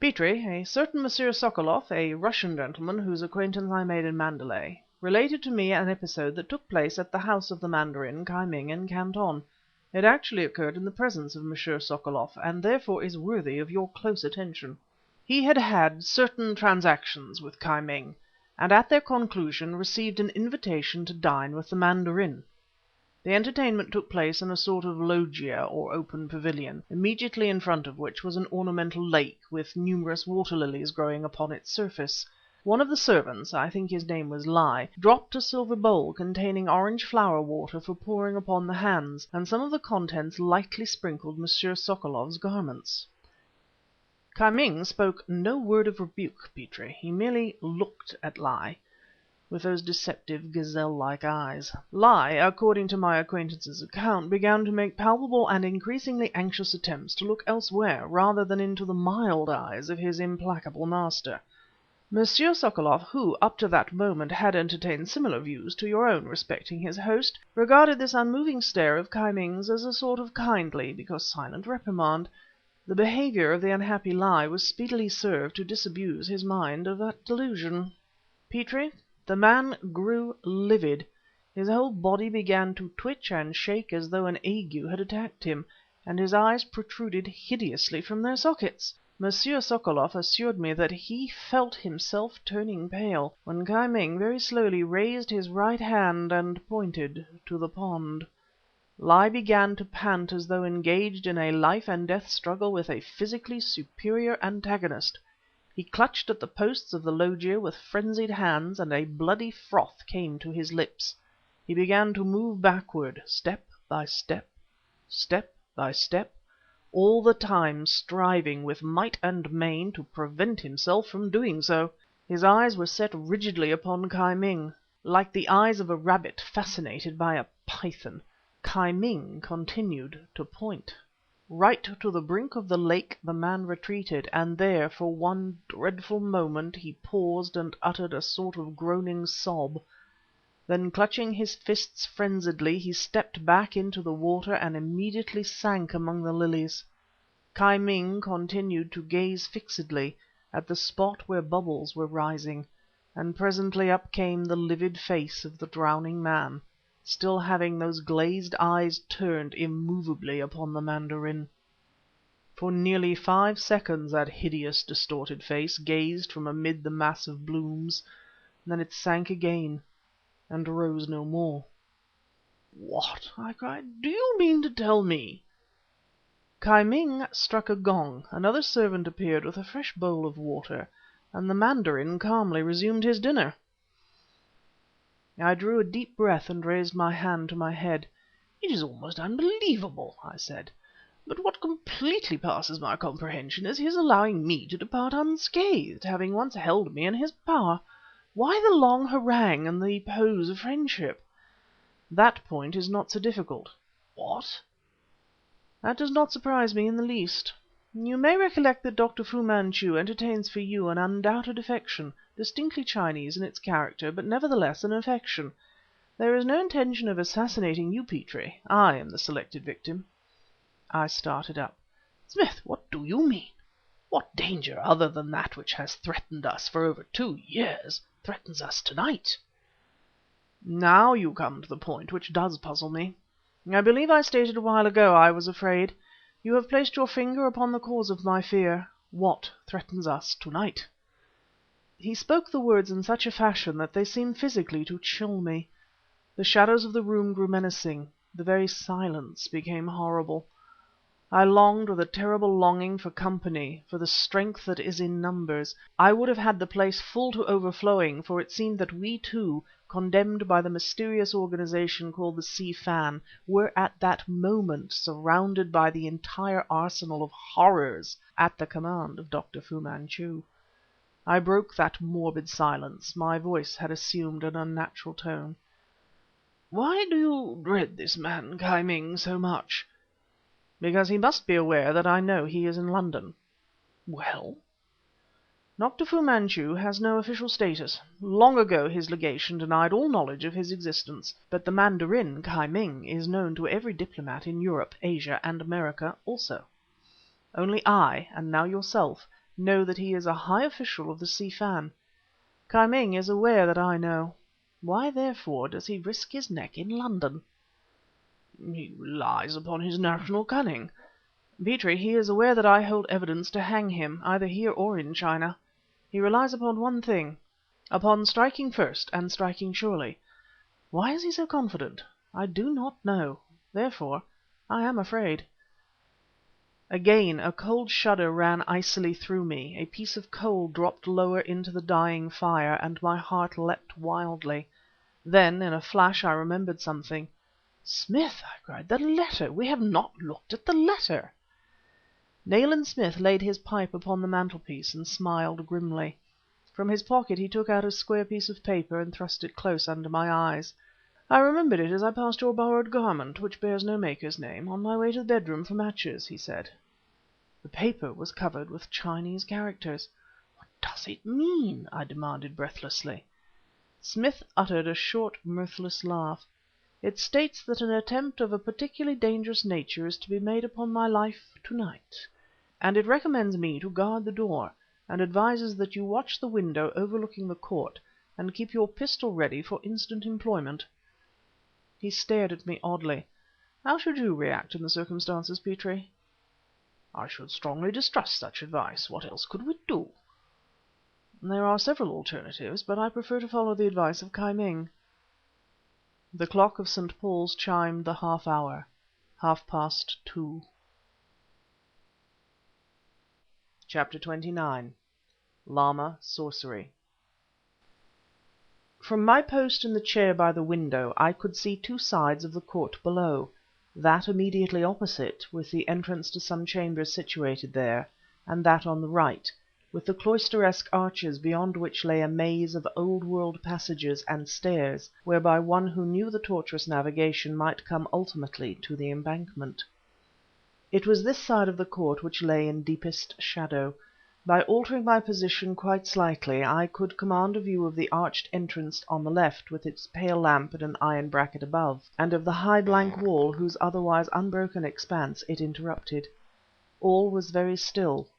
"Petrie, a certain Monsieur Sokoloff, a Russian gentleman whose acquaintance I made in Mandalay, related to me an episode that took place at the house of the mandarin Ki-Ming in Canton. It actually occurred in the presence of Monsieur Sokoloff, and therefore is worthy of your close attention. He had had certain transactions with Ki-Ming, and at their conclusion received an invitation to dine with the mandarin. The entertainment took place in a sort of loggia or open pavilion, immediately in front of which was an ornamental lake with numerous water lilies growing upon its surface. One of the servants, I think his name was Li, dropped a silver bowl containing orange flower water for pouring upon the hands, and some of the contents lightly sprinkled Monsieur Sokolov's garments. Ki-Ming spoke no word of rebuke, Petrie. He merely looked at Li with those deceptive, gazelle-like eyes. Li, according to my acquaintance's account, began to make palpable and increasingly anxious attempts to look elsewhere rather than into the mild eyes of his implacable master. Monsieur Sokoloff, who, up to that moment, had entertained similar views to your own respecting his host, regarded this unmoving stare of Ki-Ming's as a sort of kindly, because silent, reprimand. The behavior of the unhappy Li was speedily served to disabuse his mind of that delusion. Petrie, the man grew livid. His whole body began to twitch and shake as though an ague had attacked him, and his eyes protruded hideously from their sockets. Monsieur Sokoloff assured me that he felt himself turning pale, when Ki-Ming very slowly raised his right hand and pointed to the pond. Li began to pant as though engaged in a life and death struggle with a physically superior antagonist. He clutched at the posts of the loggia with frenzied hands, and a bloody froth came to his lips. He began to move backward, step by step, step by step, all the time striving with might and main to prevent himself from doing so. His eyes were set rigidly upon Ki-Ming, like the eyes of a rabbit fascinated by a python. Ki-Ming continued to point. Right to the brink of the lake the man retreated, and there for one dreadful moment he paused and uttered a sort of groaning sob. Then, clutching his fists frenziedly, he stepped back into the water and immediately sank among the lilies. Ki-Ming continued to gaze fixedly at the spot where bubbles were rising, and presently up came the livid face of the drowning man, still having those glazed eyes turned immovably upon the mandarin. For nearly 5 seconds that hideous, distorted face gazed from amid the mass of blooms, then it sank again and rose no more. "What!" I cried, "do you mean to tell me—" Ki-Ming struck a gong, another servant appeared with a fresh bowl of water, and the mandarin calmly resumed his dinner. I drew a deep breath and raised my hand to my head. "It is almost unbelievable," I said, "but what completely passes my comprehension is his allowing me to depart unscathed, having once held me in his power. Why the long harangue and the pose of friendship?" "That point is not so difficult." "What?" "That does not surprise me in the least. You may recollect that Dr. Fu-Manchu entertains for you an undoubted affection, distinctly Chinese in its character, but nevertheless an affection. There is no intention of assassinating you, Petrie. I am the selected victim." I started up. "Smith, what do you mean? What danger, other than that which has threatened us for over 2 years, threatens us to-night?" Now you come to the point which does puzzle me. I believe I stated a while ago I was afraid. You have placed your finger upon the cause of my fear. What threatens us to-night?" He spoke the words in such a fashion that they seemed physically to chill me. The shadows of the room grew menacing, the very silence became horrible. I longed with a terrible longing for company, for the strength that is in numbers. I would have had the place full to overflowing, for it seemed that we two, condemned by the mysterious organization called the Si Fan, were at that moment surrounded by the entire arsenal of horrors at the command of Dr. Fu-Manchu. I broke that morbid silence. My voice had assumed an unnatural tone. "Why do you dread this man Ki-Ming so much?" "Because he must be aware that I know he is in London." "Well?" "Dr. Fu-Manchu has no official status. Long ago his legation denied all knowledge of his existence, but the Mandarin, Ki-Ming, is known to every diplomat in Europe, Asia and America also. Only I, and now yourself, know that he is a high official of the Si Fan. Ki-Ming is aware that I know. Why, therefore, does he risk his neck in London?" "He relies upon his national cunning." "Petrie, he is aware that I hold evidence to hang him, either here or in China. He relies upon one thing, upon striking first and striking surely. Why is he so confident? I do not know. Therefore I am afraid." Again a cold shudder ran icily through me, a piece of coal dropped lower into the dying fire, and my heart leapt wildly. Then, in a flash, I remembered something. "Smith!" I cried, "the letter! We have not looked at the letter!" Nayland Smith laid his pipe upon the mantelpiece and smiled grimly. From his pocket he took out a square piece of paper and thrust it close under my eyes. "I remembered it as I passed your borrowed garment, which bears no maker's name, on my way to the bedroom for matches," he said. The paper was covered with Chinese characters. "What does it mean?" I demanded breathlessly. Smith uttered a short, mirthless laugh. "It states that an attempt of a particularly dangerous nature is to be made upon my life to-night, and it recommends me to guard the door, and advises that you watch the window overlooking the court, and keep your pistol ready for instant employment." He stared at me oddly. "How should you react in the circumstances, Petrie?" "I should strongly distrust such advice. What else could we do?" "There are several alternatives, but I prefer to follow the advice of Ki-Ming." The clock of St. Paul's chimed the half hour. 2:30. CHAPTER XXIX. Lama Sorcery. From my post in the chair by the window I could see two sides of the court below, that immediately opposite, with the entrance to some chambers situated there, and that on the right, with the cloisteresque arches beyond which lay a maze of old world passages and stairs, whereby one who knew the tortuous navigation might come ultimately to the embankment. It was this side of the court which lay in deepest shadow. By altering my position quite slightly I could command a view of the arched entrance on the left with its pale lamp and an iron bracket above, and of the high blank wall whose otherwise unbroken expanse it interrupted. All was very still.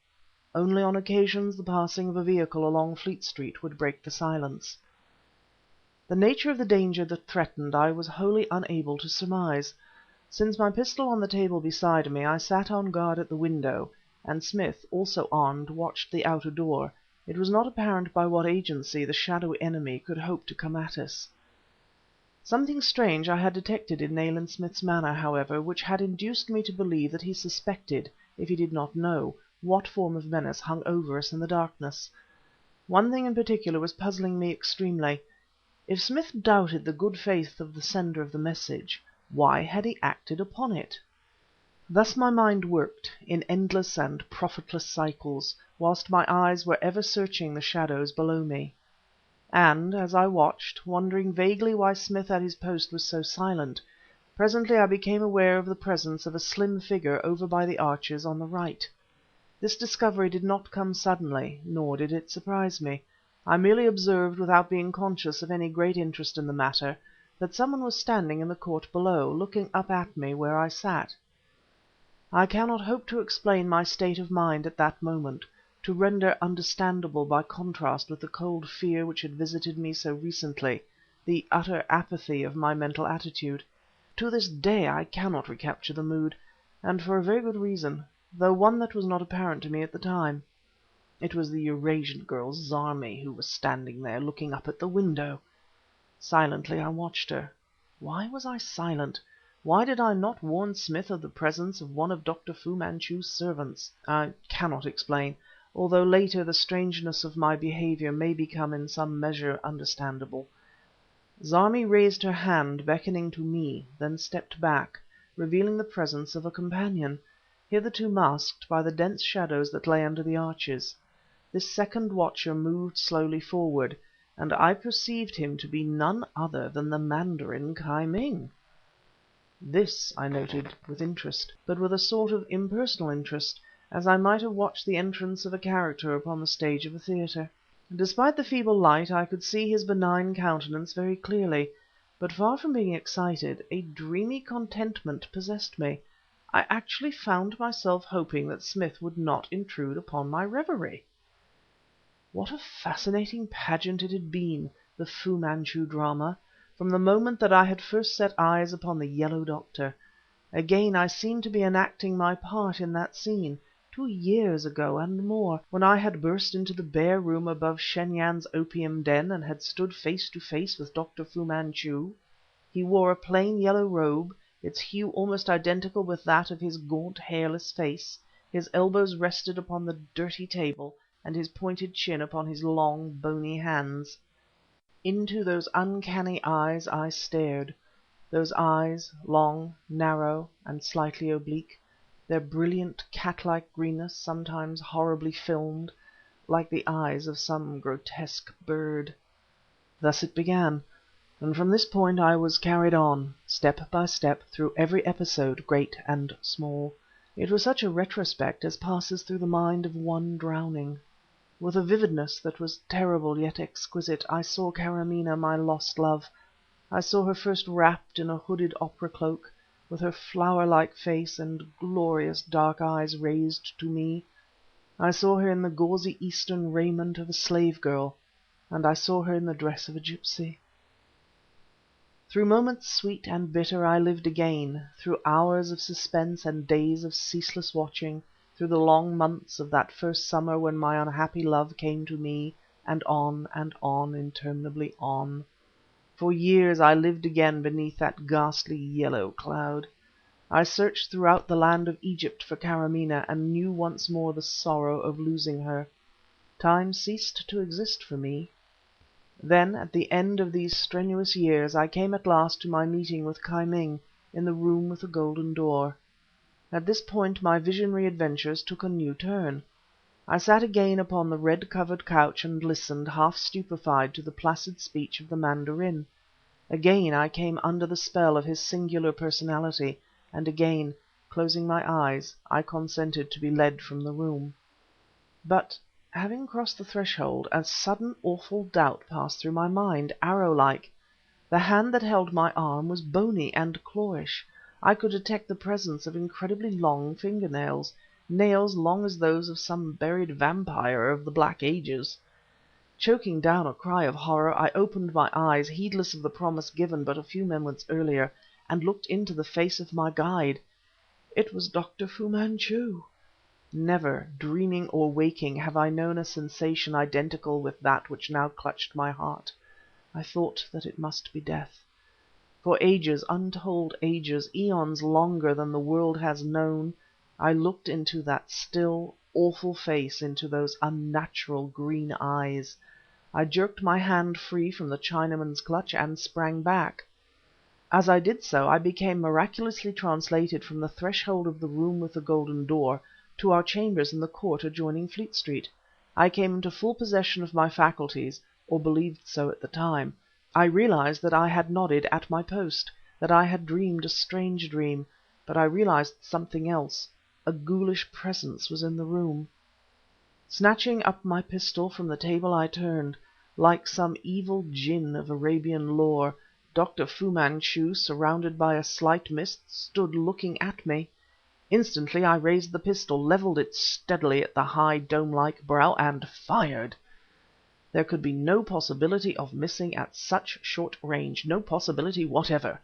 Only on occasions the passing of a vehicle along Fleet Street would break the silence. The nature of the danger that threatened I was wholly unable to surmise. Since my pistol on the table beside me, I sat on guard at the window, and Smith, also armed, watched the outer door. It was not apparent by what agency the shadowy enemy could hope to come at us. Something strange I had detected in Nayland Smith's manner, however, which had induced me to believe that he suspected, if he did not know, what form of menace hung over us in the darkness. One thing in particular was puzzling me extremely. If Smith doubted the good faith of the sender of the message, why had he acted upon it? Thus my mind worked, in endless and profitless cycles, whilst my eyes were ever searching the shadows below me. And, as I watched, wondering vaguely why Smith at his post was so silent, presently I became aware of the presence of a slim figure over by the arches on the right. This discovery did not come suddenly, nor did it surprise me. I merely observed, without being conscious of any great interest in the matter, that someone was standing in the court below, looking up at me where I sat. I cannot hope to explain my state of mind at that moment, to render understandable by contrast with the cold fear which had visited me so recently, the utter apathy of my mental attitude. To this day I cannot recapture the mood, and for a very good reason, though one that was not apparent to me at the time. It was the Eurasian girl, Zarmi, who was standing there, looking up at the window. Silently I watched her. Why was I silent? Why did I not warn Smith of the presence of one of Dr. Fu-Manchu's servants? I cannot explain, although later the strangeness of my behaviour may become in some measure understandable. Zarmi raised her hand, beckoning to me, then stepped back, revealing the presence of a companion, hitherto masked by the dense shadows that lay under the arches. This second watcher moved slowly forward, and I perceived him to be none other than the Mandarin Ki-Ming. This I noted with interest, but with a sort of impersonal interest, as I might have watched the entrance of a character upon the stage of a theatre. Despite the feeble light I could see his benign countenance very clearly, but far from being excited, a dreamy contentment possessed me. I actually found myself hoping that Smith would not intrude upon my reverie. What a fascinating pageant it had been, the Fu-Manchu drama, from the moment that I had first set eyes upon the Yellow Doctor. Again I seemed to be enacting my part in that scene, 2 years ago and more, when I had burst into the bare room above Shen Yan's opium den and had stood face to face with Dr. Fu-Manchu. He wore a plain yellow robe, its hue almost identical with that of his gaunt, hairless face. His elbows rested upon the dirty table, and his pointed chin upon his long, bony hands. Into those uncanny eyes I stared, those eyes, long, narrow, and slightly oblique, their brilliant cat-like greenness sometimes horribly filmed, like the eyes of some grotesque bird. Thus it began, and from this point I was carried on, step by step, through every episode, great and small. It was such a retrospect as passes through the mind of one drowning. With a vividness that was terrible yet exquisite, I saw Karamaneh, my lost love. I saw her first wrapped in a hooded opera cloak, with her flower-like face and glorious dark eyes raised to me. I saw her in the gauzy Eastern raiment of a slave girl, and I saw her in the dress of a gypsy. Through moments sweet and bitter I lived again, through hours of suspense and days of ceaseless watching, through the long months of that first summer when my unhappy love came to me, and on, interminably on. For years I lived again beneath that ghastly yellow cloud. I searched throughout the land of Egypt for Karamaneh, and knew once more the sorrow of losing her. Time ceased to exist for me. Then, at the end of these strenuous years, I came at last to my meeting with Ki-Ming in the room with the golden door. At this point my visionary adventures took a new turn. I sat again upon the red-covered couch and listened, half stupefied, to the placid speech of the mandarin. Again I came under the spell of his singular personality, and again, closing my eyes, I consented to be led from the room. But, having crossed the threshold, a sudden awful doubt passed through my mind, arrow-like. The hand that held my arm was bony and clawish. I could detect the presence of incredibly long finger-nails, nails long as those of some buried vampire of the Black Ages. Choking down a cry of horror, I opened my eyes, heedless of the promise given but a few moments earlier, and looked into the face of my guide. It was Dr. Fu-Manchu. Never, dreaming or waking, have I known a sensation identical with that which now clutched my heart. I thought that it must be death. For ages, untold ages, eons longer than the world has known, I looked into that still, awful face, into those unnatural green eyes. I jerked my hand free from the Chinaman's clutch and sprang back. As I did so, I became miraculously translated from the threshold of the room with the golden door to our chambers in the court adjoining Fleet Street. I came into full possession of my faculties, or believed so at the time. I realized that I had nodded at my post, that I had dreamed a strange dream, but I realized something else. A ghoulish presence was in the room. Snatching up my pistol from the table, I turned. Like some evil jinn of Arabian lore, Dr. Fu-Manchu, surrounded by a slight mist, stood looking at me. Instantly I raised the pistol, levelled it steadily at the high, dome-like brow, and fired. There could be no possibility of missing at such short range, no possibility whatever.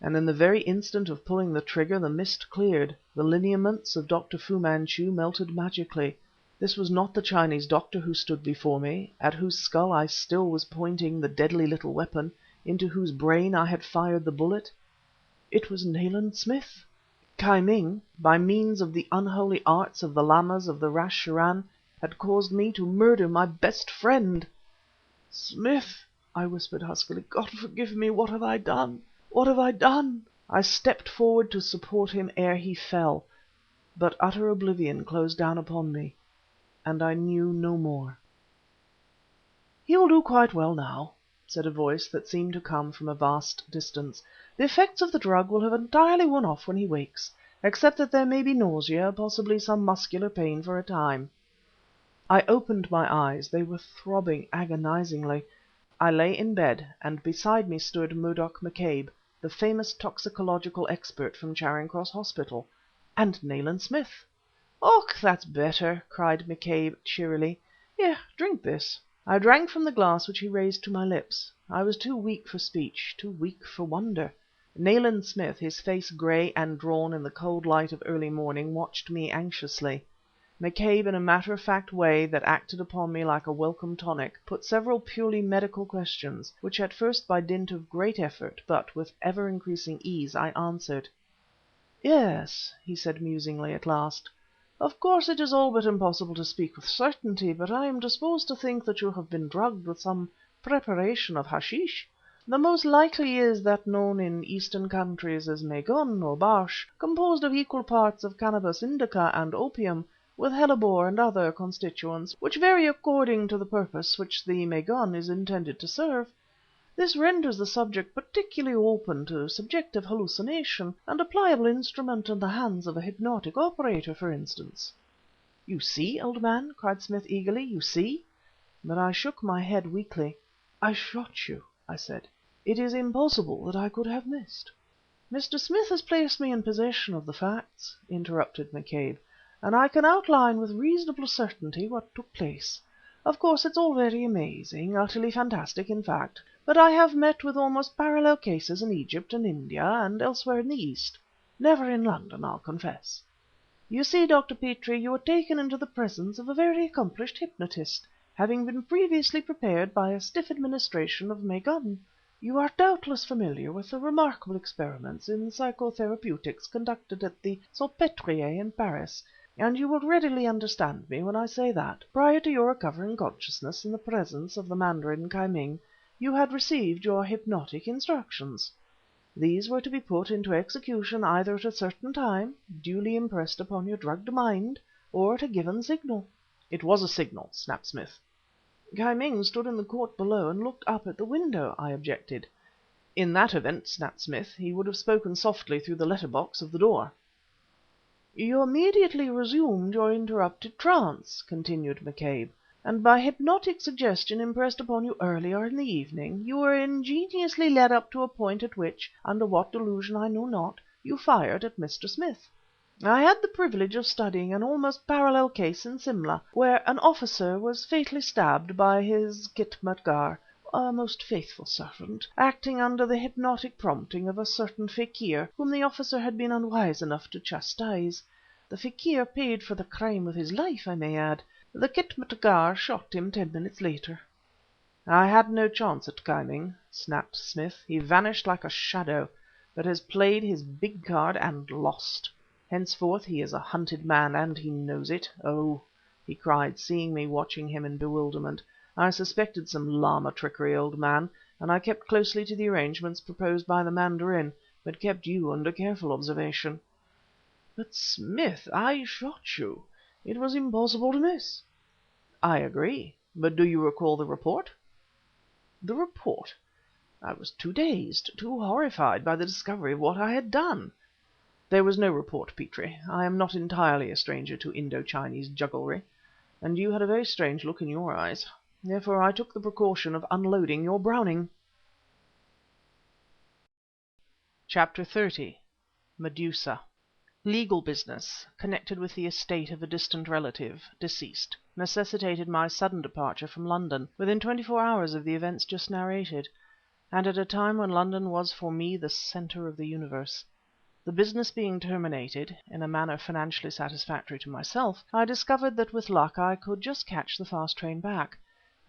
And in the very instant of pulling the trigger the mist cleared, the lineaments of Dr. Fu-Manchu melted magically. This was not the Chinese doctor who stood before me, at whose skull I still was pointing the deadly little weapon, into whose brain I had fired the bullet. It was Nayland Smith. Ki-Ming, by means of the unholy arts of the lamas of the Rashiran, had caused me to murder my best friend. "Smith," I whispered huskily, "God forgive me, what have I done? What have I done?" I stepped forward to support him ere he fell, but utter oblivion closed down upon me, and I knew no more. "He will do quite well now," said a voice that seemed to come from a vast distance. "The effects of the drug will have entirely worn off when he wakes, except that there may be nausea, possibly some muscular pain for a time." I opened my eyes. They were throbbing agonizingly. I lay in bed, and beside me stood Murdoch McCabe, the famous toxicological expert from Charing Cross Hospital, and Nayland Smith. "Och, that's better," cried McCabe cheerily. "Here, drink this." I drank from the glass which he raised to my lips. I was too weak for speech, too weak for wonder. Nayland Smith, his face grey and drawn in the cold light of early morning, watched me anxiously. McCabe, in a matter-of-fact way that acted upon me like a welcome tonic, put several purely medical questions, which at first by dint of great effort, but with ever-increasing ease, I answered. "Yes," he said musingly at last. "Of course it is all but impossible to speak with certainty, but I am disposed to think that you have been drugged with some preparation of hashish. The most likely is that known in Eastern countries as Magon or Barsh, composed of equal parts of cannabis indica and opium, with hellebore and other constituents, which vary according to the purpose which the Magon is intended to serve. This renders the subject particularly open to subjective hallucination, and a pliable instrument in the hands of a hypnotic operator, for instance." "You see, old man," cried Smith eagerly, "you see." But I shook my head weakly. "I shot you," I said. "It is impossible that I could have missed." "Mr. Smith has placed me in possession of the facts," interrupted McCabe, "and I can outline with reasonable certainty what took place. Of course it's all very amazing, utterly fantastic in fact, but I have met with almost parallel cases in Egypt and India and elsewhere in the East. Never in London, I'll confess. You see, Dr. Petrie, you were taken into the presence of a very accomplished hypnotist, having been previously prepared by a stiff administration of Magon. You are doubtless familiar with the remarkable experiments in psychotherapeutics conducted at the Salpêtrière in Paris, and you will readily understand me when I say that, prior to your recovering consciousness in the presence of the Mandarin Ki-Ming, you had received your hypnotic instructions. These were to be put into execution either at a certain time, duly impressed upon your drugged mind, or at a given signal." "It was a signal," snapped Smith. "Ki-Ming stood in the court below and looked up at the window," I objected. "In that event," snapped Smith, "he would have spoken softly through the letter box of the door." "You immediately resumed your interrupted trance," continued McCabe, "and by hypnotic suggestion impressed upon you earlier in the evening, you were ingeniously led up to a point at which, under what delusion I know not, you fired at Mr. Smith. I had the privilege of studying an almost parallel case in Simla, where an officer was fatally stabbed by his khitmatgar, a most faithful servant, acting under the hypnotic prompting of a certain fakir whom the officer had been unwise enough to chastise. The fakir paid for the crime with his life, I may add. The khitmatgar shot him 10 minutes later." "I had no chance at Ki-Ming," snapped Smith. "He vanished like a shadow, but has played his big card and lost. Henceforth he is a hunted man, and he knows it. Oh!" he cried, seeing me watching him in bewilderment, "I suspected some Lama trickery, old man, and I kept closely to the arrangements proposed by the Mandarin, but kept you under careful observation." "But, Smith, I shot you. It was impossible to miss." "I agree, but do you recall the report?" "The report? I was too dazed, too horrified by the discovery of what I had done." "There was no report, Petrie. I am not entirely a stranger to Indo-Chinese jugglery, and you had a very strange look in your eyes. Therefore I took the precaution of unloading your Browning." CHAPTER 30. Medusa. Legal business, connected with the estate of a distant relative, deceased, necessitated my sudden departure from London, within 24 hours of the events just narrated, and at a time when London was for me the centre of the universe. The business being terminated, in a manner financially satisfactory to myself, I discovered that with luck I could just catch the fast train back.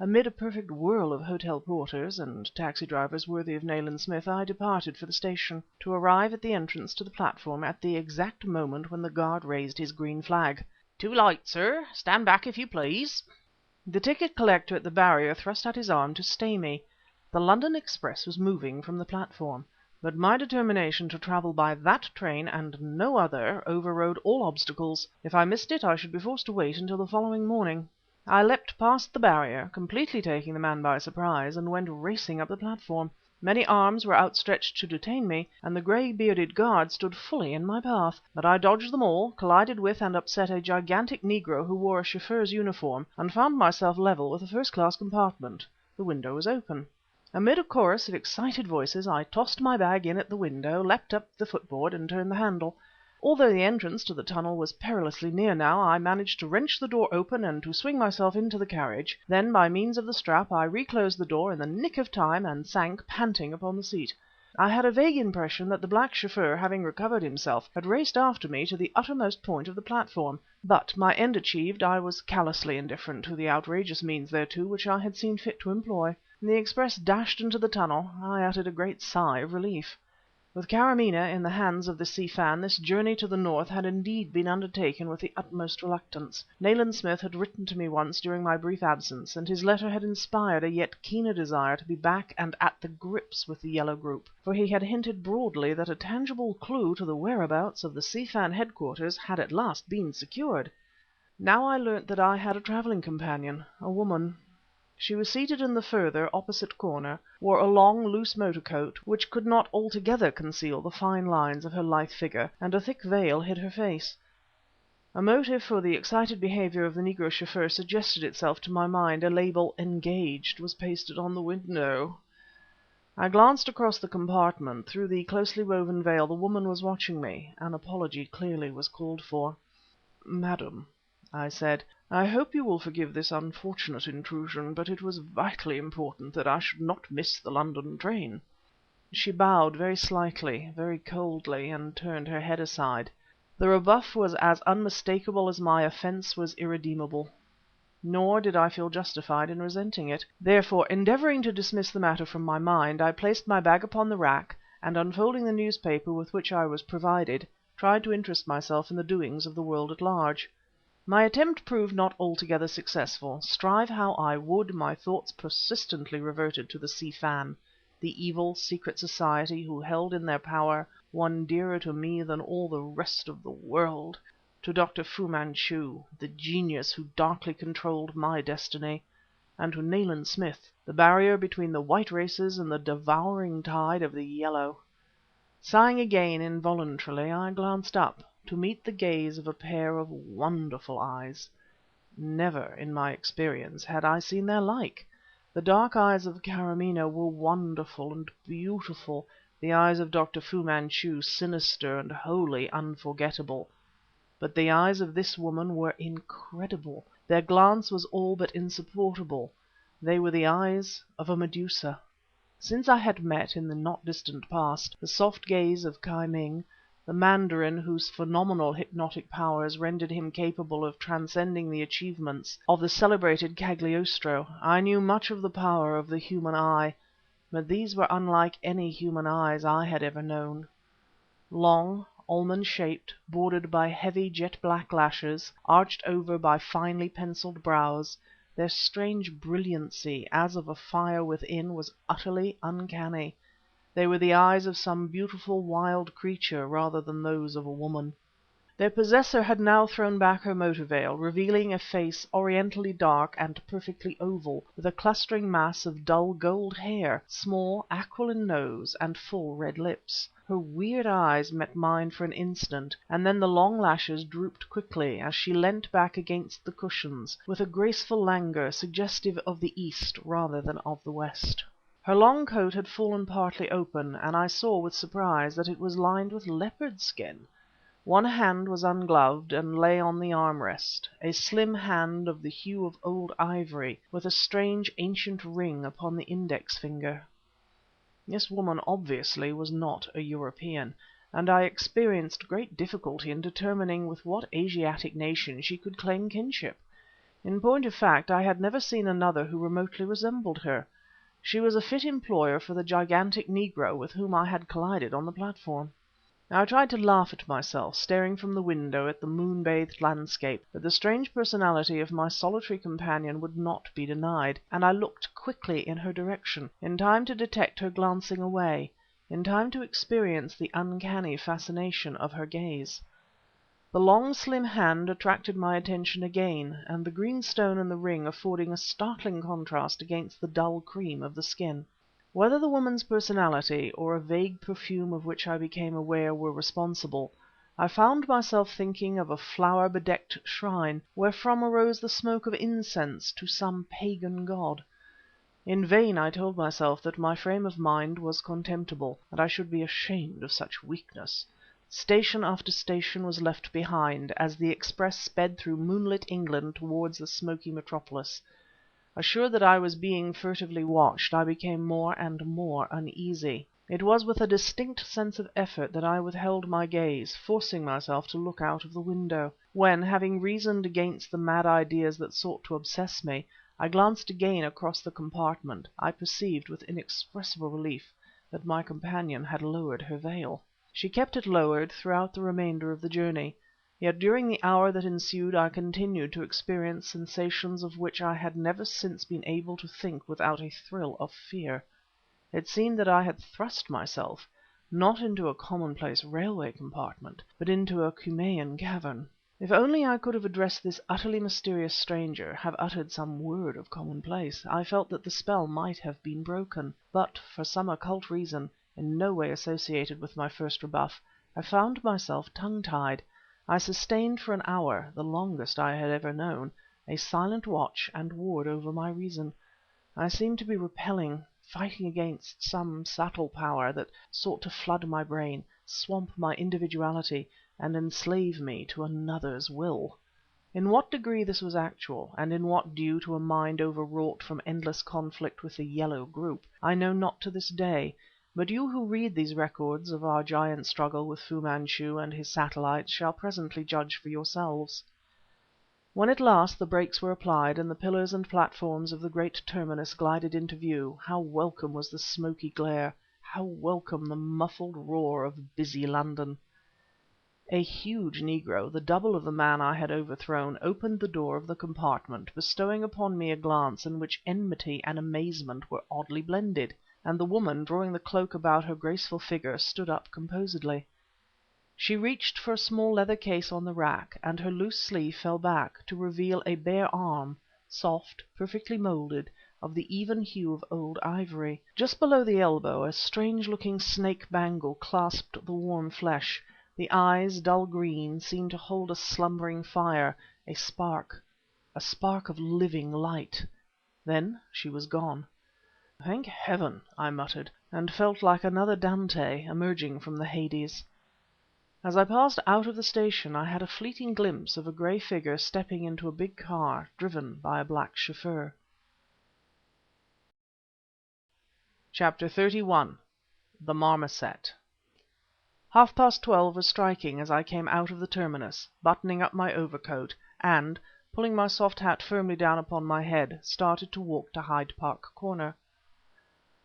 Amid a perfect whirl of hotel porters and taxi drivers worthy of Nayland Smith, I departed for the station, to arrive at the entrance to the platform at the exact moment when the guard raised his green flag. "Too late, sir. Stand back, if you please." The ticket collector at the barrier thrust out his arm to stay me. The London express was moving from the platform, but my determination to travel by that train and no other overrode all obstacles. If I missed it I should be forced to wait until the following morning. I leapt past the barrier, completely taking the man by surprise, and went racing up the platform. Many arms were outstretched to detain me, and the gray bearded guard stood fully in my path, but I dodged them all, collided with and upset a gigantic negro who wore a chauffeur's uniform, and found myself level with a first-class compartment. The window was open. Amid a chorus of excited voices I tossed my bag in at the window, leapt up the footboard, and turned the handle. Although the entrance to the tunnel was perilously near now, I managed to wrench the door open and to swing myself into the carriage. Then, by means of the strap, I reclosed the door in the nick of time and sank, panting, upon the seat. I had a vague impression that the black chauffeur, having recovered himself, had raced after me to the uttermost point of the platform. But, my end achieved, I was callously indifferent to the outrageous means thereto which I had seen fit to employ. The express dashed into the tunnel. I uttered a great sigh of relief. With Karamaneh in the hands of the Si Fan, this journey to the north had indeed been undertaken with the utmost reluctance. Nayland Smith had written to me once during my brief absence, and his letter had inspired a yet keener desire to be back and at the grips with the Yellow group, for he had hinted broadly that a tangible clue to the whereabouts of the Si Fan headquarters had at last been secured. Now I learnt that I had a traveling companion, a woman. She was seated in the further, opposite corner, wore a long, loose motor coat, which could not altogether conceal the fine lines of her lithe figure, and a thick veil hid her face. A motive for the excited behavior of the negro chauffeur suggested itself to my mind. A label "Engaged" was pasted on the window. I glanced across the compartment. Through the closely woven veil the woman was watching me. An apology clearly was called for. "Madam," I said, "I hope you will forgive this unfortunate intrusion, but it was vitally important that I should not miss the London train." She bowed very slightly, very coldly, and turned her head aside. The rebuff was as unmistakable as my offence was irredeemable. Nor did I feel justified in resenting it. Therefore, endeavoring to dismiss the matter from my mind, I placed my bag upon the rack, and unfolding the newspaper with which I was provided, tried to interest myself in the doings of the world at large. My attempt proved not altogether successful. Strive how I would, my thoughts persistently reverted to the Si Fan, the evil secret society who held in their power one dearer to me than all the rest of the world, to Dr. Fu-Manchu, the genius who darkly controlled my destiny, and to Nayland Smith, the barrier between the white races and the devouring tide of the yellow. Sighing again involuntarily, I glanced up, to meet the gaze of a pair of wonderful eyes. Never, in my experience, had I seen their like. The dark eyes of Karamaneh were wonderful and beautiful, the eyes of Dr. Fu-Manchu sinister and wholly unforgettable. But the eyes of this woman were incredible. Their glance was all but insupportable. They were the eyes of a Medusa. Since I had met, in the not distant past, the soft gaze of Ki-Ming, the mandarin whose phenomenal hypnotic powers rendered him capable of transcending the achievements of the celebrated Cagliostro, I knew much of the power of the human eye, but these were unlike any human eyes I had ever known. Long, almond-shaped, bordered by heavy jet-black lashes, arched over by finely penciled brows, their strange brilliancy, as of a fire within, was utterly uncanny. They were the eyes of some beautiful wild creature rather than those of a woman. Their possessor had now thrown back her motor veil, revealing a face orientally dark and perfectly oval, with a clustering mass of dull gold hair, small aquiline nose, and full red lips. Her weird eyes met mine for an instant, and then the long lashes drooped quickly as she leant back against the cushions, with a graceful languor suggestive of the East rather than of the West. Her long coat had fallen partly open, and I saw with surprise that it was lined with leopard skin. One hand was ungloved and lay on the arm rest, a slim hand of the hue of old ivory, with a strange ancient ring upon the index finger. This woman obviously was not a European, and I experienced great difficulty in determining with what Asiatic nation she could claim kinship. In point of fact, I had never seen another who remotely resembled her. She was a fit employer for the gigantic negro with whom I had collided on the platform. I tried to laugh at myself, staring from the window at the moon-bathed landscape, but the strange personality of my solitary companion would not be denied, and I looked quickly in her direction, in time to detect her glancing away, in time to experience the uncanny fascination of her gaze. The long, slim hand attracted my attention again, and the green stone and the ring affording a startling contrast against the dull cream of the skin. Whether the woman's personality, or a vague perfume of which I became aware, were responsible, I found myself thinking of a flower-bedecked shrine, wherefrom arose the smoke of incense to some pagan god. In vain I told myself that my frame of mind was contemptible, and I should be ashamed of such weakness. Station after station was left behind, as the express sped through moonlit England towards the smoky metropolis. Assured that I was being furtively watched, I became more and more uneasy. It was with a distinct sense of effort that I withheld my gaze, forcing myself to look out of the window, when, having reasoned against the mad ideas that sought to obsess me, I glanced again across the compartment. I perceived with inexpressible relief that my companion had lowered her veil. She kept it lowered throughout the remainder of the journey, yet during the hour that ensued I continued to experience sensations of which I had never since been able to think without a thrill of fear. It seemed that I had thrust myself, not into a commonplace railway compartment, but into a Cumaean cavern. If only I could have addressed this utterly mysterious stranger, have uttered some word of commonplace, I felt that the spell might have been broken. But, for some occult reason, in no way associated with my first rebuff, I found myself tongue-tied. I sustained for an hour, the longest I had ever known, a silent watch and ward over my reason. I seemed to be repelling, fighting against some subtle power that sought to flood my brain, swamp my individuality, and enslave me to another's will. In what degree this was actual, and in what due to a mind overwrought from endless conflict with the yellow group, I know not to this day, but you who read these records of our giant struggle with Fu-Manchu and his satellites shall presently judge for yourselves. When at last the brakes were applied, and the pillars and platforms of the great terminus glided into view, how welcome was the smoky glare, how welcome the muffled roar of busy London! A huge negro, the double of the man I had overthrown, opened the door of the compartment, bestowing upon me a glance in which enmity and amazement were oddly blended, and the woman, drawing the cloak about her graceful figure, stood up composedly. She reached for a small leather case on the rack, and her loose sleeve fell back, to reveal a bare arm, soft, perfectly molded, of the even hue of old ivory. Just below the elbow a strange-looking snake bangle clasped the warm flesh. The eyes, dull green, seemed to hold a slumbering fire, a spark of living light. Then she was gone. "Thank Heaven!" I muttered, and felt like another Dante emerging from the Hades. As I passed out of the station I had a fleeting glimpse of a grey figure stepping into a big car, driven by a black chauffeur. CHAPTER 31. The Marmoset. 12:30 was striking as I came out of the terminus, buttoning up my overcoat, and, pulling my soft hat firmly down upon my head, started to walk to Hyde Park Corner.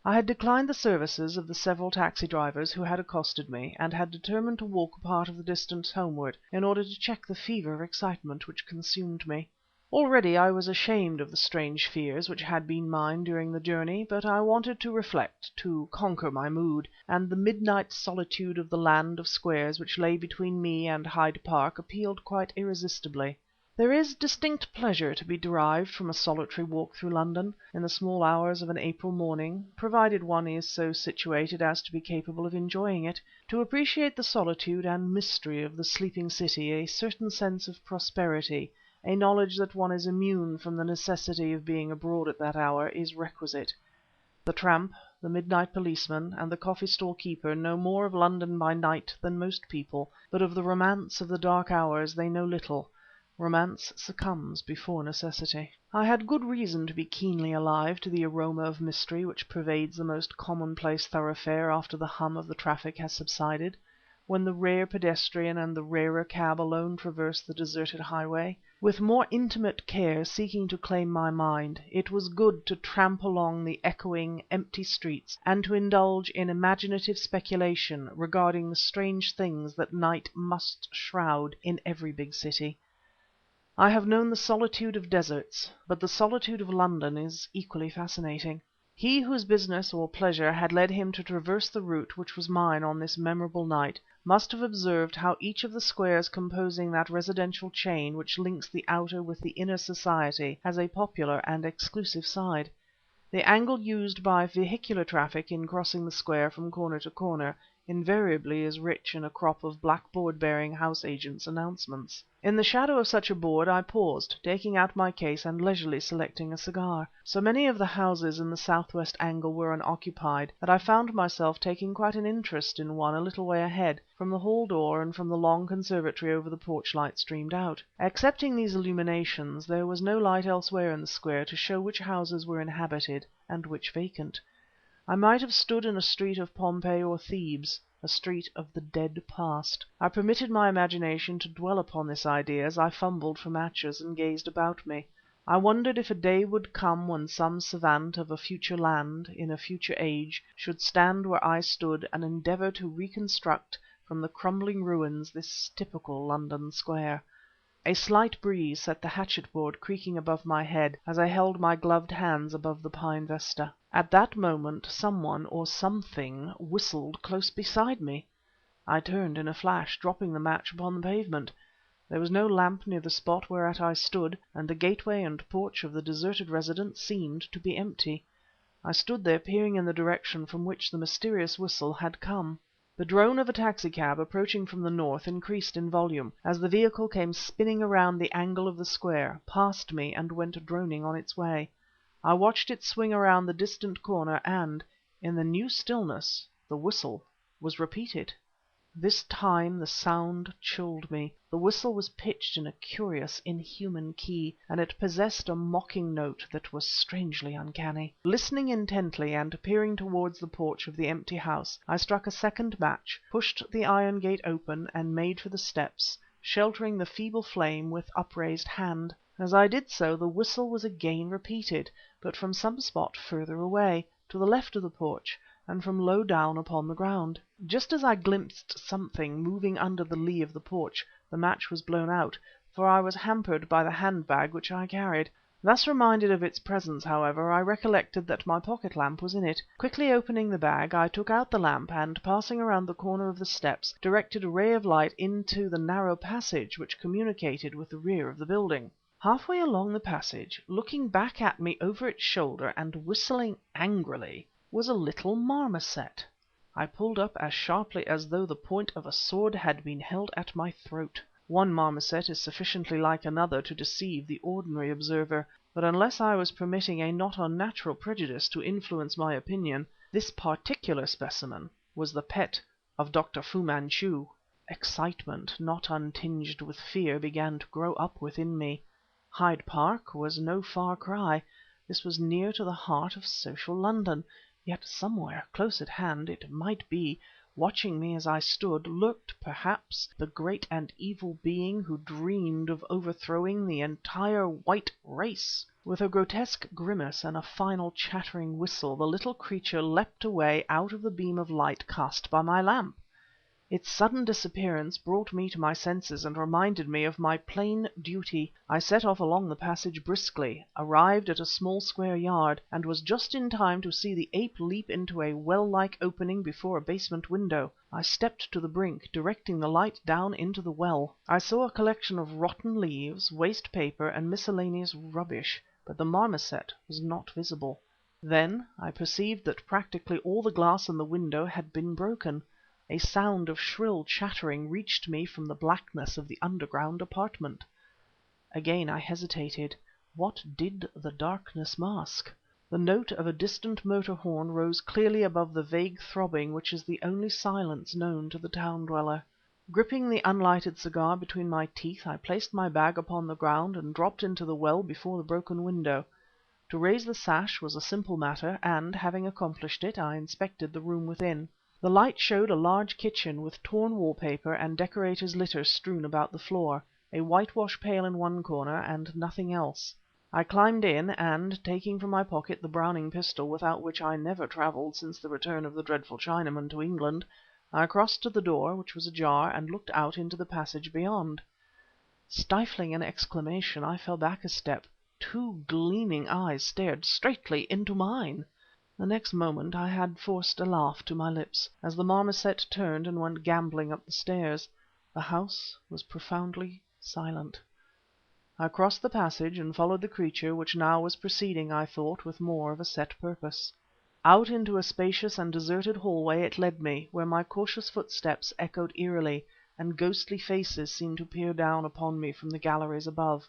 I had declined the services of the several taxi drivers who had accosted me, and had determined to walk a part of the distance homeward, in order to check the fever of excitement which consumed me. Already I was ashamed of the strange fears which had been mine during the journey, but I wanted to reflect, to conquer my mood, and the midnight solitude of the land of squares which lay between me and Hyde Park appealed quite irresistibly. There is distinct pleasure to be derived from a solitary walk through London, in the small hours of an April morning, provided one is so situated as to be capable of enjoying it. To appreciate the solitude and mystery of the sleeping city, a certain sense of prosperity, a knowledge that one is immune from the necessity of being abroad at that hour, is requisite. The tramp, the midnight policeman, and the coffee-stall keeper know more of London by night than most people, but of the romance of the dark hours they know little. Romance succumbs before necessity. I had good reason to be keenly alive to the aroma of mystery which pervades the most commonplace thoroughfare after the hum of the traffic has subsided, when the rare pedestrian and the rarer cab alone traverse the deserted highway. With more intimate care seeking to claim my mind, it was good to tramp along the echoing, empty streets, and to indulge in imaginative speculation regarding the strange things that night must shroud in every big city. I have known the solitude of deserts, but the solitude of London is equally fascinating. He whose business or pleasure had led him to traverse the route which was mine on this memorable night, must have observed how each of the squares composing that residential chain which links the outer with the inner society has a popular and exclusive side. The angle used by vehicular traffic in crossing the square from corner to corner invariably is rich in a crop of blackboard-bearing house agents' announcements. In the shadow of such a board I paused, taking out my case and leisurely selecting a cigar. So many of the houses in the southwest angle were unoccupied that I found myself taking quite an interest in one a little way ahead. From the hall door and from the long conservatory over the porch light streamed out. Excepting these illuminations, there was no light elsewhere in the square to show which houses were inhabited and which vacant. I might have stood in a street of Pompeii or Thebes, a street of the dead past. I permitted my imagination to dwell upon this idea as I fumbled for matches and gazed about me. I wondered if a day would come when some savant of a future land, in a future age, should stand where I stood and endeavour to reconstruct from the crumbling ruins this typical London square. A slight breeze set the hatchet-board creaking above my head as I held my gloved hands above the pine vesta. At that moment someone or something whistled close beside me. I turned in a flash, dropping the match upon the pavement. There was no lamp near the spot whereat I stood, and the gateway and porch of the deserted residence seemed to be empty. I stood there peering in the direction from which the mysterious whistle had come. The drone of a taxicab approaching from the north increased in volume, as the vehicle came spinning around the angle of the square, passed me, and went droning on its way. I watched it swing around the distant corner, and, in the new stillness, the whistle was repeated. This time the sound chilled me. The whistle was pitched in a curious, inhuman key, and it possessed a mocking note that was strangely uncanny. Listening intently, and peering towards the porch of the empty house, I struck a second match, pushed the iron gate open, and made for the steps, sheltering the feeble flame with upraised hand. As I did so, the whistle was again repeated, but from some spot further away, to the left of the porch, and from low down upon the ground. Just as I glimpsed something moving under the lee of the porch, the match was blown out, for I was hampered by the handbag which I carried. Thus reminded of its presence, however, I recollected that my pocket lamp was in it. Quickly opening the bag, I took out the lamp, and passing around the corner of the steps, directed a ray of light into the narrow passage which communicated with the rear of the building. Halfway along the passage, looking back at me over its shoulder and whistling angrily, was a little marmoset. I pulled up as sharply as though the point of a sword had been held at my throat. One marmoset is sufficiently like another to deceive the ordinary observer, but unless I was permitting a not unnatural prejudice to influence my opinion, this particular specimen was the pet of Dr. Fu-Manchu. Excitement, not untinged with fear, began to grow up within me. Hyde Park was no far cry. This was near to the heart of social London. Yet somewhere, close at hand, it might be, watching me as I stood, lurked, perhaps, the great and evil being who dreamed of overthrowing the entire white race. With a grotesque grimace and a final chattering whistle, the little creature leapt away out of the beam of light cast by my lamp. Its sudden disappearance brought me to my senses and reminded me of my plain duty. I set off along the passage briskly, arrived at a small square yard, and was just in time to see the ape leap into a well-like opening before a basement window. I stepped to the brink, directing the light down into the well. I saw a collection of rotten leaves, waste paper, and miscellaneous rubbish, but the marmoset was not visible. Then I perceived that practically all the glass in the window had been broken. A sound of shrill chattering reached me from the blackness of the underground apartment. Again I hesitated. What did the darkness mask? The note of a distant motor horn rose clearly above the vague throbbing which is the only silence known to the town dweller. Gripping the unlighted cigar between my teeth, I placed my bag upon the ground and dropped into the well before the broken window. To raise the sash was a simple matter, and, having accomplished it, I inspected the room within. The light showed a large kitchen, with torn wallpaper and decorator's litter strewn about the floor, a whitewash pail in one corner, and nothing else. I climbed in, and, taking from my pocket the Browning pistol without which I never travelled since the return of the dreadful Chinaman to England, I crossed to the door, which was ajar, and looked out into the passage beyond. Stifling an exclamation, I fell back a step. Two gleaming eyes stared straightly into mine. The next moment I had forced a laugh to my lips, as the marmoset turned and went gambolling up the stairs. The house was profoundly silent. I crossed the passage and followed the creature, which now was proceeding, I thought, with more of a set purpose. Out into a spacious and deserted hallway it led me, where my cautious footsteps echoed eerily, and ghostly faces seemed to peer down upon me from the galleries above.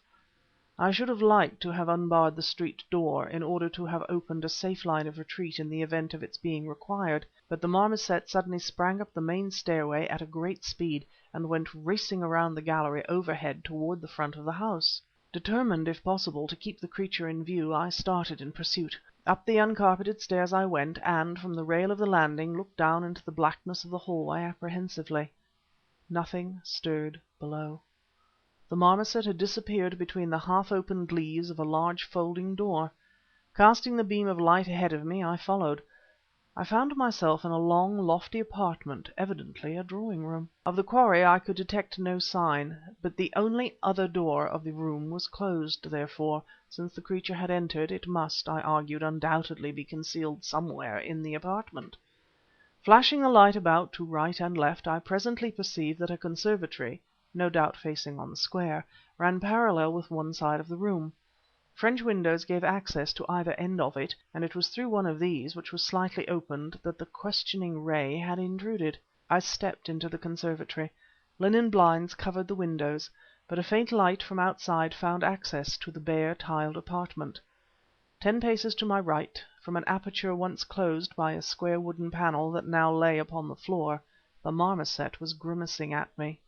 I should have liked to have unbarred the street door, in order to have opened a safe line of retreat in the event of its being required, but the marmoset suddenly sprang up the main stairway at a great speed, and went racing around the gallery overhead toward the front of the house. Determined, if possible, to keep the creature in view, I started in pursuit. Up the uncarpeted stairs I went, and, from the rail of the landing, looked down into the blackness of the hallway apprehensively. Nothing stirred below. The marmoset had disappeared between the half-opened leaves of a large folding door. Casting the beam of light ahead of me, I followed. I found myself in a long, lofty apartment, evidently a drawing-room. Of the quarry I could detect no sign, but the only other door of the room was closed; therefore, since the creature had entered, it must, I argued, undoubtedly be concealed somewhere in the apartment. Flashing the light about to right and left, I presently perceived that a conservatory, no doubt facing on the square, ran parallel with one side of the room. French windows gave access to either end of it, and it was through one of these, which was slightly opened, that the questioning ray had intruded. I stepped into the conservatory. Linen blinds covered the windows, but a faint light from outside found access to the bare, tiled apartment. 10 paces to my right, from an aperture once closed by a square wooden panel that now lay upon the floor, the marmoset was grimacing at me.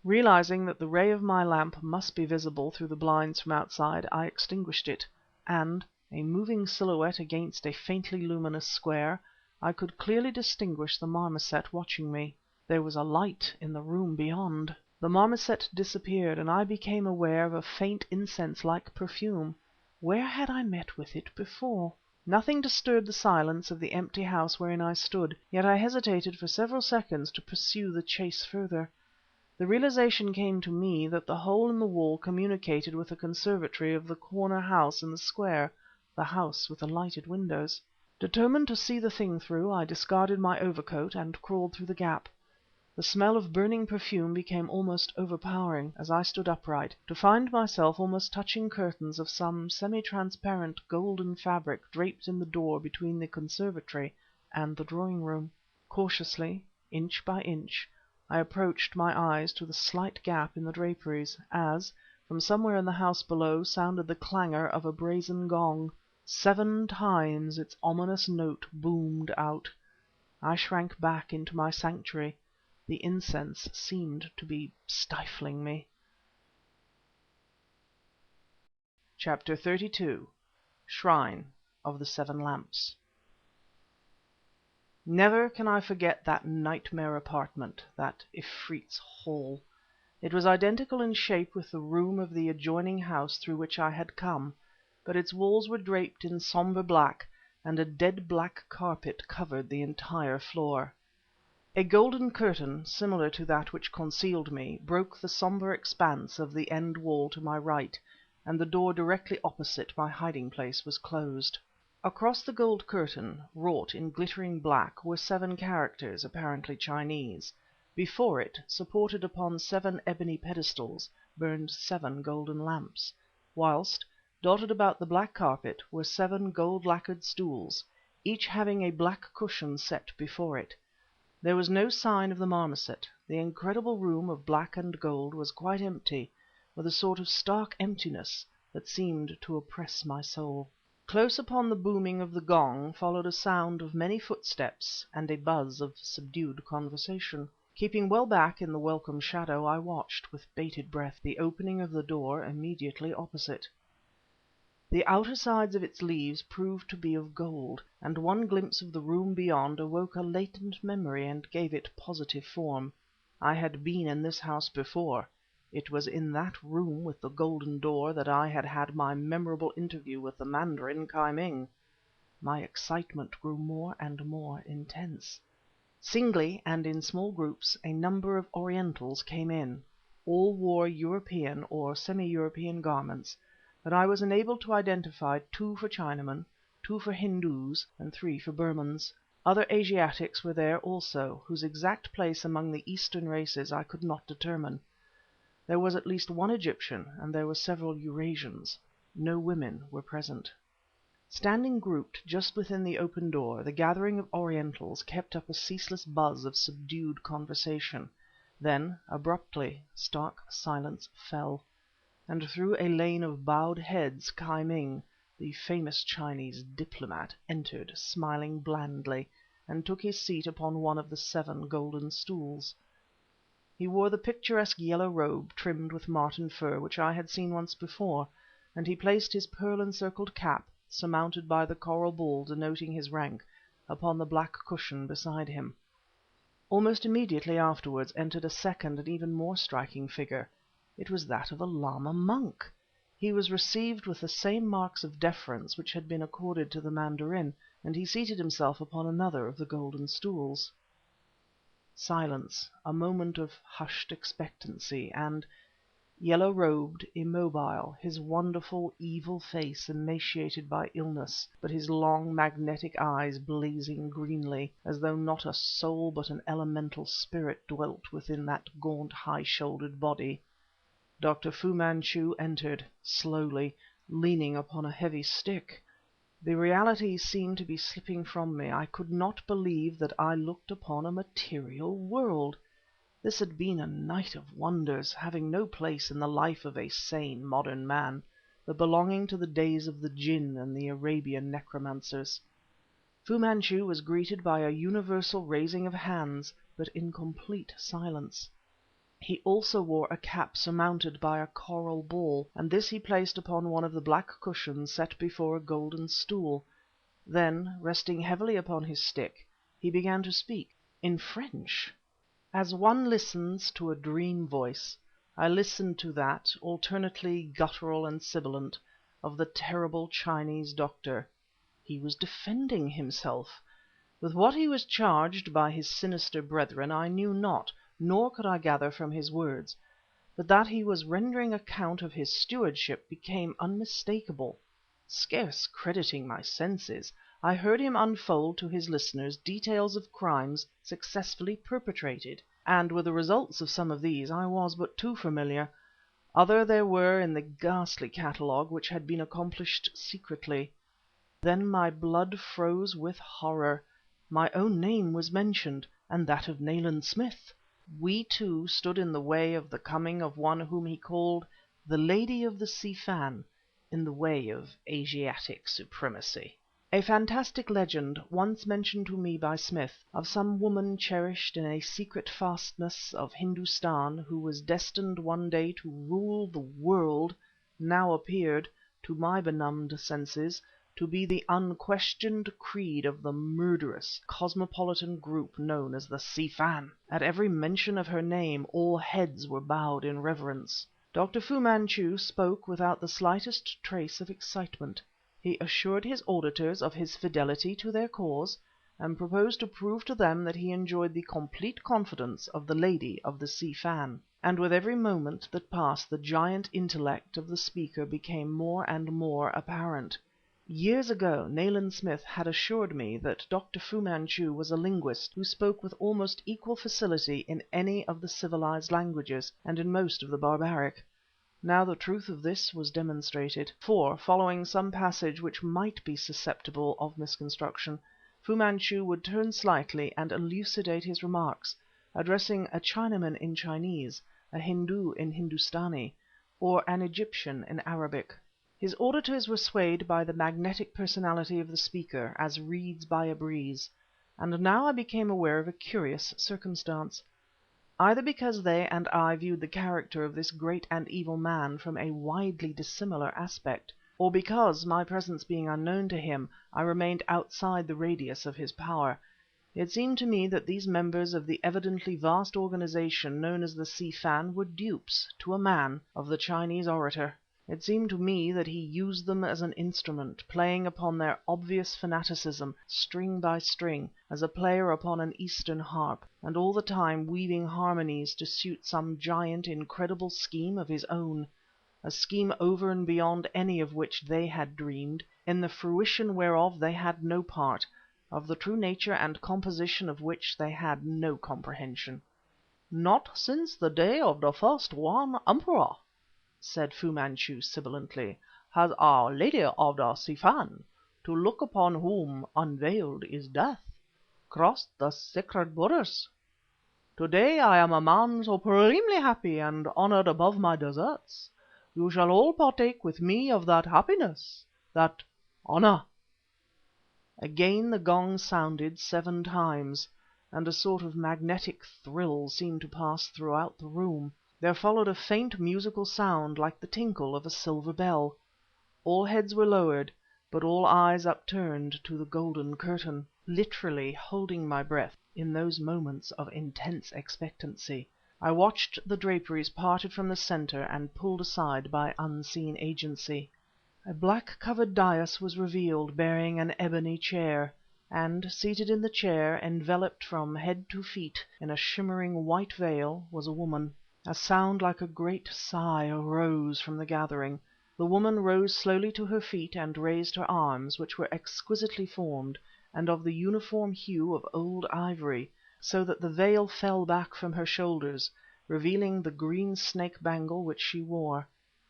Realizing that the ray of my lamp must be visible through the blinds from outside, I extinguished it, and, a moving silhouette against a faintly luminous square, I could clearly distinguish the marmoset watching me. There was a light in the room beyond. The marmoset disappeared, and I became aware of a faint incense-like perfume. Where had I met with it before? Nothing disturbed the silence of the empty house wherein I stood, yet I hesitated for several seconds to pursue the chase further. The realization came to me that the hole in the wall communicated with the conservatory of the corner house in the square, the house with the lighted windows. Determined to see the thing through, I discarded my overcoat and crawled through the gap. The smell of burning perfume became almost overpowering as I stood upright, to find myself almost touching curtains of some semi-transparent golden fabric draped in the door between the conservatory and the drawing-room. Cautiously, inch by inch, I approached my eyes to the slight gap in the draperies, as, from somewhere in the house below, sounded the clangor of a brazen gong. 7 times its ominous note boomed out. I shrank back into my sanctuary. The incense seemed to be stifling me. Chapter 32. Shrine of the 7 Lamps. Never can I forget that nightmare apartment, that Ifrit's hall. It was identical in shape with the room of the adjoining house through which I had come, but its walls were draped in somber black, and a dead black carpet covered the entire floor. A golden curtain, similar to that which concealed me, broke the somber expanse of the end wall to my right, and the door directly opposite my hiding place was closed. Across the gold curtain, wrought in glittering black, were 7 characters, apparently Chinese. Before it, supported upon 7 ebony pedestals, burned 7 golden lamps, whilst, dotted about the black carpet, were 7 gold-lacquered stools, each having a black cushion set before it. There was no sign of the marmoset. The incredible room of black and gold was quite empty, with a sort of stark emptiness that seemed to oppress my soul. Close upon the booming of the gong followed a sound of many footsteps and a buzz of subdued conversation. Keeping well back in the welcome shadow, I watched, with bated breath, the opening of the door immediately opposite. The outer sides of its leaves proved to be of gold, and one glimpse of the room beyond awoke a latent memory and gave it positive form. I had been in this house before. It was in that room with the golden door that I had had my memorable interview with the Mandarin Ki-Ming. My excitement grew more and more intense. Singly and in small groups a number of Orientals came in. All wore European or semi-European garments, but I was enabled to identify 2 for Chinamen, 2 for Hindus, and 3 for Burmans. Other Asiatics were there also, whose exact place among the Eastern races I could not determine. There was at least one Egyptian, and there were several Eurasians. No women were present. Standing grouped just within the open door, the gathering of Orientals kept up a ceaseless buzz of subdued conversation. Then, abruptly, stark silence fell, and through a lane of bowed heads Ki-Ming, the famous Chinese diplomat, entered, smiling blandly, and took his seat upon one of the 7 golden stools. He wore the picturesque yellow robe trimmed with marten fur which I had seen once before, and he placed his pearl-encircled cap, surmounted by the coral ball denoting his rank, upon the black cushion beside him. Almost immediately afterwards entered a second and even more striking figure. It was that of a Lama monk. He was received with the same marks of deference which had been accorded to the mandarin, and he seated himself upon another of the golden stools. Silence, a moment of hushed expectancy, and, yellow-robed, immobile, his wonderful, evil face emaciated by illness, but his long, magnetic eyes blazing greenly, as though not a soul but an elemental spirit dwelt within that gaunt, high-shouldered body, Dr. Fu-Manchu entered, slowly, leaning upon a heavy stick. The reality seemed to be slipping from me. I could not believe that I looked upon a material world. This had been a night of wonders, having no place in the life of a sane, modern man, but belonging to the days of the Jinn and the Arabian necromancers. Fu-Manchu was greeted by a universal raising of hands, but in complete silence. He also wore a cap surmounted by a coral ball, and this he placed upon one of the black cushions set before a golden stool. Then, resting heavily upon his stick, he began to speak in French. As one listens to a dream voice, I listened to that, alternately guttural and sibilant, of the terrible Chinese doctor. He was defending himself. With what he was charged by his sinister brethren I knew not, nor could I gather from his words, but that he was rendering account of his stewardship became unmistakable. Scarce crediting my senses, I heard him unfold to his listeners details of crimes successfully perpetrated, and with the results of some of these I was but too familiar. Other there were in the ghastly catalogue which had been accomplished secretly. Then my blood froze with horror. My own name was mentioned, and that of Nayland Smith. We two stood in the way of the coming of one whom he called the Lady of the Si Fan, in the way of Asiatic supremacy. A fantastic legend, once mentioned to me by Smith, of some woman cherished in a secret fastness of Hindustan who was destined one day to rule the world, now appeared, to my benumbed senses, to be the unquestioned creed of the murderous, cosmopolitan group known as the Si Fan. At every mention of her name all heads were bowed in reverence. Dr. Fu-Manchu spoke without the slightest trace of excitement. He assured his auditors of his fidelity to their cause, and proposed to prove to them that he enjoyed the complete confidence of the Lady of the Si Fan. And with every moment that passed the giant intellect of the speaker became more and more apparent. Years ago Nayland Smith had assured me that Dr. Fu-Manchu was a linguist who spoke with almost equal facility in any of the civilized languages, and in most of the barbaric. Now the truth of this was demonstrated, for, following some passage which might be susceptible of misconstruction, Fu-Manchu would turn slightly and elucidate his remarks, addressing a Chinaman in Chinese, a Hindu in Hindustani, or an Egyptian in Arabic. His auditors were swayed by the magnetic personality of the speaker, as reeds by a breeze. And now I became aware of a curious circumstance. Either because they and I viewed the character of this great and evil man from a widely dissimilar aspect, or because, my presence being unknown to him, I remained outside the radius of his power, it seemed to me that these members of the evidently vast organization known as the Si Fan were dupes, to a man, of the Chinese orator. It seemed to me that he used them as an instrument, playing upon their obvious fanaticism, string by string, as a player upon an Eastern harp, and all the time weaving harmonies to suit some giant, incredible scheme of his own, a scheme over and beyond any of which they had dreamed, in the fruition whereof they had no part, of the true nature and composition of which they had no comprehension. "Not since the day of the first Yuan Emperor," said Fu-Manchu sibilantly, "has Our Lady of the Si Fan, to look upon whom unveiled is death, crossed the sacred borders. Today I am a man supremely happy and honored above my deserts. You shall all partake with me of that happiness, that honor." Again the gong sounded 7 times, and a sort of magnetic thrill seemed to pass throughout the room. There followed a faint musical sound like the tinkle of a silver bell. All heads were lowered, but all eyes upturned to the golden curtain. Literally holding my breath in those moments of intense expectancy, I watched the draperies parted from the center and pulled aside by unseen agency. A black-covered dais was revealed, bearing an ebony chair, and, seated in the chair, enveloped from head to feet in a shimmering white veil, was a woman. A sound like a great sigh arose from the gathering. The woman rose slowly to her feet and raised her arms, which were exquisitely formed, and of the uniform hue of old ivory, so that the veil fell back from her shoulders, revealing the green snake bangle which she wore.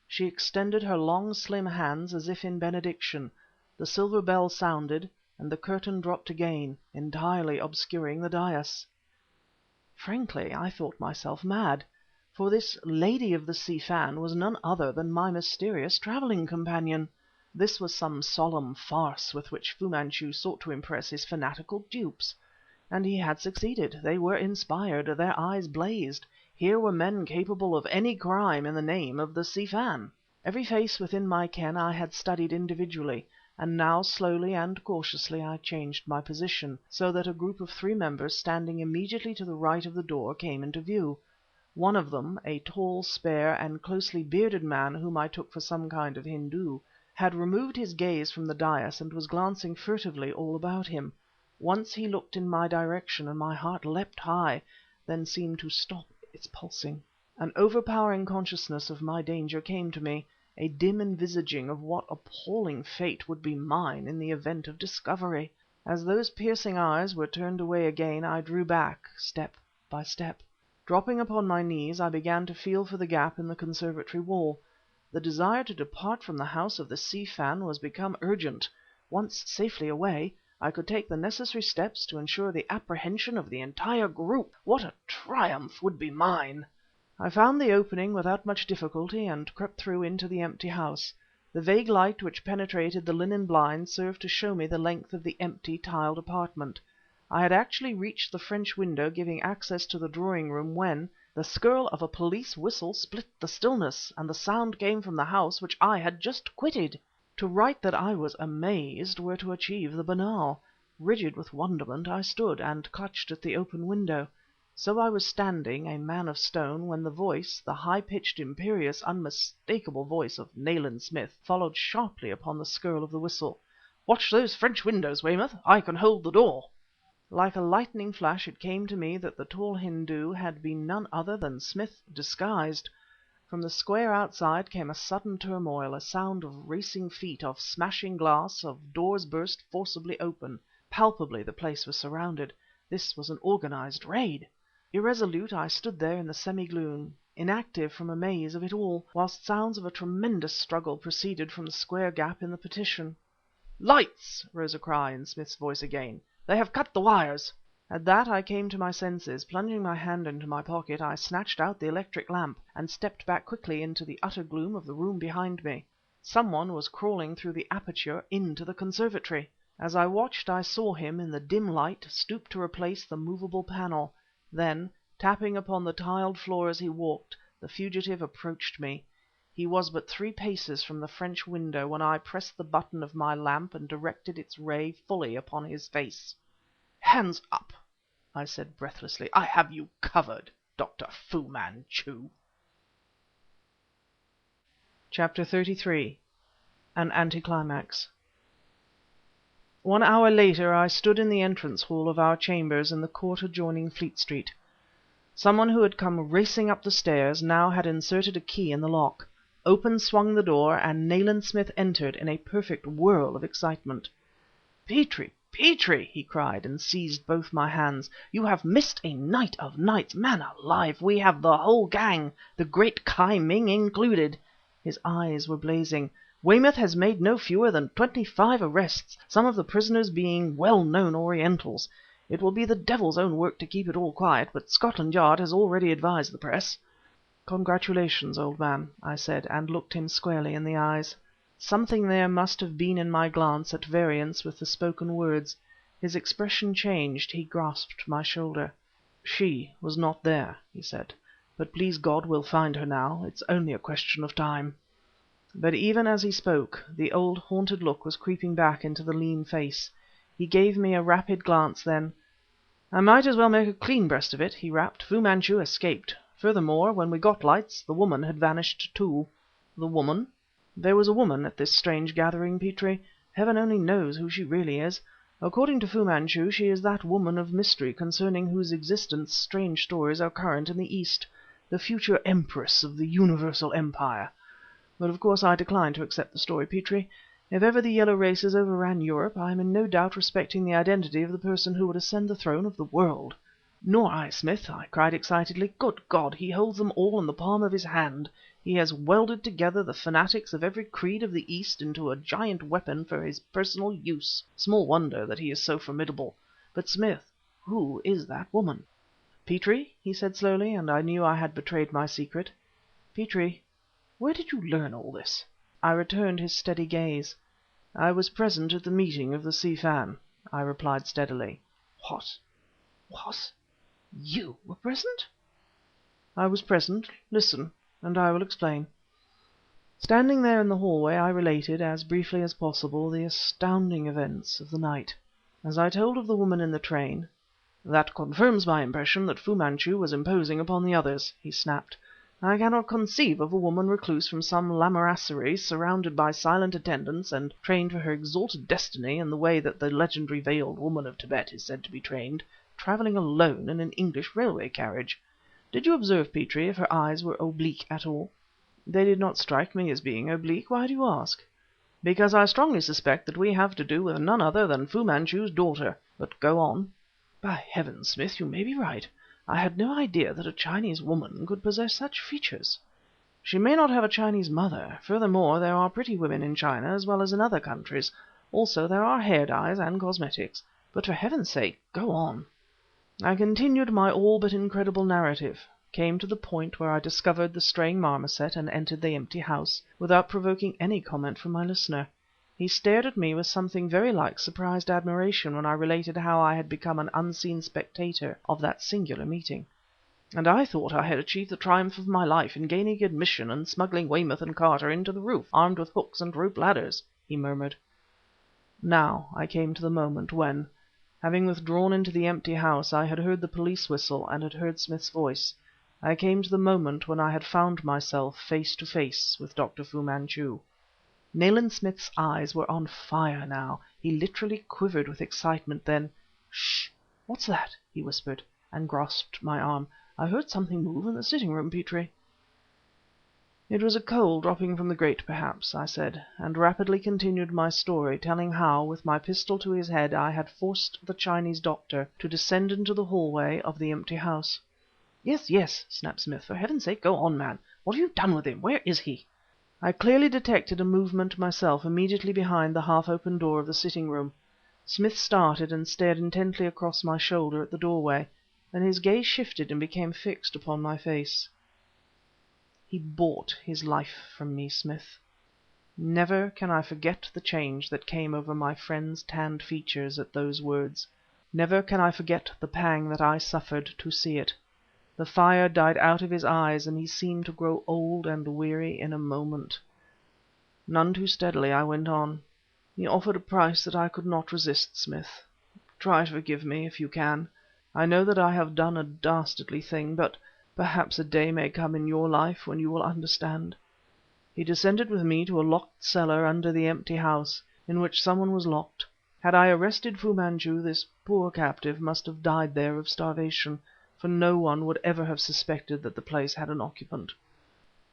She extended her long slim hands as if in benediction, the silver bell sounded, and the curtain dropped again, entirely obscuring the dais. Frankly, I thought myself mad, for this lady of the Si Fan was none other than my mysterious traveling companion. This was some solemn farce with which Fu-Manchu sought to impress his fanatical dupes. And he had succeeded. They were inspired, their eyes blazed. Here were men capable of any crime in the name of the Si Fan. Every face within my ken I had studied individually, and now slowly and cautiously I changed my position, so that a group of 3 members standing immediately to the right of the door came into view. One of them, a tall, spare, and closely bearded man whom I took for some kind of Hindu, had removed his gaze from the dais and was glancing furtively all about him. Once he looked in my direction, and my heart leapt high, then seemed to stop its pulsing. An overpowering consciousness of my danger came to me, a dim envisaging of what appalling fate would be mine in the event of discovery. As those piercing eyes were turned away again, I drew back, step by step. Dropping upon my knees, I began to feel for the gap in the conservatory wall. The desire to depart from the house of the Si Fan was become urgent. Once safely away, I could take the necessary steps to ensure the apprehension of the entire group. What a triumph would be mine! I found the opening without much difficulty and crept through into the empty house. The vague light which penetrated the linen blinds served to show me the length of the empty, tiled apartment. I had actually reached the French window giving access to the drawing room when the skirl of a police whistle split the stillness, and the sound came from the house which I had just quitted. To write that I was amazed were to achieve the banal. Rigid with wonderment I stood, and clutched at the open window. So I was standing, a man of stone, when the voice, the high-pitched, imperious, unmistakable voice of Nayland Smith, followed sharply upon the skirl of the whistle. "Watch those French windows, Weymouth. I can hold the door." Like a lightning flash it came to me that the tall Hindu had been none other than Smith disguised. From the square outside came a sudden turmoil, a sound of racing feet, of smashing glass, of doors burst forcibly open. Palpably the place was surrounded. This was an organized raid. Irresolute, I stood there in the semi-gloom, inactive from amaze of it all, whilst sounds of a tremendous struggle proceeded from the square gap in the partition. "Lights!" rose a cry in Smith's voice again. "They have cut the wires!" At that I came to my senses. Plunging my hand into my pocket, I snatched out the electric lamp, and stepped back quickly into the utter gloom of the room behind me. Someone was crawling through the aperture into the conservatory. As I watched I saw him, in the dim light, stoop to replace the movable panel. Then, tapping upon the tiled floor as he walked, the fugitive approached me. He was but 3 paces from the French window when I pressed the button of my lamp and directed its ray fully upon his face. "Hands up!" I said breathlessly. "I have you covered, Dr. Fu-Manchu." Chapter 33 An Anti-Climax 1 hour later I stood in the entrance hall of our chambers in the court adjoining Fleet Street. Someone who had come racing up the stairs now had inserted a key in the lock. Open swung the door, and Nayland Smith entered in a perfect whirl of excitement. "Petrie! Petrie!" he cried, and seized both my hands. "You have missed a night of nights! Man alive, we have the whole gang, the great Ki-Ming included!" His eyes were blazing. "Weymouth has made no fewer than 25 arrests, some of the prisoners being well-known Orientals. It will be the devil's own work to keep it all quiet, but Scotland Yard has already advised the press." "Congratulations, old man," I said, and looked him squarely in the eyes. Something there must have been in my glance at variance with the spoken words. His expression changed. He grasped my shoulder. "She was not there," he said, "but please God we'll find her now. It's only a question of time." But even as he spoke, the old haunted look was creeping back into the lean face. He gave me a rapid glance, then "I might as well make a clean breast of it," he rapped. "Fu-Manchu escaped. Furthermore, when we got lights, the woman had vanished too." "The woman?" "There was a woman at this strange gathering, Petrie. Heaven only knows who she really is. According to Fu-Manchu, she is that woman of mystery concerning whose existence strange stories are current in the East, the future Empress of the Universal Empire. But of course I decline to accept the story, Petrie. If ever the yellow races overran Europe, I am in no doubt respecting the identity of the person who would ascend the throne of the world." "Nor I, Smith," I cried excitedly. "Good God, he holds them all in the palm of his hand! He has welded together the fanatics of every creed of the East into a giant weapon for his personal use. Small wonder that he is so formidable. But, Smith, who is that woman?" "Petrie," he said slowly, and I knew I had betrayed my secret. "Petrie, where did you learn all this?" I returned his steady gaze. "I was present at the meeting of the Si Fan," I replied steadily. "What? What? You were present?" "I was present. Listen, and I will explain." Standing there in the hallway, I related, as briefly as possible, the astounding events of the night. As I told of the woman in the train "That confirms my impression that Fu Manchu was imposing upon the others," he snapped. "I cannot conceive of a woman recluse from some Lamorasserie, surrounded by silent attendants and trained for her exalted destiny in the way that the legendary veiled woman of Tibet is said to be trained, traveling alone in an English railway carriage. Did you observe, Petrie, if her eyes were oblique at all?" "They did not strike me as being oblique. Why do you ask?" "Because I strongly suspect that we have to do with none other than Fu Manchu's daughter. But go on." "By heavens, Smith, you may be right. I had no idea that a Chinese woman could possess such features." "She may not have a Chinese mother. Furthermore, there are pretty women in China as well as in other countries. Also there are hair dyes and cosmetics. But for heaven's sake, go on." I continued my all but incredible narrative, came to the point where I discovered the straying marmoset and entered the empty house, without provoking any comment from my listener. He stared at me with something very like surprised admiration when I related how I had become an unseen spectator of that singular meeting. "And I thought I had achieved the triumph of my life in gaining admission and smuggling Weymouth and Carter into the roof, armed with hooks and rope ladders," he murmured. Now I came to the moment when, having withdrawn into the empty house, I had heard the police whistle and had heard Smith's voice. I came to the moment when I had found myself face to face with Dr. Fu-Manchu. Nayland Smith's eyes were on fire now. He literally quivered with excitement. Then "Sh! What's that?" he whispered, and grasped my arm. "I heard something move in the sitting room, Petrie." "It was a coal dropping from the grate, perhaps," I said, and rapidly continued my story, telling how, with my pistol to his head, I had forced the Chinese doctor to descend into the hallway of the empty house. "Yes, yes," snapped Smith. "For heaven's sake, go on, man. What have you done with him? Where is he?" I clearly detected a movement myself immediately behind the half-open door of the sitting room. Smith started and stared intently across my shoulder at the doorway. Then his gaze shifted and became fixed upon my face. "He bought his life from me, Smith." Never can I forget the change that came over my friend's tanned features at those words. Never can I forget the pang that I suffered to see it. The fire died out of his eyes, and he seemed to grow old and weary in a moment. None too steadily I went on. "He offered a price that I could not resist, Smith. Try to forgive me, if you can. I know that I have done a dastardly thing, but perhaps a day may come in your life when you will understand. He descended with me to a locked cellar under the empty house, in which someone was locked. Had I arrested Fu-Manchu, this poor captive must have died there of starvation, for no one would ever have suspected that the place had an occupant."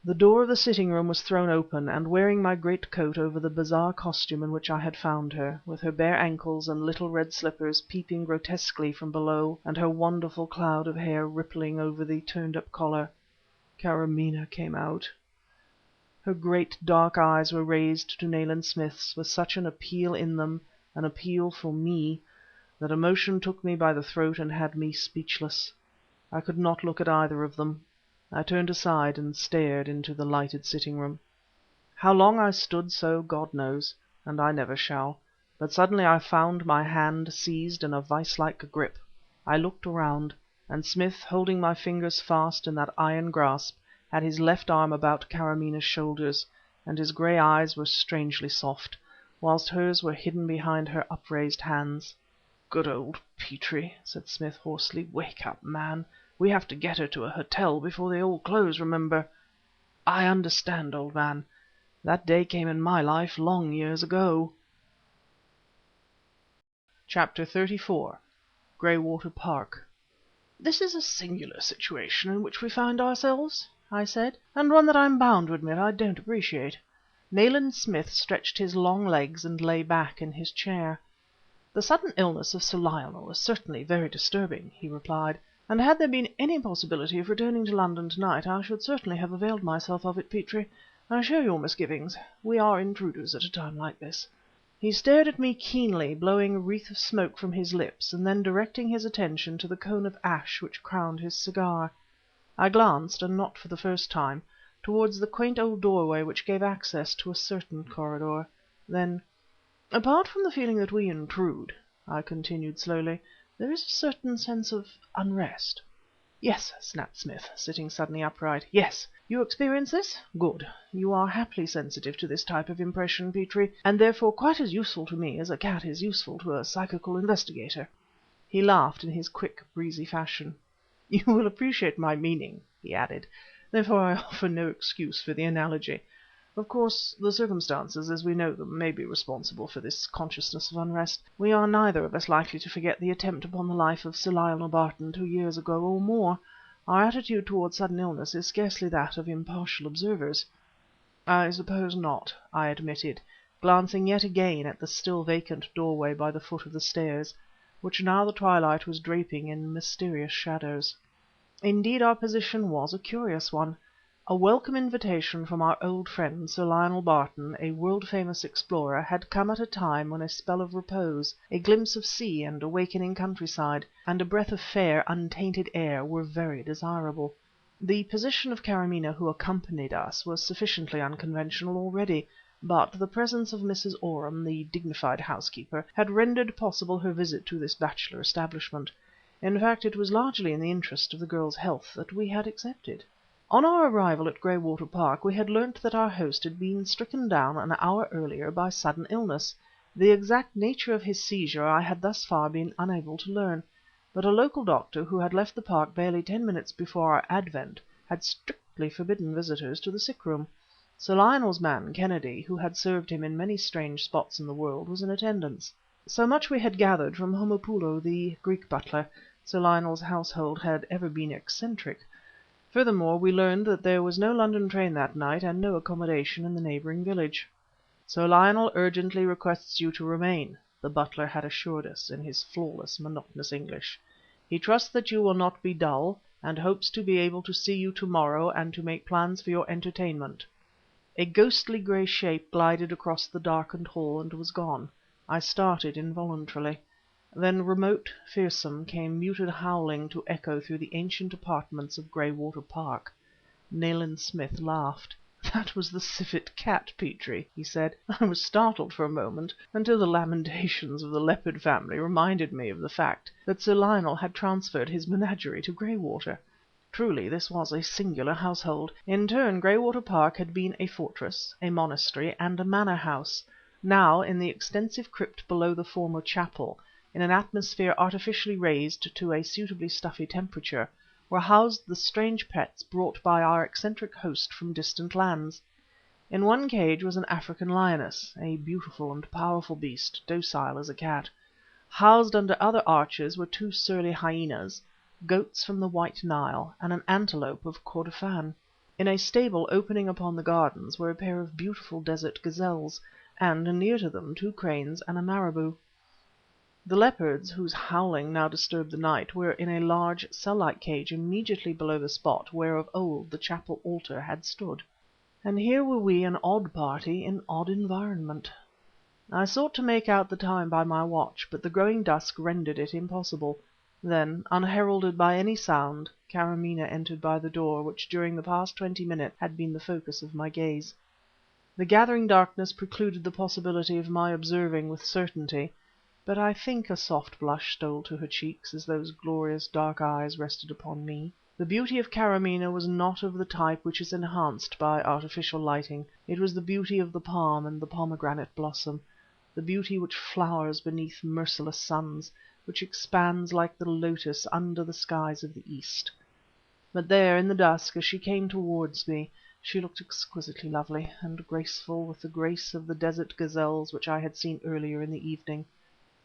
The door of the sitting room was thrown open, and wearing my great coat over the bizarre costume in which I had found her, with her bare ankles and little red slippers peeping grotesquely from below and her wonderful cloud of hair rippling over the turned-up collar, Karamaneh came out. Her great dark eyes were raised to Nayland Smith's with such an appeal in them, an appeal for me, that emotion took me by the throat and had me speechless. I could not look at either of them. I turned aside and stared into the lighted sitting room. How long I stood so God knows, and I never shall, but suddenly I found my hand seized in a vice-like grip. I looked around, and Smith, holding my fingers fast in that iron grasp, had his left arm about Karamaneh's shoulders, and his grey eyes were strangely soft, whilst hers were hidden behind her upraised hands. "Good old Petrie," said Smith hoarsely. "Wake up, man. We have to get her to a hotel before they all close, remember." "I understand, old man. That day came in my life long years ago." Chapter 34. Graywater Park. "This is a singular situation in which we find ourselves," I said, "and one that I'm bound to admit I don't appreciate." Nayland Smith stretched his long legs and lay back in his chair. "The sudden illness of Sir Lionel is certainly very disturbing," he replied, "and had there been any possibility of returning to London tonight, I should certainly have availed myself of it, Petrie. I share your misgivings. We are intruders at a time like this." He stared at me keenly, blowing a wreath of smoke from his lips, and then directing his attention to the cone of ash which crowned his cigar. I glanced, and not for the first time, towards the quaint old doorway which gave access to a certain corridor. Then, "Apart from the feeling that we intrude," I continued slowly, "there is a certain sense of unrest." "Yes," snapped Smith, sitting suddenly upright. "Yes. You experience this? Good. You are happily sensitive to this type of impression, Petrie, and therefore quite as useful to me as a cat is useful to a psychical investigator." He laughed in his quick, breezy fashion. "You will appreciate my meaning," he added, "therefore I offer no excuse for the analogy. Of course, the circumstances, as we know them, may be responsible for this consciousness of unrest. We are neither of us likely to forget the attempt upon the life of Sir Lionel Barton 2 years ago or more. Our attitude towards sudden illness is scarcely that of impartial observers." "I suppose not," I admitted, glancing yet again at the still vacant doorway by the foot of the stairs, which now the twilight was draping in mysterious shadows. Indeed, our position was a curious one. A welcome invitation from our old friend, Sir Lionel Barton, a world-famous explorer, had come at a time when a spell of repose, a glimpse of sea and awakening countryside, and a breath of fair, untainted air were very desirable. The position of Karamaneh, who accompanied us, was sufficiently unconventional already, but the presence of Mrs. Oram, the dignified housekeeper, had rendered possible her visit to this bachelor establishment. In fact, it was largely in the interest of the girl's health that we had accepted. On our arrival at Graywater Park we had learnt that our host had been stricken down an hour earlier by sudden illness. The exact nature of his seizure I had thus far been unable to learn, but a local doctor who had left the park barely 10 minutes before our advent had strictly forbidden visitors to the sick room. Sir Lionel's man, Kennedy, who had served him in many strange spots in the world, was in attendance. So much we had gathered from Homopoulo, the Greek butler. Sir Lionel's household had ever been eccentric. Furthermore, we learned that there was no London train that night and no accommodation in the neighbouring village. "Sir Lionel urgently requests you to remain," the butler had assured us in his flawless, monotonous English. "He trusts that you will not be dull, and hopes to be able to see you to-morrow and to make plans for your entertainment." A ghostly grey shape glided across the darkened hall and was gone. I started involuntarily. Then remote, fearsome, came muted howling to echo through the ancient apartments of Graywater Park. Nayland Smith laughed. "That was the civet cat, Petrie," he said. "I was startled for a moment, until the lamentations of the leopard family reminded me of the fact that Sir Lionel had transferred his menagerie to Graywater." Truly this was a singular household. In turn Graywater Park had been a fortress, a monastery, and a manor house. Now, in the extensive crypt below the former chapel, in an atmosphere artificially raised to a suitably stuffy temperature, were housed the strange pets brought by our eccentric host from distant lands. In one cage was an African lioness, a beautiful and powerful beast, docile as a cat. Housed under other arches were two surly hyenas, goats from the White Nile, and an antelope of Kordofan. In a stable opening upon the gardens were a pair of beautiful desert gazelles, and, near to them, two cranes and a marabou. The leopards, whose howling now disturbed the night, were in a large, cell-like cage immediately below the spot where of old the chapel altar had stood. And here were we, an odd party, in odd environment. I sought to make out the time by my watch, but the growing dusk rendered it impossible. Then, unheralded by any sound, Karamaneh entered by the door which during the past 20 minutes had been the focus of my gaze. The gathering darkness precluded the possibility of my observing with certainty, but I think a soft blush stole to her cheeks as those glorious dark eyes rested upon me. The beauty of Karamaneh was not of the type which is enhanced by artificial lighting. It was the beauty of the palm and the pomegranate blossom, the beauty which flowers beneath merciless suns, which expands like the lotus under the skies of the east. But there, in the dusk, as she came towards me, she looked exquisitely lovely and graceful with the grace of the desert gazelles which I had seen earlier in the evening.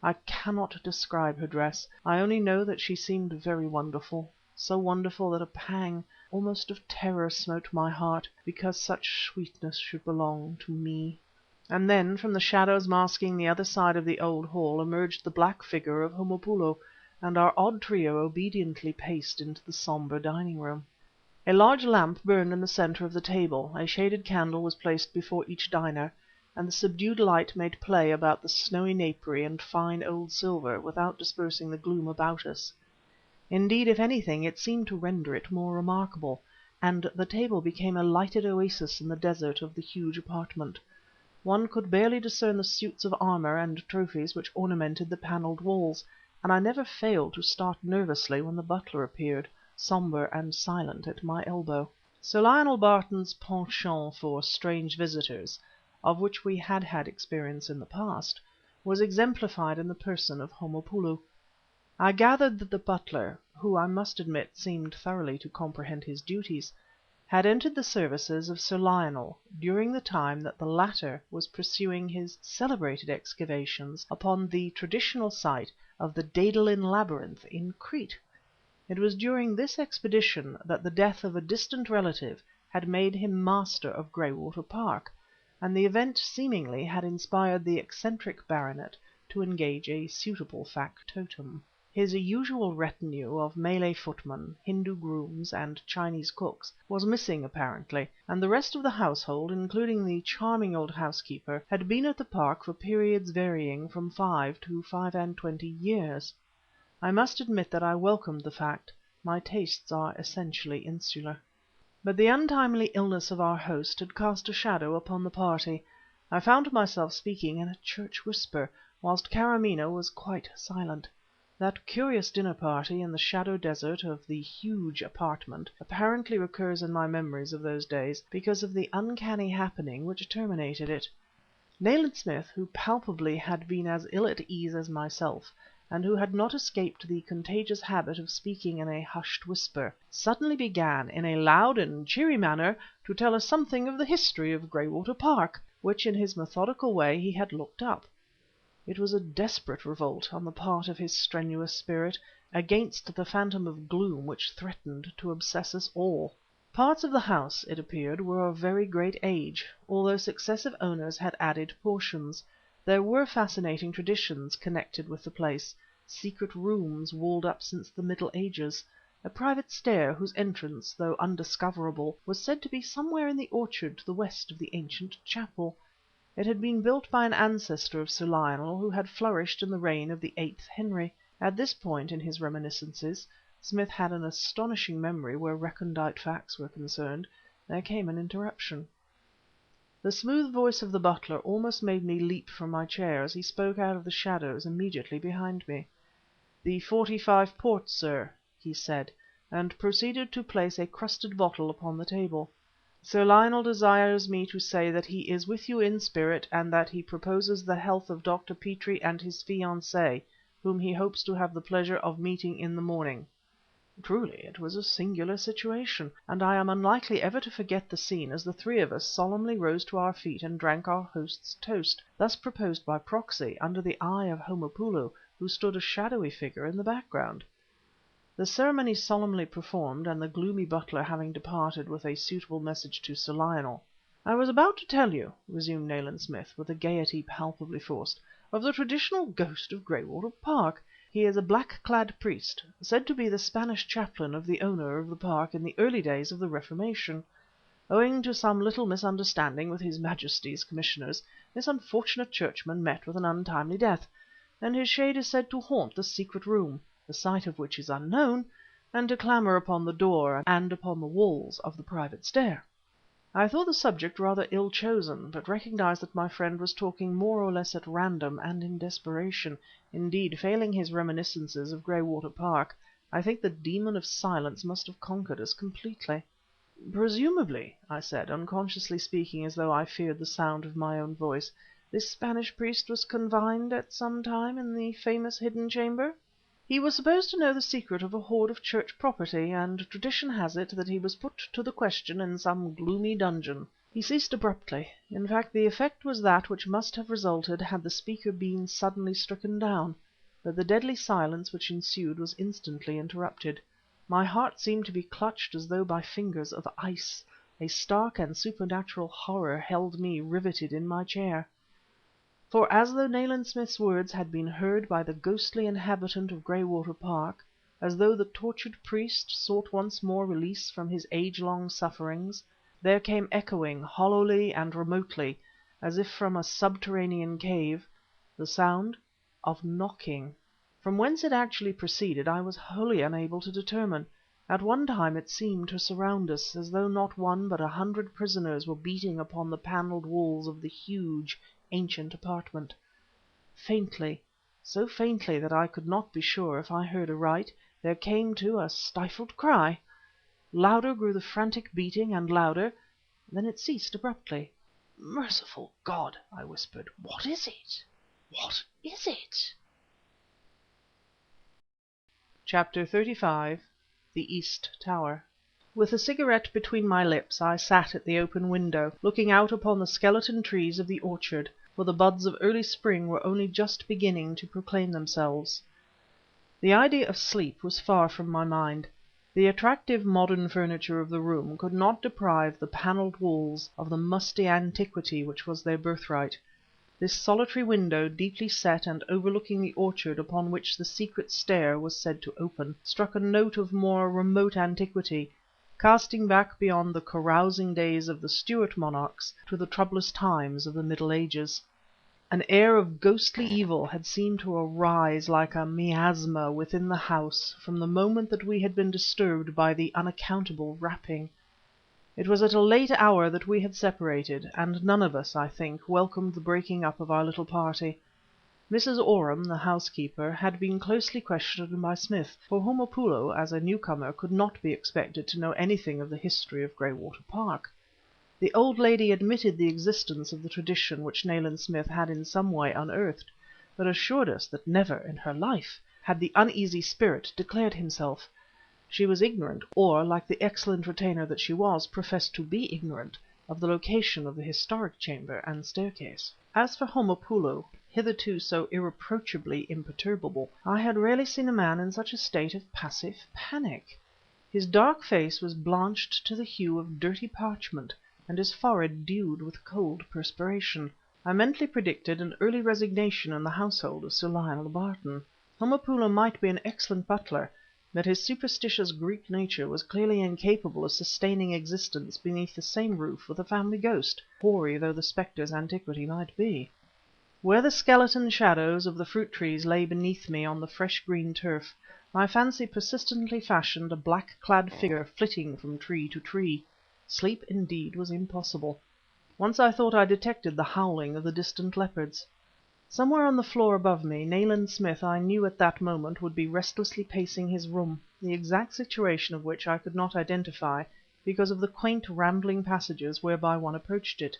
I cannot describe her dress. I only know that she seemed very wonderful, so wonderful that a pang, almost of terror, smote my heart, because such sweetness should belong to me. And then, from the shadows masking the other side of the old hall, emerged the black figure of Homopoulo, and our odd trio obediently paced into the sombre dining room. A large lamp burned in the centre of the table, a shaded candle was placed before each diner, and the subdued light made play about the snowy napery and fine old silver without dispersing the gloom about us. Indeed, if anything, it seemed to render it more remarkable, and the table became a lighted oasis in the desert of the huge apartment. One could barely discern the suits of armour and trophies which ornamented the panelled walls, and I never failed to start nervously when the butler appeared, sombre and silent, at my elbow. Sir Lionel Barton's penchant for strange visitors, of which we had had experience in the past, was exemplified in the person of Homopoulo. I gathered that the butler, who I must admit seemed thoroughly to comprehend his duties, had entered the services of Sir Lionel during the time that the latter was pursuing his celebrated excavations upon the traditional site of the Daedalian labyrinth in Crete. It was during this expedition that the death of a distant relative had made him master of Graywater Park, and the event seemingly had inspired the eccentric baronet to engage a suitable factotum. His usual retinue of Malay footmen, Hindu grooms, and Chinese cooks was missing apparently, and the rest of the household, including the charming old housekeeper, had been at the park for periods varying from 5 to 25 years. I must admit that I welcomed the fact. My tastes are essentially insular. But the untimely illness of our host had cast a shadow upon the party. I found myself speaking in a church whisper, whilst Karamaneh was quite silent. That curious dinner party in the shadow desert of the huge apartment apparently recurs in my memories of those days because of the uncanny happening which terminated it. Nayland Smith, who palpably had been as ill at ease as myself, and who had not escaped the contagious habit of speaking in a hushed whisper, suddenly began in a loud and cheery manner to tell us something of the history of Graywater Park, which in his methodical way he had looked up. It was a desperate revolt on the part of his strenuous spirit against the phantom of gloom which threatened to obsess us all. Parts of the house, it appeared, were of very great age, although successive owners had added portions. There were fascinating traditions connected with the place, secret rooms walled up since the Middle Ages, a private stair whose entrance, though undiscoverable, was said to be somewhere in the orchard to the west of the ancient chapel. It had been built by an ancestor of Sir Lionel who had flourished in the reign of the 8th Henry. At this point in his reminiscences Smith had an astonishing memory where recondite facts were concerned. There came an interruption. The smooth voice of the butler almost made me leap from my chair as he spoke out of the shadows immediately behind me. "The 45 port, sir," he said, and proceeded to place a crusted bottle upon the table. "Sir Lionel desires me to say that he is with you in spirit, and that he proposes the health of Dr. Petrie and his fiancée, whom he hopes to have the pleasure of meeting in the morning." Truly it was a singular situation, and I am unlikely ever to forget the scene as the three of us solemnly rose to our feet and drank our host's toast, thus proposed by proxy, under the eye of Homopoulo, who stood a shadowy figure in the background. The ceremony solemnly performed, and the gloomy butler having departed with a suitable message to Sir Lionel. "I was about to tell you," resumed Nayland Smith, with a gaiety palpably forced, "of the traditional ghost of Graywater Park. He is a black-clad priest, said to be the Spanish chaplain of the owner of the park in the early days of the Reformation. Owing to some little misunderstanding with his Majesty's commissioners, this unfortunate churchman met with an untimely death, and his shade is said to haunt the secret room, the site of which is unknown, and to clamour upon the door and upon the walls of the private stair." I thought the subject rather ill chosen, but recognized that my friend was talking more or less at random and in desperation. Indeed, failing his reminiscences of Graywater Park, I think the demon of silence must have conquered us completely. "Presumably," I said, unconsciously speaking as though I feared the sound of my own voice, "this Spanish priest was confined at some time in the famous hidden chamber?" "He was supposed to know the secret of a hoard of church property, and tradition has it that he was put to the question in some gloomy dungeon." He ceased abruptly. In fact, the effect was that which must have resulted had the speaker been suddenly stricken down. But the deadly silence which ensued was instantly interrupted. My heart seemed to be clutched as though by fingers of ice. A stark and supernatural horror held me riveted in my chair. For as though Nayland Smith's words had been heard by the ghostly inhabitant of Graywater Park, as though the tortured priest sought once more release from his age-long sufferings, there came echoing, hollowly and remotely, as if from a subterranean cave, the sound of knocking. From whence it actually proceeded I was wholly unable to determine. At one time it seemed to surround us, as though not one but 100 prisoners were beating upon the panelled walls of the huge, ancient apartment. Faintly, so faintly that I could not be sure if I heard aright, there came, too, a stifled cry. Louder grew the frantic beating, and louder, then it ceased abruptly. "Merciful God!" I whispered. "What is it? What is it?" Chapter 35. The East Tower. With a cigarette between my lips I sat at the open window, looking out upon the skeleton trees of the orchard, for the buds of early spring were only just beginning to proclaim themselves. The idea of sleep was far from my mind. The attractive modern furniture of the room could not deprive the panelled walls of the musty antiquity which was their birthright. This solitary window, deeply set and overlooking the orchard upon which the secret stair was said to open, struck a note of more remote antiquity, casting back beyond the carousing days of the Stuart monarchs to the troublous times of the Middle Ages. An air of ghostly evil had seemed to arise like a miasma within the house from the moment that we had been disturbed by the unaccountable rapping. It was at a late hour that we had separated, and none of us, I think, welcomed the breaking up of our little party. Mrs. Oram, the housekeeper, had been closely questioned by Smith, for Homopoulo, as a newcomer, could not be expected to know anything of the history of Graywater Park. The old lady admitted the existence of the tradition which Nayland Smith had in some way unearthed, but assured us that never in her life had the uneasy spirit declared himself. She was ignorant, or, like the excellent retainer that she was, professed to be ignorant, of the location of the historic chamber and staircase. As for Homopoulo, hitherto so irreproachably imperturbable, I had rarely seen a man in such a state of passive panic. His dark face was blanched to the hue of dirty parchment, and his forehead dewed with cold perspiration. I mentally predicted an early resignation in the household of Sir Lionel Barton. Homopoulo might be an excellent butler, but his superstitious Greek nature was clearly incapable of sustaining existence beneath the same roof with a family ghost, hoary though the spectre's antiquity might be. Where the skeleton shadows of the fruit trees lay beneath me on the fresh green turf, my fancy persistently fashioned a black-clad figure flitting from tree to tree. Sleep indeed was impossible. Once I thought I detected the howling of the distant leopards. Somewhere on the floor above me, Nayland Smith I knew at that moment would be restlessly pacing his room, the exact situation of which I could not identify because of the quaint rambling passages whereby one approached it.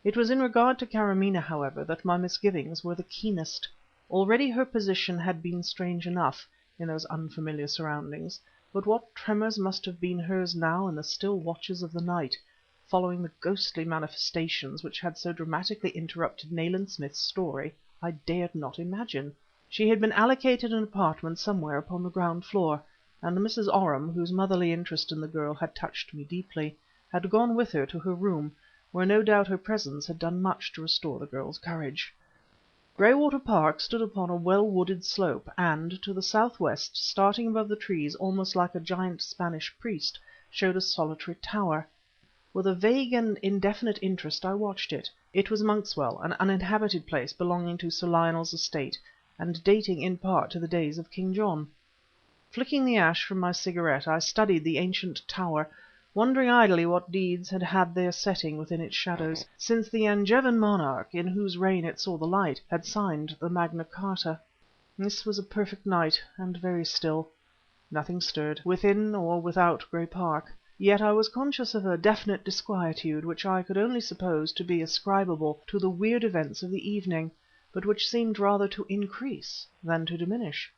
It was in regard to Karamaneh, however, that my misgivings were the keenest. Already her position had been strange enough, in those unfamiliar surroundings, but what tremors must have been hers now in the still watches of the night, following the ghostly manifestations which had so dramatically interrupted Nayland Smith's story, I dared not imagine. She had been allocated an apartment somewhere upon the ground floor, and Mrs. Oram, whose motherly interest in the girl had touched me deeply, had gone with her to her room, where no doubt her presence had done much to restore the girl's courage. Graywater Park stood upon a well-wooded slope, and to the southwest, starting above the trees almost like a giant Spanish priest, showed a solitary tower. With a vague and indefinite interest I watched it. It was Monkswell, an uninhabited place belonging to Sir Lionel's estate, and dating in part to the days of King John. Flicking the ash from my cigarette, I studied the ancient tower, wondering idly what deeds had had their setting within its shadows, since the Angevin monarch, in whose reign it saw the light, had signed the Magna Carta. This was a perfect night, and very still. Nothing stirred, within or without Grey Park. Yet I was conscious of a definite disquietude which I could only suppose to be ascribable to the weird events of the evening, but which seemed rather to increase than to diminish.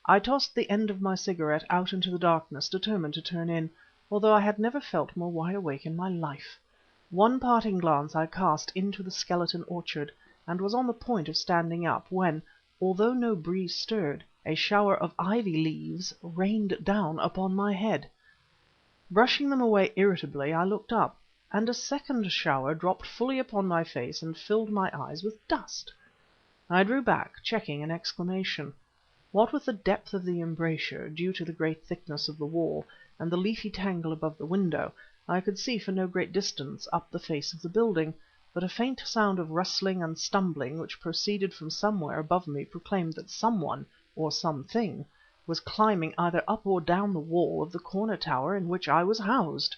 I tossed the end of my cigarette out into the darkness, determined to turn in, although I had never felt more wide awake in my life. One parting glance I cast into the skeleton orchard, and was on the point of standing up, when, although no breeze stirred, a shower of ivy leaves rained down upon my head. Brushing them away irritably, I looked up, and a second shower dropped fully upon my face and filled my eyes with dust. I drew back, checking an exclamation. What with the depth of the embrasure, due to the great thickness of the wall, and the leafy tangle above the window, I could see for no great distance up the face of the building, but a faint sound of rustling and stumbling which proceeded from somewhere above me proclaimed that someone, or something, was climbing either up or down the wall of the corner tower in which I was housed.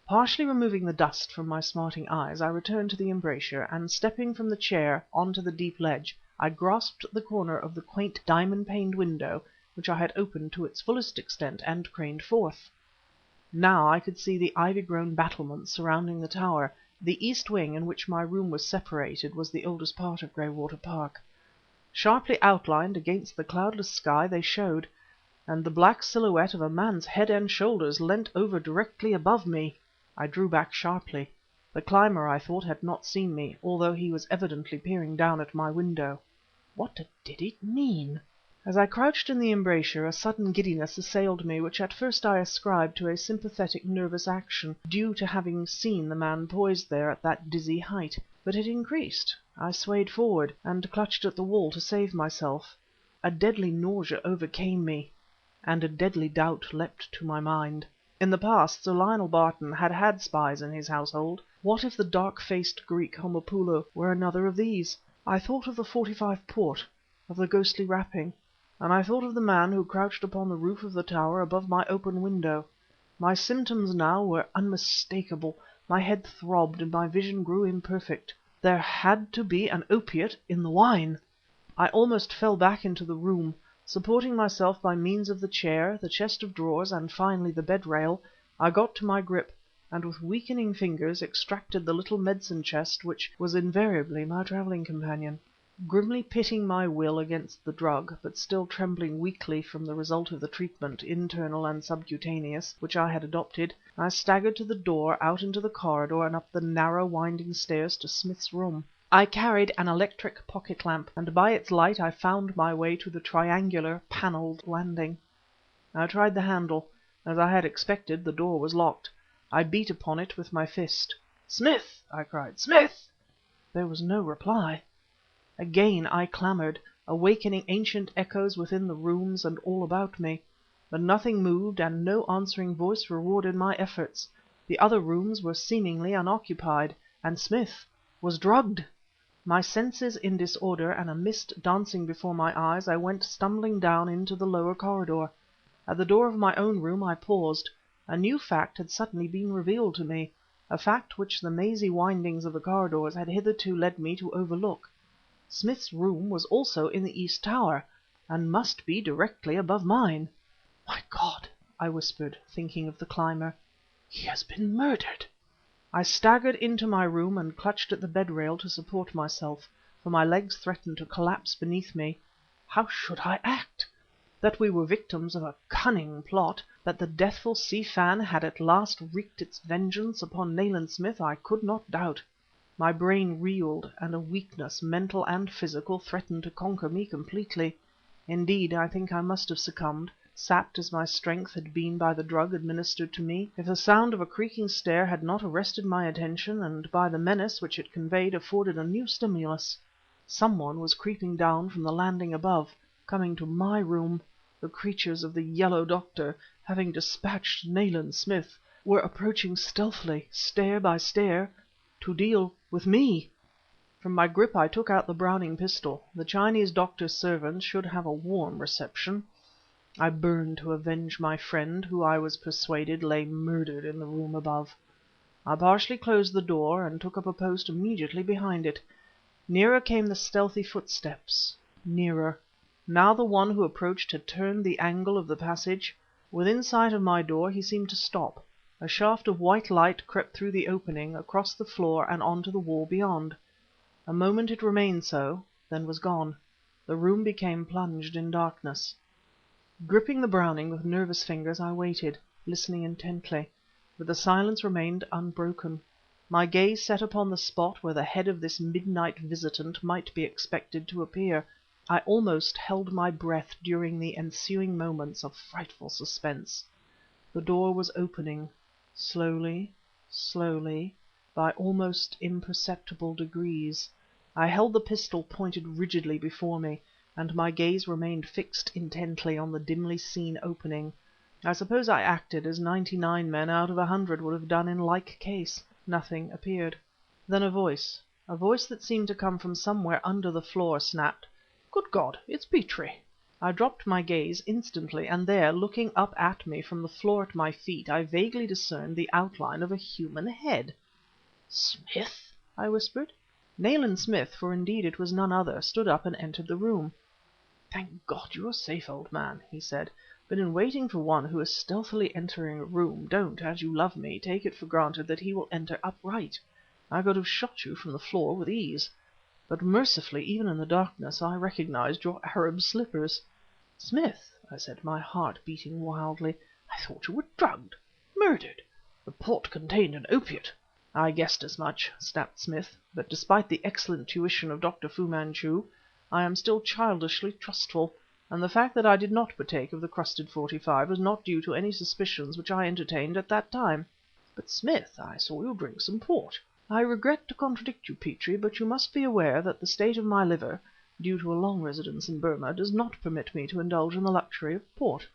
Partially removing the dust from my smarting eyes, I returned to the embrasure, and stepping from the chair on to the deep ledge, I grasped the corner of the quaint diamond-paned window, which I had opened to its fullest extent, and craned forth. Now I could see the ivy-grown battlements surrounding the tower. The east wing, in which my room was separated, was the oldest part of Graywater Park. Sharply outlined against the cloudless sky they showed, and the black silhouette of a man's head and shoulders leant over directly above me. I drew back sharply. The climber, I thought, had not seen me, although he was evidently peering down at my window. What did it mean? As I crouched in the embrasure, a sudden giddiness assailed me, which at first I ascribed to a sympathetic nervous action, due to having seen the man poised there at that dizzy height. But it increased. I swayed forward, and clutched at the wall to save myself. A deadly nausea overcame me, and a deadly doubt leapt to my mind. In the past Sir Lionel Barton had had spies in his household. What if the dark-faced Greek Homopoulo were another of these? I thought of the 45 port, of the ghostly rapping, and I thought of the man who crouched upon the roof of the tower above my open window. My symptoms now were unmistakable. My head throbbed, and my vision grew imperfect. There had to be an opiate in the wine! I almost fell back into the room. Supporting myself by means of the chair, the chest of drawers, and finally the bed rail, I got to my grip, and with weakening fingers extracted the little medicine chest which was invariably my traveling companion. Grimly pitting my will against the drug, but still trembling weakly from the result of the treatment, internal and subcutaneous, which I had adopted, I staggered to the door, out into the corridor, and up the narrow, winding stairs to Smith's room. I carried an electric pocket lamp, and by its light I found my way to the triangular, panelled landing. I tried the handle. As I had expected, the door was locked. I beat upon it with my fist. "Smith!" I cried. "Smith!" There was no reply. Again I clamoured, awakening ancient echoes within the rooms and all about me. But nothing moved, and no answering voice rewarded my efforts. The other rooms were seemingly unoccupied, and Smith was drugged. My senses in disorder and a mist dancing before my eyes, I went stumbling down into the lower corridor. At the door of my own room I paused. A new fact had suddenly been revealed to me. a fact which the mazy windings of the corridors had hitherto led me to overlook. Smith's room was also in the east tower, and must be directly above mine. "My God!" I whispered, thinking of the climber. "He has been murdered!" I staggered into my room and clutched at the bed rail to support myself, for my legs threatened to collapse beneath me. How should I act? That we were victims of a cunning plot, that the deathful Si Fan had at last wreaked its vengeance upon Nayland Smith, I could not doubt. My brain reeled, and a weakness, mental and physical, threatened to conquer me completely. Indeed, I think I must have succumbed, sapped as my strength had been by the drug administered to me, if the sound of a creaking stair had not arrested my attention, and by the menace which it conveyed afforded a new stimulus. Someone was creeping down from the landing above, coming to my room. The creatures of the Yellow Doctor, having dispatched Nayland Smith, were approaching stealthily, stair by stair, to deal with me. From my grip I took out the Browning pistol. The Chinese doctor's servant should have a warm reception. I burned to avenge my friend, who I was persuaded lay murdered in the room above. I partially closed the door, and took up a post immediately behind it. Nearer came the stealthy footsteps, nearer. Now the one who approached had turned the angle of the passage. Within sight of my door he seemed to stop. A shaft of white light crept through the opening, across the floor and on to the wall beyond. A moment it remained so, then was gone. The room became plunged in darkness. Gripping the Browning with nervous fingers, I waited, listening intently. But the silence remained unbroken. My gaze set upon the spot where the head of this midnight visitant might be expected to appear. I almost held my breath during the ensuing moments of frightful suspense. The door was opening, slowly, slowly, by almost imperceptible degrees. I held the pistol pointed rigidly before me, and my gaze remained fixed intently on the dimly seen opening. I suppose I acted as 99 men out of 100 would have done in like case. Nothing appeared. Then a voice that seemed to come from somewhere under the floor, snapped: "Good God, it's Petrie!" I dropped my gaze instantly, and there, looking up at me from the floor at my feet, I vaguely discerned the outline of a human head. "Smith?" I whispered. Nayland Smith, for indeed it was none other, stood up and entered the room. "Thank God you are safe, old man," he said. "But in waiting for one who is stealthily entering a room, don't, as you love me, take it for granted that he will enter upright. I could have shot you from the floor with ease. But mercifully, even in the darkness, I recognized your Arab slippers." "Smith," I said, my heart beating wildly, "I thought you were drugged, murdered. The port contained an opiate." "I guessed as much," snapped Smith, "but despite the excellent tuition of Dr. Fu-Manchu, I am still childishly trustful, and the fact that I did not partake of the crusted '45 was not due to any suspicions which I entertained at that time." "But, Smith, I saw you drink some port." "I regret to contradict you, Petrie, but you must be aware that the state of my liver, due to a long residence in Burma, does not permit me to indulge in the luxury of port.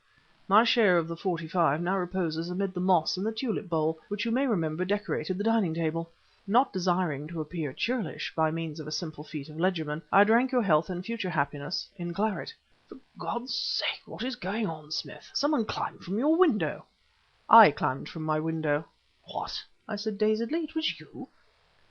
My share of the '45 now reposes amid the moss in the tulip bowl, which you may remember decorated the dining table. Not desiring to appear churlish by means of a simple feat of legerdemain, I drank your health and future happiness in claret." "For God's sake, what is going on, Smith? Someone climbed from your window." "I climbed from my window." "What?" I said dazedly. "It was you?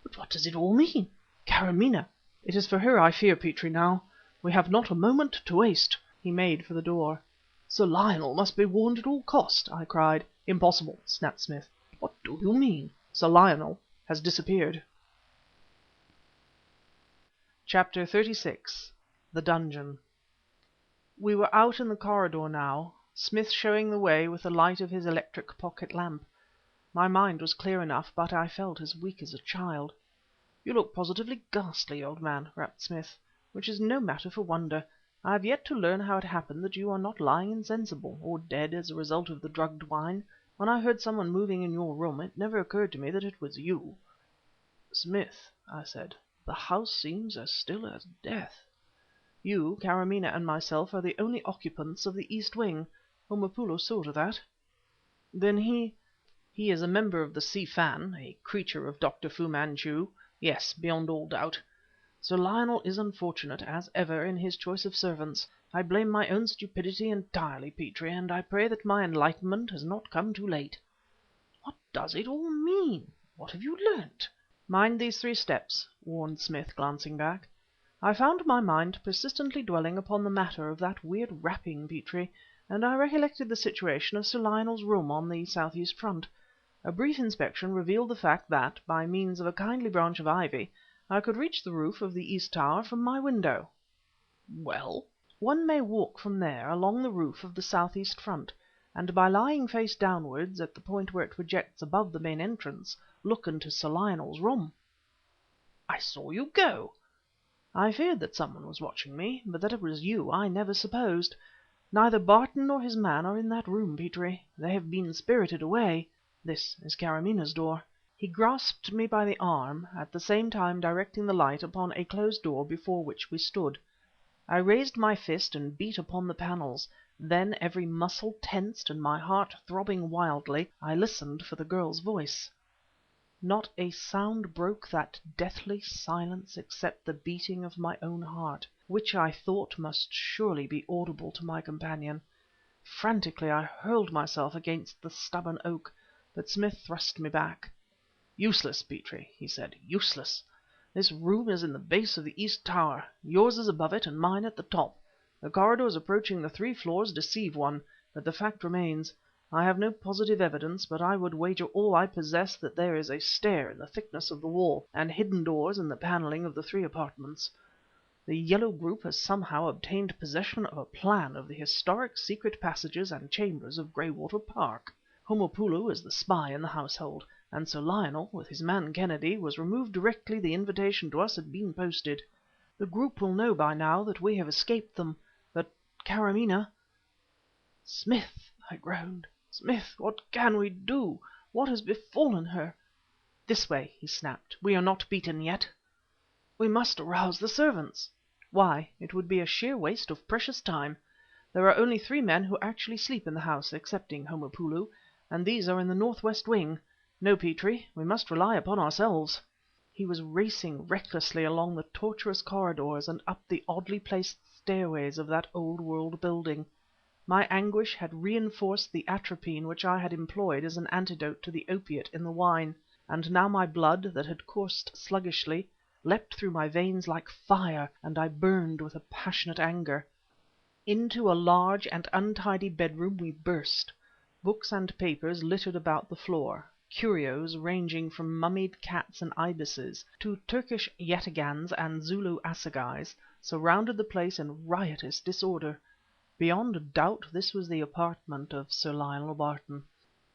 But what does it all mean? Karamaneh—" "It is for her I fear, Petrie, now. We have not a moment to waste." He made for the door. "Sir Lionel must be warned at all cost," I cried. "Impossible," snapped Smith. "What do you mean?" "Sir Lionel has disappeared." Chapter 36. The Dungeon. We were out in the corridor now, Smith showing the way with the light of his electric pocket lamp. My mind was clear enough, but I felt as weak as a child. "You look positively ghastly, old man," rapped Smith, "which is no matter for wonder. I have yet to learn how it happened that you are not lying insensible, or dead as a result of the drugged wine. When I heard someone moving in your room, it never occurred to me that it was you." "Smith," I said, "the house seems as still as death. You, Karamaneh and myself are the only occupants of the east wing. Homopoulo saw to that." "Then he—" "He is a member of the Si Fan, a creature of Dr. Fu-Manchu. Yes, beyond all doubt. Sir Lionel is unfortunate, as ever, in his choice of servants. I blame my own stupidity entirely, Petrie, and I pray that my enlightenment has not come too late." "What does it all mean?" What have you learnt?" "Mind these 3 steps," warned Smith, glancing back. I found my mind persistently dwelling upon the matter of that weird rapping, Petrie, and I recollected the situation of Sir Lionel's room on the southeast front. A brief inspection revealed the fact that, by means of a kindly branch of ivy, I could reach the roof of the east tower from my window. "Well?" "One may walk from there along the roof of the southeast front, and by lying face downwards at the point where it projects above the main entrance, look into Sir Lionel's room." "I saw you go." "I feared that someone was watching me, but that it was you I never supposed. Neither Barton nor his man are in that room, Petrie. They have been spirited away. This is Karamina's door." He grasped me by the arm, at the same time directing the light upon a closed door before which we stood. I raised my fist and beat upon the panels; then, every muscle tensed and my heart throbbing wildly, I listened for the girl's voice. Not a sound broke that deathly silence except the beating of my own heart, which I thought must surely be audible to my companion. Frantically I hurled myself against the stubborn oak, but Smith thrust me back. "Useless, Petrie," he said, "useless. This room is in the base of the east tower. Yours is above it and mine at the top. The corridors approaching the 3 floors deceive one, but the fact remains. I have no positive evidence, but I would wager all I possess that there is a stair in the thickness of the wall, and hidden doors in the panelling of the 3 apartments. The Yellow group has somehow obtained possession of a plan of the historic secret passages and chambers of Graywater Park. Homopoulo is the spy in the household, and Sir Lionel, with his man Kennedy, was removed directly the invitation to us had been posted. The group will know by now that we have escaped them, but Karamaneh—" "Smith!" I groaned. "Smith, what can we do? What has befallen her?" "This way," he snapped. "We are not beaten yet." "We must arouse the servants." "Why? It would be a sheer waste of precious time. There are only 3 men who actually sleep in the house, excepting Homopoulo, and these are in the northwest wing. No, Petrie, we must rely upon ourselves." He was racing recklessly along the tortuous corridors and up the oddly placed stairways of that old world building. My anguish had reinforced the atropine which I had employed as an antidote to the opiate in the wine, and now my blood, that had coursed sluggishly, leapt through my veins like fire, and I burned with a passionate anger. Into a large and untidy bedroom we burst. Books and papers littered about the floor. Curios, ranging from mummied cats and ibises to Turkish yatigans and Zulu assegais, surrounded the place in riotous disorder. Beyond doubt this was the apartment of Sir Lionel Barton.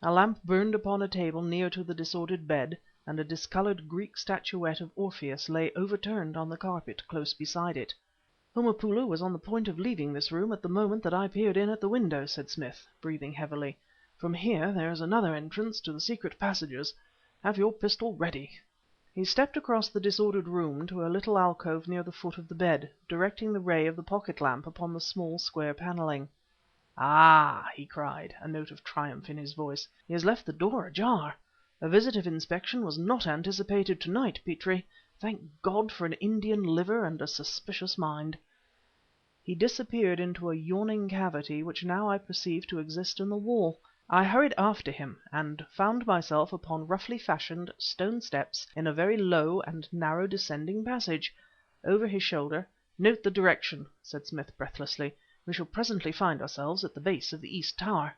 A lamp burned upon a table near to the disordered bed, and a discoloured Greek statuette of Orpheus lay overturned on the carpet close beside it. "Homopoulo was on the point of leaving this room at the moment that I peered in at the window," said Smith, breathing heavily. "From here there is another entrance to the secret passages. Have your pistol ready." He stepped across the disordered room to a little alcove near the foot of the bed, directing the ray of the pocket lamp upon the small square panelling. "Ah!" he cried, a note of triumph in his voice. "He has left the door ajar. A visit of inspection was not anticipated to night, Petrie. Thank God for an Indian liver and a suspicious mind." He disappeared into a yawning cavity which now I perceived to exist in the wall. I hurried after him, and found myself upon roughly fashioned stone steps in a very low and narrow descending passage. Over his shoulder— "Note the direction," said Smith breathlessly. "We shall presently find ourselves at the base of the east tower."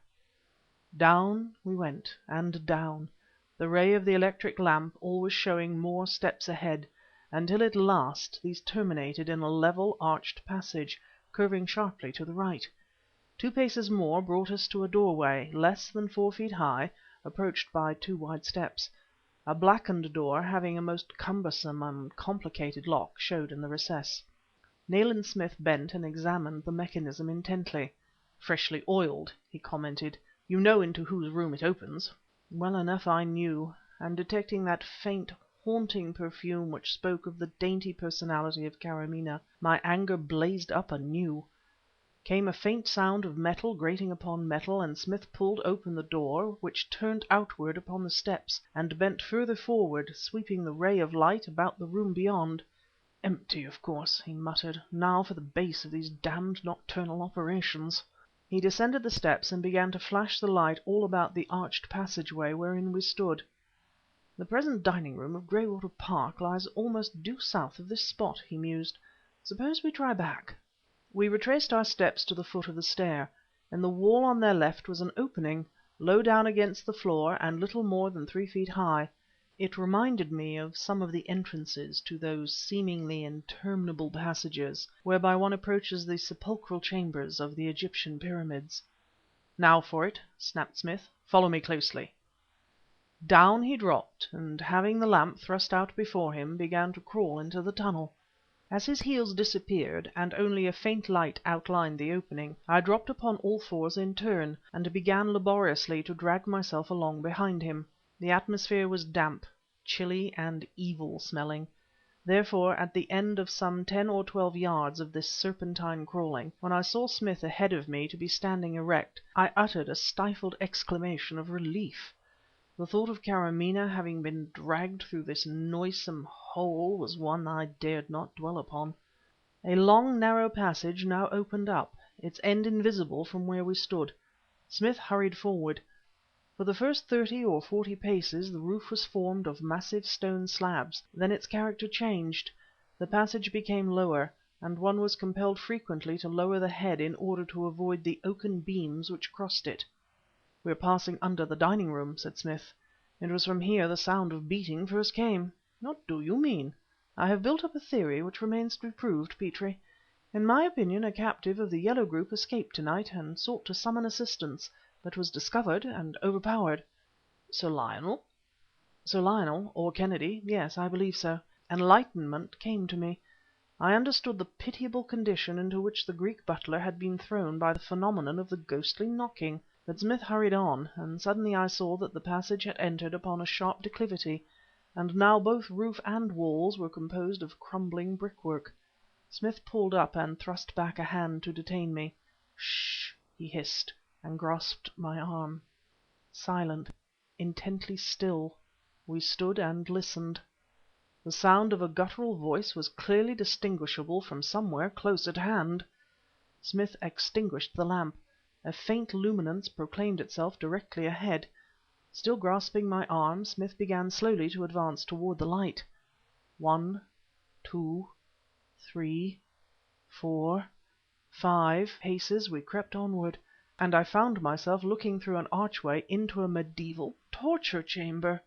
Down we went, and down, the ray of the electric lamp always showing more steps ahead, until at last these terminated in a level, arched passage, curving sharply to the right. 2 paces more brought us to a doorway, less than 4 feet high, approached by 2 wide steps. A blackened door, having a most cumbersome and complicated lock, showed in the recess. Nayland Smith bent and examined the mechanism intently. "Freshly oiled," he commented. "You know into whose room it opens." Well enough I knew, and detecting that faint, haunting perfume which spoke of the dainty personality of Karamaneh, my anger blazed up anew. Came a faint sound of metal grating upon metal, and Smith pulled open the door, which turned outward upon the steps, and bent further forward, sweeping the ray of light about the room beyond. "Empty, of course," he muttered. "Now for the base of these damned nocturnal operations." He descended the steps and began to flash the light all about the arched passageway wherein we stood. "The present dining room of Graywater Park lies almost due south of this spot," he mused. "Suppose we try back." We retraced our steps to the foot of the stair. In the wall on their left was an opening, low down against the floor and little more than 3 feet high. It reminded me of some of the entrances to those seemingly interminable passages whereby one approaches the sepulchral chambers of the Egyptian pyramids. "Now for it!" snapped Smith. "Follow me closely." Down he dropped, and having the lamp thrust out before him, began to crawl into the tunnel. As his heels disappeared, and only a faint light outlined the opening, I dropped upon all fours in turn, and began laboriously to drag myself along behind him. The atmosphere was damp, chilly, and evil smelling. Therefore, at the end of some 10 or 12 yards of this serpentine crawling, when I saw Smith ahead of me to be standing erect, I uttered a stifled exclamation of relief. The thought of Karamaneh having been dragged through this noisome hole was one I dared not dwell upon. A long, narrow passage now opened up, its end invisible from where we stood. Smith hurried forward. For the first 30 or 40 paces the roof was formed of massive stone slabs, then its character changed. The passage became lower, and one was compelled frequently to lower the head in order to avoid the oaken beams which crossed it. "We are passing under the dining room," said Smith. "It was from here the sound of beating first came." "What do you mean?" "I have built up a theory which remains to be proved, Petrie. In my opinion a captive of the Yellow group escaped to-night and sought to summon assistance, but was discovered and overpowered." "Sir Lionel?" "Sir Lionel, or Kennedy; yes, I believe so. Enlightenment came to me. I understood the pitiable condition into which the Greek butler had been thrown by the phenomenon of the ghostly knocking. But Smith hurried on, and suddenly I saw that the passage had entered upon a sharp declivity, and now both roof and walls were composed of crumbling brickwork. Smith pulled up and thrust back a hand to detain me. "Sh!" he hissed, and grasped my arm. Silent, intently still, we stood and listened. The sound of a guttural voice was clearly distinguishable from somewhere close at hand. Smith extinguished the lamp. A faint luminance proclaimed itself directly ahead. Still grasping my arm, Smith began slowly to advance toward the light. 1, 2, 3, 4, 5 paces we crept onward, and I found myself looking through an archway into a medieval torture chamber.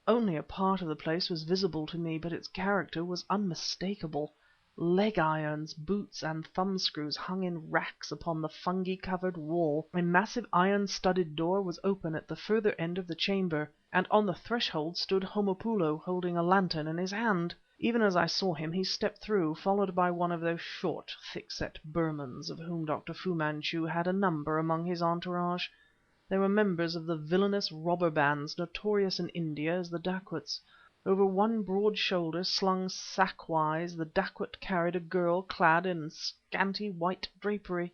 Only a part of the place was visible to me, but its character was unmistakable. Leg irons, boots, and thumbscrews hung in racks upon the fungi-covered wall. A massive iron-studded door was open at the further end of the chamber, and on the threshold stood Homopoulo, holding a lantern in his hand. Even as I saw him he stepped through, followed by one of those short, thick-set Burmans of whom Dr. Fu-Manchu had a number among his entourage. They were members of the villainous robber bands notorious in India as the dacoits. Over one broad shoulder, slung sack-wise, the dacoit carried a girl clad in scanty white drapery.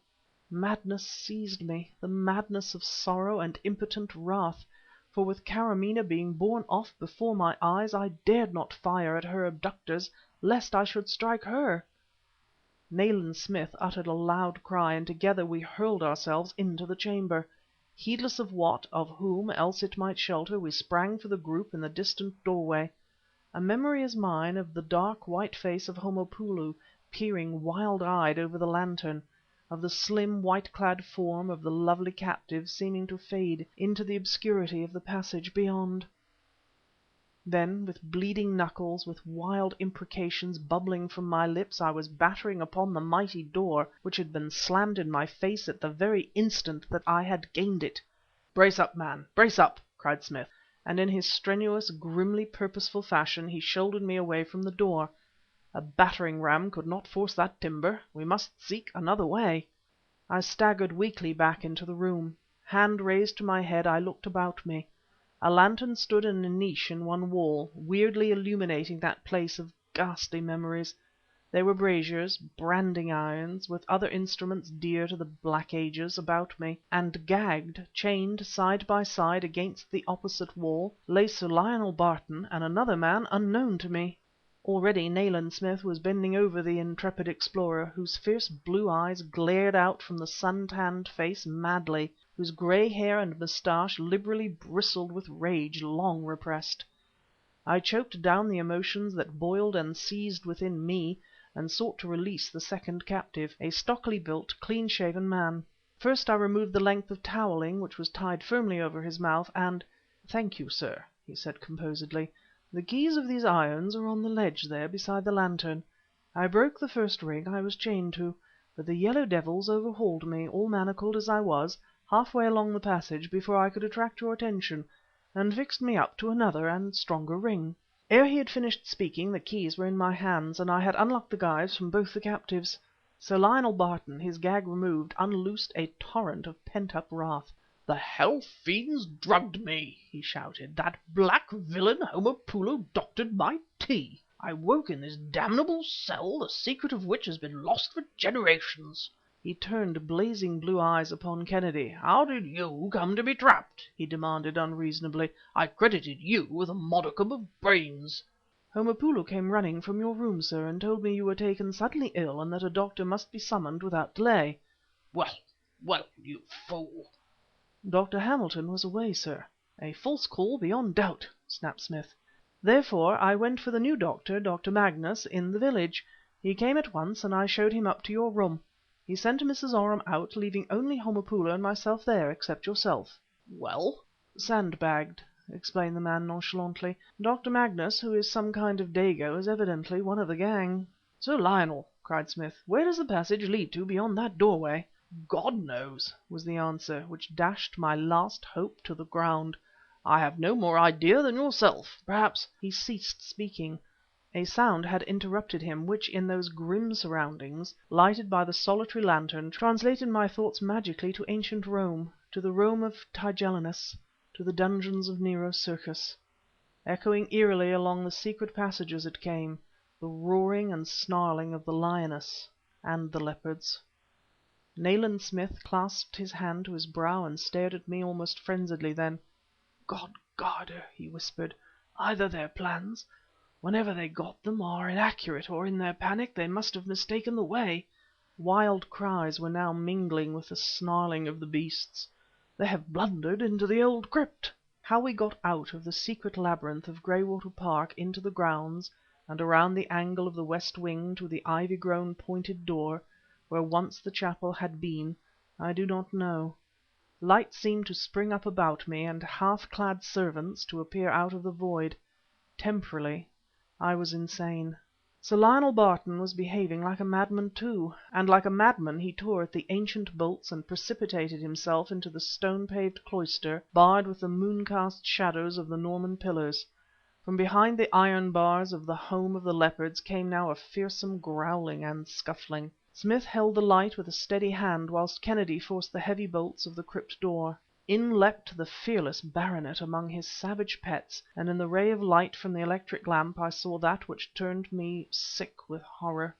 Madness seized me, the madness of sorrow and impotent wrath, for with Karamaneh being borne off before my eyes, I dared not fire at her abductors, lest I should strike her. Nayland Smith uttered a loud cry, and together we hurled ourselves into the chamber. Heedless of what, of whom else it might shelter, we sprang for the group in the distant doorway. A memory is mine of the dark, white face of Homopoulo peering wild-eyed over the lantern, of the slim, white-clad form of the lovely captive seeming to fade into the obscurity of the passage beyond. Then, with bleeding knuckles, with wild imprecations bubbling from my lips, I was battering upon the mighty door, which had been slammed in my face at the very instant that I had gained it. "Brace up, man, brace up!" cried Smith, and in his strenuous, grimly purposeful fashion he shouldered me away from the door. A battering ram could not force that timber. We must seek another way. I staggered weakly back into the room. Hand raised to my head, I looked about me. A lantern stood in a niche in one wall, weirdly illuminating that place of ghastly memories. There were braziers, branding irons, with other instruments dear to the Black Ages, about me, and gagged, chained side by side against the opposite wall, lay Sir Lionel Barton and another man unknown to me. Already Nayland Smith was bending over the intrepid explorer, whose fierce blue eyes glared out from the sun-tanned face madly, whose gray hair and moustache liberally bristled with rage long repressed. I choked down the emotions that boiled and seethed within me, and sought to release the second captive, a stockily built, clean shaven man. First I removed the length of toweling which was tied firmly over his mouth, and "Thank you, sir," he said composedly. "The keys of these irons are on the ledge there beside the lantern. I broke the first ring I was chained to, but the yellow devils overhauled me, all manacled as I was, halfway along the passage before I could attract your attention, and fixed me up to another and stronger ring." Ere he had finished speaking the keys were in my hands, and I had unlocked the gyves from both the captives. Sir Lionel Barton, his gag removed, unloosed a torrent of pent-up wrath. "The hell fiends drugged me!" he shouted. "That black villain Homopoulo doctored my tea. I woke in this damnable cell, the secret of which has been lost for generations." He turned blazing blue eyes upon Kennedy. "How did you come to be trapped?" he demanded unreasonably. "I credited you with a modicum of brains." "Homopoulo came running from your room, sir, and told me you were taken suddenly ill and that a doctor must be summoned without delay." "Well, well, you fool!" "Dr. Hamilton was away, sir." "A false call beyond doubt," snapped Smith. "Therefore I went for the new doctor, Dr. Magnus, in the village. He came at once, and I showed him up to your room. He sent Mrs. Oram out, leaving only Homopoulo and myself there, except yourself." "Well?" "Sandbagged," explained the man nonchalantly. "Dr. Magnus, who is some kind of Dago, is evidently one of the gang." "Sir Lionel," cried Smith, "where does the passage lead to beyond that doorway?" "God knows," was the answer, which dashed my last hope to the ground. "I have no more idea than yourself. Perhaps—" He ceased speaking. A sound had interrupted him, which, in those grim surroundings, lighted by the solitary lantern, translated my thoughts magically to ancient Rome, to the Rome of Tigellinus, to the dungeons of Nero's circus. Echoing eerily along the secret passages it came, the roaring and snarling of the lioness and the leopards. Nayland Smith clasped his hand to his brow and stared at me almost frenziedly. Then "God guard her," he whispered. "Either their plans, whenever they got them, are inaccurate, or in their panic they must have mistaken the way." Wild cries were now mingling with the snarling of the beasts. "They have blundered into the old crypt!" How we got out of the secret labyrinth of Graywater Park into the grounds, and around the angle of the west wing to the ivy-grown pointed door, where once the chapel had been, I do not know. Light seemed to spring up about me, and half-clad servants to appear out of the void. Temporarily I was insane. Sir Lionel Barton was behaving like a madman too, and like a madman he tore at the ancient bolts and precipitated himself into the stone-paved cloister, barred with the moon-cast shadows of the Norman pillars. From behind the iron bars of the home of the leopards came now a fearsome growling and scuffling. Smith held the light with a steady hand, whilst Kennedy forced the heavy bolts of the crypt door. In leapt the fearless baronet among his savage pets, and in the ray of light from the electric lamp I saw that which turned me sick with horror.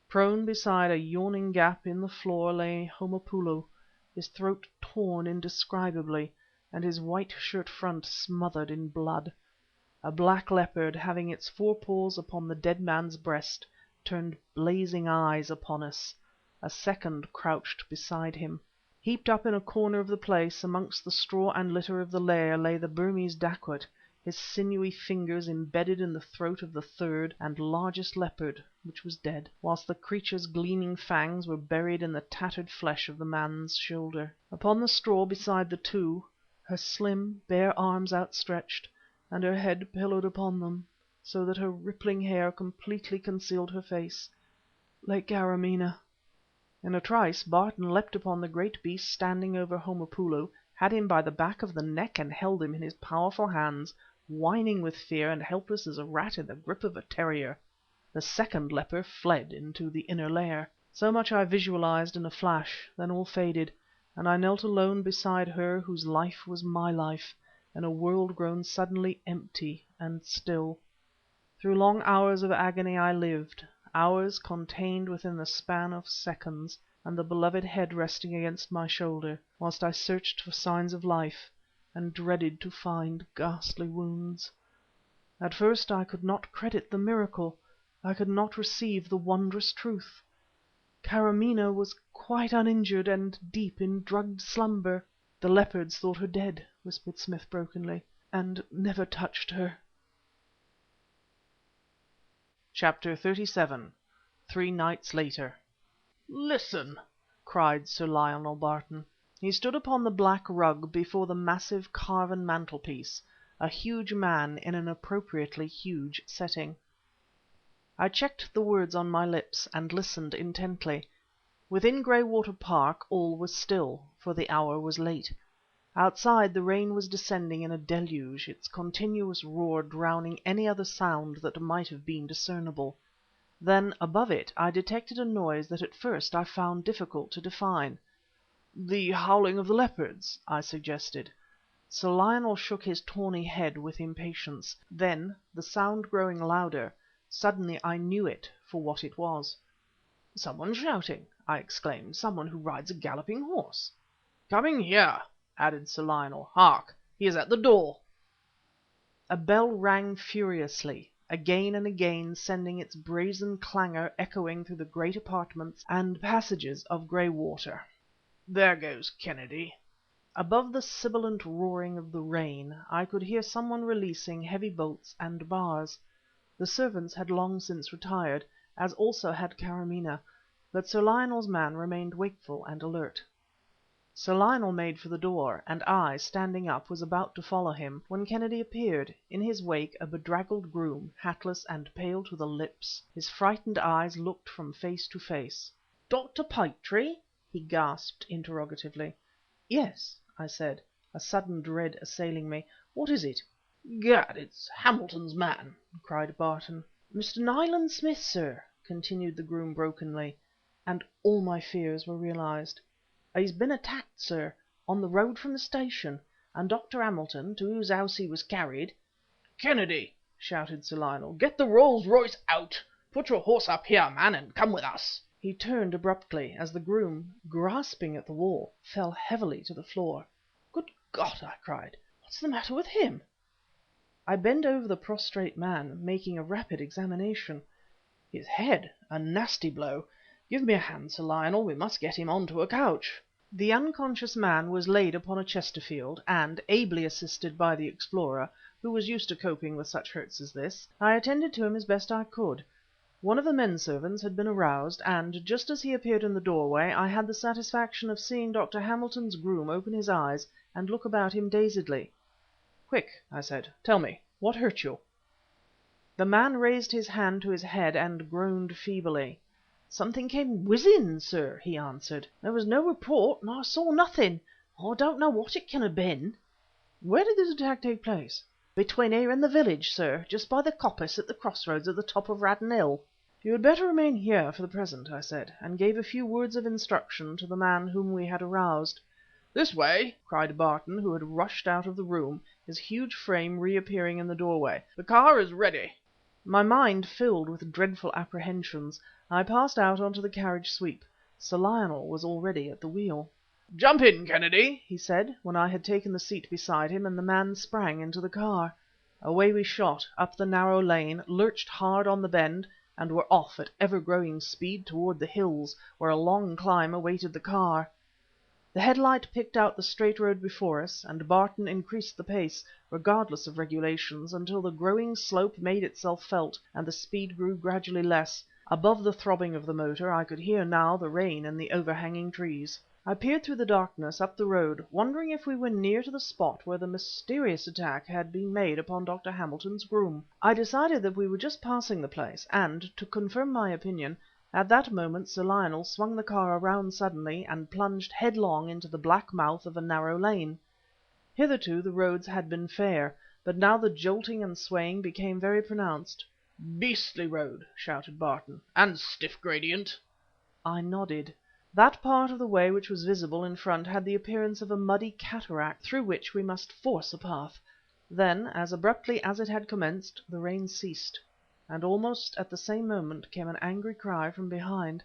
Prone beside a yawning gap in the floor lay Homopoulo, his throat torn indescribably, and his white shirt front smothered in blood. A black leopard, having its forepaws upon the dead man's breast, turned blazing eyes upon us. A second crouched beside him. Heaped up in a corner of the place, amongst the straw and litter of the lair, lay the Burmese dacoit, his sinewy fingers embedded in the throat of the third and largest leopard, which was dead, whilst the creature's gleaming fangs were buried in the tattered flesh of the man's shoulder. Upon the straw beside the two, her slim, bare arms outstretched, and her head pillowed upon them, so that her rippling hair completely concealed her face, lay Karamaneh. In a trice Barton leapt upon the great beast standing over Homopoulo, had him by the back of the neck and held him in his powerful hands, whining with fear and helpless as a rat in the grip of a terrier. The second leper fled into the inner lair. So much I visualized in a flash, then all faded, and I knelt alone beside her whose life was my life, in a world grown suddenly empty and still. Through long hours of agony I lived, hours contained within the span of seconds, and the beloved head resting against my shoulder, whilst I searched for signs of life, and dreaded to find ghastly wounds. At first I could not credit the miracle, I could not receive the wondrous truth. Karamaneh was quite uninjured and deep in drugged slumber. "The leopards thought her dead," whispered Smith brokenly, "and never touched her." Chapter 37 3 Nights Later "Listen!" cried Sir Lionel Barton. He stood upon the black rug before the massive carven mantelpiece, a huge man in an appropriately huge setting. I checked the words on my lips, and listened intently. Within Graywater Park all was still, for the hour was late. Outside the rain was descending in a deluge, its continuous roar drowning any other sound that might have been discernible. Then, above it, I detected a noise that at first I found difficult to define. "The howling of the leopards," I suggested. Sir Lionel shook his tawny head with impatience. Then, the sound growing louder, suddenly I knew it for what it was. "Someone shouting!" I exclaimed. "Someone who rides a galloping horse!" "Coming here!" added Sir Lionel. "Hark! He is at the door!" A bell rang furiously, again and again sending its brazen clangor echoing through the great apartments and passages of Graywater. "There goes Kennedy." Above the sibilant roaring of the rain I could hear someone releasing heavy bolts and bars. The servants had long since retired, as also had Karamaneh, but Sir Lionel's man remained wakeful and alert. Sir Lionel made for the door, and I, standing up, was about to follow him, when Kennedy appeared, in his wake a bedraggled groom, hatless and pale to the lips. His frightened eyes looked from face to face. "Dr. Petrie?" he gasped interrogatively. "Yes," I said, a sudden dread assailing me. "What is it?" "Gad, it's Hamilton's man!" cried Barton. "Mr. Nayland Smith, sir," continued the groom brokenly, and all my fears were realized. "He's been attacked, sir, on the road from the station, and Dr. Hamilton, to whose house he was carried—" "Kennedy!" shouted Sir Lionel, "get the Rolls Royce out! Put your horse up here, man, and come with us!" He turned abruptly, as the groom, grasping at the wall, fell heavily to the floor. "Good God!" I cried, "what's the matter with him?" I bent over the prostrate man, making a rapid examination. His head! A nasty blow. Give me a hand, Sir Lionel, we must get him on to a couch. The unconscious man was laid upon a Chesterfield, and, ably assisted by the explorer, who was used to coping with such hurts as this, I attended to him as best I could. One of the men servants had been aroused, and, just as he appeared in the doorway, I had the satisfaction of seeing Dr. Hamilton's groom open his eyes and look about him dazedly. "Quick," I said, "tell me, what hurt you?" The man raised his hand to his head and groaned feebly. "Something came whizzing, sir," he answered. "There was no report, and I saw nothing. I don't know what it can have been." "Where did this attack take place?" "Between here and the village, sir, just by the coppice at the crossroads at the top of Raddon Hill." "You had better remain here for the present," I said, and gave a few words of instruction to the man whom we had aroused. "This way!" cried Barton, who had rushed out of the room, his huge frame reappearing in the doorway. "The car is ready." My mind filled with dreadful apprehensions, I passed out onto the carriage sweep. Sir Lionel was already at the wheel. "Jump in, Kennedy," he said, when I had taken the seat beside him, and the man sprang into the car. Away we shot, up the narrow lane, lurched hard on the bend, and were off at ever-growing speed toward the hills, where a long climb awaited the car. The headlight picked out the straight road before us, and Barton increased the pace, regardless of regulations, until the growing slope made itself felt, and the speed grew gradually less. Above the throbbing of the motor I could hear now the rain in the overhanging trees. I peered through the darkness up the road, wondering if we were near to the spot where the mysterious attack had been made upon Dr. Hamilton's groom. I decided that we were just passing the place, and, to confirm my opinion, at that moment Sir Lionel swung the car around suddenly and plunged headlong into the black mouth of a narrow lane. Hitherto the roads had been fair, but now the jolting and swaying became very pronounced. "Beastly road!" shouted Barton, "and stiff gradient." I nodded. That part of the way which was visible in front had the appearance of a muddy cataract, through which we must force a path. Then, as abruptly as it had commenced, the rain ceased, and almost at the same moment came an angry cry from behind.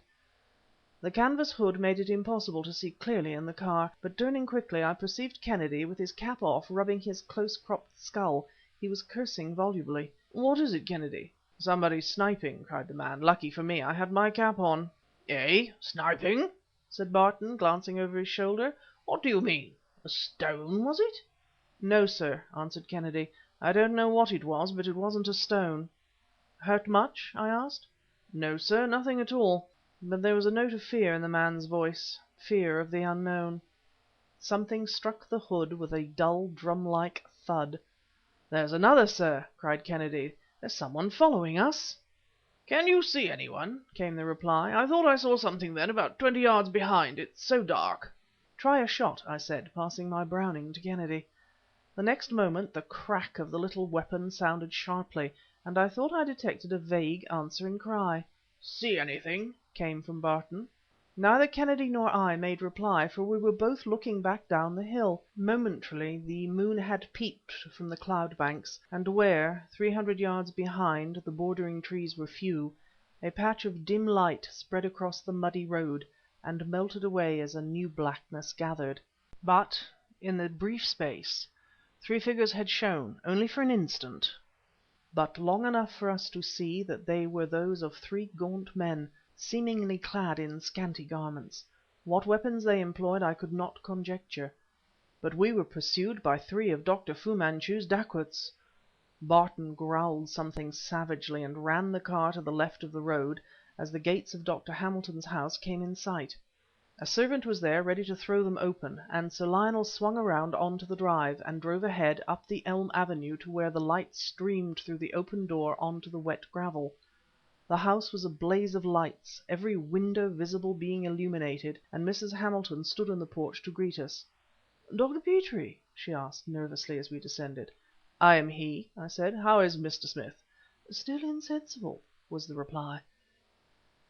The canvas hood made it impossible to see clearly in the car, but turning quickly I perceived Kennedy, with his cap off, rubbing his close-cropped skull. He was cursing volubly. "What is it, Kennedy?" "Somebody sniping," cried the man. "Lucky for me I had my cap on." "Eh? Sniping?" said Barton, glancing over his shoulder. "What do you mean? A stone, was it?" "No, sir," answered Kennedy. "I don't know what it was, but it wasn't a stone." "Hurt much?" I asked. "No, sir, nothing at all." But there was a note of fear in the man's voice, fear of the unknown. Something struck the hood with a dull, drum-like thud. "There's another, sir!" cried Kennedy. "There's someone following us!" "Can you see anyone?" came the reply. "I thought I saw something then, about 20 yards behind. It's so dark." "Try a shot," I said, passing my Browning to Kennedy. The next moment the crack of the little weapon sounded sharply, and I thought I detected a vague, answering cry. "See anything?" came from Barton. Neither Kennedy nor I made reply, for we were both looking back down the hill. Momentarily the moon had peeped from the cloud banks, and where, 300 yards behind, the bordering trees were few, a patch of dim light spread across the muddy road, and melted away as a new blackness gathered. But, in the brief space, three figures had shown, only for an instant, but long enough for us to see that they were those of three gaunt men, seemingly clad in scanty garments. What weapons they employed I could not conjecture. But we were pursued by three of Dr. Fu-Manchu's dacoits. Barton growled something savagely and ran the car to the left of the road as the gates of Dr. Hamilton's house came in sight. A servant was there ready to throw them open, and Sir Lionel swung around on to the drive, and drove ahead up the elm avenue to where the light streamed through the open door on to the wet gravel. The house was a blaze of lights, every window visible being illuminated, and Mrs. Hamilton stood in the porch to greet us. "Dr. Petrie?" she asked, nervously, as we descended. "I am he," I said. "How is Mr. Smith?" "Still insensible," was the reply.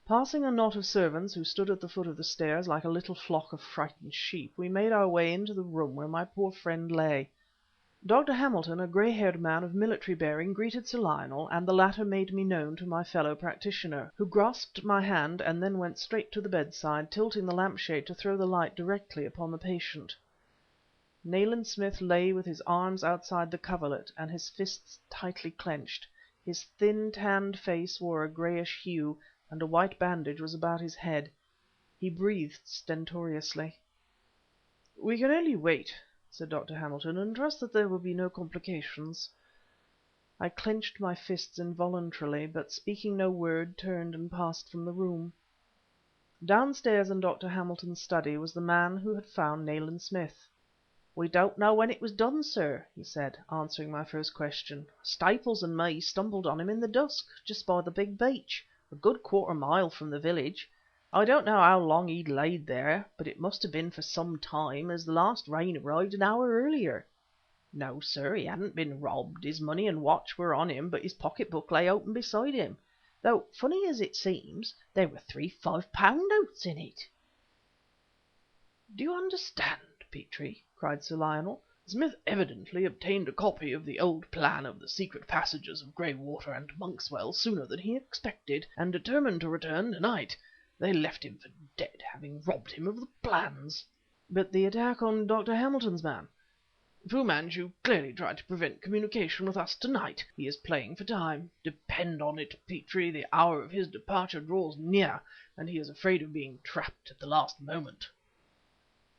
Passing a knot of servants who stood at the foot of the stairs like a little flock of frightened sheep, we made our way into the room where my poor friend lay. Dr. Hamilton, a grey-haired man of military bearing, greeted Sir Lionel, and the latter made me known to my fellow practitioner, who grasped my hand and then went straight to the bedside, tilting the lampshade to throw the light directly upon the patient. Nayland Smith lay with his arms outside the coverlet and his fists tightly clenched. His thin, tanned face wore a greyish hue, and a white bandage was about his head. He breathed stentoriously. "We can only wait," said Dr. Hamilton, "and trust that there will be no complications." I clenched my fists involuntarily, but speaking no word, turned and passed from the room. Downstairs in Dr. Hamilton's study was the man who had found Nayland Smith. "We don't know when it was done, sir," he said, answering my first question. "Staples and me stumbled on him in the dusk, just by the big beach, a good quarter-mile from the village. I don't know how long he'd laid there, but it must have been for some time, as the last rain arrived an hour earlier. No, sir, he hadn't been robbed. His money and watch were on him, but his pocket-book lay open beside him, though, funny as it seems, there were 3 5-pound notes in it." "Do you understand, Petrie?" cried Sir Lionel. "Smith evidently obtained a copy of the old plan of the secret passages of Graywater and Monkswell sooner than he expected, and determined to return to-night. They left him for dead, having robbed him of the plans." "But the attack on Dr. Hamilton's man?" "Fu-Manchu clearly tried to prevent communication with us to-night. He is playing for time. Depend on it, Petrie, the hour of his departure draws near, and he is afraid of being trapped at the last moment."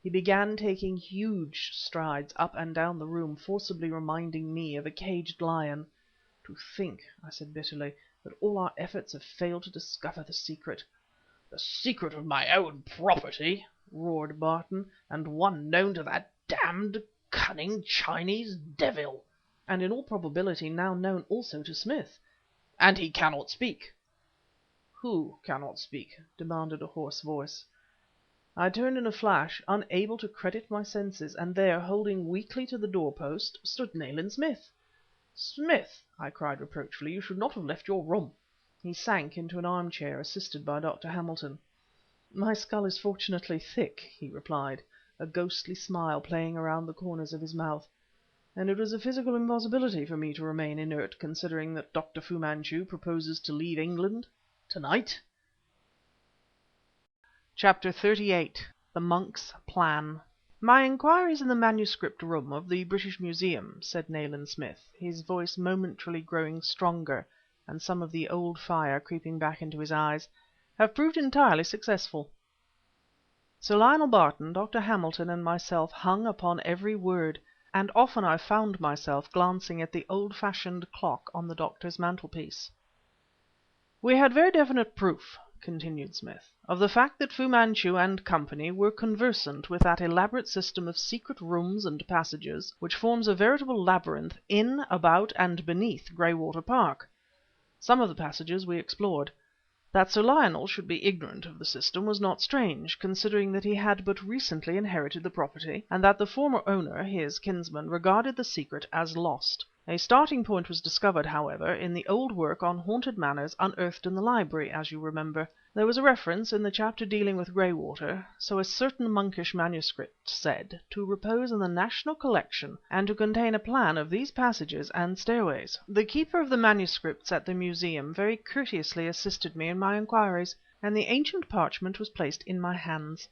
He began taking huge strides up and down the room, forcibly reminding me of a caged lion. "To think," I said bitterly, "that all our efforts have failed to discover the secret." "The secret of my own property!" roared Barton, "and one known to that damned, cunning Chinese devil!" "And in all probability now known also to Smith." "And he cannot speak." "Who cannot speak?" demanded a hoarse voice. I turned in a flash, unable to credit my senses, and there, holding weakly to the doorpost, stood Nayland Smith. "Smith!" I cried reproachfully, "you should not have left your room." He sank into an armchair, assisted by Dr. Hamilton. "My skull is fortunately thick," he replied, a ghostly smile playing around the corners of his mouth, "and it was a physical impossibility for me to remain inert, considering that Dr. Fu-Manchu proposes to leave England to-night." CHAPTER XXXVIII. THE MONK'S PLAN. "My inquiries in the manuscript room of the British Museum," said Nayland Smith, his voice momentarily growing stronger and some of the old fire creeping back into his eyes, "have proved entirely successful." Sir Lionel Barton, Dr. Hamilton and myself hung upon every word, and often I found myself glancing at the old fashioned clock on the doctor's mantelpiece. "We had very definite proof," continued Smith, "of the fact that Fu-Manchu and company were conversant with that elaborate system of secret rooms and passages which forms a veritable labyrinth in, about, and beneath Graywater Park. Some of the passages we explored. That Sir Lionel should be ignorant of the system was not strange, considering that he had but recently inherited the property, and that the former owner, his kinsman, regarded the secret as lost. A starting point was discovered, however, in the old work on haunted manors unearthed in the library, as you remember. There was a reference, in the chapter dealing with Graywater, so a certain monkish manuscript said, to repose in the National Collection, and to contain a plan of these passages and stairways. The keeper of the manuscripts at the museum very courteously assisted me in my inquiries, and the ancient parchment was placed in my hands.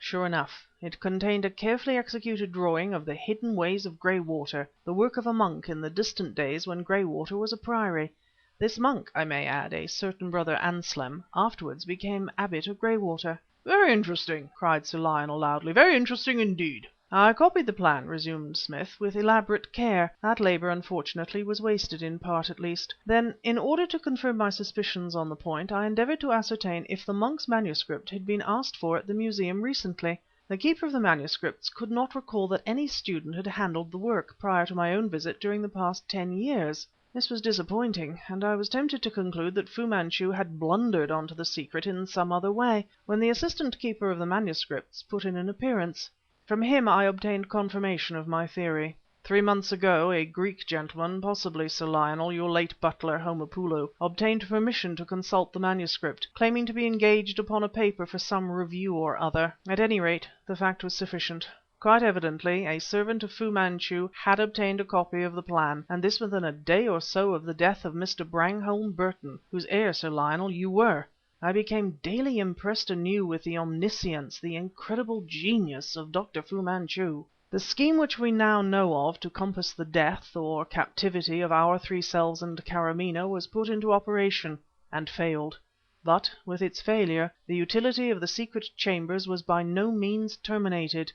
Sure enough, it contained a carefully executed drawing of the hidden ways of Graywater, the work of a monk in the distant days when Graywater was a priory. This monk, I may add, a certain Brother Anselm, afterwards became Abbot of Graywater." "Very interesting!" cried Sir Lionel loudly. "Very interesting indeed!" "I copied the plan," resumed Smith, "with elaborate care. That labor, unfortunately, was wasted, in part at least. Then, in order to confirm my suspicions on the point, I endeavored to ascertain if the monk's manuscript had been asked for at the museum recently. The keeper of the manuscripts could not recall that any student had handled the work, prior to my own visit, during the past 10 years. This was disappointing, and I was tempted to conclude that Fu-Manchu had blundered onto the secret in some other way, when the assistant keeper of the manuscripts put in an appearance. From him I obtained confirmation of my theory. 3 months ago a Greek gentleman, possibly Sir Lionel, your late butler, Homopoulo, obtained permission to consult the manuscript, claiming to be engaged upon a paper for some review or other. At any rate, the fact was sufficient. Quite evidently, a servant of Fu-Manchu had obtained a copy of the plan, and this within a day or so of the death of Mr. Brangholme Burton, whose heir, Sir Lionel, you were. I became daily impressed anew with the omniscience, the incredible genius of Dr. Fu-Manchu. The scheme which we now know of to compass the death, or captivity, of our 3 selves and Karamaneh was put into operation, and failed. But, with its failure, the utility of the secret chambers was by no means terminated.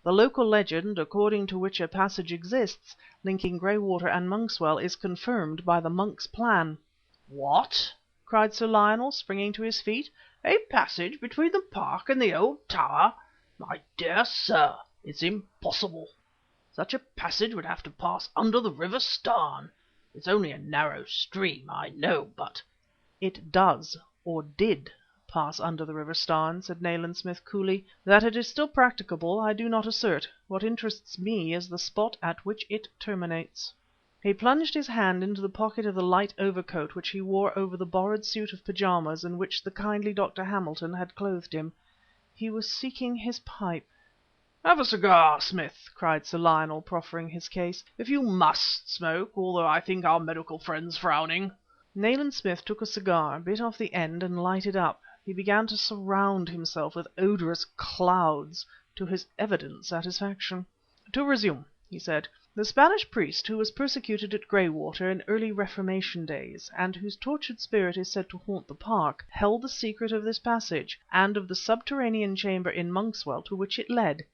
The local legend, according to which a passage exists, linking Graywater and Monkswell, is confirmed by the monk's plan." "What!" cried Sir Lionel, springing to his feet. "A passage between the park and the old tower? My dear sir, it's impossible. Such a passage would have to pass under the River Starn. It's only a narrow stream, I know, but—" "It does, or did, pass under the River Starn," said Nayland Smith coolly. "That it is still practicable I do not assert. What interests me is the spot at which it terminates." He plunged his hand into the pocket of the light overcoat which he wore over the borrowed suit of pyjamas in which the kindly Dr. Hamilton had clothed him. He was seeking his pipe. "Have a cigar, Smith," cried Sir Lionel, proffering his case, "if you must smoke, although I think our medical friend's frowning." Nayland Smith took a cigar, bit off the end and lighted up. He began to surround himself with odorous clouds, to his evident satisfaction. "To resume," he said. "The Spanish priest who was persecuted at Graywater in early Reformation days, and whose tortured spirit is said to haunt the park, held the secret of this passage, and of the subterranean chamber in Monkswell to which it led.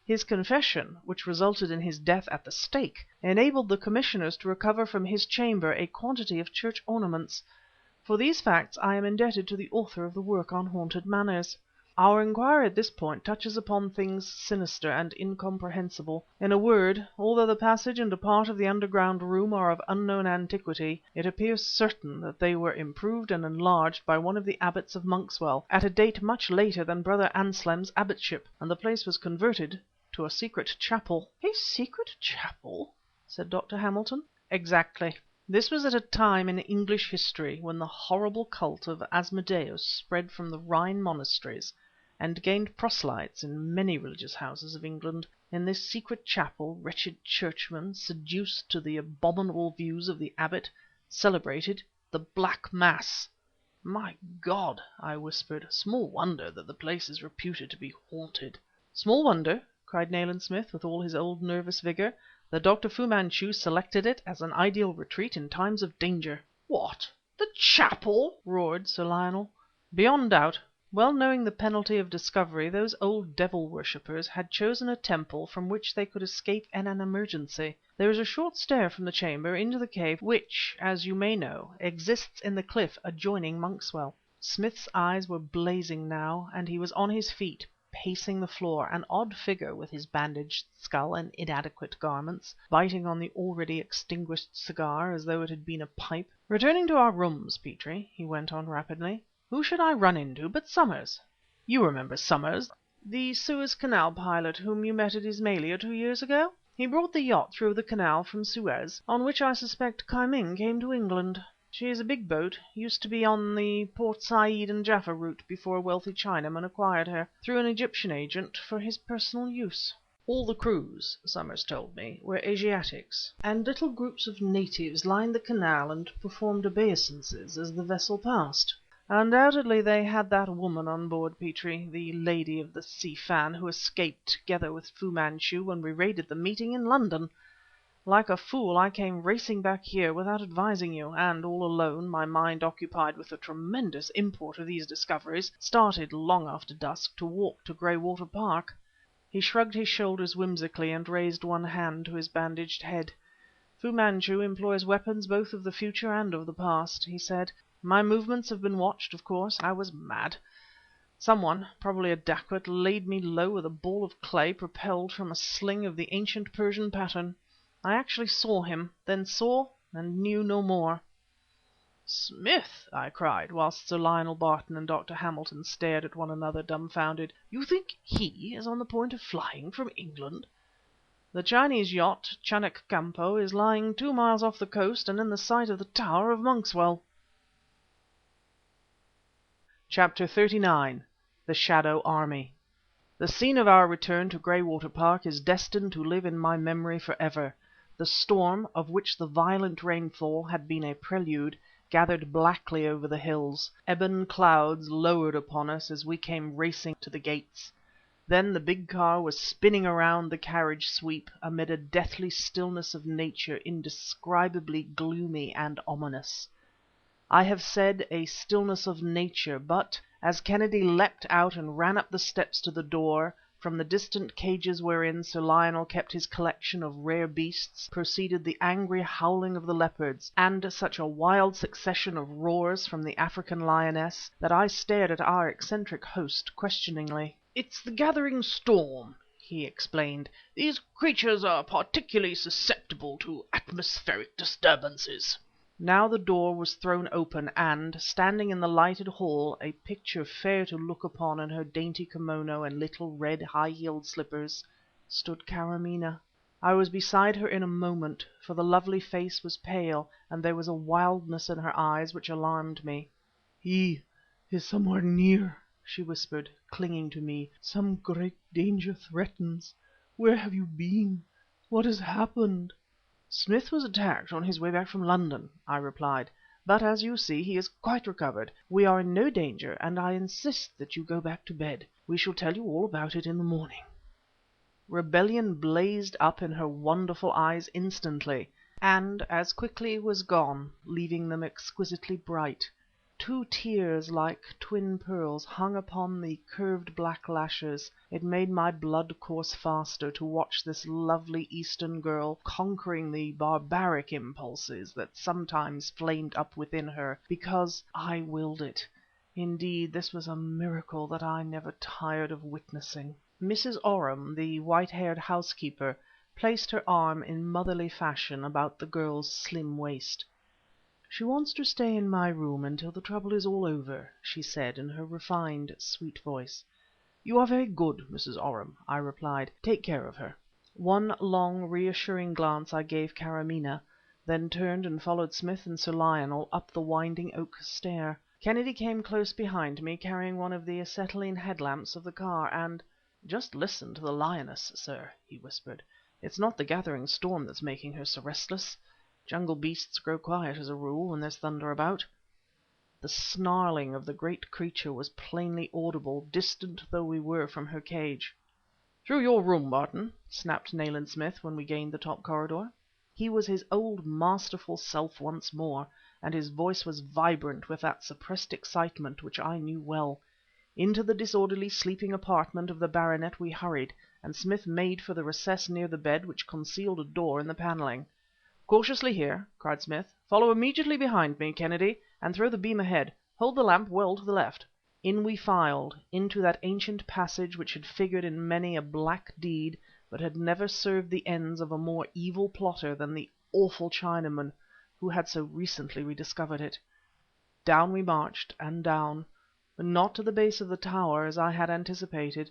His confession, which resulted in his death at the stake, enabled the commissioners to recover from his chamber a quantity of church ornaments. For these facts I am indebted to the author of the work on haunted manors. Our inquiry at this point touches upon things sinister and incomprehensible. In a word, although the passage and a part of the underground room are of unknown antiquity, it appears certain that they were improved and enlarged by one of the abbots of Monkswell, at a date much later than Brother Anselm's abbotship, and the place was converted to a secret chapel." "A secret chapel?" said Dr. Hamilton. "Exactly. This was at a time in English history when the horrible cult of Asmodeus spread from the Rhine monasteries and gained proselytes in many religious houses of England. In this secret chapel wretched churchmen, seduced to the abominable views of the abbot, celebrated the Black Mass." "My God!" I whispered. "Small wonder that the place is reputed to be haunted." "Small wonder," cried Nayland Smith, with all his old nervous vigor, "that Dr. Fu-Manchu selected it as an ideal retreat in times of danger." "What! the chapel?" roared Sir Lionel. "Beyond doubt. Well knowing the penalty of discovery, those old devil worshippers had chosen a temple from which they could escape in an emergency. There is a short stair from the chamber into the cave which, as you may know, exists in the cliff adjoining Monkswell. Smith's eyes were blazing now, and he was on his feet, pacing the floor, an odd figure with his bandaged skull and inadequate garments, biting on the already extinguished cigar as though it had been a pipe. "Returning to our rooms, Petrie," he went on rapidly, "who should I run into but Summers? You remember Summers, the Suez Canal pilot whom you met at Ismailia 2 years ago? He brought the yacht through the canal from Suez, on which I suspect Ki-Ming came to England. She is a big boat, used to be on the Port Said and Jaffa route before a wealthy Chinaman acquired her, through an Egyptian agent, for his personal use. All the crews, Summers told me, were Asiatics, and little groups of natives lined the canal and performed obeisances as the vessel passed. Undoubtedly they had that woman on board, Petrie, the lady of the Si Fan, who escaped together with Fu-Manchu when we raided the meeting in London. Like a fool I came racing back here without advising you, and all alone, my mind occupied with the tremendous import of these discoveries, started long after dusk to walk to Graywater Park." He shrugged his shoulders whimsically and raised one hand to his bandaged head. "Fu Manchu employs weapons both of the future and of the past," he said. "My movements have been watched, of course. I was mad. Someone, probably a dacoit, laid me low with a ball of clay propelled from a sling of the ancient Persian pattern. I actually saw him, then saw and knew no more." "Smith!" I cried, whilst Sir Lionel Barton and Dr. Hamilton stared at one another, dumbfounded. "You think he is on the point of flying from England?" "The Chinese yacht Chanak Kampo is lying 2 miles off the coast and in the sight of the tower of Monkswell." CHAPTER 39. The Shadow Army. The scene of our return to Graywater Park is destined to live in my memory forever. The storm, of which the violent rainfall had been a prelude, gathered blackly over the hills. Ebon clouds lowered upon us as we came racing to the gates. Then the big car was spinning around the carriage sweep, amid a deathly stillness of nature indescribably gloomy and ominous. I have said a stillness of nature, but, as Kennedy leapt out and ran up the steps to the door, from the distant cages wherein Sir Lionel kept his collection of rare beasts proceeded the angry howling of the leopards, and such a wild succession of roars from the African lioness, that I stared at our eccentric host questioningly. "It's the gathering storm," he explained. "These creatures are particularly susceptible to atmospheric disturbances." Now the door was thrown open, and, standing in the lighted hall, a picture fair to look upon in her dainty kimono and little red high-heeled slippers, stood Karamaneh. I was beside her in a moment, for the lovely face was pale, and there was a wildness in her eyes which alarmed me. "He is somewhere near," she whispered, clinging to me. "Some great danger threatens. Where have you been? What has happened?" "Smith was attacked on his way back from London," I replied, "but as you see he is quite recovered. We are in no danger, and I insist that you go back to bed. We shall tell you all about it in the morning." Rebellion blazed up in her wonderful eyes instantly, and as quickly was gone, leaving them exquisitely bright. 2 tears like twin pearls hung upon the curved black lashes. It made my blood course faster to watch this lovely Eastern girl conquering the barbaric impulses that sometimes flamed up within her, because I willed it. Indeed, this was a miracle that I never tired of witnessing. Mrs. Oram, the white-haired housekeeper, placed her arm in motherly fashion about the girl's slim waist. "She wants to stay in my room until the trouble is all over," she said in her refined, sweet voice. "You are very good, Mrs. Oram," I replied. "Take care of her." One long, reassuring glance I gave Karamaneh, then turned and followed Smith and Sir Lionel up the winding oak stair. Kennedy came close behind me, carrying one of the acetylene headlamps of the car, and "Just listen to the lioness, sir," he whispered. "It's not the gathering storm that's making her so restless. Jungle beasts grow quiet as a rule when there's thunder about." The snarling of the great creature was plainly audible, distant though we were from her cage. "Through your room, Barton," snapped Nayland Smith when we gained the top corridor. He was his old masterful self once more, and his voice was vibrant with that suppressed excitement which I knew well. Into the disorderly sleeping apartment of the baronet we hurried, and Smith made for the recess near the bed which concealed a door in the panelling. "Cautiously here," cried Smith. "Follow immediately behind me, Kennedy, and throw the beam ahead. Hold the lamp well to the left." In we filed, into that ancient passage which had figured in many a black deed, but had never served the ends of a more evil plotter than the awful Chinaman who had so recently rediscovered it. Down we marched, and down, but not to the base of the tower, as I had anticipated.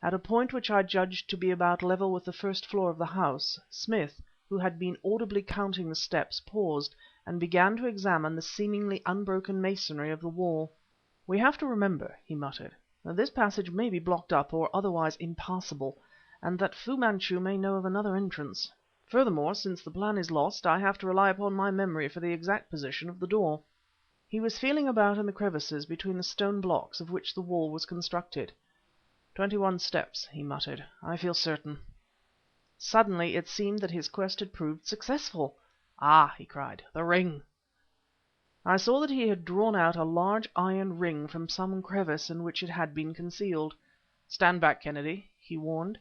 At a point which I judged to be about level with the first floor of the house, Smith, who had been audibly counting the steps, paused, and began to examine the seemingly unbroken masonry of the wall. "We have to remember," he muttered, "that this passage may be blocked up or otherwise impassable, and that Fu-Manchu may know of another entrance. Furthermore, since the plan is lost, I have to rely upon my memory for the exact position of the door." He was feeling about in the crevices between the stone blocks of which the wall was constructed. 21 steps, he muttered. "I feel certain." Suddenly it seemed that his quest had proved successful. "Ah!" he cried, "the ring!" I saw that he had drawn out a large iron ring from some crevice in which it had been concealed. "Stand back, Kennedy," he warned.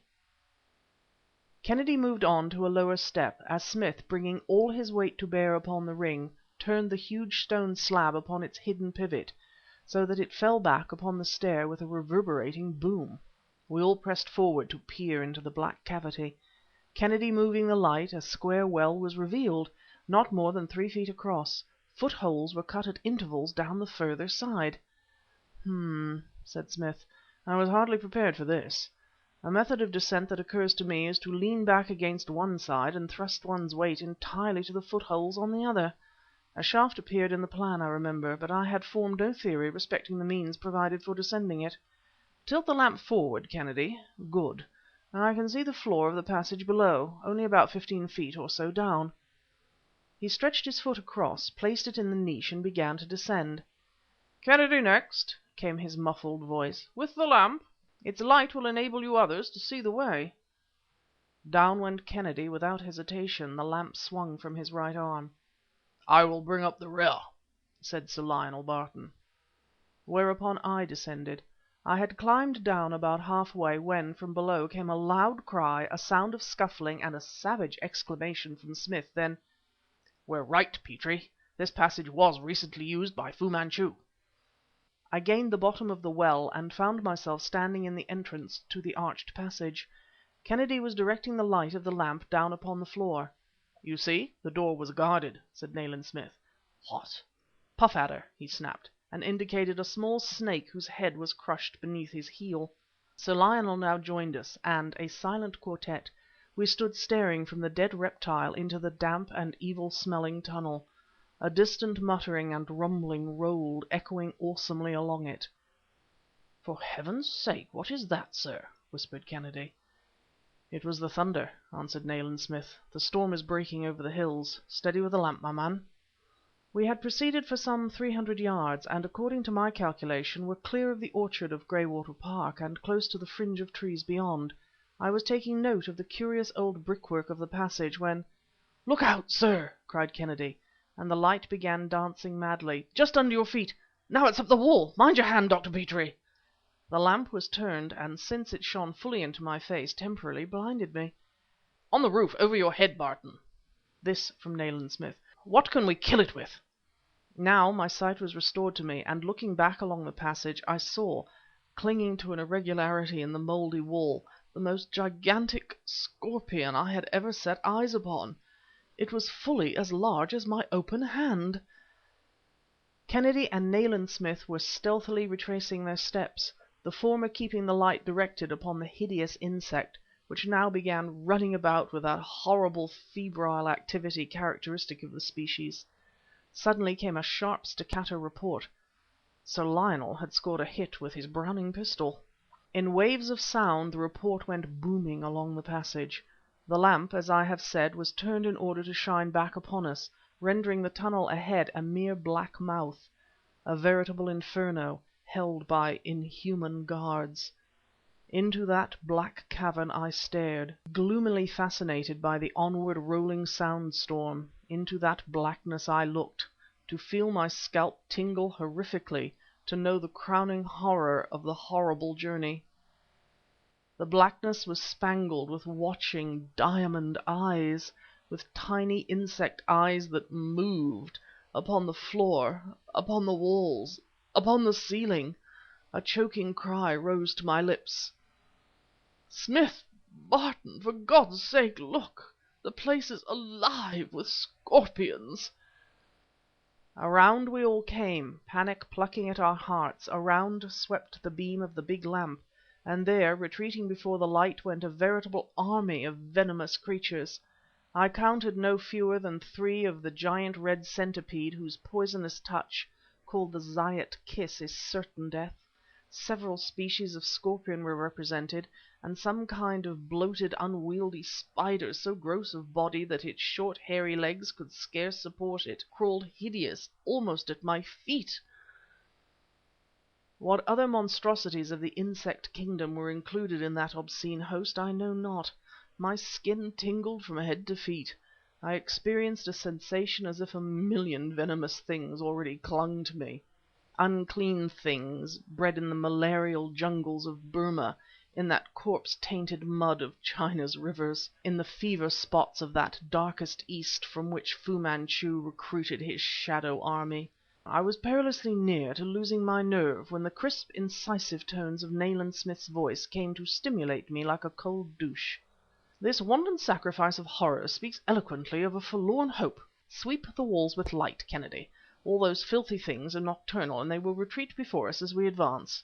Kennedy moved on to a lower step, as Smith, bringing all his weight to bear upon the ring, turned the huge stone slab upon its hidden pivot, so that it fell back upon the stair with a reverberating boom. We all pressed forward to peer into the black cavity. Kennedy moving the light, a square well was revealed, not more than 3 feet across. Footholes were cut at intervals down the further side. Said Smith. "I was hardly prepared for this. A method of descent that occurs to me is to lean back against one side and thrust one's weight entirely to the footholes on the other. A shaft appeared in the plan, I remember, but I had formed no theory respecting the means provided for descending it. Tilt the lamp forward, Kennedy. Good. I can see the floor of the passage below, only about 15 feet or so down." He stretched his foot across, placed it in the niche, and began to descend. "Kennedy next," came his muffled voice. "With the lamp. Its light will enable you others to see the way." Down went Kennedy without hesitation, the lamp swung from his right arm. "I will bring up the rear," said Sir Lionel Barton. Whereupon I descended. I had climbed down about halfway, when from below came a loud cry, a sound of scuffling, and a savage exclamation from Smith. Then "We're right, Petrie. This passage was recently used by Fu-Manchu." I gained the bottom of the well, and found myself standing in the entrance to the arched passage. Kennedy was directing the light of the lamp down upon the floor. "You see, the door was guarded," said Nayland Smith. "What?" "Puff adder," he snapped, and indicated a small snake whose head was crushed beneath his heel. Sir Lionel now joined us, and, a silent quartet, we stood staring from the dead reptile into the damp and evil-smelling tunnel. A distant muttering and rumbling rolled, echoing awesomely along it. "For Heaven's sake, what is that, sir?" whispered Kennedy. "It was the thunder," answered Nayland Smith. "The storm is breaking over the hills. Steady with the lamp, my man." We had proceeded for some 300 yards, and according to my calculation were clear of the orchard of Graywater Park, and close to the fringe of trees beyond. I was taking note of the curious old brickwork of the passage, when "Look out, sir!" cried Kennedy, and the light began dancing madly. "Just under your feet! Now it's up the wall! Mind your hand, Dr. Petrie!" The lamp was turned, and since it shone fully into my face, temporarily blinded me. "On the roof, over your head, Barton." This from Nayland Smith. "What can we kill it with?" Now my sight was restored to me, and looking back along the passage, I saw, clinging to an irregularity in the mouldy wall, the most gigantic scorpion I had ever set eyes upon. It was fully as large as my open hand. Kennedy and Nayland Smith were stealthily retracing their steps, the former keeping the light directed upon the hideous insect, which now began running about with that horrible febrile activity characteristic of the species. Suddenly came a sharp staccato report. Sir Lionel had scored a hit with his Browning pistol. In waves of sound the report went booming along the passage. The lamp, as I have said, was turned in order to shine back upon us, rendering the tunnel ahead a mere black mouth, a veritable inferno, held by inhuman guards. Into that black cavern I stared, gloomily fascinated by the onward rolling sound storm. Into that blackness I looked, to feel my scalp tingle horrifically to know the crowning horror of the horrible journey. The blackness was spangled with watching diamond eyes, with tiny insect eyes that moved, upon the floor, upon the walls, upon the ceiling. A choking cry rose to my lips. "Smith! Barton! For God's sake, look! The place is alive with scorpions!" Around we all came, panic plucking at our hearts. Around swept the beam of the big lamp, and there, retreating before the light, went a veritable army of venomous creatures. I counted no fewer than 3 of the giant red centipede whose poisonous touch, called the Zayat kiss, is certain death. Several species of scorpion were represented, and some kind of bloated, unwieldy spider, so gross of body that its short hairy legs could scarce support it, crawled hideous almost at my feet. What other monstrosities of the insect kingdom were included in that obscene host I know not. My skin tingled from head to feet. I experienced a sensation as if a million venomous things already clung to me. Unclean things, bred in the malarial jungles of Burma, in that corpse-tainted mud of China's rivers, in the fever spots of that darkest East from which Fu-Manchu recruited his shadow army. I was perilously near to losing my nerve when the crisp, incisive tones of Nayland Smith's voice came to stimulate me like a cold douche. "This wanton sacrifice of horror speaks eloquently of a forlorn hope. Sweep the walls with light, Kennedy. All those filthy things are nocturnal, and they will retreat before us as we advance."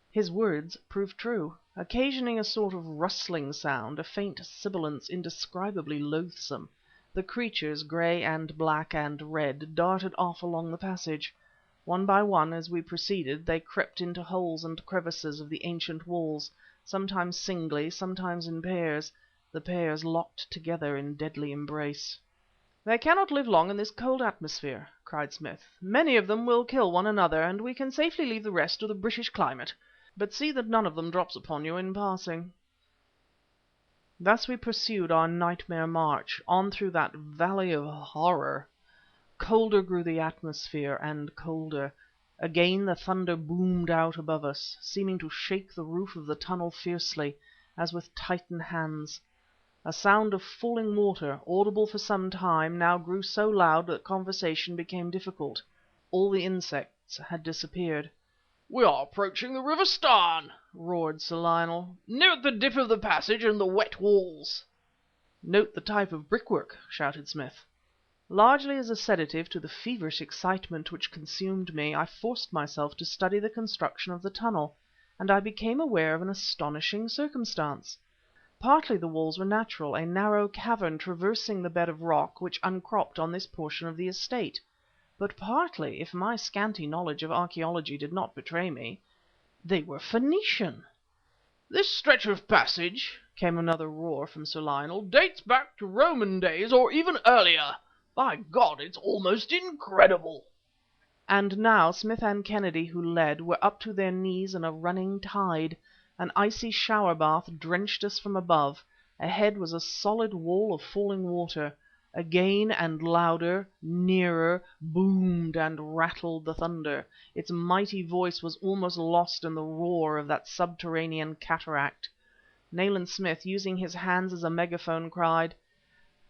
His words proved true. Occasioning a sort of rustling sound, a faint sibilance indescribably loathsome, the creatures, grey and black and red, darted off along the passage. One by one, as we proceeded, they crept into holes and crevices of the ancient walls, sometimes singly, sometimes in pairs, the pairs locked together in deadly embrace. "They cannot live long in this cold atmosphere," cried Smith. "Many of them will kill one another, and we can safely leave the rest to the British climate. But see that none of them drops upon you in passing." Thus we pursued our nightmare march, on through that valley of horror. Colder grew the atmosphere, and colder. Again the thunder boomed out above us, seeming to shake the roof of the tunnel fiercely, as with Titan hands. A sound of falling water, audible for some time, now grew so loud that conversation became difficult. All the insects had disappeared. "We are approaching the River Starn!" roared Sir Lionel. "Note the dip of the passage and the wet walls!" "Note the type of brickwork!" shouted Smith. Largely as a sedative to the feverish excitement which consumed me, I forced myself to study the construction of the tunnel, and I became aware of an astonishing circumstance. Partly the walls were natural, a narrow cavern traversing the bed of rock which uncropped on this portion of the estate. But partly, if my scanty knowledge of archaeology did not betray me, they were Phoenician. "This stretch of passage," came another roar from Sir Lionel, "dates back to Roman days, or even earlier. By God, it's almost incredible!" And now Smith and Kennedy, who led, were up to their knees in a running tide. An icy shower bath drenched us from above. Ahead was a solid wall of falling water. Again and louder, nearer, boomed and rattled the thunder. Its mighty voice was almost lost in the roar of that subterranean cataract. Nayland Smith, using his hands as a megaphone, cried: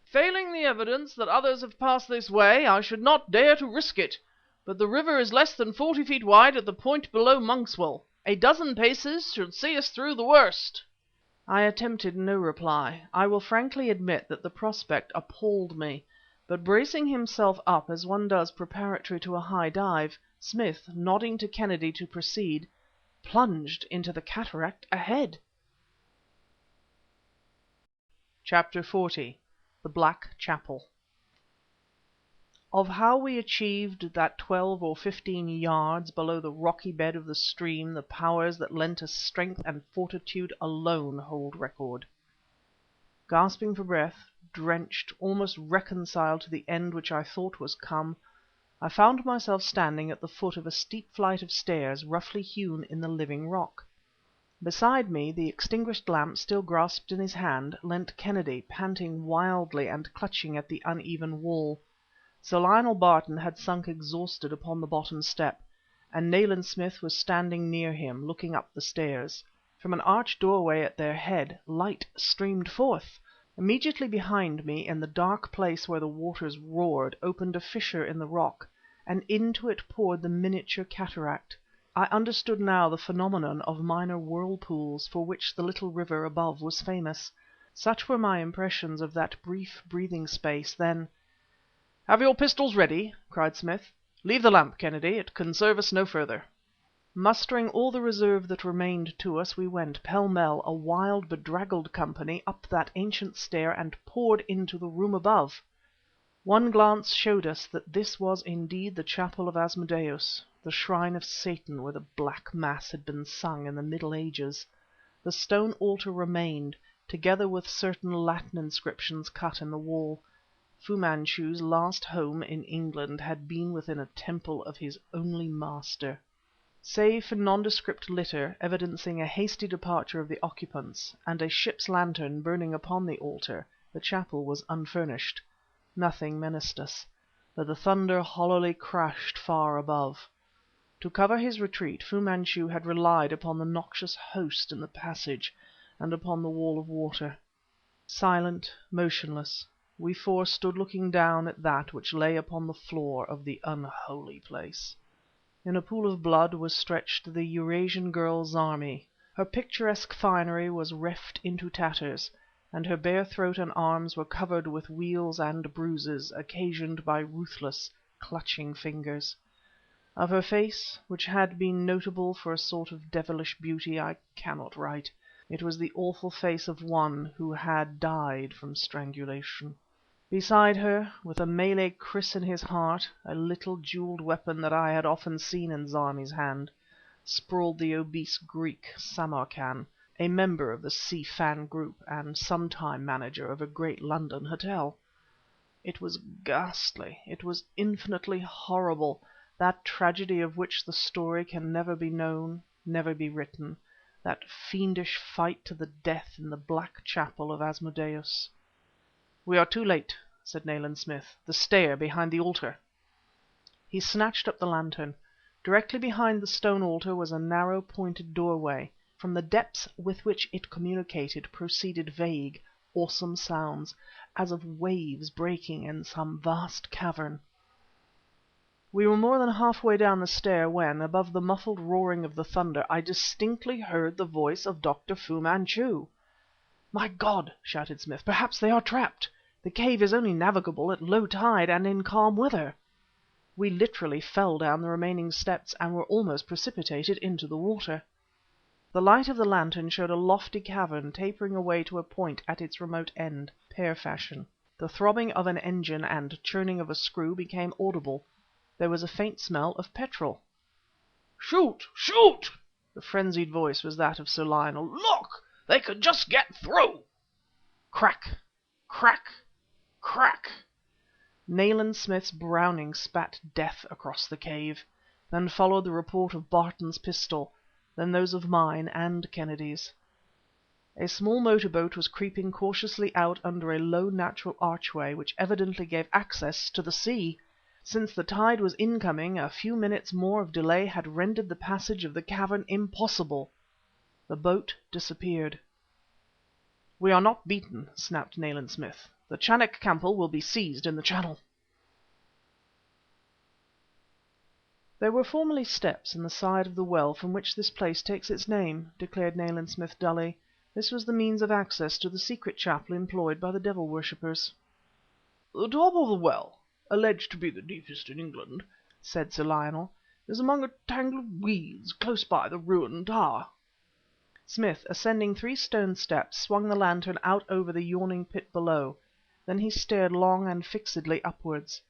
"Failing the evidence that others have passed this way, I should not dare to risk it. But the river is less than 40 feet wide at the point below Monkswell. A dozen paces should see us through the worst." I attempted no reply. I will frankly admit that the prospect appalled me, but bracing himself up as one does preparatory to a high dive, Smith, nodding to Kennedy to proceed, plunged into the cataract ahead. Chapter 40. The Black Chapel. Of how we achieved that 12 or 15 yards below the rocky bed of the stream the powers that lent us strength and fortitude alone hold record. Gasping for breath, drenched, almost reconciled to the end which I thought was come, I found myself standing at the foot of a steep flight of stairs roughly hewn in the living rock. Beside me, the extinguished lamp still grasped in his hand, leant Kennedy, panting wildly and clutching at the uneven wall. Sir Lionel Barton had sunk exhausted upon the bottom step, and Nayland Smith was standing near him, looking up the stairs. From an arched doorway at their head, light streamed forth. Immediately behind me, in the dark place where the waters roared, opened a fissure in the rock, and into it poured the miniature cataract. I understood now the phenomenon of minor whirlpools for which the little river above was famous. Such were my impressions of that brief breathing space, then— "Have your pistols ready," cried Smith. "Leave the lamp, Kennedy. It can serve us no further." Mustering all the reserve that remained to us, we went, pell-mell, a wild, bedraggled company, up that ancient stair and poured into the room above. One glance showed us that this was indeed the chapel of Asmodeus, the shrine of Satan where the Black Mass had been sung in the Middle Ages. The stone altar remained, together with certain Latin inscriptions cut in the wall. Fu-Manchu's last home in England had been within a temple of his only master. Save for nondescript litter, evidencing a hasty departure of the occupants, and a ship's lantern burning upon the altar, the chapel was unfurnished. Nothing menaced us, but the thunder hollowly crashed far above. To cover his retreat, Fu-Manchu had relied upon the noxious host in the passage and upon the wall of water. Silent, motionless, we four stood looking down at that which lay upon the floor of the unholy place. In a pool of blood was stretched the Eurasian girl Zarmi. Her picturesque finery was reft into tatters, and her bare throat and arms were covered with weals and bruises occasioned by ruthless, clutching fingers. Of her face, which had been notable for a sort of devilish beauty, I cannot write. It was the awful face of one who had died from strangulation. Beside her, with a Malay kriss in his heart, a little jeweled weapon that I had often seen in Zarmi's hand, sprawled the obese Greek Samarkan, a member of the Si Fan group and sometime manager of a great London hotel. It was ghastly, it was infinitely horrible, that tragedy of which the story can never be known, never be written, that fiendish fight to the death in the black chapel of Asmodeus. "We are too late," said Nayland Smith. "The stair behind the altar." He snatched up the lantern. Directly behind the stone altar was a narrow, pointed doorway. From the depths with which it communicated proceeded vague, awesome sounds, as of waves breaking in some vast cavern. We were more than halfway down the stair when, above the muffled roaring of the thunder, I distinctly heard the voice of Dr. Fu-Manchu. "My God!" shouted Smith. "Perhaps they are trapped! The cave is only navigable at low tide and in calm weather." We literally fell down the remaining steps, and were almost precipitated into the water. The light of the lantern showed a lofty cavern tapering away to a point at its remote end, pear fashion. The throbbing of an engine and churning of a screw became audible. There was a faint smell of petrol. "Shoot! Shoot!" The frenzied voice was that of Sir Lionel. "Look! They could just get through!" Crack! Crack! Crack! Nayland Smith's Browning spat death across the cave. Then followed the report of Barton's pistol, then those of mine and Kennedy's. A small motor boat was creeping cautiously out under a low natural archway which evidently gave access to the sea. Since the tide was incoming, a few minutes more of delay had rendered the passage of the cavern impossible. The boat disappeared. "We are not beaten," snapped Nayland Smith. "The Chanak Kample will be seized in the channel." "There were formerly steps in the side of the well from which this place takes its name," declared Nayland Smith dully. "This was the means of access to the secret chapel employed by the devil worshippers." "The top of the well, alleged to be the deepest in England," said Sir Lionel, "is among a tangle of weeds close by the ruined tower." Smith, ascending 3 stone steps, swung the lantern out over the yawning pit below. Then he stared long and fixedly upwards.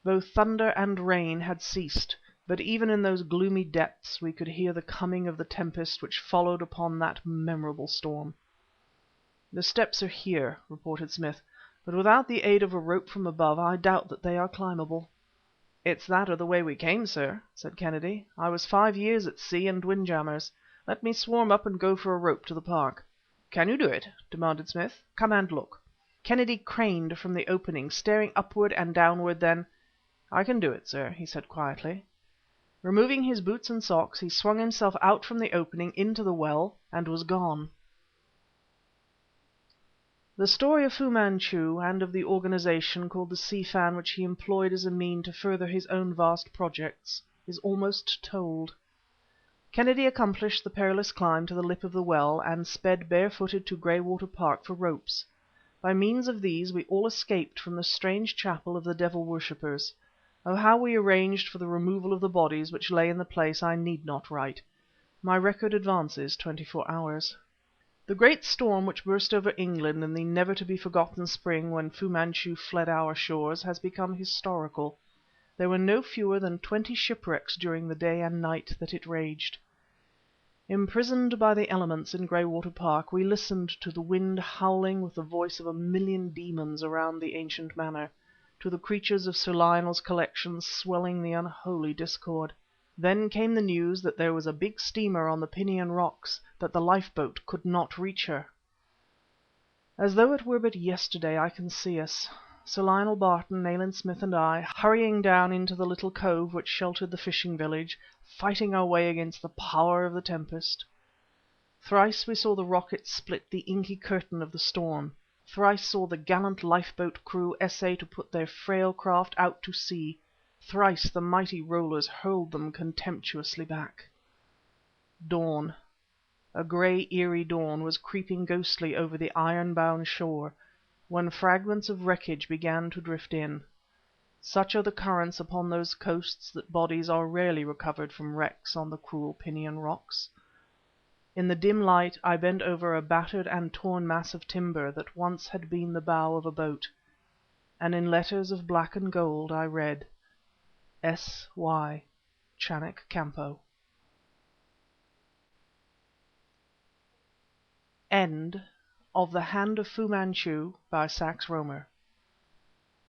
Both thunder and rain had ceased, but even in those gloomy depths we could hear the coming of the tempest which followed upon that memorable storm. "The steps are here," reported Smith, "but without the aid of a rope from above I doubt that they are climbable." "It's that or the way we came, sir," said Kennedy. "I was 5 years at sea in windjammers. Let me swarm up and go for a rope to the park." "Can you do it?" demanded Smith. "Come and look." Kennedy craned from the opening, staring upward and downward, then— "I can do it, sir," he said quietly. Removing his boots and socks, he swung himself out from the opening into the well and was gone. The story of Fu Manchu and of the organization called the Si Fan which he employed as a mean to further his own vast projects is almost told. Kennedy accomplished the perilous climb to the lip of the well, and sped barefooted to Graywater Park for ropes. By means of these we all escaped from the strange chapel of the devil worshippers. Of how we arranged for the removal of the bodies which lay in the place I need not write. My record advances 24 hours. The great storm which burst over England in the never to be forgotten spring when Fu Manchu fled our shores has become historical. There were no fewer than 20 shipwrecks during the day and night that it raged. Imprisoned by the elements in Graywater Park, we listened to the wind howling with the voice of a million demons around the ancient manor, to the creatures of Sir Lionel's collection swelling the unholy discord. Then came the news that there was a big steamer on the Pinion Rocks, that the lifeboat could not reach her. As though it were but yesterday I can see us, Sir Lionel Barton, Nayland Smith and I, hurrying down into the little cove which sheltered the fishing village, fighting our way against the power of the tempest. Thrice we saw the rocket split the inky curtain of the storm. Thrice saw the gallant lifeboat crew essay to put their frail craft out to sea. Thrice the mighty rollers hurled them contemptuously back. Dawn, a grey eerie dawn, was creeping ghostly over the iron-bound shore, when fragments of wreckage began to drift in. Such are the currents upon those coasts that bodies are rarely recovered from wrecks on the cruel Pinion Rocks. In the dim light I bent over a battered and torn mass of timber that once had been the bow of a boat, and in letters of black and gold I read: S.Y. Chanak Campo. End of The Hand of Fu Manchu by Sax Rohmer.